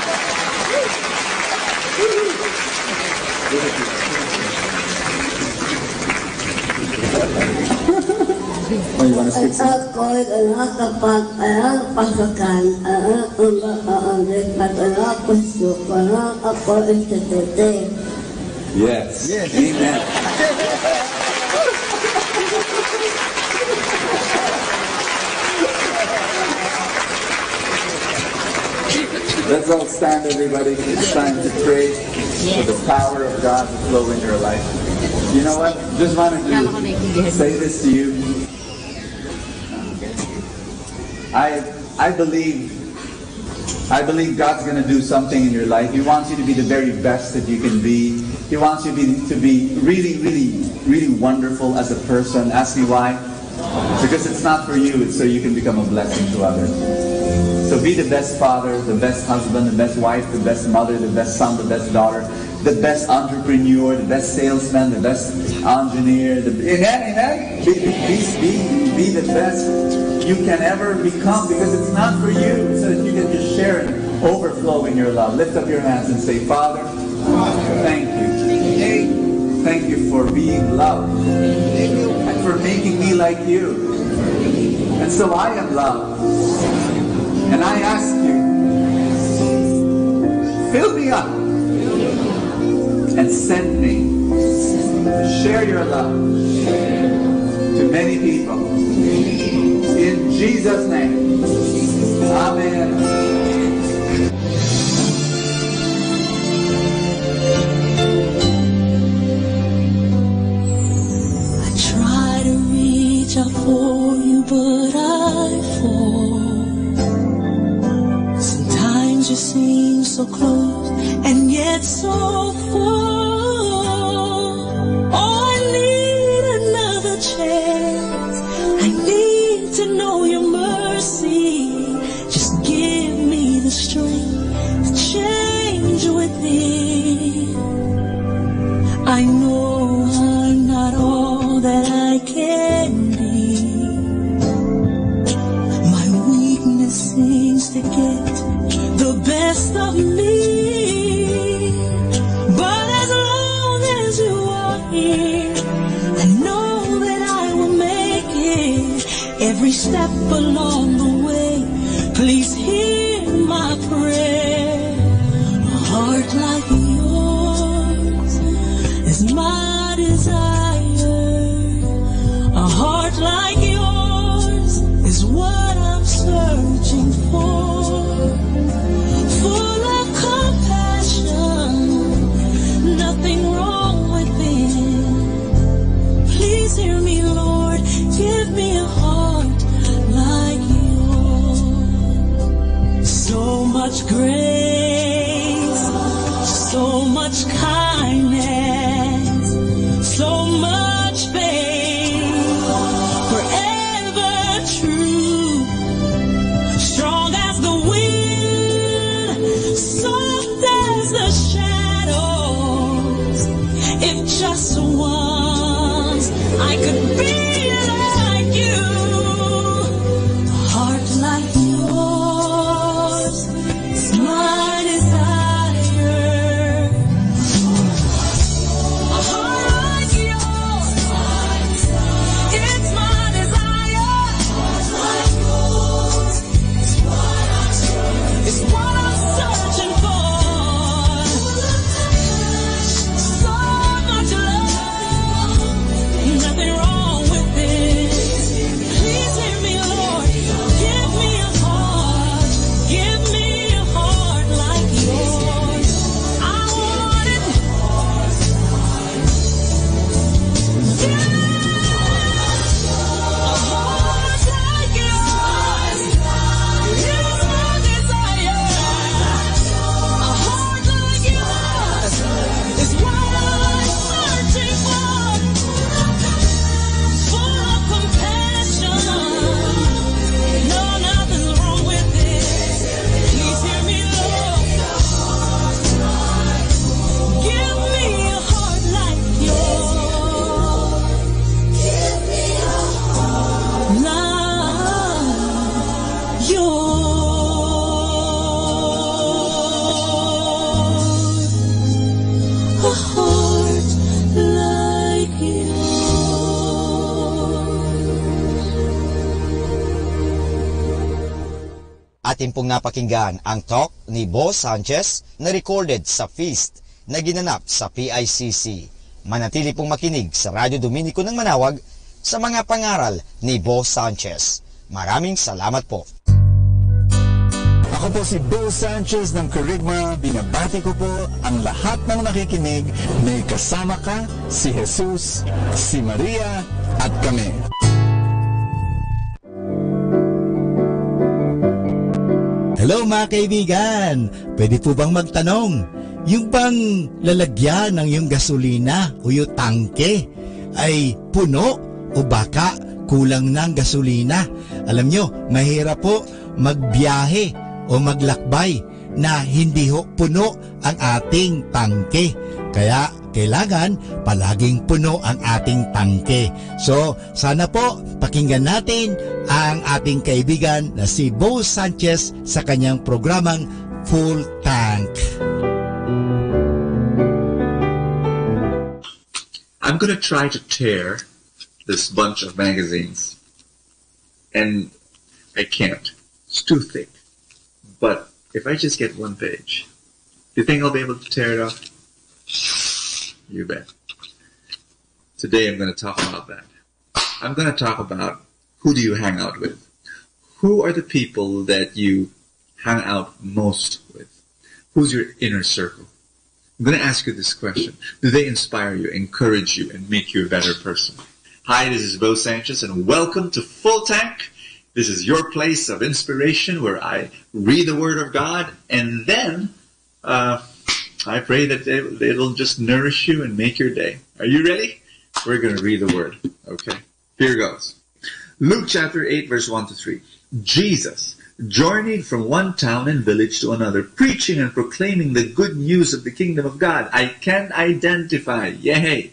Oh, you want to speak some? Ako nakapag pasukan ang puso ko na ako institute. Yes. Amen. Let's all stand, everybody. It's time to pray for the power of God to flow in your life. You know what? Just wanted to say this to you. I believe God's going to do something in your life. He wants you to be the very best that you can be. He wants you to be really, really, really wonderful as a person. Ask me why? Because it's not for you, it's so you can become a blessing to others. So be the best father, the best husband, the best wife, the best mother, the best son, the best daughter, the best entrepreneur, the best salesman, the best engineer. Amen? Be the best you can ever become, because it's not for you, so that you can just share and overflow in your love. Lift up your hands and say, Father, thank you. Thank you for being loved and for making me like you. And so I am loved. And I ask you, fill me up and send me to share your love to many people. In Jesus' name. Amen. Out for you, but I fall. Sometimes you seem so close and yet so far. Oh, I need another chance. I need to know your mercy. Just give me the strength to change within. I know I'm not all that I can. Seems to get the best of me, but as long as you are here, I know that I will make it every step along the way. Please hear my prayer. A heart like yours is my desire. A heart like yours is what I'm searching for. Full of compassion, nothing wrong within. Please hear me, Lord, give me a heart like yours. So much grace, so much kindness, so much faith, forever true. Strong as the wind, soft as the shadows. If just once I could be like you. A heart like yours is my desire. A heart like yours, it's my desire. It's what I'm searching for. So much love, nothing wrong with it. Please hear me, Lord. Give me a heart like yours. I want it. Yeah. A heart like yours is my desire. A heart like yours is what I'm searching for. Full of compassion, no, nothing's wrong with it. Please hear me, Lord. Give me a heart like yours. Give me a heart like yours. A heart like Atin pong napakinggan ang talk ni Bo Sanchez na recorded sa feast na ginanap sa PICC. Manatili pong makinig sa Radyo Dominico ng Manawag sa mga pangaral ni Bo Sanchez. Maraming salamat po. Ako po si Bo Sanchez ng Kerygma. Binabati ko po ang lahat ng nakikinig. May kasama ka, si Jesus, si Maria, at kami. Hello mga kaibigan! Pwede po bang magtanong? Yung bang lalagyan ng yung gasolina o yung tangke ay puno o baka kulang ng gasolina? Alam nyo, mahirap po magbiyahe o maglakbay na hindi ho puno ang ating tangke. Kaya kailangan palaging puno ang ating tangke. So, sana po pakinggan natin ang ating kaibigan na si Bo Sanchez sa kanyang programang Full Tank. I'm going to try to tear this bunch of magazines. And I can't. It's too thick. But if I just get one page, do you think I'll be able to tear it off? You bet. Today I'm going to talk about that. I'm going to talk about who do you hang out with? Who are the people that you hang out most with? Who's your inner circle? I'm going to ask you this question. Do they inspire you, encourage you, and make you a better person? Hi, this is Bo Sanchez, and welcome to Full Tank. This is your place of inspiration where I read the Word of God, and then I pray that it'll just nourish you and make your day. Are you ready? We're going to read the Word. Okay, here goes. Luke chapter 8, verse 1 to 3. Jesus journeyed from one town and village to another, preaching and proclaiming the good news of the kingdom of God. I can identify, yay!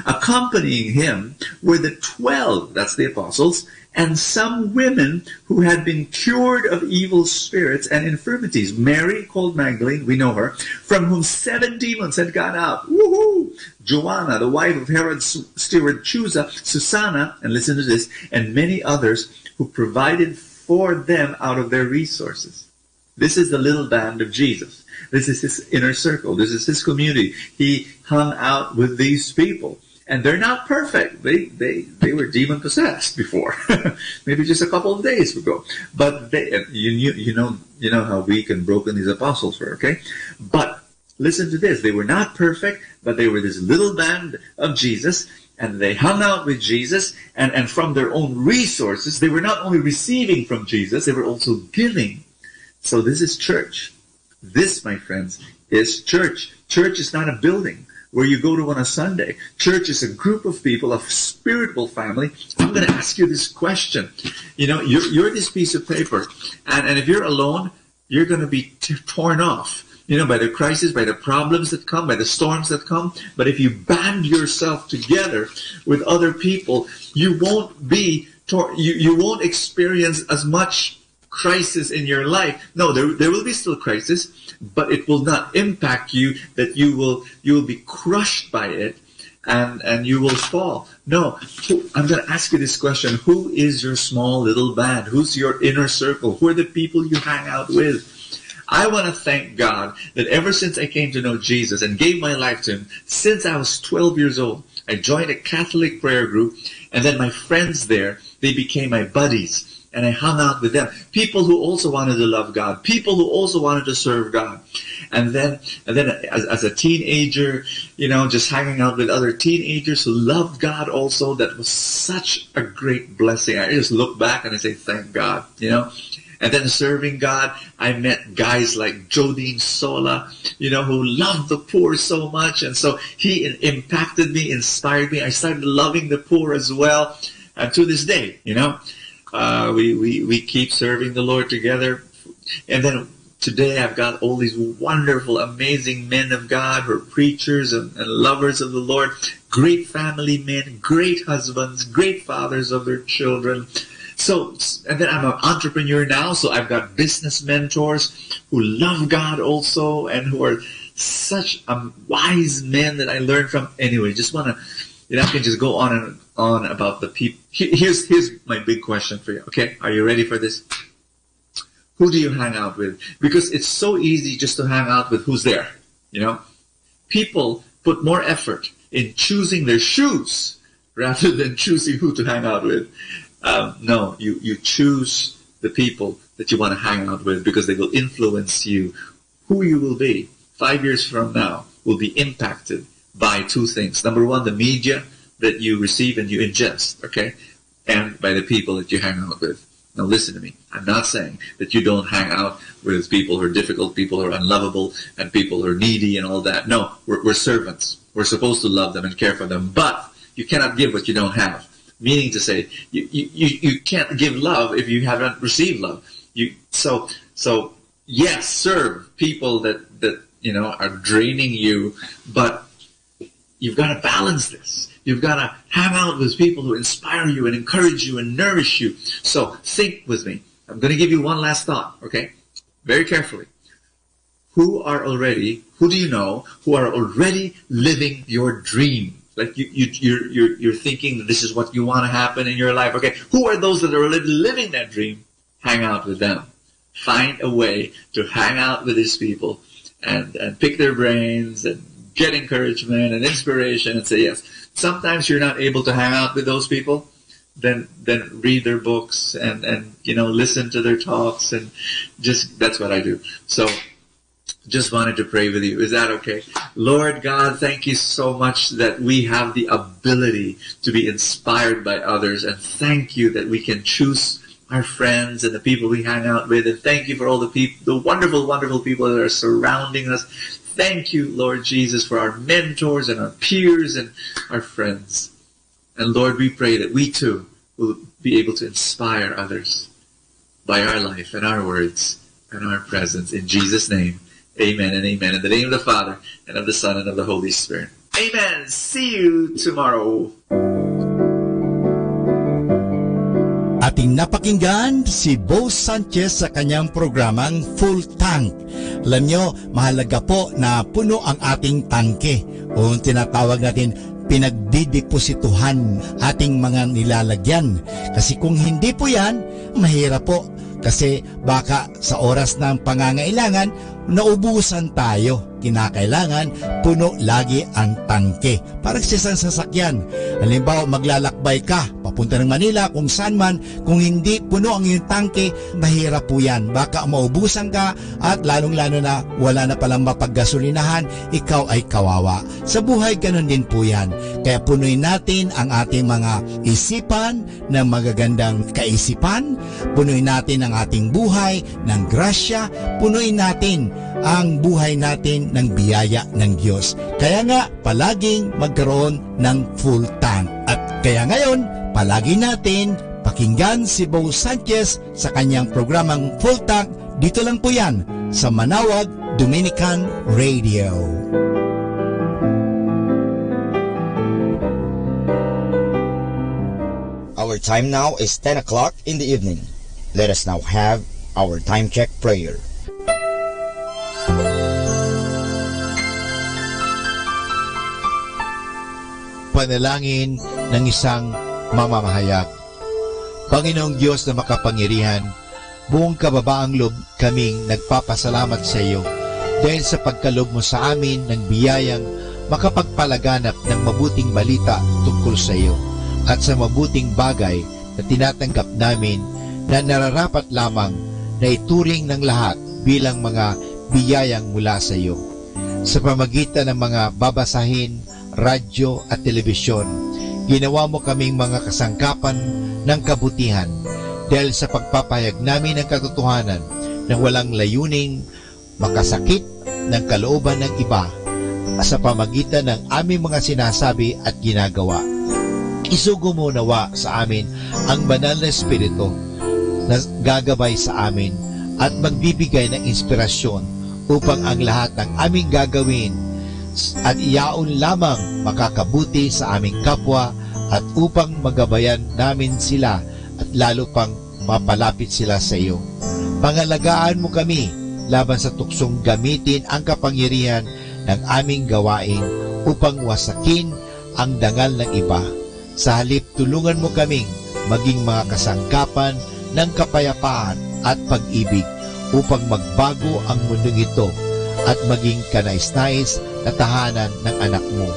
Accompanying him were the 12, that's the apostles, and some women who had been cured of evil spirits and infirmities. Mary, called Magdalene, we know her, from whom 7 demons had gone out. Woohoo! Joanna, the wife of Herod's steward Chusa, Susanna, and listen to this, and many others who provided for them out of their resources. This is the little band of Jesus. This is his inner circle. This is his community. He hung out with these people. And they're not perfect. They were demon possessed before, maybe just a couple of days ago. But you know how weak and broken these apostles were. Okay, but listen to this: they were not perfect, but they were this little band of Jesus, and they hung out with Jesus, and from their own resources, they were not only receiving from Jesus, they were also giving. So this is church. This, my friends, is church. Church is not a building where you go to on a Sunday. Church is a group of people, a spiritual family. I'm going to ask you this question. You know, you're this piece of paper, and if you're alone, you're going to be torn off, you know, by the crisis, by the problems that come, by the storms that come. But if you band yourself together with other people, you won't be you won't experience as much crisis in your life. No, there will be still crisis, but it will not impact you that you will be crushed by it and you will fall. No, I'm going to ask you this question. Who is your small little band? Who's your inner circle? Who are the people you hang out with? I want to thank God that ever since I came to know Jesus and gave my life to him, since I was 12 years old, I joined a Catholic prayer group, and then my friends there, they became my buddies. And I hung out with them. People who also wanted to love God. People who also wanted to serve God. And then as a teenager, you know, just hanging out with other teenagers who loved God also. That was such a great blessing. I just look back and I say, thank God, you know. And then serving God, I met guys like Jodine Sola, you know, who loved the poor so much. And so he impacted me, inspired me. I started loving the poor as well. And to this day, you know, we keep serving the Lord together. And then today I've got all these wonderful, amazing men of God who are preachers and lovers of the Lord, great family men, great husbands, great fathers of their children. So, and then I'm an entrepreneur now, so I've got business mentors who love God also and who are such wise men that I learned from. Anyway, just want to, you know, I can just go on and on about the people. Here's my big question for you, okay? Are you ready for this? Who do you hang out with? Because it's so easy just to hang out with who's there, you know? People put more effort in choosing their shoes rather than choosing who to hang out with. No, you choose the people that you want to hang out with, because they will influence you. Who you will be 5 years from now will be impacted by two things. Number one, the media that you receive and you ingest, okay? And by the people that you hang out with. Now listen to me. I'm not saying that you don't hang out with people who are difficult, people who are unlovable, and people who are needy and all that. No, we're servants. We're supposed to love them and care for them. But you cannot give what you don't have. Meaning to say, you can't give love if you haven't received love. So yes, serve people that are draining you, but you've got to balance this. You've got to hang out with people who inspire you and encourage you and nourish you. So think with me. I'm going to give you one last thought, okay? Very carefully. Who do you know who are already living your dream? Like you're thinking that this is what you want to happen in your life. Okay, who are those that are already living that dream? Hang out with them. Find a way to hang out with these people and pick their brains and get encouragement and inspiration and say yes. Sometimes you're not able to hang out with those people, then read their books and listen to their talks, and that's what I do. So just wanted to pray with you. Is that okay? Lord God, thank you so much that we have the ability to be inspired by others, and thank you that we can choose our friends and the people we hang out with, and thank you for all the wonderful, wonderful people that are surrounding us. Thank you, Lord Jesus, for our mentors and our peers and our friends. And Lord, we pray that we too will be able to inspire others by our life and our words and our presence. In Jesus' name, amen and amen. In the name of the Father, and of the Son, and of the Holy Spirit. Amen. See you tomorrow. Ating napakinggan si Bo Sanchez sa kanyang programang Full Tank. Alam nyo, mahalaga po na puno ang ating tangke o tinatawag natin pinagdideposituhan ating mga nilalagyan. Kasi kung hindi po yan, mahirap po. Kasi baka sa oras ng pangangailangan, naubusan tayo. Kinakailangan, puno lagi ang tangke. Parang sa isang sasakyan. Halimbawa, maglalakbay ka, papunta ng Manila, kung saan man, kung hindi puno ang iyong tangke, mahirap po yan. Baka maubusan ka at lalong-lalo na wala na palang mapaggasolinahan, ikaw ay kawawa. Sa buhay, ganun din po yan. Kaya punuin natin ang ating mga isipan ng magagandang kaisipan, punuin natin ang ating buhay ng grasya, punuin natin ang buhay natin ng biyaya ng Diyos. Kaya nga, palaging magkaroon ng full tank. At kaya ngayon, palagi natin pakinggan si Bo Sanchez sa kanyang programang Full Tank. Dito lang po yan sa Manawag Dominican Radio. Our time now is 10 o'clock in the evening. Let us now have our time check prayer. Panalangin ng isang mamamahayag. Panginoong Diyos na makapangyarihan, buong kababaang loob kaming nagpapasalamat sa iyo dahil sa pagkaloob mo sa amin ng biyayang makapagpalaganap ng mabuting balita tungkol sa iyo at sa mabuting bagay na tinatanggap namin na nararapat lamang na ituring ng lahat bilang mga biyayang mula sa iyo. Sa pamagitan ng mga babasahin, radyo at telebisyon, ginawa mo kaming mga kasangkapan ng kabutihan dahil sa pagpapahayag namin ng katotohanan na walang layuning makasakit ng kalooban ng iba sa pamagitan ng aming mga sinasabi at ginagawa. Isugo mo nawa sa amin ang banal na Espiritu na gagabay sa amin at magbibigay ng inspirasyon upang ang lahat ng aming gagawin at iyaon lamang makakabuti sa aming kapwa at upang magabayan namin sila at lalo pang mapalapit sila sa iyo. Pangalagaan mo kami laban sa tuksong gamitin ang kapangyarihan ng aming gawain upang wasakin ang dangal ng iba. Sa halip, tulungan mo kaming maging mga kasangkapan ng kapayapaan at pag-ibig upang magbago ang mundong ito at maging kanais-nais na tahanan ng anak mo.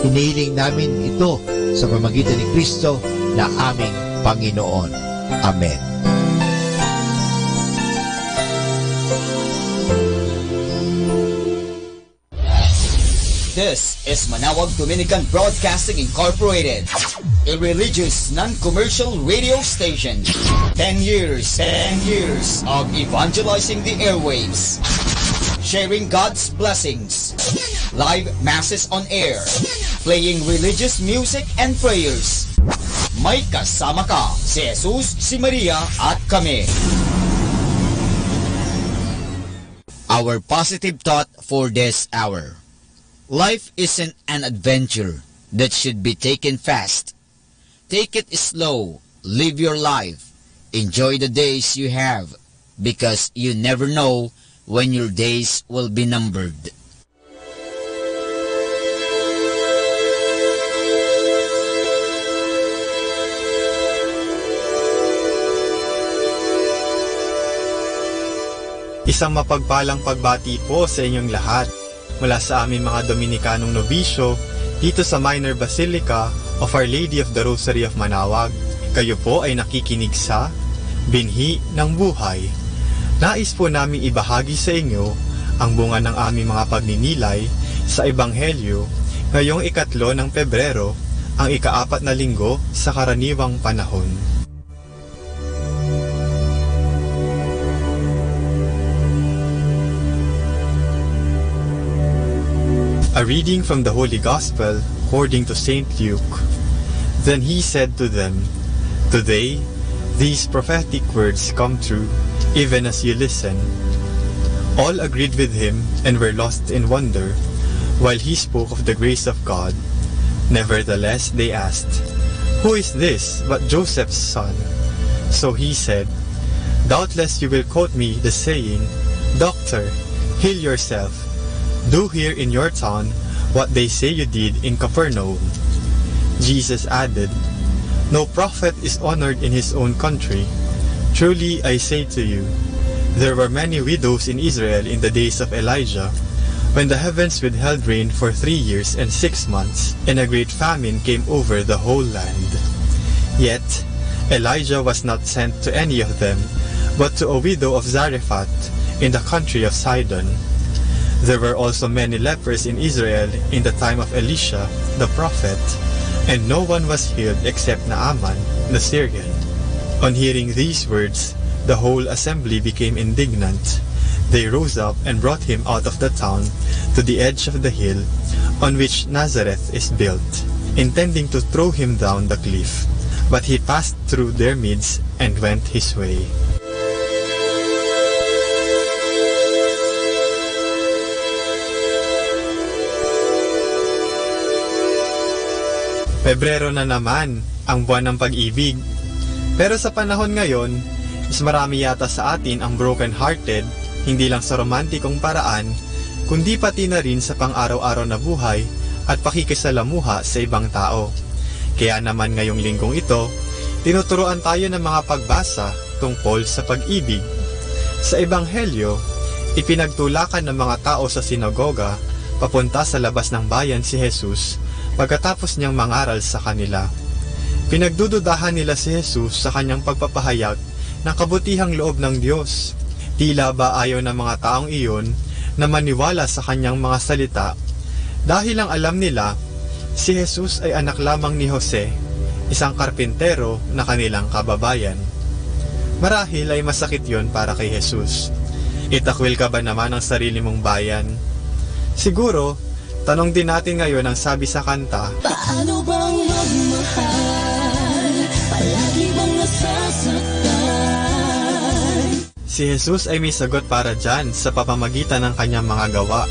Hinihiling namin ito sa pamamagitan ni Kristo na aming Panginoon. Amen. This is Manawag Dominican Broadcasting Incorporated, a religious, non-commercial radio station. 10 years of evangelizing the airwaves, sharing God's blessings, live masses on air, playing religious music and prayers. May kasama ka, si Jesus, si Maria, at kami. Our positive thought for this hour. Life isn't an adventure that should be taken fast. Take it slow, live your life, enjoy the days you have, because you never know when your days will be numbered. Isang mapagpalang pagbati po sa inyong lahat mula sa aming mga Dominikanong nobisyo dito sa Minor Basilica of Our Lady of the Rosary of Manawag. Kayo po ay nakikinig sa Binhi ng Buhay. Nais po naming ibahagi sa inyo ang bunga ng aming mga pagninilay sa Ebanghelyo ngayong 3 ng Pebrero, ang ika-4 na linggo sa karaniwang panahon. A reading from the Holy Gospel according to St. Luke. Then he said to them, "Today, these prophetic words come true, even as you listen." All agreed with him and were lost in wonder, while he spoke of the grace of God. Nevertheless, they asked, "Who is this but Joseph's son?" So he said, "Doubtless you will quote me the saying, 'Doctor, heal yourself. Do here in your town what they say you did in Capernaum." Jesus added, "No prophet is honored in his own country. Truly I say to you, there were many widows in Israel in the days of Elijah, when the heavens withheld rain for 3 years and 6 months, and a great famine came over the whole land. Yet Elijah was not sent to any of them, but to a widow of Zarephath in the country of Sidon. There were also many lepers in Israel in the time of Elisha, the prophet, and no one was healed except Naaman, the Syrian." On hearing these words, the whole assembly became indignant. They rose up and brought him out of the town to the edge of the hill on which Nazareth is built, intending to throw him down the cliff. But he passed through their midst and went his way. Pebrero na naman, ang buwan ng pag-ibig. Pero sa panahon ngayon, mas marami yata sa atin ang broken-hearted, hindi lang sa romantikong paraan, kundi pati na rin sa pang-araw-araw na buhay at pakikisalamuha sa ibang tao. Kaya naman ngayong linggong ito, tinuturuan tayo ng mga pagbasa tungkol sa pag-ibig. Sa Ebanghelyo, ipinagtulakan ng mga tao sa sinagoga papunta sa labas ng bayan si Jesus pagkatapos niyang mangaral sa kanila. Pinagdududahan nila si Jesus sa kanyang pagpapahayag ng kabutihang loob ng Diyos. Tila ba ayaw ng mga taong iyon na maniwala sa kanyang mga salita dahil ang alam nila si Jesus ay anak lamang ni Jose, isang karpintero na kanilang kababayan. Marahil ay masakit yon para kay Jesus. Itakwil ka ba naman ang sarili mong bayan? Siguro, tanong din natin ngayon ang sabi sa kanta, "Paano bang magmahal? Palagi bang nasasaktan?" Si Jesus ay may sagot para dyan sa pamamagitan ng kanyang mga gawa.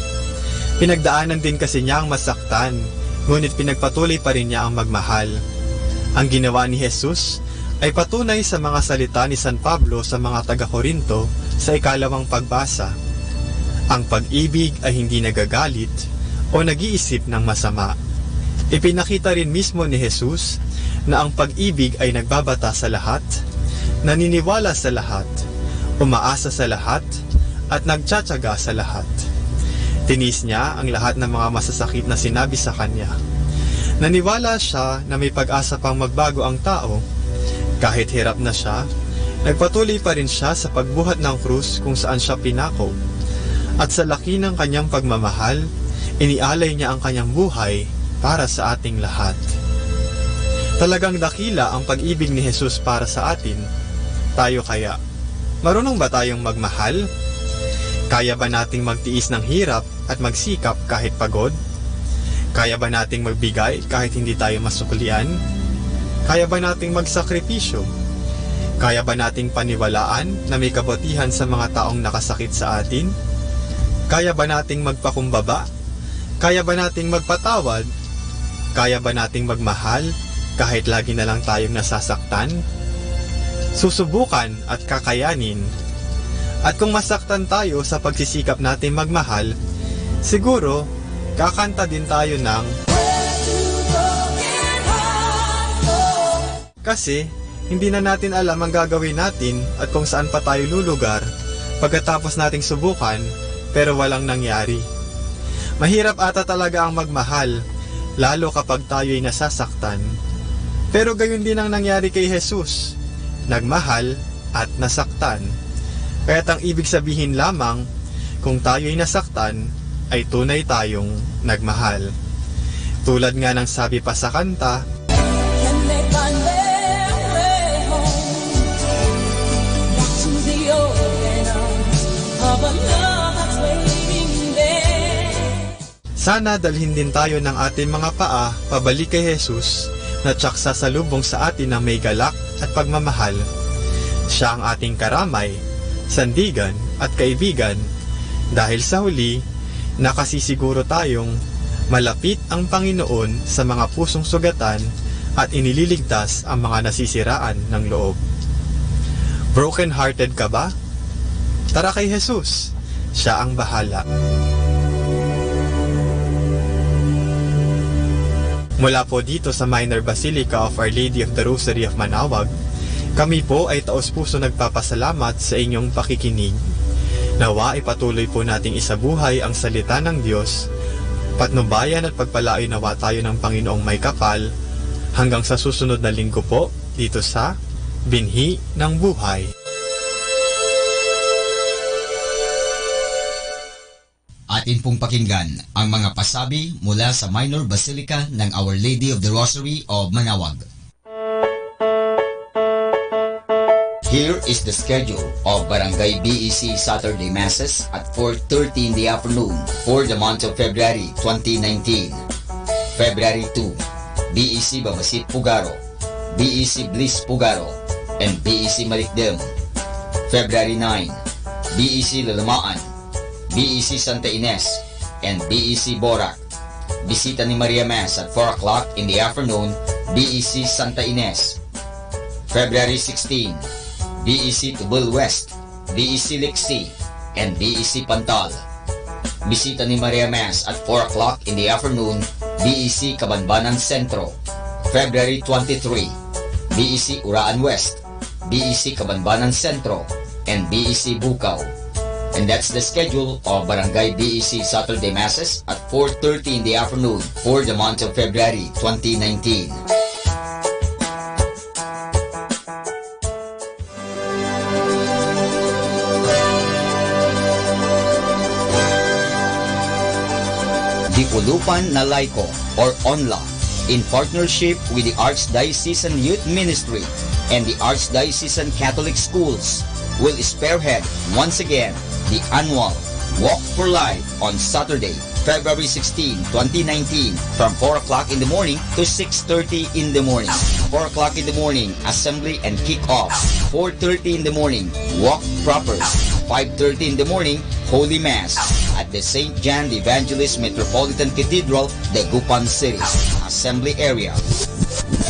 Pinagdaanan din kasi niya ang masaktan, ngunit pinagpatuloy pa rin niya ang magmahal. Ang ginawa ni Jesus ay patunay sa mga salita ni San Pablo sa mga taga-Korinto sa 2nd pagbasa. Ang pag-ibig ay hindi nagagalit o nag-iisip ng masama. Ipinakita rin mismo ni Jesus na ang pag-ibig ay nagbabata sa lahat, naniniwala sa lahat, umaasa sa lahat, at nagtsatsaga sa lahat. Tinis niya ang lahat ng mga masasakit na sinabi sa kanya. Naniwala siya na may pag-asa pang magbago ang tao. Kahit hirap na siya, nagpatuloy pa rin siya sa pagbuhat ng krus kung saan siya pinako. At sa laki ng kanyang pagmamahal, Inialay niya ang kanyang buhay para sa ating lahat. Talagang dakila ang pag-ibig ni Jesus para sa atin. Tayo kaya, marunong ba tayong magmahal? Kaya ba nating magtiis ng hirap at magsikap kahit pagod? Kaya ba nating magbigay kahit hindi tayo masuklian? Kaya ba nating magsakripisyo? Kaya ba nating paniwalaan na may kabutihan sa mga taong nakasakit sa atin? Kaya ba nating magpakumbaba? Kaya ba nating magpatawad? Kaya ba nating magmahal kahit lagi na lang tayong nasasaktan? Susubukan at kakayanin. At kung masaktan tayo sa pagsisikap natin magmahal, siguro kakanta din tayo ng kasi hindi na natin alam ang gagawin natin at kung saan pa tayo lulugar pagkatapos nating subukan pero walang nangyari. Mahirap ata talaga ang magmahal, lalo kapag tayo'y nasasaktan. Pero gayon din ang nangyari kay Jesus, nagmahal at nasaktan. Kaya't ang ibig sabihin lamang, kung tayo'y nasaktan, ay tunay tayong nagmahal. Tulad nga ng sabi pa sa kanta, sana dalhin din tayo ng ating mga paa pabalik kay Jesus na tsak sasalubong sa atin ng may galak at pagmamahal. Siya ang ating karamay, sandigan at kaibigan dahil sa huli, nakasisiguro tayong malapit ang Panginoon sa mga pusong sugatan at inililigtas ang mga nasisiraan ng loob. Broken-hearted ka ba? Tara kay Jesus, siya ang bahala. Mula po dito sa Minor Basilica of Our Lady of the Rosary of Manawag, kami po ay taos-puso nagpapasalamat sa inyong pakikinig. Nawa ipatuloy po nating isabuhay ang salita ng Diyos, patnubayan at pagpalain nawa tayo ng Panginoong may kapal, hanggang sa susunod na linggo po dito sa Binhi ng Buhay. Atin pong pakinggan ang mga pasabi mula sa Minor Basilica ng Our Lady of the Rosary of Manawag. Here is the schedule of Barangay BEC Saturday Masses at 4:30 in the afternoon for the month of February 2019. February 2, BEC Babasit Pugaro, BEC Bliss Pugaro, and BEC Malikdem. February 9, BEC Lalamaan, BEC Santa Ines, and BEC Borac. Bisita ni Maria Mass at 4 o'clock in the afternoon, BEC Santa Ines. February 16, BEC Tubul West, BEC Lixi, and BEC Pantal. Bisita ni Maria Mass at 4 o'clock in the afternoon, BEC Cabanbanan Centro. February 23, BEC Uraan West, BEC Cabanbanan Centro, and BEC Bukaw. And that's the schedule of Barangay BEC Saturday Masses at 4:30 in the afternoon for the month of February 2019. The Ulupan na Laiko or ONLA, in partnership with the Archdiocesan Youth Ministry and the Archdiocesan Catholic Schools, will spearhead once again the annual Walk for Life on Saturday, February 16, 2019 from 4 o'clock in the morning to 6:30 in the morning. 4 o'clock in the morning, assembly and kick-off. 4:30 in the morning, walk proper. 5:30 in the morning, Holy Mass at the St. John the Evangelist Metropolitan Cathedral, Dagupan City, Assembly Area.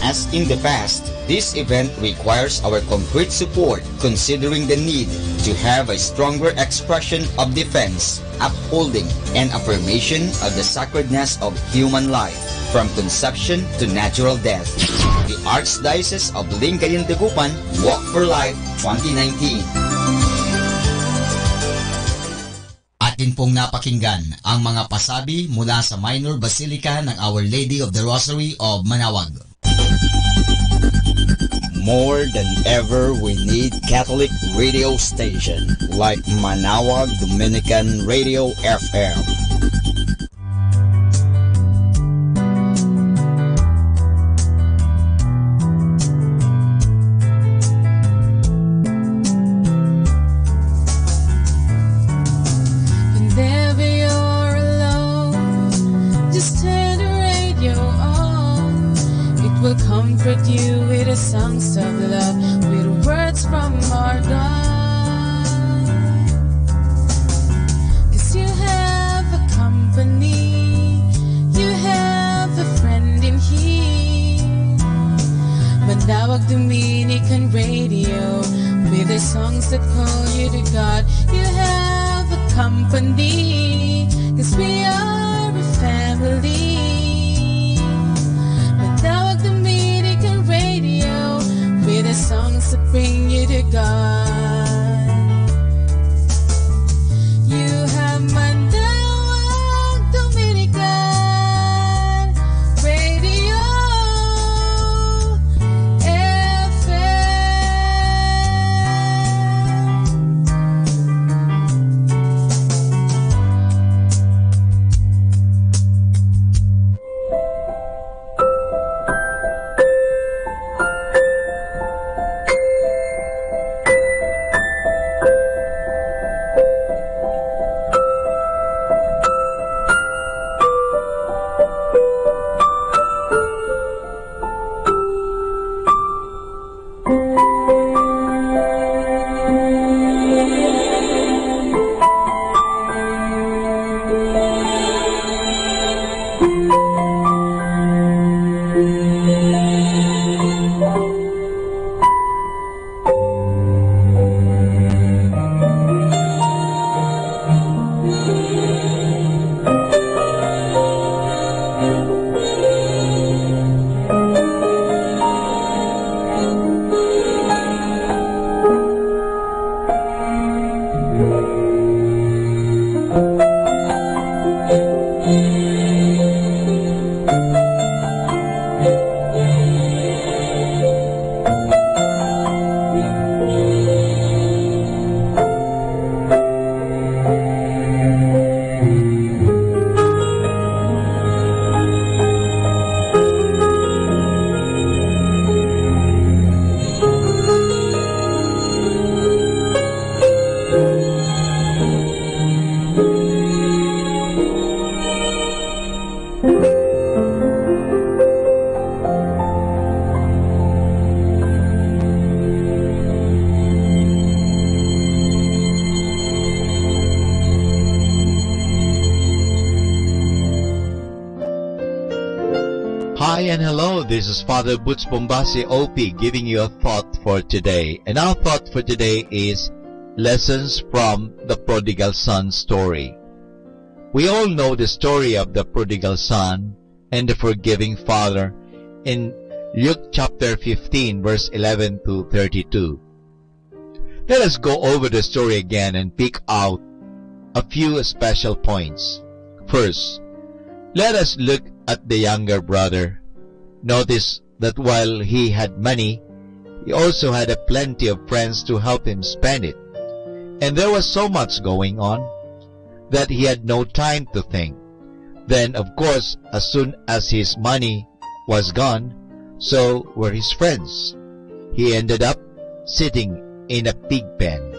As in the past, this event requires our concrete support considering the need to have a stronger expression of defense, upholding, and affirmation of the sacredness of human life from conception to natural death. The Archdiocese of Lingayen Dagupan Walk for Life 2019. Atin pong napakinggan ang mga pasabi mula sa Minor Basilica ng Our Lady of the Rosary of Manawag. More than ever, we need Catholic radio station like Manawag Dominican Radio FM. will comfort you with the songs of love, with words from our God. 'Cause you have a company, you have a friend in here. Manawag Dominican Radio, with the songs that call you to God. You have a company, 'cause we are a family. Manawag Dominican Radio, with the songs that bring you to God. You have Manawag Dominican Radio Hi and hello, this is Father Butch Bombasi OP giving you a thought for today. And our thought for today is lessons from the prodigal son story. We all know the story of the prodigal son and the forgiving father in Luke chapter 15 verse 11 to 32. Let us go over the story again and pick out a few special points. First, let us look at the younger brother. Notice that while he had money, he also had a plenty of friends to help him spend it. And there was so much going on that he had no time to think. Then, of course, as soon as his money was gone, so were his friends. He ended up sitting in a pig pen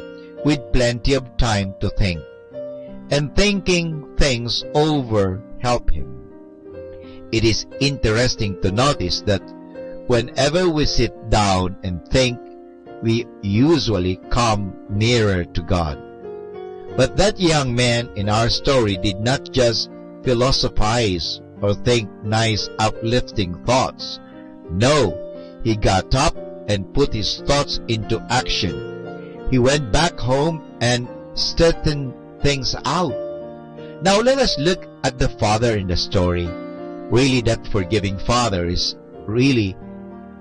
with plenty of time to think. And thinking things over helped him. It is interesting to notice that whenever we sit down and think, we usually come nearer to God. But that young man in our story did not just philosophize or think nice uplifting thoughts. No, he got up and put his thoughts into action. He went back home and straightened things out. Now let us look at the father in the story. Really, that forgiving father is really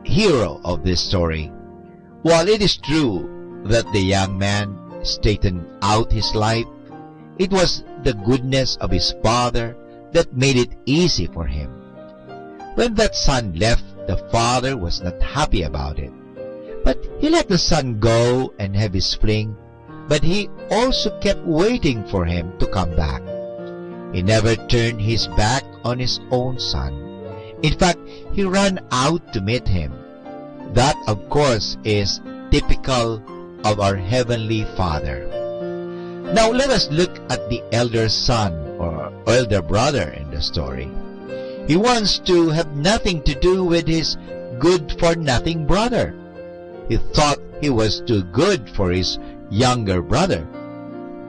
hero of this story. While it is true that the young man straightened out his life, it was the goodness of his father that made it easy for him. When that son left, the father was not happy about it. But he let the son go and have his fling, but he also kept waiting for him to come back. He never turned his back on his own son. In fact, he ran out to meet him. That, of course, is typical of our Heavenly Father. Now let us look at the elder son or elder brother in the story. He wants to have nothing to do with his good-for-nothing brother. He thought he was too good for his younger brother.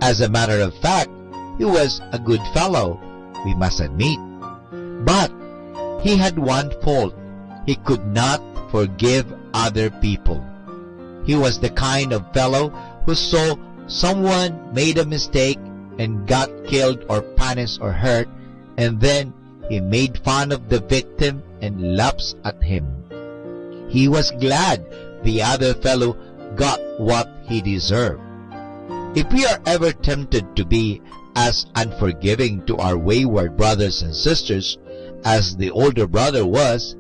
As a matter of fact, he was a good fellow, we must admit. But he had one fault. He could not forgive other people. He was the kind of fellow who saw someone made a mistake and got killed or punished or hurt, and then he made fun of the victim and laughs at him. He was glad the other fellow got what he deserved. If we are ever tempted to be as unforgiving to our wayward brothers and sisters as the older brother was,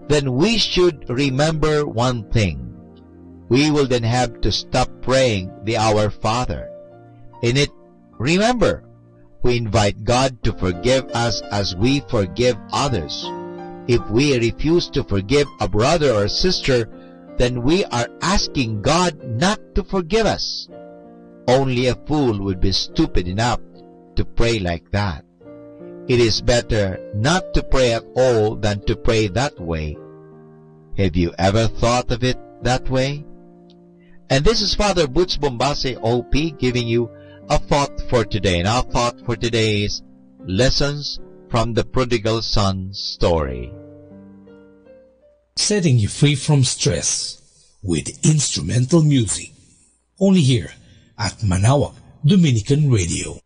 then we should remember one thing. We will then have to stop praying the Our Father. In it, remember, we invite God to forgive us as we forgive others. If we refuse to forgive a brother or sister, then we are asking God not to forgive us. Only a fool would be stupid enough to pray like that. It is better not to pray at all than to pray that way. Have you ever thought of it that way? And this is Father Butch Bombase OP giving you a thought for today. And our thought for today is lessons from the prodigal son story. Setting you free from stress with instrumental music. Only here at Manaoag Dominican Radio.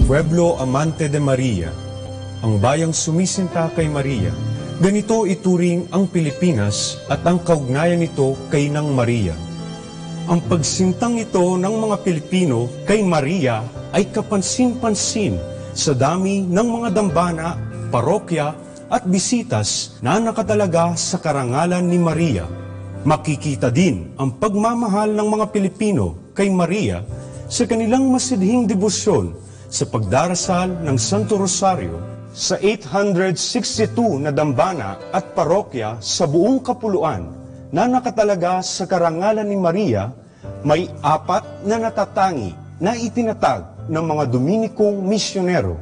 pueblo amante de Maria, ang bayang sumisinta kay Maria. Ganito ituring ang Pilipinas at ang kaugnayan nito kay nang Maria. Ang pagsintang ito ng mga Pilipino kay Maria ay kapansin-pansin sa dami ng mga dambana, parokya at bisitas na nakatalaga sa karangalan ni Maria. Makikita din ang pagmamahal ng mga Pilipino kay Maria sa kanilang masidhing debosyon sa pagdarasal ng Santo Rosario. Sa 862 na dambana at parokya sa buong kapuluan na nakatalaga sa karangalan ni Maria, may 4 na natatangi na itinatag ng mga Dominikong misyonero.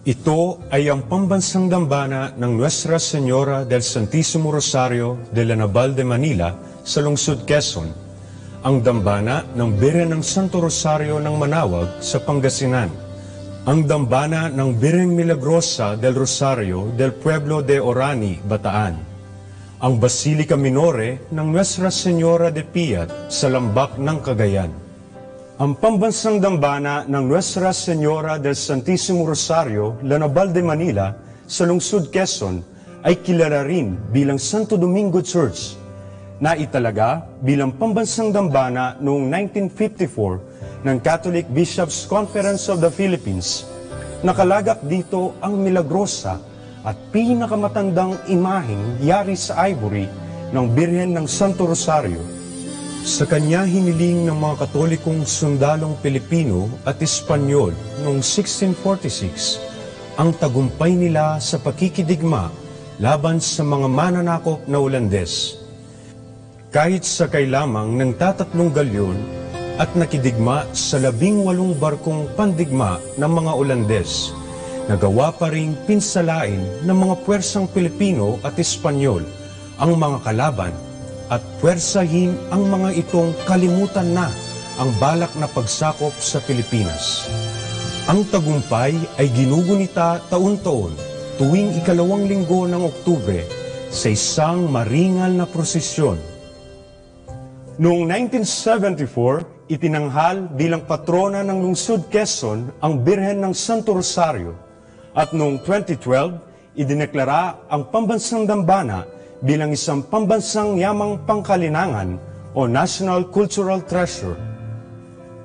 Ito ay ang pambansang dambana ng Nuestra Señora del Santísimo Rosario de la Naval de Manila sa lungsod Quezon, ang dambana ng Birhen ng Santo Rosario ng Manawag sa Pangasinan, ang dambana ng Birhen Milagrosa del Rosario del Pueblo de Orani, Bataan, ang Basilica Minore ng Nuestra Señora de Piat sa Lambak ng Cagayan. Ang pambansang dambana ng Nuestra Señora del Santísimo Rosario, La Naval de Manila sa lungsod Quezon ay kilala rin bilang Santo Domingo Church, na italaga bilang pambansang dambana noong 1954 ng Catholic Bishops' Conference of the Philippines. Nakalagak dito ang Milagrosa at pinakamatandang imaheng yari sa ivory ng Birhen ng Santo Rosario. Sa kanya hiniling ng mga Katolikong sundalong Pilipino at Espanyol noong 1646 ang tagumpay nila sa pakikidigma laban sa mga mananakop na Ulandes. Kahit sakay lamang ng 3 galyon at nakidigma sa 18 barkong pandigma ng mga Ulandes, nagawa pa ring pinsalain ng mga puwersang Pilipino at Espanyol ang mga kalaban at puwersahin ang mga itong kalimutan na ang balak na pagsakop sa Pilipinas. Ang tagumpay ay ginugunita taon-taon tuwing 2 linggo ng Oktubre sa isang maringal na prosesyon. Noong 1974, itinanghal bilang patrona ng lungsod Quezon ang Birhen ng Santo Rosario at noong 2012, idineklara ang pambansang dambana bilang isang pambansang yamang pangkalinangan o National Cultural Treasure.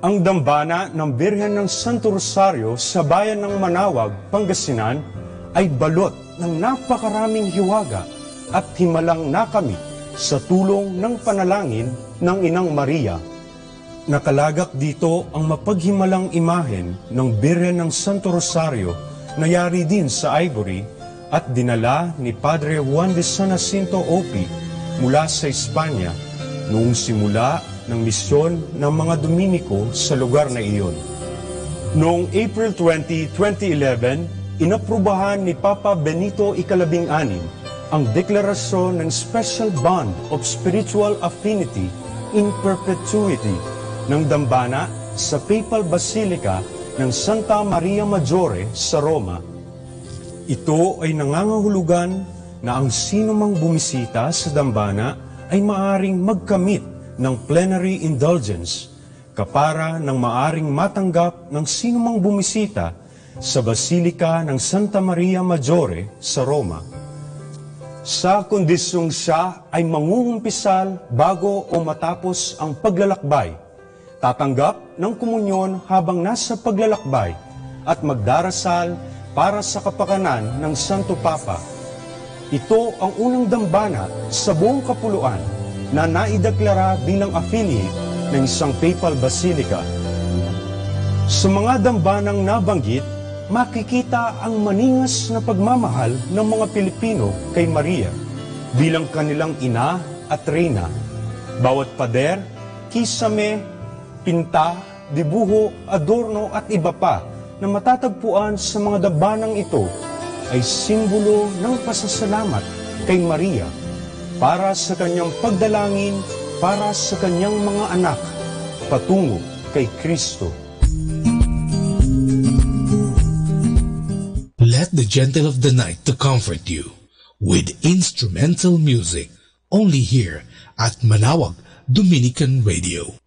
Ang dambana ng Birhen ng Santo Rosario sa bayan ng Manawag, Pangasinan ay balot ng napakaraming hiwaga at himalang nakamit sa tulong ng panalangin ng Inang Maria. Nakalagak dito ang mapaghimalang imahen ng Birhen ng Santo Rosario na yari din sa ivory at dinala ni Padre Juan de San Jacinto Opi mula sa Espanya noong simula ng misyon ng mga Dominiko sa lugar na iyon. Noong April 20, 2011, inaprubahan ni Papa Benito XVI ang deklarasyon ng Special Bond of Spiritual Affinity in Perpetuity ng dambana sa Papal Basilica ng Santa Maria Maggiore sa Roma. Ito ay nangangahulugan na ang sinumang bumisita sa dambana ay maaring magkamit ng plenary indulgence kapara ng maaring matanggap ng sinumang bumisita sa Basilica ng Santa Maria Maggiore sa Roma. Sa kondisyong siya ay mangungumpisal bago o matapos ang paglalakbay, tatanggap ng komunyon habang nasa paglalakbay at magdarasal para sa kapakanan ng Santo Papa. Ito ang unang dambana sa buong kapuluan na naideklara bilang affiliate ng isang Papal Basilica. Sa mga dambanang nabanggit, makikita ang maningas na pagmamahal ng mga Pilipino kay Maria bilang kanilang ina at reyna. Bawat pader, kisame, pinta, dibuho, adorno at iba pa na matatagpuan sa mga dambanang ito ay simbolo ng pasasalamat kay Maria para sa kanyang pagdalangin para sa kanyang mga anak patungo kay Kristo. Let the gentle of the night to comfort you with instrumental music only here at Manawag Dominican Radio.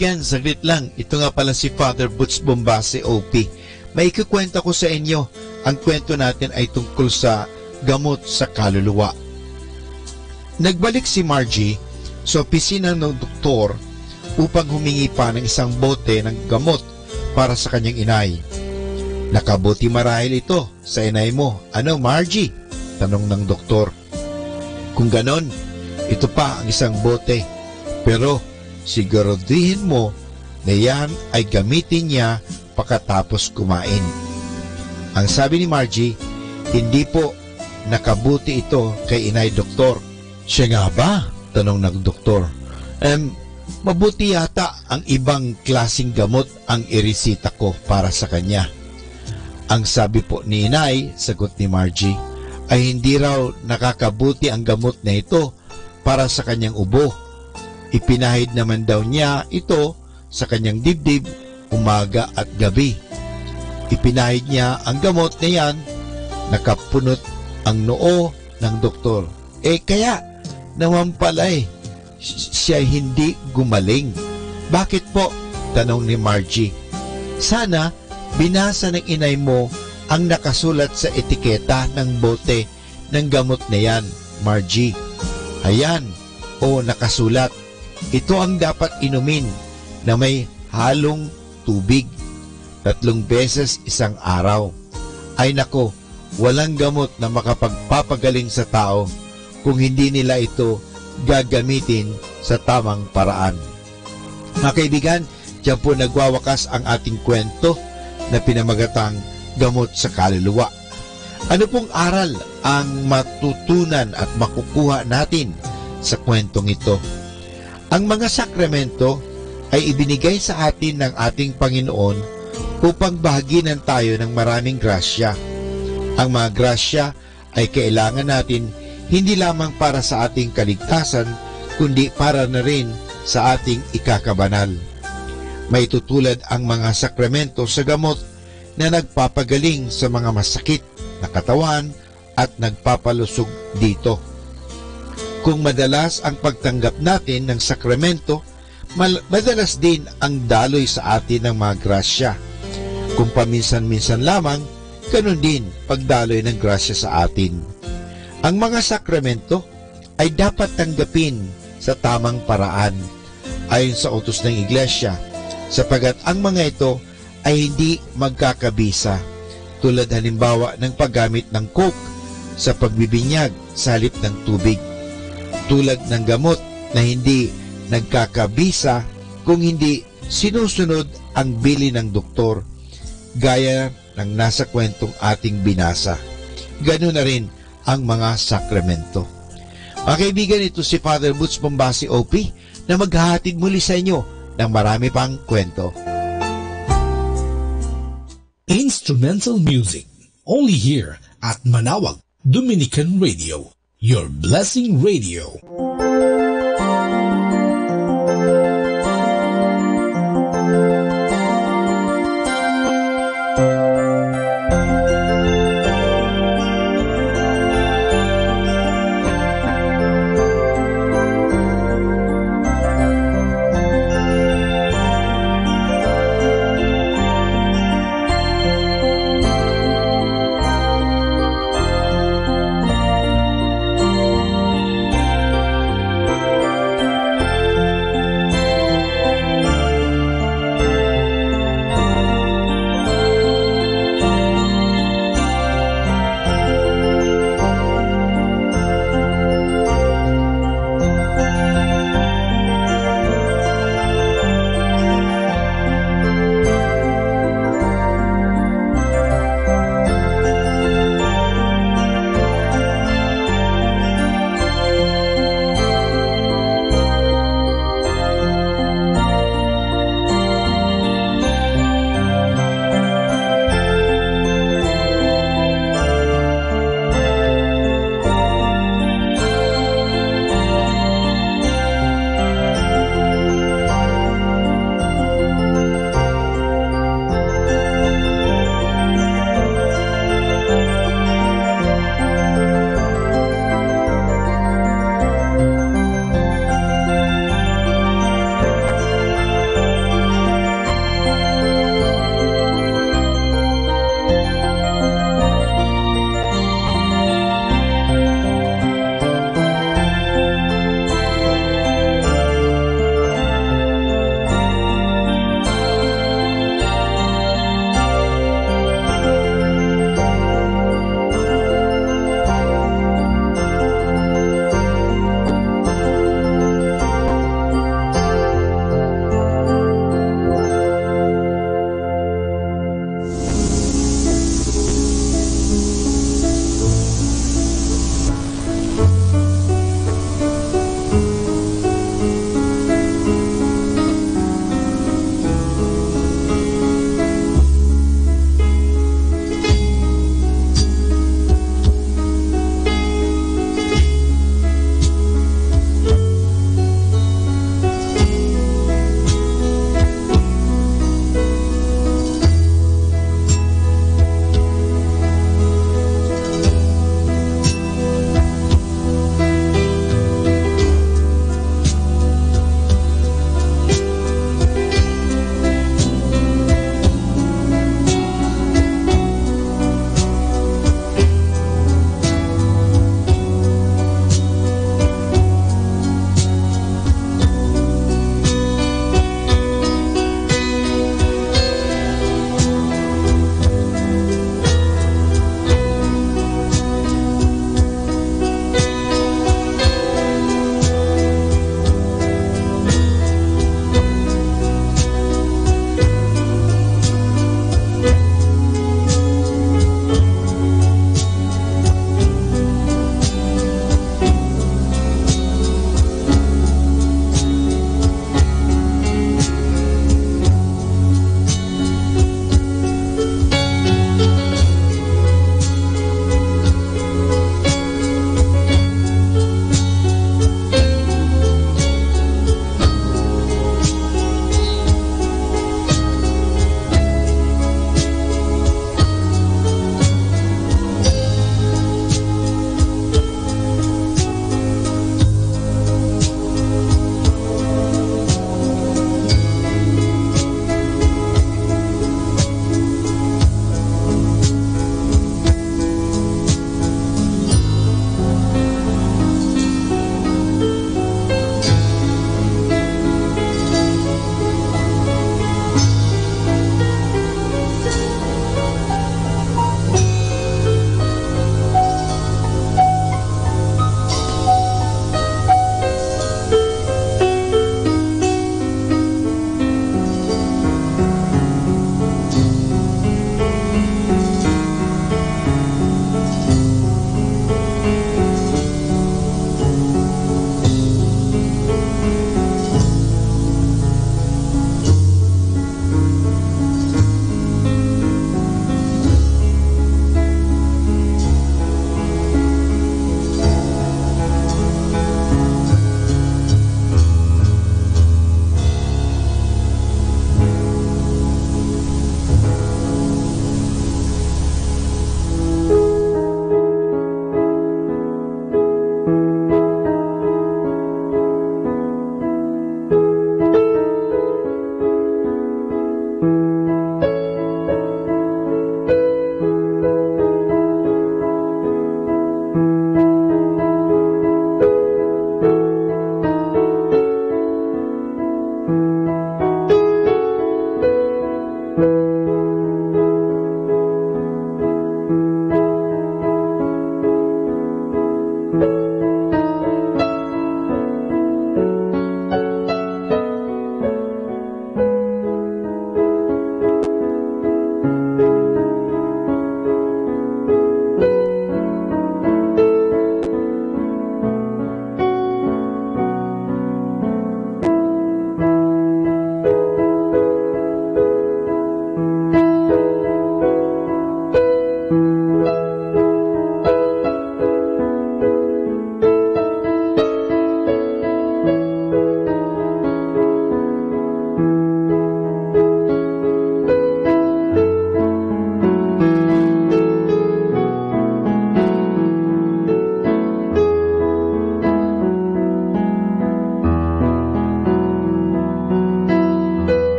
kaibigan, saglit lang. Ito nga pala si Father Butch Bombase, OP. May ikukwento ko sa inyo. Ang kwento natin ay tungkol sa gamot sa kaluluwa. Nagbalik si Margie sa opisina ng doktor upang humingi pa ng isang bote ng gamot para sa kanyang inay. Nakabuti marahil ito sa inay mo. Ano, Margie? Tanong ng doktor. Kung ganon, ito pa ang isang bote. Pero siguraduhin mo na yan ay gamitin niya pagkatapos kumain. Ang sabi ni Margie, hindi po nakabuti ito kay inay doktor. Siya nga ba? Tanong ng doktor. Mabuti yata ang ibang klasing gamot ang iresita ko para sa kanya. Ang sabi po ni inay, sagot ni Margie, ay hindi raw nakakabuti ang gamot na ito para sa kanyang ubo. Ipinahid naman daw niya ito sa kanyang dibdib umaga at gabi. Ipinahid niya ang gamot na yan, nakapunot ang noo ng doktor. Kaya naman pala siya hindi gumaling. Bakit po? Tanong ni Margie. Sana binasa ng inay mo ang nakasulat sa etiketa ng bote ng gamot na yan, Margie. Ayan, nakasulat. Ito ang dapat inumin na may halong tubig 3 beses isang araw. Ay nako, walang gamot na makapagpapagaling sa tao kung hindi nila ito gagamitin sa tamang paraan. Mga kaibigan, diyan po nagwawakas ang ating kwento na pinamagatang gamot sa kaluluwa. Ano pong aral ang matutunan at makukuha natin sa kwentong ito? Ang mga sakramento ay ibinigay sa atin ng ating Panginoon upang bahaginan tayo ng maraming grasya. Ang mga grasya ay kailangan natin hindi lamang para sa ating kaligtasan, kundi para na rin sa ating ikakabanal. May tutulad ang mga sakramento sa gamot na nagpapagaling sa mga masakit na katawan at nagpapalusog dito. Kung madalas ang pagtanggap natin ng sakramento, madalas din ang daloy sa atin ng mga grasya. Kung paminsan-minsan lamang, ganun din pagdaloy ng grasya sa atin. Ang mga sakramento ay dapat tanggapin sa tamang paraan ayon sa utos ng Iglesia, sapagat ang mga ito ay hindi magkakabisa, tulad halimbawa ng paggamit ng coke sa pagbibinyag sa halip ng tubig, tulad ng gamot na hindi nagkakabisa kung hindi sinusunod ang bili ng doktor, gaya ng nasa kwentong ating binasa. Ganoon na rin ang mga sakramento. Mga kaibigan, ito si Father Butch Bombase, OP, na maghahatid muli sa inyo ng marami pang kwento. Instrumental music, only here at Manawag Dominican Radio, your blessing radio.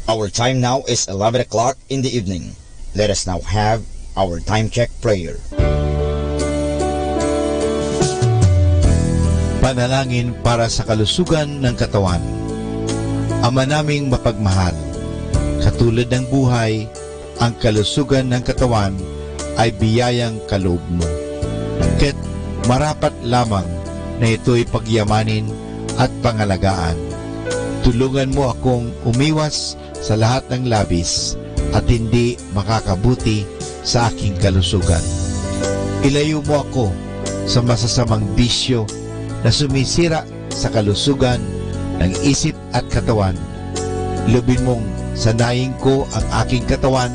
Our time now is 11 o'clock in the evening. Let us now have our time check prayer. Panalangin para sa kalusugan ng katawan. Ama naming mapagmahal, katulad ng buhay, ang kalusugan ng katawan ay biyayang kaloob mo. Kaya't marapat lamang na ito'y pagyamanin at pangalagaan. Tulungan mo akong umiwas sa lahat ng labis at hindi makakabuti sa aking kalusugan. Ilayo mo ako sa masasamang bisyo na sumisira sa kalusugan ng isip at katawan. Lubin mong sanayin ko ang aking katawan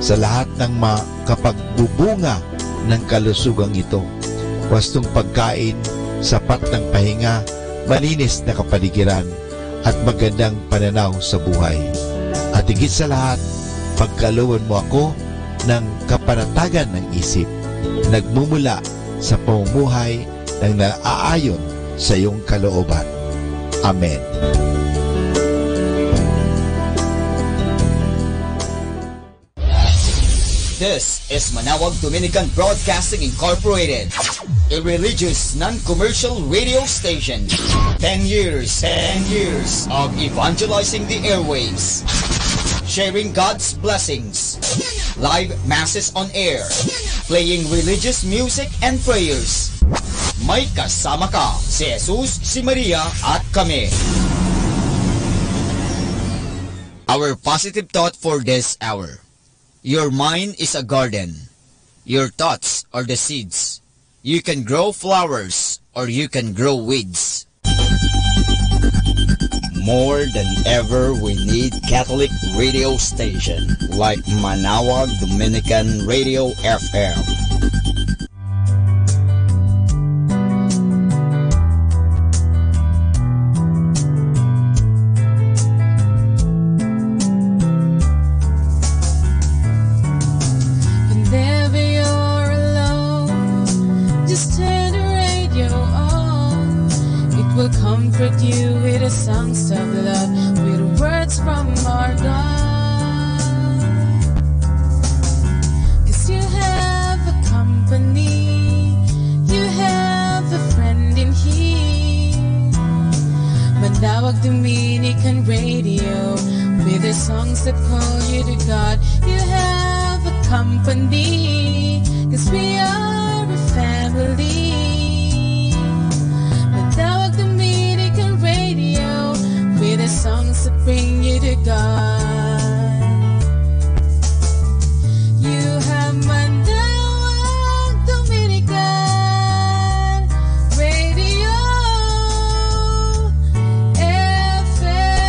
sa lahat ng makapagbubunga ng kalusugang ito. Wastong pagkain, sapat ng pahinga, malinis na kapaligiran, at magandang pananaw sa buhay. At higit sa lahat, pagkalooban mo ako ng kapanatagan ng isip, nagmumula sa pamumuhay ng naaayon sa iyong kalooban. Amen. This is Manawag Dominican Broadcasting Incorporated, a religious, non-commercial radio station. 10 years of evangelizing the airwaves, sharing God's blessings, live masses on air, playing religious music and prayers. May kasama ka, si Jesus, si Maria, at kami. Our positive thought for this hour. Your mind is a garden. Your thoughts are the seeds. You can grow flowers or you can grow weeds. More than ever, we need Catholic radio station like Manawag Dominican Radio FM. Comfort you with the songs of love, with words from our God. 'Cause you have a company, you have a friend in here. Manawag Dominican Radio, with the songs that call you to God. You have a company, 'cause we are a family. With the songs that bring you to God. You have Manawag Dominican Radio FM.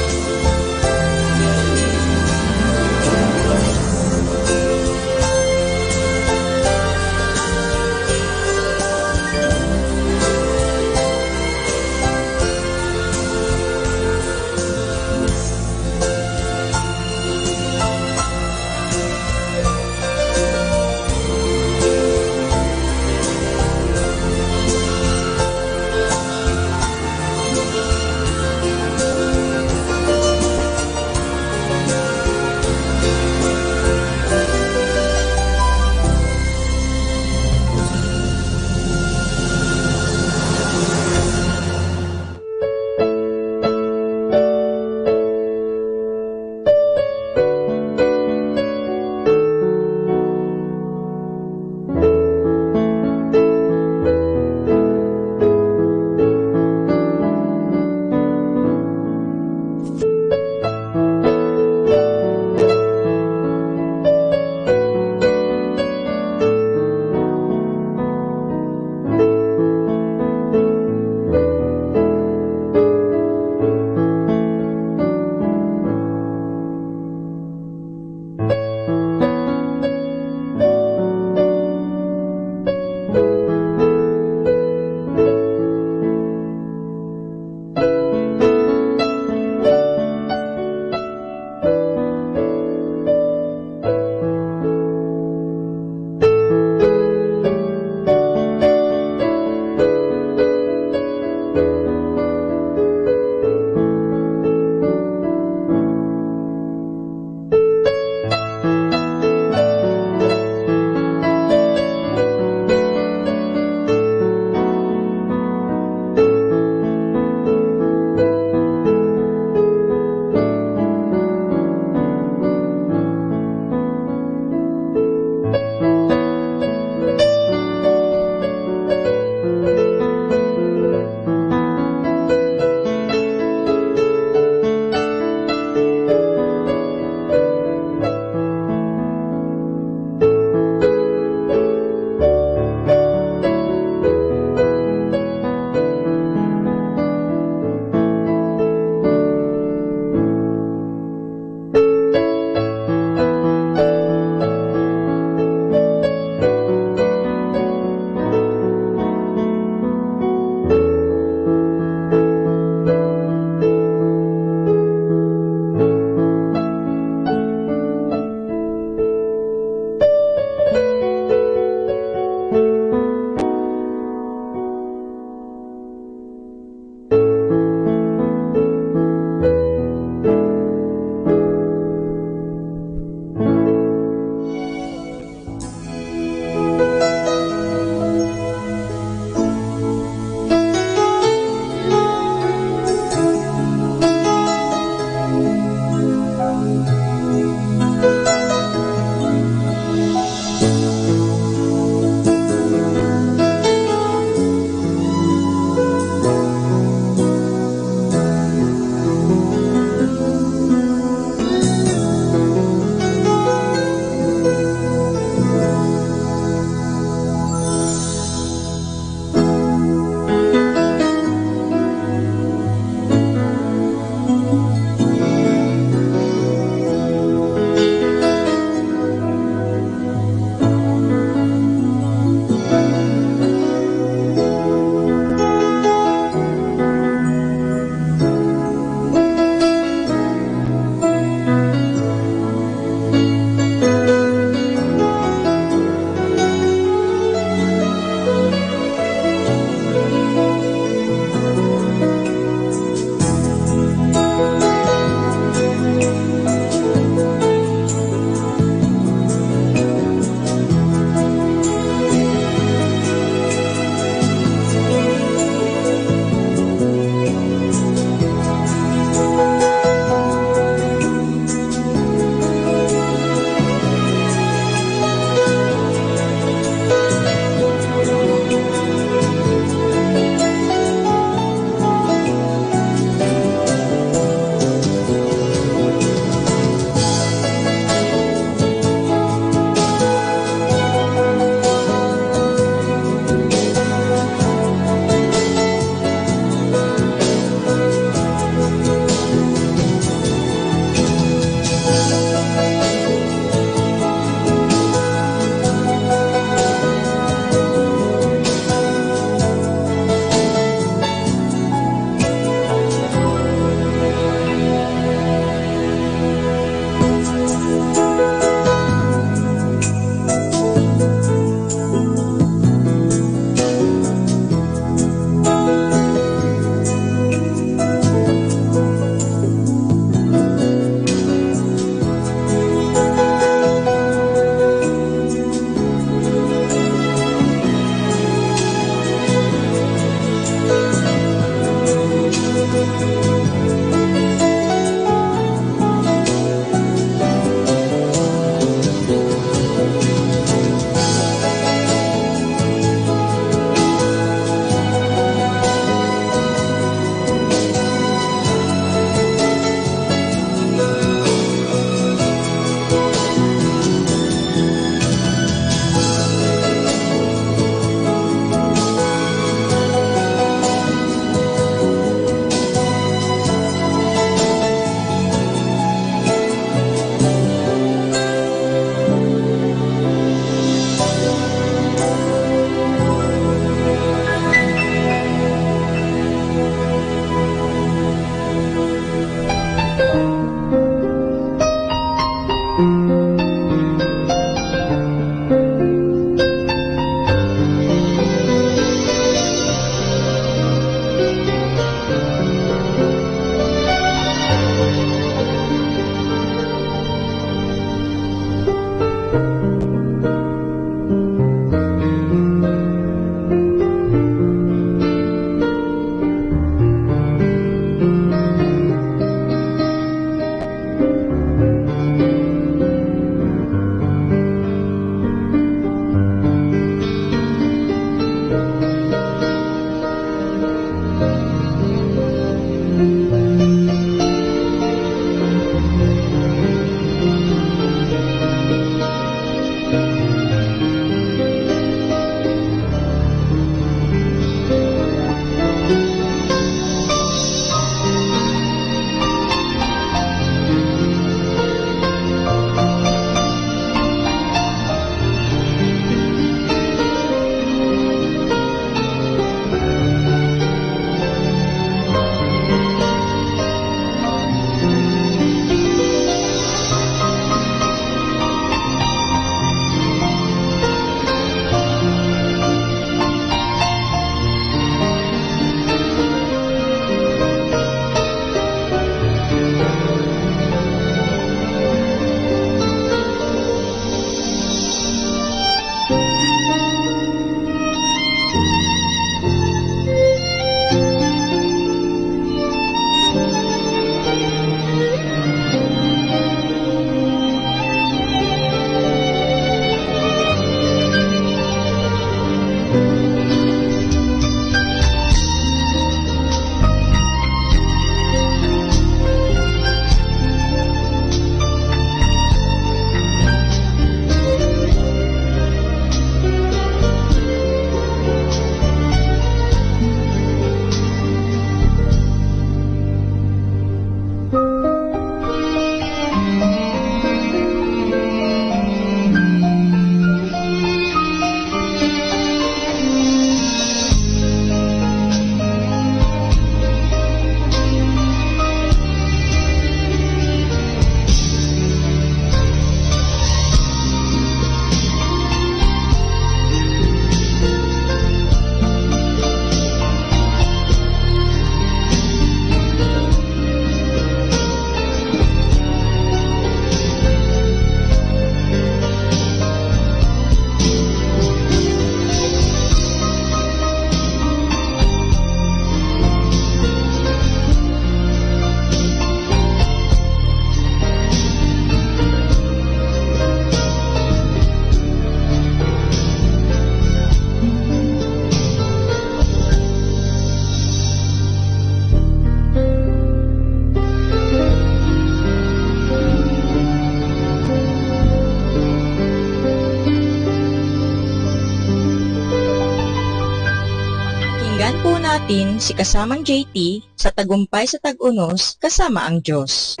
Pakinggan po natin si kasamang JT sa Tagumpay sa Tag-Unos kasama ang Diyos.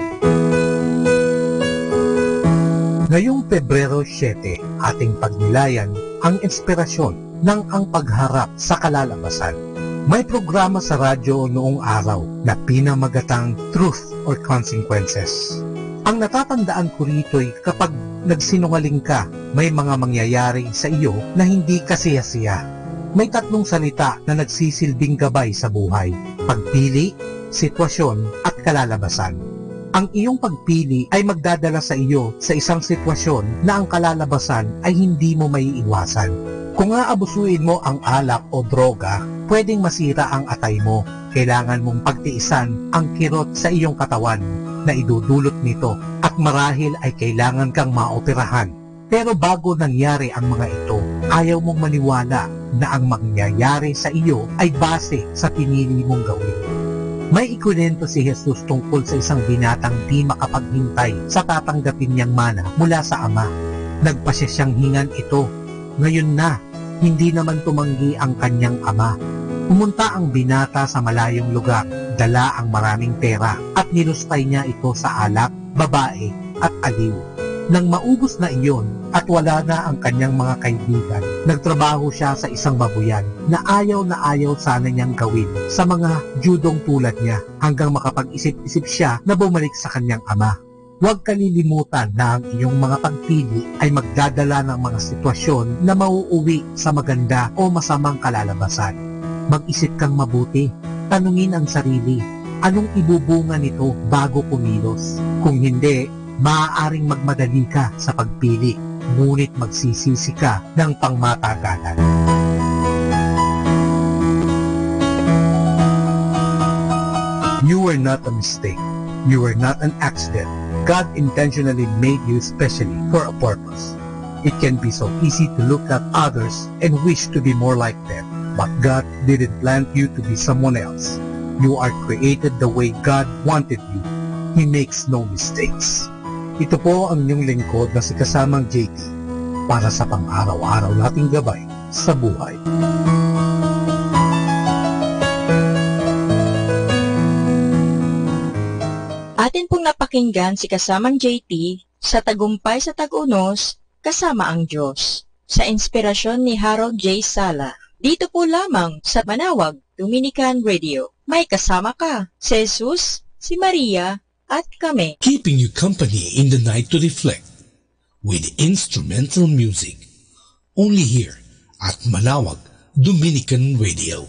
Ngayong Pebrero 7, ating pagnilayan ang inspirasyon ng ang pagharap sa kalalabasan. May programa sa radyo noong araw na pinamagatang Truth or Consequences. Ang natatandaan ko rito'y kapag nagsinungaling ka, may mga mangyayari sa iyo na hindi kasiyasiya. May 3 salita na nagsisilbing gabay sa buhay: pagpili, sitwasyon, at kalalabasan. Ang iyong pagpili ay magdadala sa iyo sa isang sitwasyon na ang kalalabasan ay hindi mo maiiwasan. Kung aabusuin mo ang alak o droga, pwedeng masira ang atay mo. Kailangan mong pagtiisan ang kirot sa iyong katawan na idudulot nito at marahil ay kailangan kang maoperahan. Pero bago nangyari ang mga ito, ayaw mong maniwala na ang mangyayari sa iyo ay base sa pinili mong gawin. May ikwento si Jesus tungkol sa isang binatang di makapaghintay sa tatanggapin niyang mana mula sa Ama. Nagpasya siyang hingan ito. Ngayon na, hindi naman tumanggi ang kanyang ama. Pumunta ang binata sa malayong lugar, dala ang maraming pera at nilustay niya ito sa alak, babae at aliw. Nang maubos na iyon at wala na ang kanyang mga kaibigan, nagtrabaho siya sa isang babuyan na ayaw sana niyang gawin sa mga judong tulad niya hanggang makapag-isip-isip siya na bumalik sa kanyang ama. Huwag kalilimutan na ang iyong mga pagpili ay magdadala ng mga sitwasyon na mauuwi sa maganda o masamang kalalabasan. Mag-isip kang mabuti, tanungin ang sarili, anong ibubunga nito bago kumilos? Kung hindi, maaaring magmadali ka sa pagpili, ngunit magsisisi ka ng pangmatagalan. You were not a mistake. You were not an accident. God intentionally made you specially for a purpose. It can be so easy to look at others and wish to be more like them, but God didn't plan you to be someone else. You are created the way God wanted you. He makes no mistakes. Ito po ang inyong lingkod na si kasamang JT para sa pang-araw-araw nating gabay sa buhay. Atin pong napakinggan si kasamang JT sa Tagumpay sa Tag-Unos kasama ang Diyos sa inspirasyon ni Harold J. Sala. Dito po lamang sa Manawag Dominican Radio. May kasama ka, si Jesus, si Maria, at kami. Keeping you company in the night to reflect with instrumental music. Only here at Manawag Dominican Radio.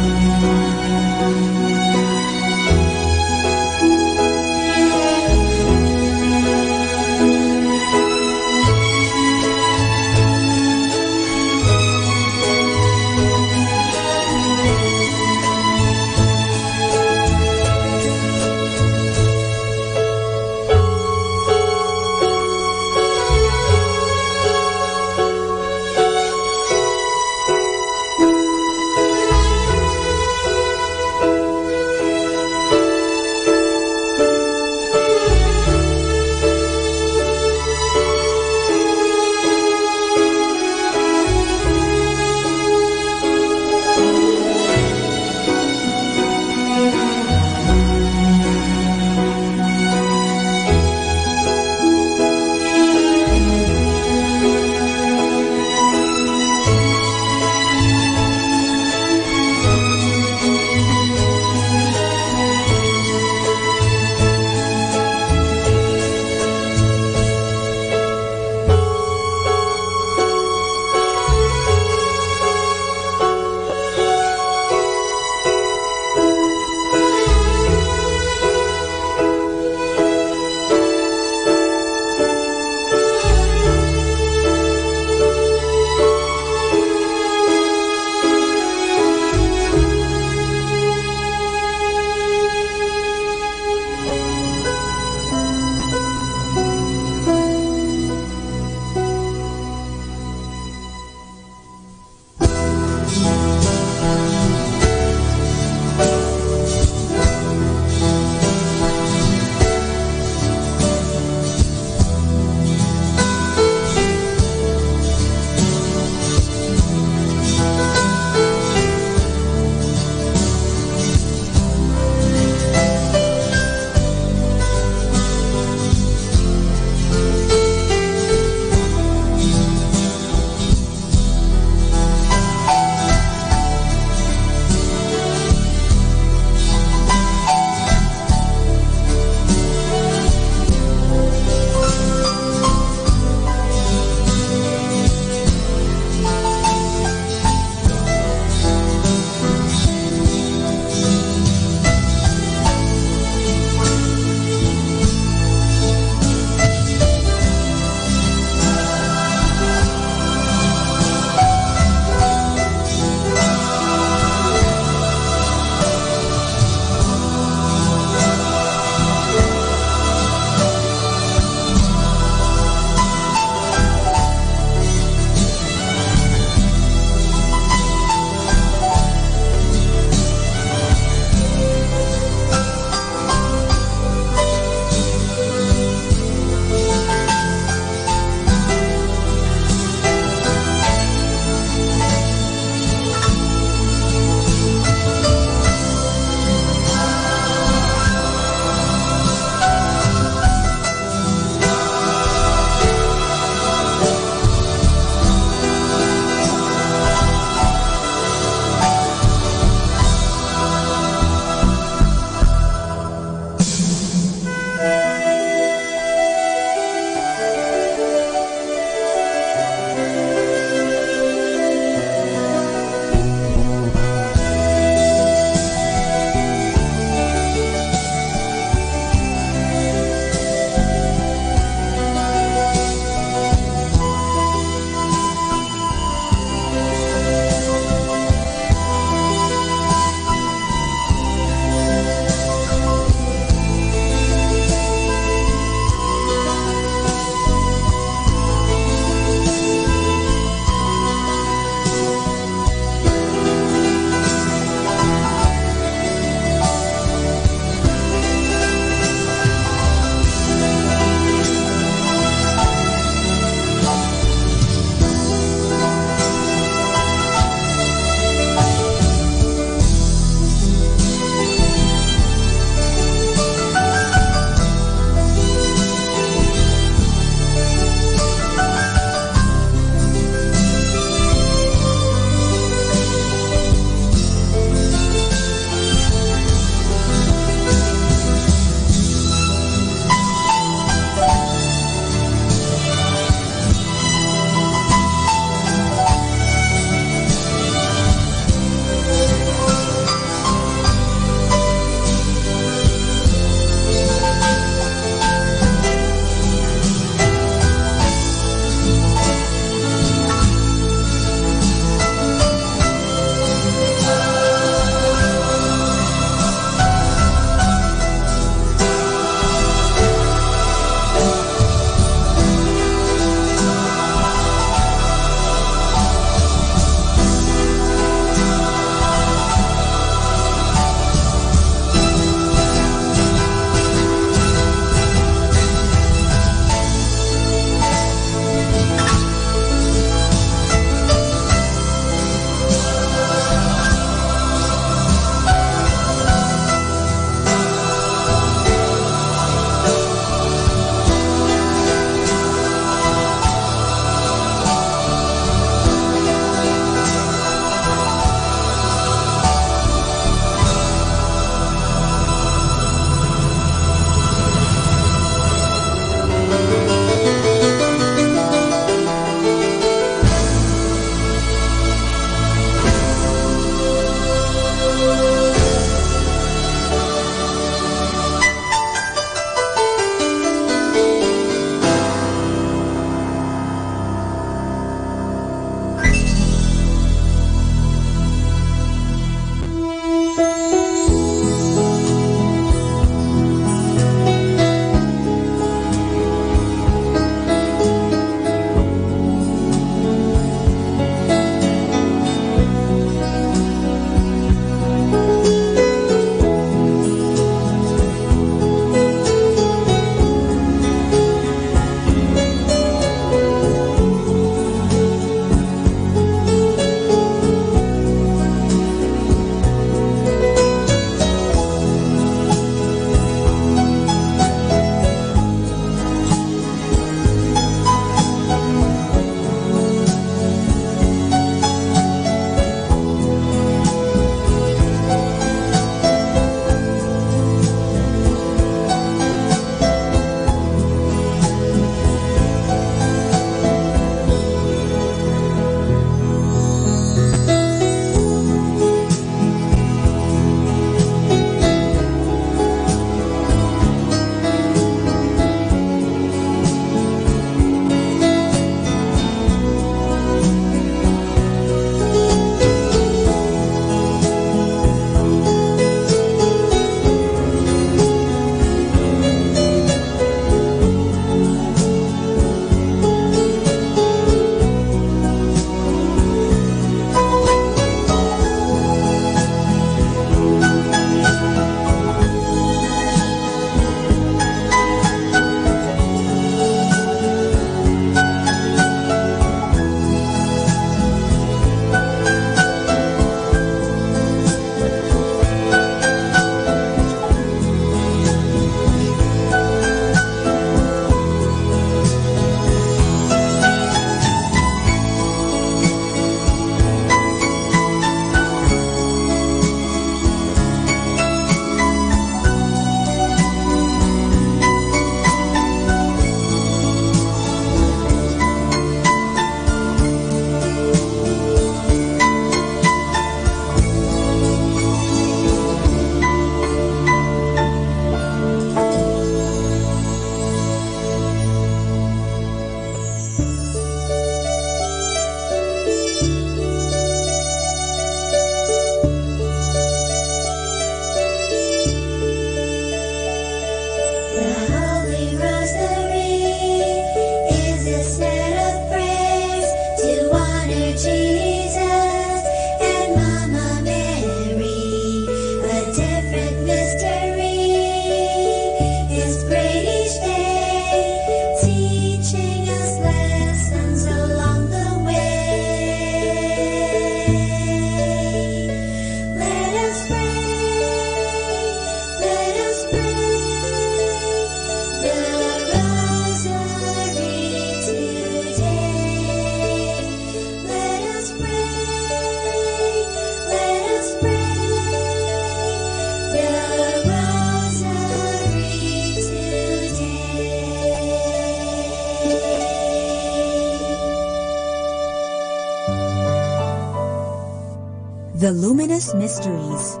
The Luminous Mysteries.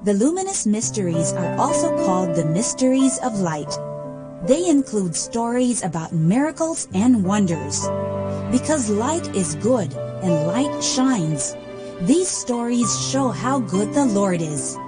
The luminous mysteries are also called the mysteries of light. They include stories about miracles and wonders. Because light is good and light shines, these stories show how good the Lord is.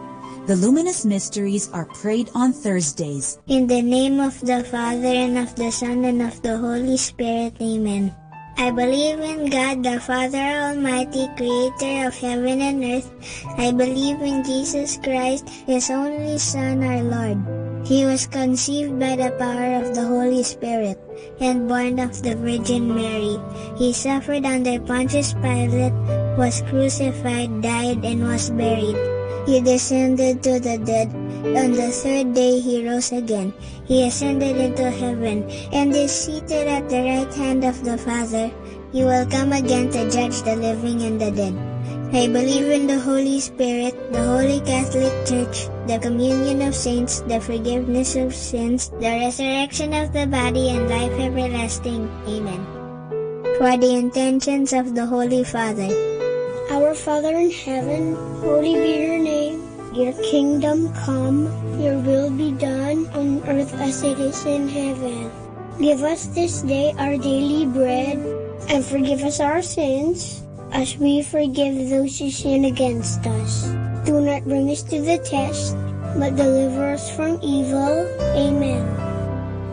The luminous mysteries are prayed on Thursdays. In the name of the Father, and of the Son, and of the Holy Spirit. Amen. I believe in God, the Father Almighty, creator of heaven and earth. I believe in Jesus Christ, His only Son, our Lord. He was conceived by the power of the Holy Spirit and born of the Virgin Mary. He suffered under Pontius Pilate, was crucified, died, and was buried. He descended to the dead. On the third day He rose again. He ascended into heaven and is seated at the right hand of the Father. He will come again to judge the living and the dead. I believe in the Holy Spirit, the Holy Catholic Church, the communion of saints, the forgiveness of sins, the resurrection of the body, and life everlasting. Amen. For the intentions of the Holy Father. Our Father in heaven, holy be your name. Your kingdom come, your will be done on earth as it is in heaven. Give us this day our daily bread, and forgive us our sins, as we forgive those who sin against us. Do not bring us to the test, but deliver us from evil. Amen.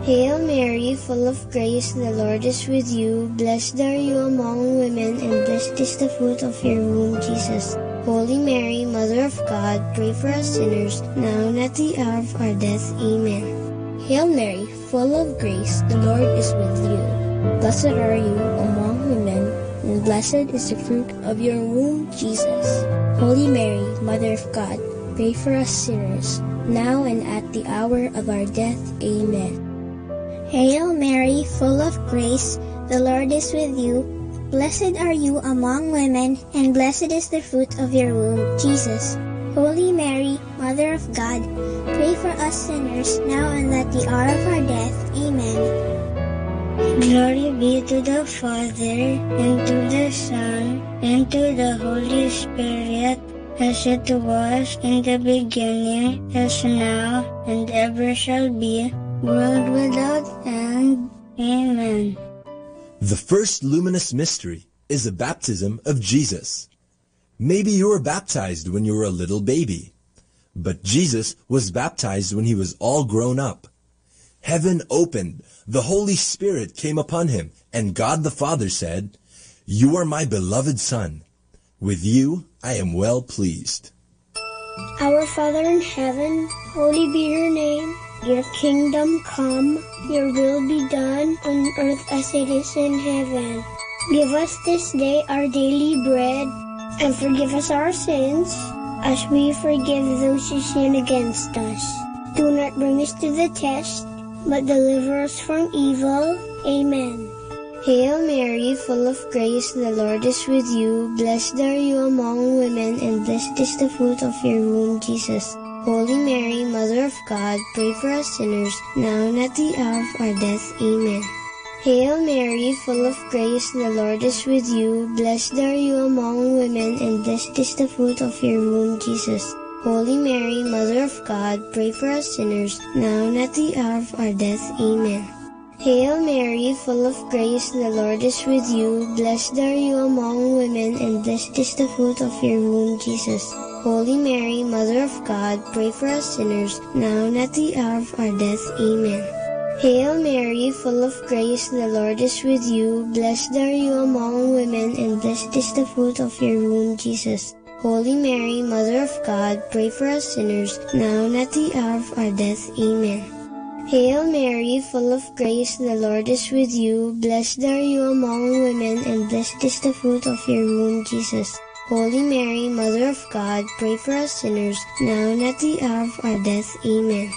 Hail Mary, full of grace, the Lord is with you. Blessed are you among women, and blessed is the fruit of your womb, Jesus. Holy Mary, Mother of God, pray for us sinners, now and at the hour of our death. Amen. Hail Mary, full of grace, the Lord is with you. Blessed are you among women, and blessed is the fruit of your womb, Jesus. Holy Mary, Mother of God, pray for us sinners, now and at the hour of our death. Amen. Hail Mary, full of grace, the Lord is with you. Blessed are you among women, and blessed is the fruit of your womb, Jesus. Holy Mary, Mother of God, pray for us sinners, now and at the hour of our death. Amen. Glory be to the Father, and to the Son, and to the Holy Spirit, as it was in the beginning, as now, and ever shall be, world without end. Amen. The first luminous mystery is the baptism of Jesus. Maybe you were baptized when you were a little baby, but Jesus was baptized when He was all grown up. Heaven opened, the Holy Spirit came upon Him, and God the Father said, "You are my beloved Son. With you I am well pleased." Our Father in heaven, holy be your name. Your kingdom come, your will be done on earth as it is in heaven. Give us this day our daily bread, and forgive us our sins, as we forgive those who sin against us. Do not bring us to the test, but deliver us from evil. Amen. Hail Mary, full of grace, the Lord is with you. Blessed are you among women, and blessed is the fruit of your womb, Jesus. Holy Mary, Mother of God, pray for us sinners, now and at the hour of our death. Amen. Hail Mary, full of grace, the Lord is with you. Blessed are you among women, and blessed is the fruit of your womb, Jesus. Holy Mary, Mother of God, pray for us sinners, now and at the hour of our death. Amen. Hail Mary, full of grace, the Lord is with you. Blessed are you among women, and blessed is the fruit of your womb, Jesus. Holy Mary, Mother of God, pray for us sinners, now and at the hour of our death. Amen. Hail Mary, full of grace, the Lord is with you. Blessed are you among women, and blessed is the fruit of your womb, Jesus. Holy Mary, Mother of God, pray for us sinners, now and at the hour of our death. Amen. Hail Mary, full of grace, the Lord is with you. Blessed are you among women, and blessed is the fruit of your womb, Jesus. Holy Mary, Mother of God, pray for us sinners, now and at the hour of our death. Amen.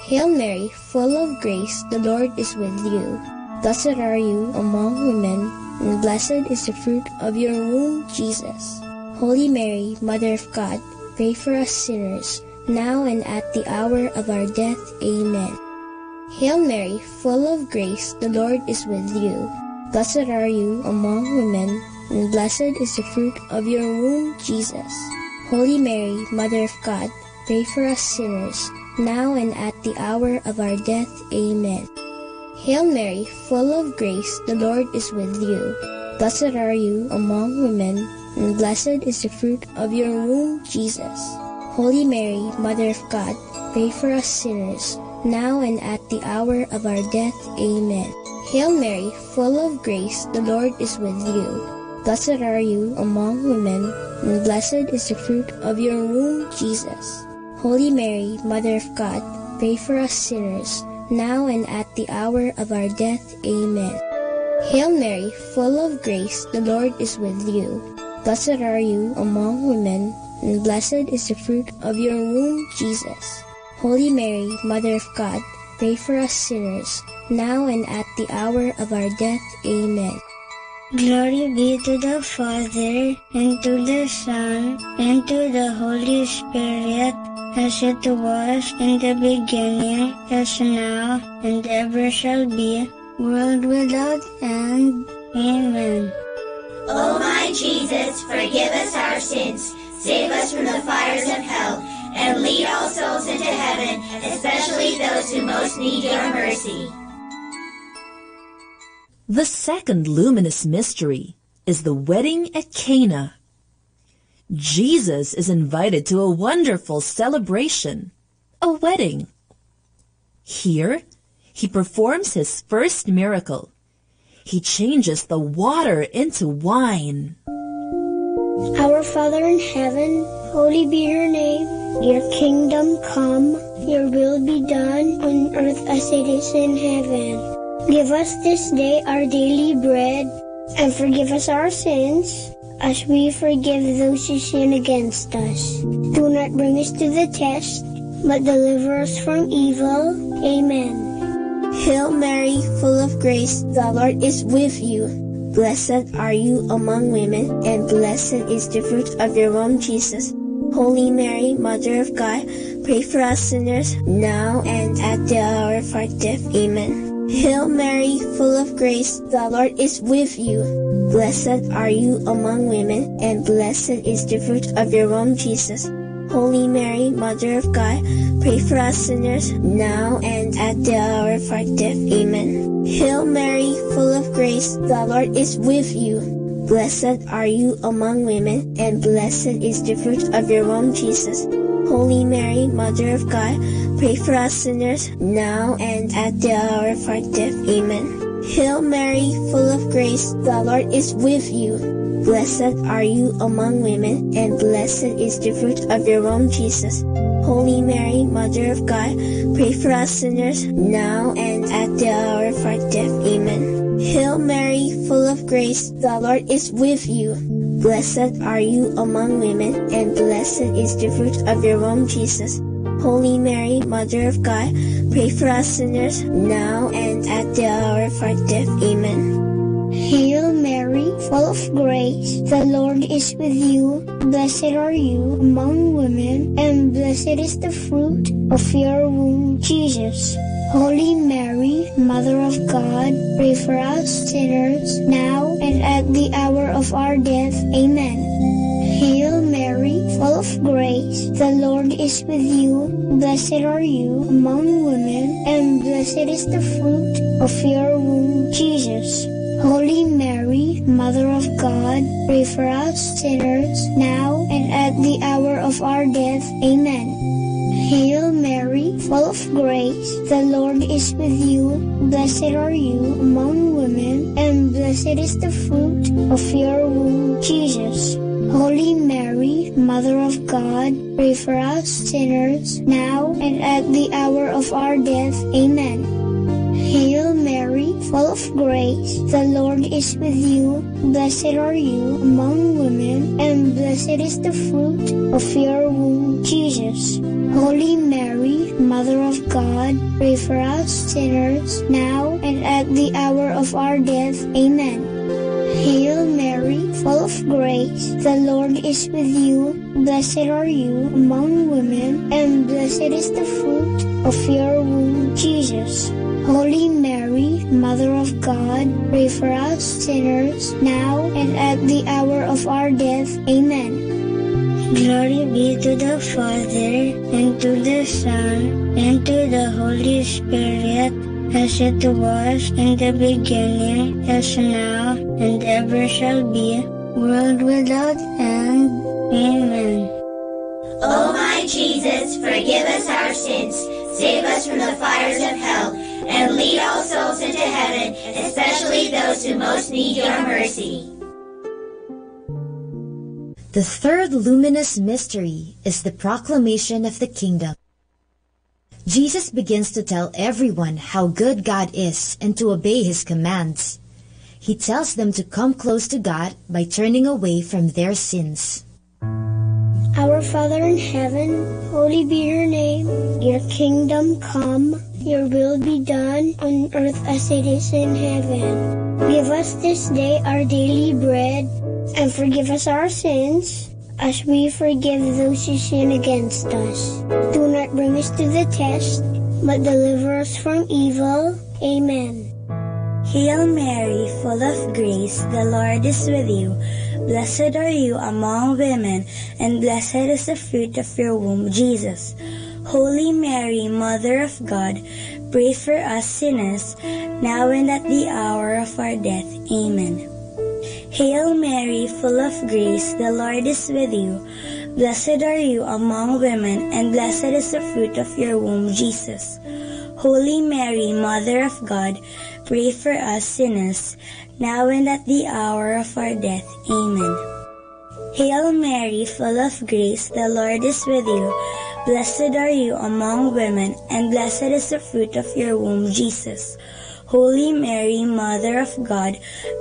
Hail Mary, full of grace, the Lord is with you. Blessed are you among women, and blessed is the fruit of your womb, Jesus. Holy Mary, Mother of God, pray for us sinners, now and at the hour of our death. Amen. Hail Mary, full of grace, the Lord is with you. Blessed are you among women, and blessed is the fruit of your womb, Jesus. Holy Mary, Mother of God, pray for us sinners, now and at the hour of our death. Amen. Hail Mary, full of grace, the Lord is with you. Blessed are you among women, and blessed is the fruit of your womb, Jesus. Holy Mary, Mother of God, pray for us sinners, now and at the hour of our death. Amen. Hail Mary, full of grace, the Lord is with you. Blessed are you among women, and blessed is the fruit of your womb, Jesus. Holy Mary, Mother of God, pray for us sinners, now and at the hour of our death. Amen. Hail Mary, full of grace, the Lord is with you. Blessed are you among women, and blessed is the fruit of your womb, Jesus. Holy Mary, Mother of God, pray for us sinners, now and at the hour of our death. Amen. Glory be to the Father, and to the Son, and to the Holy Spirit, as it was in the beginning, as now, and ever shall be, world without end. Amen. O my Jesus, forgive us our sins, save us from the fires of hell, and lead all souls into heaven, especially those who most need your mercy. The second luminous mystery is the wedding at Cana. Jesus is invited to a wonderful celebration, a wedding. Here, he performs his first miracle. He changes the water into wine. Our Father in heaven, holy be your name. Your kingdom come, your will be done on earth as it is in heaven. Give us this day our daily bread, and forgive us our sins, as we forgive those who sin against us. Do not bring us to the test, but deliver us from evil. Amen. Hail Mary, full of grace, the Lord is with you. Blessed are you among women, and blessed is the fruit of your womb, Jesus. Holy Mary, Mother of God, pray for us sinners, now and at the hour of our death. Amen. Hail Mary, full of grace, the Lord is with you. Blessed are you among women, and blessed is the fruit of your womb, Jesus. Holy Mary, Mother of God, pray for us sinners, now and at the hour of our death. Amen. Hail Mary, full of grace, the Lord is with you. Blessed are you among women, and blessed is the fruit of your womb, Jesus. Holy Mary, Mother of God, pray for us sinners, now and at the hour of our death. Amen. Hail Mary, full of grace, the Lord is with you. Blessed are you among women, and blessed is the fruit of your womb, Jesus. Holy Mary, Mother of God, pray for us sinners, now and at the hour of our death. Amen. Hail Mary, full of grace, the Lord is with you. Blessed are you among women, and blessed is the fruit of your womb, Jesus. Holy Mary, Mother of God, pray for us sinners, now and at the hour of our death. Amen. Hail Mary, full of grace, the Lord is with you. Blessed are you among women, and blessed is the fruit of your womb, Jesus. Holy Mary, Mother of God, pray for us sinners, now and at the hour of our death. Amen. Hail Mary, full of grace, the Lord is with you. Blessed are you among women, and blessed is the fruit of your womb, Jesus. Holy Mary, Mother of God, pray for us sinners, now and at the hour of our death. Amen. Hail Mary, full of grace, the Lord is with you. Blessed are you among women, and blessed is the fruit of your womb, Jesus. Holy Mary, Mother of God, pray for us sinners, now and at the hour of our death. Amen. Hail Mary, full of grace, the Lord is with you. Blessed are you among women, and blessed is the fruit of your womb, Jesus. Holy Mary, Mother of God, pray for us sinners, now and at the hour of our death. Amen. Hail Mary, full of grace, the Lord is with you. Blessed are you among women, and blessed is the fruit of your womb, Jesus. Holy Mary, Mother of God, pray for us sinners, now and at the hour of our death. Amen. Glory be to the Father, and to the Son, and to the Holy Spirit, as it was in the beginning, as now, and ever shall be, world without end. Amen. O my Jesus, forgive us our sins, save us from the fires of hell, and lead all souls into heaven, especially those who most need your mercy. The third luminous mystery is the proclamation of the kingdom. Jesus begins to tell everyone how good God is and to obey His commands. He tells them to come close to God by turning away from their sins. Our Father in heaven, holy be your name. Your kingdom come, your will be done on earth as it is in heaven. Give us this day our daily bread, and forgive us our sins, as we forgive those who sin against us. Do not bring us to the test, but deliver us from evil. Amen. Hail Mary, full of grace, the Lord is with you. Blessed are you among women, and blessed is the fruit of your womb, Jesus. Holy Mary, Mother of God, pray for us sinners, now and at the hour of our death. Amen. Hail Mary, full of grace, the Lord is with you. Blessed are you among women, and blessed is the fruit of your womb, Jesus. Holy Mary, Mother of God, pray for us sinners, now and at the hour of our death. Amen. Hail Mary, full of grace, the Lord is with you. Blessed are you among women, and blessed is the fruit of your womb, Jesus. Holy Mary, Mother of God,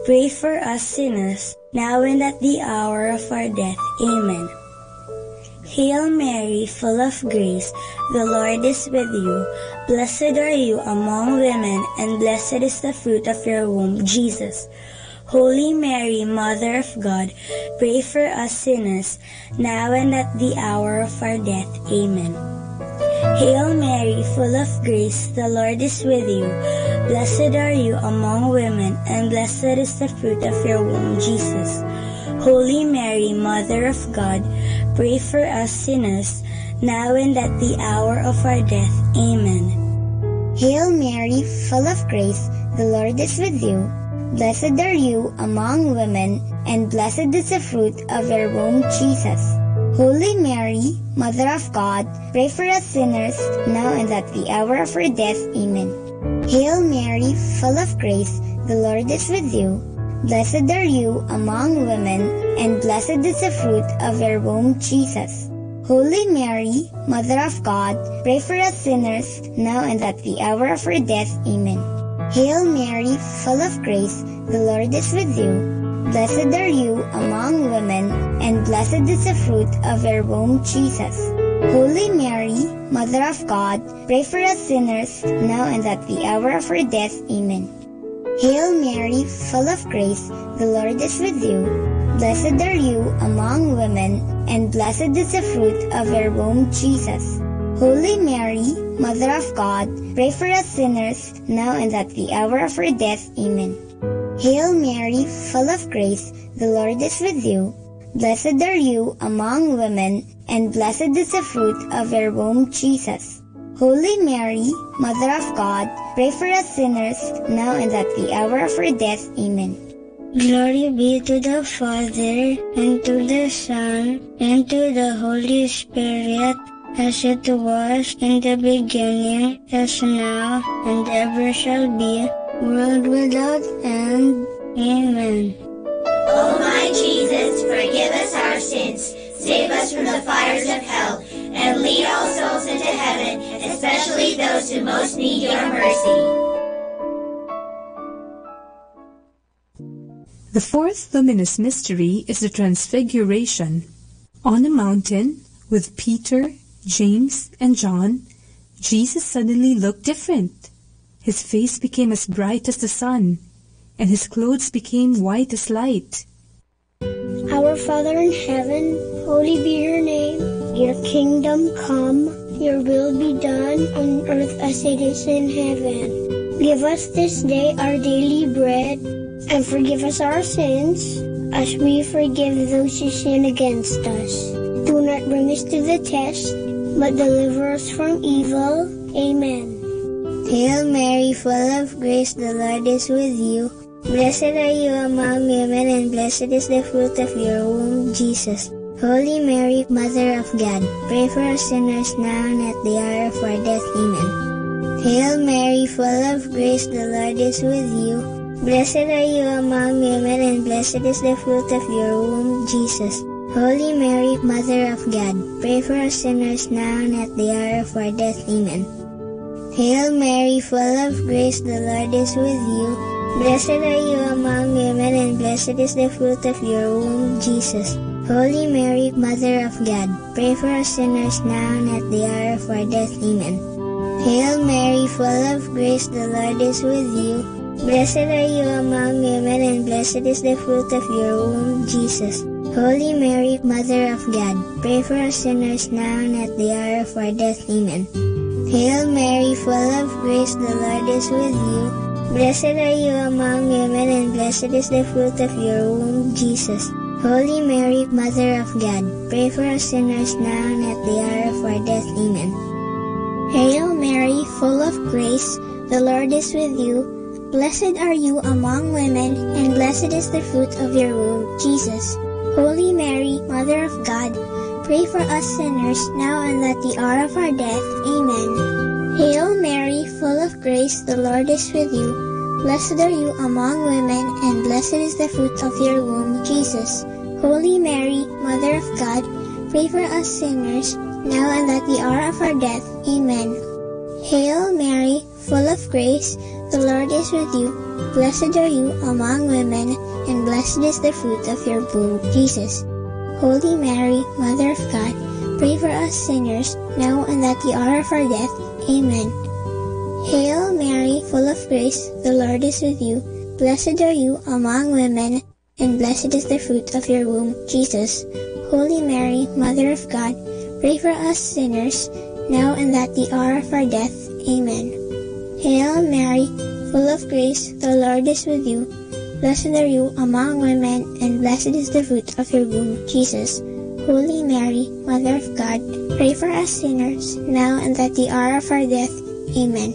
pray for us sinners, now and at the hour of our death. Amen. Hail Mary, full of grace, the Lord is with you. Blessed are you among women, and blessed is the fruit of your womb, Jesus. Holy Mary, Mother of God, pray for us sinners, now and at the hour of our death. Amen. Hail Mary, full of grace, the Lord is with you. Blessed are you among women, and blessed is the fruit of your womb, Jesus. Holy Mary, Mother of God, pray for us sinners, now and at the hour of our death. Amen. Hail Mary, full of grace, the Lord is with you. Blessed are you among women, and blessed is the fruit of your womb, Jesus. Holy Mary, Mother of God, pray for us sinners, now and at the hour of our death. Amen. Hail Mary, full of grace, the Lord is with you. Blessed are you among women, and blessed is the fruit of your womb, Jesus. Holy Mary, Mother of God, pray for us sinners, now and at the hour of our death. Amen. Hail Mary, full of grace, the Lord is with you. Blessed are you among women, and blessed is the fruit of your womb, Jesus. Holy Mary, Mother of God, pray for us sinners, now and at the hour of our death. Amen. Hail Mary, full of grace, the Lord is with you. Blessed are you among women, and blessed is the fruit of your womb, Jesus. Holy Mary, Mother of God, pray for us sinners, now and at the hour of our death. Amen. Hail Mary, full of grace, the Lord is with you. Blessed are you among women, and blessed is the fruit of your womb, Jesus. Holy Mary, Mother of God, pray for us sinners, now and at the hour of our death. Amen. Glory be to the Father, and to the Son, and to the Holy Spirit, as it was in the beginning, as now, and ever shall be, world without end. Amen. O my Jesus, forgive us our sins, save us from the fires of hell, and lead all souls into heaven, especially those who most need your mercy. The fourth luminous mystery is the Transfiguration. On a mountain, with Peter, James, and John, Jesus suddenly looked different. His face became as bright as the sun, and his clothes became white as light. Our Father in heaven, holy be your name. Your kingdom come, your will be done on earth as it is in heaven. Give us this day our daily bread, and forgive us our sins, as we forgive those who sin against us. Do not bring us to the test, but deliver us from evil. Amen. Hail Mary, full of grace, the Lord is with you. Blessed are you among women, and blessed is the fruit of your womb, Jesus. Holy Mary, Mother of God, pray for us sinners now and at the hour of our death. Amen. Hail Mary, full of grace, the Lord is with you. Blessed are you among women, and blessed is the fruit of your womb, Jesus. Holy Mary, Mother of God, pray for us sinners now and at the hour of our death. Amen. Hail Mary, full of grace, the Lord is with you. Blessed are you among women, and blessed is the fruit of your womb, Jesus. Holy Mary, Mother of God, pray for us sinners now and at the hour of our death. Amen. Hail Mary, full of grace, the Lord is with you. Blessed are you among women, and blessed is the fruit of your womb, Jesus. Holy Mary, Mother of God, pray for us sinners now and at the hour of our death. Amen. Hail Mary, full of grace, the Lord is with you. Blessed are you among women, and blessed is the fruit of your womb, Jesus. Holy Mary, Mother of God, pray for us sinners now and at the hour of our death. Amen. Hail Mary, full of grace, the Lord is with you. Blessed are you among women, and blessed is the fruit of your womb, Jesus. Holy Mary, Mother of God, pray for us sinners now and at the hour of our death. Amen. Hail Mary, full of grace, the Lord is with you. Blessed are you among women, and blessed is the fruit of your womb, Jesus. Holy Mary, Mother of God, pray for us sinners, now and at the hour of our death. Amen. Hail Mary, full of grace, the Lord is with you. Blessed are you among women, and blessed is the fruit of your womb, Jesus. Holy Mary, Mother of God, pray for us sinners, now and at the hour of our death. Amen. Hail Mary, full of grace, the Lord is with you. Blessed are you among women, and blessed is the fruit of your womb, Jesus. Holy Mary, Mother of God, pray for us sinners, now and at the hour of our death. Amen. Hail Mary, full of grace, the Lord is with you. Blessed are you among women, and blessed is the fruit of your womb, Jesus. Holy Mary, Mother of God, pray for us sinners, now and at the hour of our death. Amen.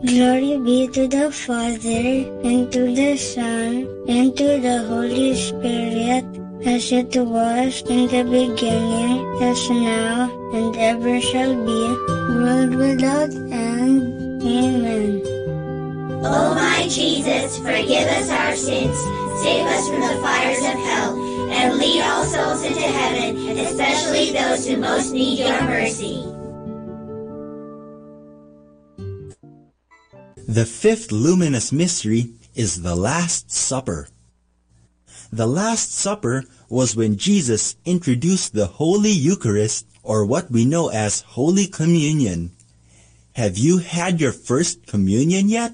Glory be to the Father, and to the Son, and to the Holy Spirit, as it was in the beginning, as now, and ever shall be, world without end. Amen. O my Jesus, forgive us our sins, save us from the fires of hell, and lead all souls into heaven, especially those who most need your mercy. The fifth luminous mystery is the Last Supper. The Last Supper was when Jesus introduced the Holy Eucharist, or what we know as Holy Communion. Have you had your first communion yet?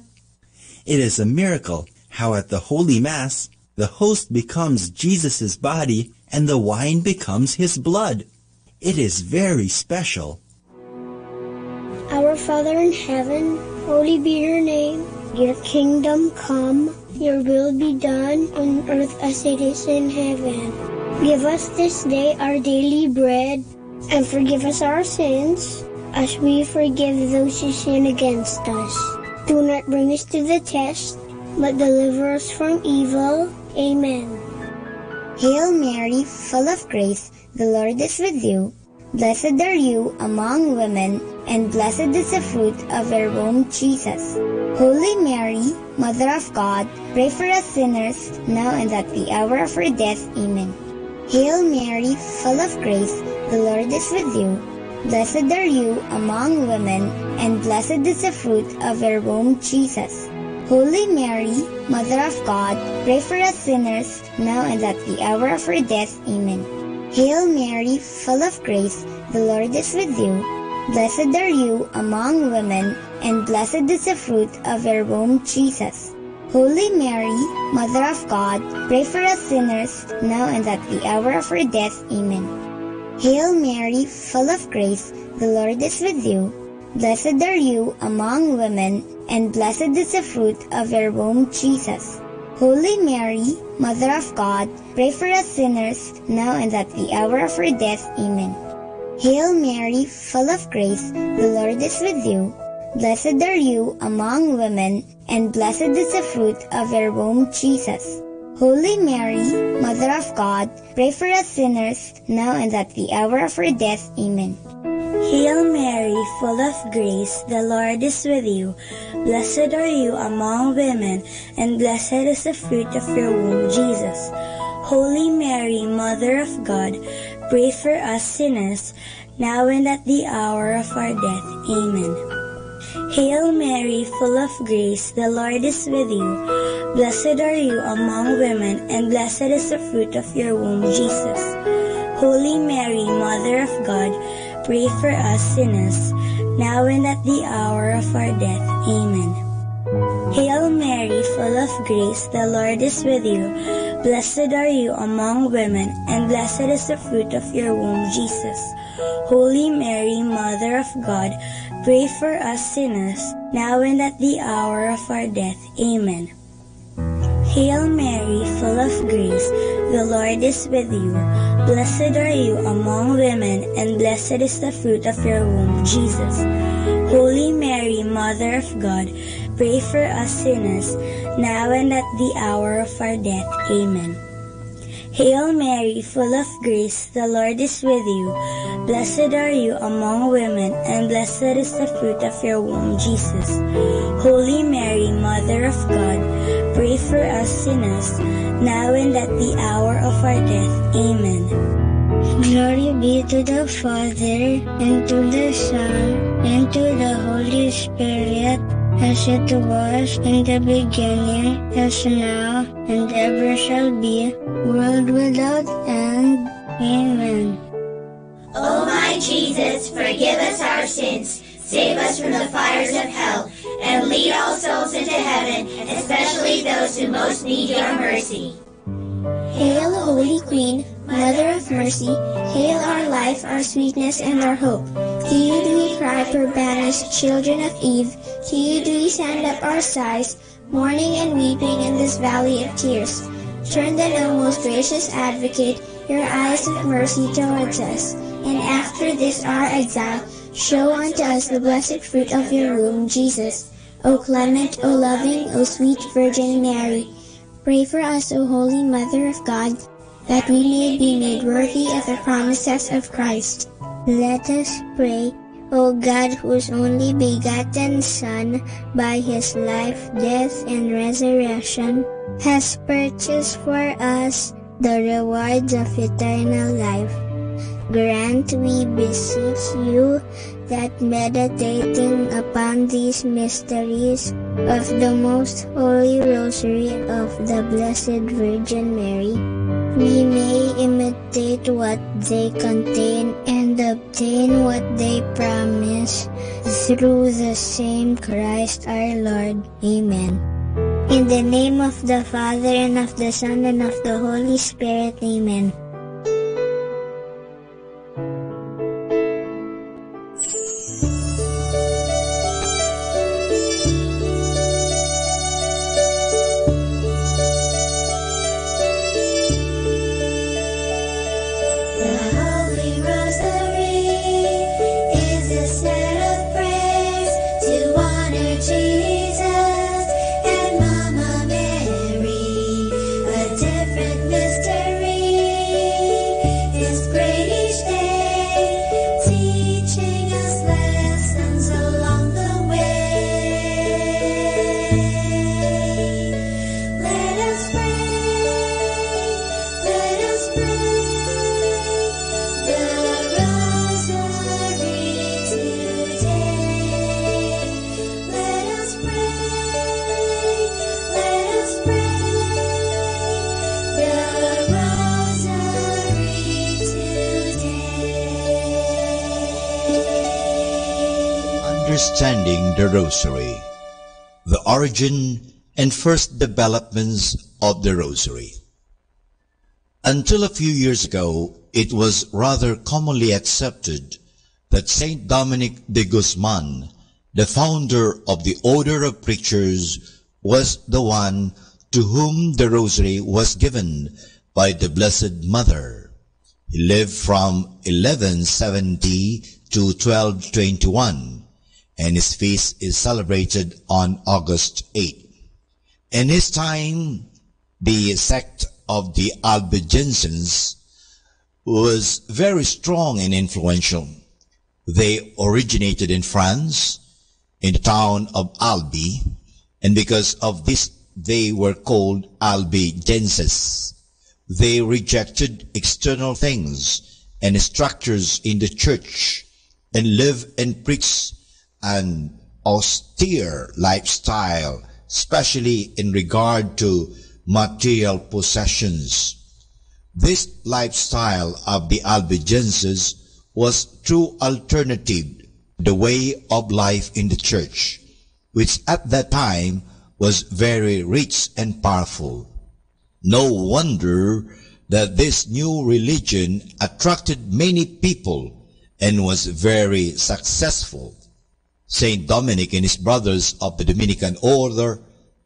It is a miracle how at the Holy Mass, the host becomes Jesus' body and the wine becomes his blood. It is very special. Our Father in heaven, holy be your name. Your kingdom come, your will be done on earth as it is in heaven. Give us this day our daily bread, and forgive us our sins, as we forgive those who sin against us. Do not bring us to the test, but deliver us from evil. Amen. Hail Mary, full of grace, the Lord is with you. Blessed are you among women, and blessed is the fruit of your womb, Jesus. Holy Mary, Mother of God, pray for us sinners, now and at the hour of our death. Amen. Hail Mary, full of grace, the Lord is with you. Blessed are you among women, and blessed is the fruit of your womb, Jesus. Holy Mary, Mother of God, pray for us sinners, now and at the hour of our death. Amen. Hail Mary, full of grace, the Lord is with you. Blessed are you among women, and blessed is the fruit of your womb, Jesus. Holy Mary, Mother of God, pray for us sinners, now and at the hour of our death. Amen. Hail Mary, full of grace, the Lord is with you. Blessed are you among women, and blessed is the fruit of your womb, Jesus. Holy Mary, Mother of God, pray for us sinners, now and at the hour of our death. Amen. Hail Mary, full of grace, the Lord is with you. Blessed are you among women, and blessed is the fruit of your womb, Jesus. Holy Mary, Mother of God, pray for us sinners, now and at the hour of our death. Amen. Hail Mary, full of grace, the Lord is with you. Blessed are you among women, and blessed is the fruit of your womb, Jesus. Holy Mary, Mother of God, pray for us sinners, now and at the hour of our death. Amen. Hail Mary, full of grace, the Lord is with you. Blessed are you among women, and blessed is the fruit of your womb, Jesus. Holy Mary, Mother of God, pray for us sinners, now and at the hour of our death. Amen. Hail Mary, full of grace, the Lord is with you. Blessed are you among women, and blessed is the fruit of your womb, Jesus. Holy Mary, Mother of God, pray for us sinners, now and at the hour of our death. Amen. Hail Mary, full of grace, the Lord is with you. Blessed are you among women, and blessed is the fruit of your womb, Jesus. Holy Mary, Mother of God, pray for us sinners, now and at the hour of our death. Amen. Hail Mary, full of grace, the Lord is with you. Blessed are you among women, and blessed is the fruit of your womb, Jesus. Holy Mary, Mother of God, pray for us sinners, now and at the hour of our death. Amen. Glory be to the Father, and to the Son, and to the Holy Spirit, as it was in the beginning, as now, and ever shall be, world without end. Amen. O my Jesus, forgive us our sins, save us from the fires of hell, and lead all souls into heaven, especially those who most need your mercy. Hail, Holy Queen, Mother of Mercy, hail our life, our sweetness, and our hope. To you do we cry, poor banished children of Eve. To you do we send up our sighs, mourning and weeping in this valley of tears. Turn then, O most gracious Advocate, your eyes of mercy towards us, and after this our exile, show unto us the blessed fruit of your womb, Jesus. O clement, O loving, O sweet Virgin Mary, pray for us, O Holy Mother of God, that we may be made worthy of the promises of Christ. Let us pray. O God, whose only begotten Son, by his life, death, and resurrection, has purchased for us the rewards of eternal life, grant, we beseech you, that meditating upon these mysteries of the most holy rosary of the Blessed Virgin Mary, we may imitate what they contain and obtain what they promise, through the same Christ our Lord. Amen. In the name of the Father, and of the Son, and of the Holy Spirit. Amen. Understanding the Rosary, the origin and first developments of the Rosary. Until a few years ago, it was rather commonly accepted that Saint Dominic de Guzman The founder of the Order of Preachers was the one to whom the rosary was given by the Blessed Mother. He lived from 1170 to 1221, and his feast is celebrated on August 8. In his time, the sect of the Albigensians was very strong and influential. They originated in France, in the town of Albi, and because of this, they were called Albigenses. They rejected external things and structures in the church and lived and preached an austere lifestyle, especially in regard to material possessions. This lifestyle of the Albigenses was true alternative to the way of life in the church, which at that time was very rich and powerful. No wonder that this new religion attracted many people and was very successful. Saint Dominic and his brothers of the Dominican order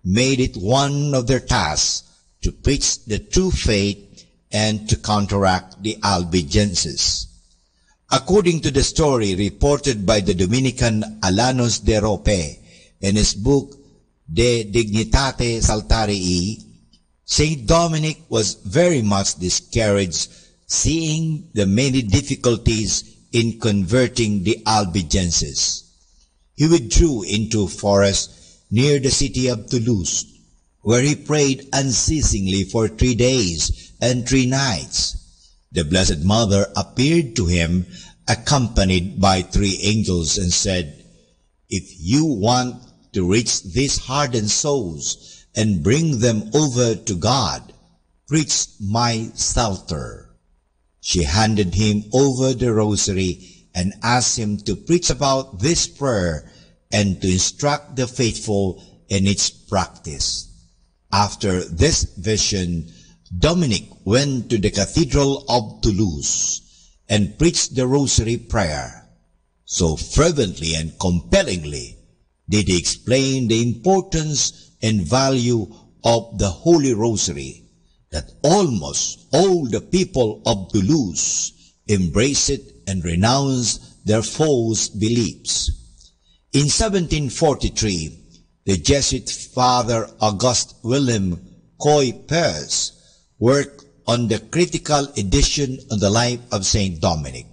made it one of their tasks to preach the true faith and to counteract the Albigenses. According to the story reported by the Dominican Alanos de Rope in his book De Dignitate Saltarii, Saint Dominic was very much discouraged seeing the many difficulties in converting the Albigenses. He withdrew into a forest near the city of Toulouse, where he prayed unceasingly for 3 days and 3 nights. The Blessed Mother appeared to him accompanied by 3 angels and said, "If you want to reach these hardened souls and bring them over to God, preach my Psalter." She handed him over the rosary and asked him to preach about this prayer and to instruct the faithful in its practice. After this vision, Dominic went to the Cathedral of Toulouse and preached the rosary prayer. So fervently and compellingly did he explain the importance and value of the Holy Rosary that almost all the people of Toulouse embraced it and renounced their false beliefs. In 1743, the Jesuit Father Auguste William Coy-Pers worked on the critical edition on the life of Saint Dominic.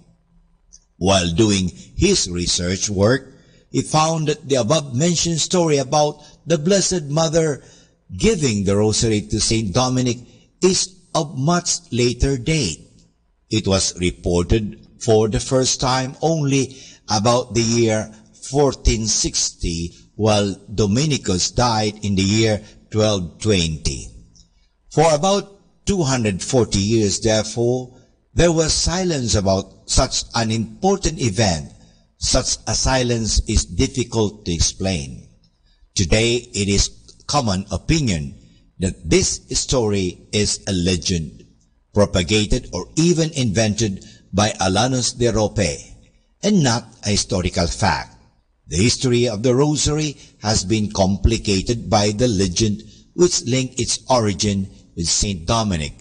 While doing his research work, he found that the above-mentioned story about the Blessed Mother giving the rosary to Saint Dominic is of much later date. It was reported for the first time only about the year 1460, while Dominicus died in the year 1220. For about 240 years, therefore, there was silence about such an important event. Such a silence is difficult to explain. Today, it is common opinion that this story is a legend, propagated or even invented by Alanos de Rope, and not a historical fact. The history of the Rosary has been complicated by the legend which linked its origin with Saint Dominic,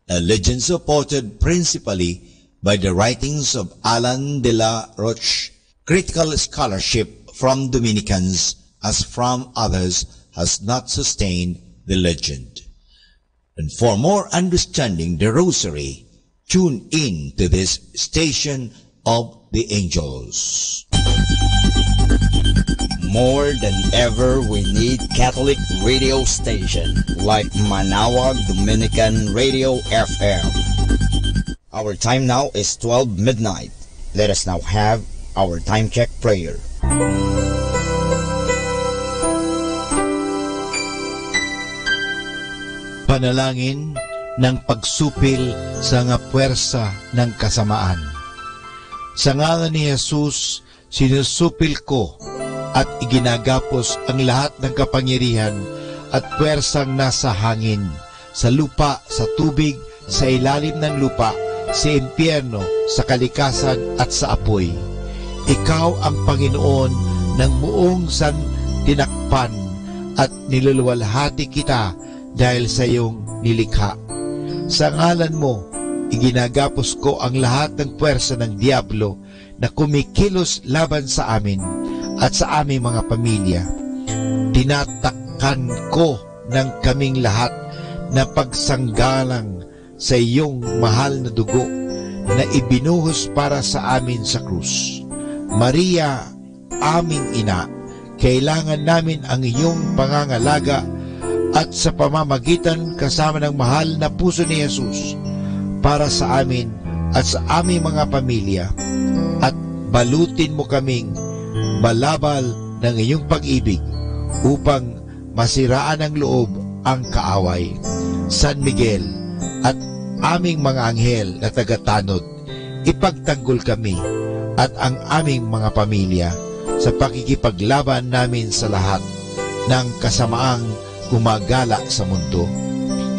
a legend supported principally by the writings of Alan de la Roche. Critical scholarship from Dominicans as from others has not sustained the legend. And for more understanding the Rosary, tune in to this station of the angels. More than ever, we need Catholic radio station like Manaoag Dominican Radio FM. Our time now is 12 midnight. Let us now have our time check prayer. Panalangin ng pagsupil sa nga puwersa ng kasamaan. Sa ngalan ni Jesus, sinusupil ko at iginagapos ang lahat ng kapangyarihan at puwersang nasa hangin, sa lupa, sa tubig, sa ilalim ng lupa, sa impyerno, sa kalikasan at sa apoy. Ikaw ang Panginoon ng buong tinakpan at niluluwalhati kita dahil sa iyong nilikha. Sa ngalan mo, iginagapos ko ang lahat ng puwersa ng diablo na kumikilos laban sa amin at sa aming mga pamilya. Tinatakpan ko ng kaming lahat na pagsanggalang sa iyong mahal na dugo na ibinuhos para sa amin sa krus. Maria, aming ina, kailangan namin ang iyong pangangalaga at sa pamamagitan kasama ng mahal na puso ni Jesus para sa amin at sa aming mga pamilya, at balutin mo kaming balabal ng iyong pag-ibig upang masiraan ng loob ang kaaway. San Miguel at aming mga anghel na tagatanod, ipagtanggol kami at ang aming mga pamilya sa pakikipaglaban namin sa lahat ng kasamaang gumagala sa mundo.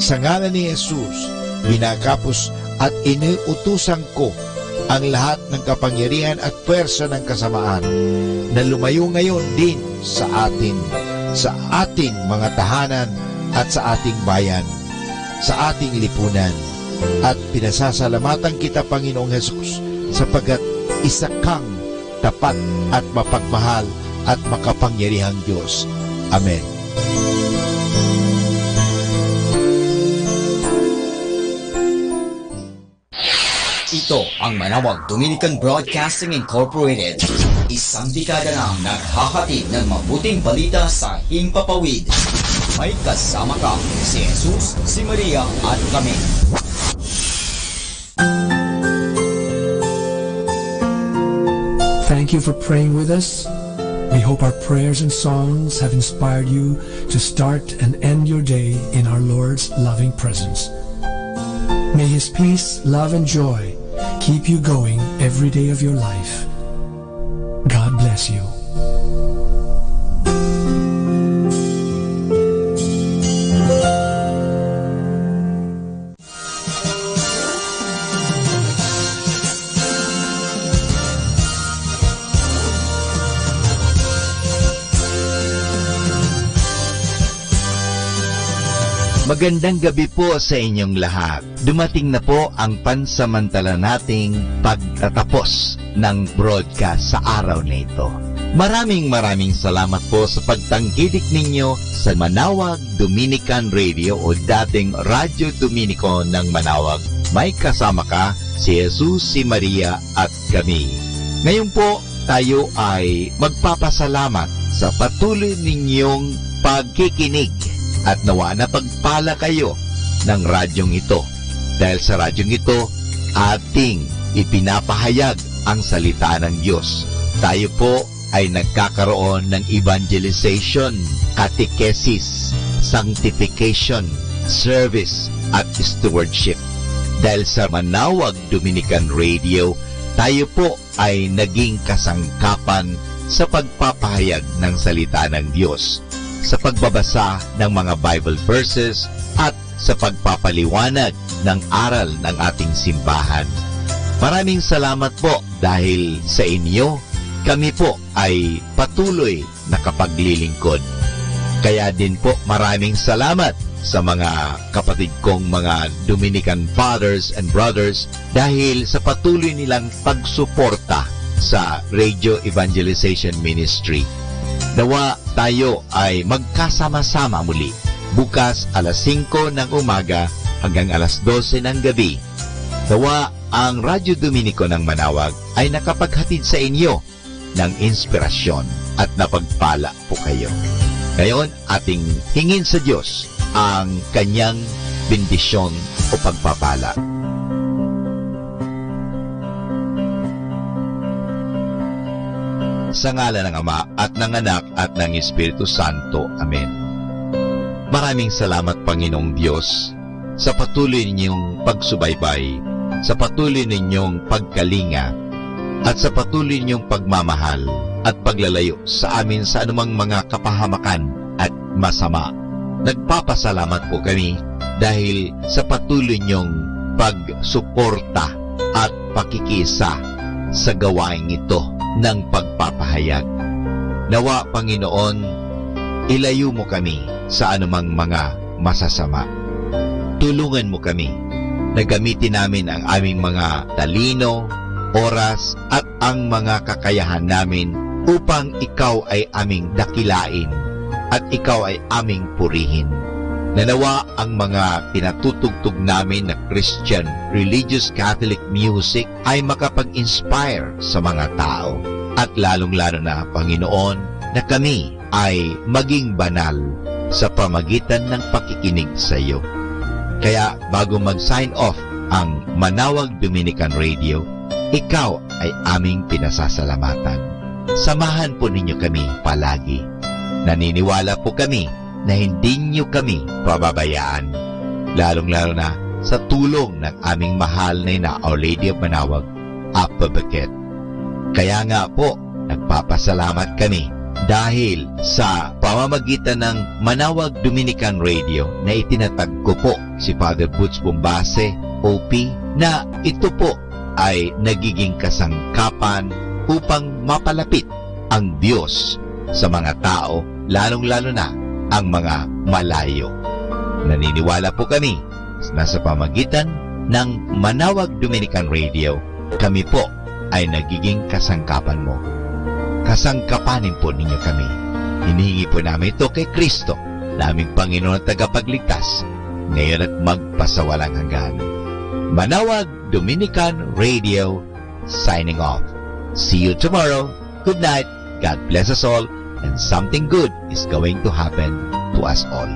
Sa ngalan ni Jesus, binakapos at iniutusan ko ang lahat ng kapangyarihan at puwersa ng kasamaan na lumayo ngayon din sa atin, sa ating mga tahanan at sa ating bayan, sa ating lipunan. At pinasasalamatan kita, Panginoong Jesus, sapagkat isa kang tapat at mapagmahal at makapangyarihang Diyos. Amen. Ito ang Manawag Dominican Broadcasting Incorporated. Isang dekada nang naghahatid ng mabuting balita sa himpapawid. May kasama ka, si Jesus, si Maria at kami. Thank you for praying with us. We hope our prayers and songs have inspired you to start and end your day in our Lord's loving presence. May His peace, love, and joy keep you going every day of your life. God bless you. Magandang gabi po sa inyong lahat. Dumating na po ang pansamantala nating pagtatapos ng broadcast sa araw na ito. Maraming salamat po sa pagtangkilik ninyo sa Manawag Dominican Radio o dating Radyo Dominico ng Manawag. May kasama ka, si Jesus, si Maria at kami. Ngayon po, tayo ay magpapasalamat sa patuloy ninyong pagkikinig. At nawa na pagpala kayo ng radyong ito. Dahil sa radyong ito, ating ipinapahayag ang salita ng Diyos. Tayo po ay nagkakaroon ng evangelization, catechesis, sanctification, service, at stewardship. Dahil sa Manawag Dominican Radio, tayo po ay naging kasangkapan sa pagpapahayag ng salita ng Diyos, sa pagbabasa ng mga Bible verses at sa pagpapaliwanag ng aral ng ating simbahan. Maraming salamat po dahil sa inyo, kami po ay patuloy na kapaglilingkod. Kaya din po maraming salamat sa mga kapatid kong mga Dominican fathers and brothers dahil sa patuloy nilang pagsuporta sa Radio Evangelization Ministry. Nawa tayo ay magkasama-sama muli bukas alas 5 ng umaga hanggang alas 12 ng gabi. Nawa ang Radyo Dominico ng Manawag ay nakapaghatid sa inyo ng inspirasyon at napagpala po kayo. Ngayon, ating hingin sa Diyos ang kanyang bendisyon o pagpapala. Sa ngalan ng Ama at ng Anak at ng Espiritu Santo. Amen. Maraming salamat, Panginoong Diyos, sa patuloy ninyong pagsubaybay, sa patuloy ninyong pagkalinga, at sa patuloy ninyong pagmamahal at paglalayo sa amin sa anumang mga kapahamakan at masama. Nagpapasalamat po kami dahil sa patuloy ninyong pagsuporta at pakikisa sa gawain ito ng pagpapahayag. Nawa, Panginoon, ilayo mo kami sa anumang mga masasama. Tulungan mo kami na gamitin namin ang aming mga talino, oras, at ang mga kakayahan namin upang ikaw ay aming dakilain at ikaw ay aming purihin. Nanawa ang mga pinatutugtog namin na Christian religious Catholic music ay makapag-inspire sa mga tao. At lalong-lalo na, Panginoon, na kami ay maging banal sa pamagitan ng pakikinig sa iyo. Kaya bago mag-sign off ang Manawag Dominican Radio, ikaw ay aming pinasasalamatan. Samahan po ninyo kami palagi. Naniniwala po kami na hindi nyo kami pababayaan. Lalong-lalo na sa tulong ng aming mahal na Our Lady of Manawag, Apa Baquet. Kaya nga po, nagpapasalamat kami dahil sa pamamagitan ng Manawag Dominican Radio na itinatag ko po si Father Butch Bombase, OP, na ito po ay nagiging kasangkapan upang mapalapit ang Diyos sa mga tao, lalong-lalo na ang mga malayo. Naniniwala po kami na sa pamagitan ng Manawag Dominican Radio, kami po ay nagiging kasangkapan mo. Kasangkapanin po ninyo kami. Hinihingi po namin ito kay Kristo, naming Panginoon at tagapagligtas, ngayon at magpasawalang hanggan. Manawag Dominican Radio, signing off. See you tomorrow. Good night. God bless us all, and something good is going to happen to us all.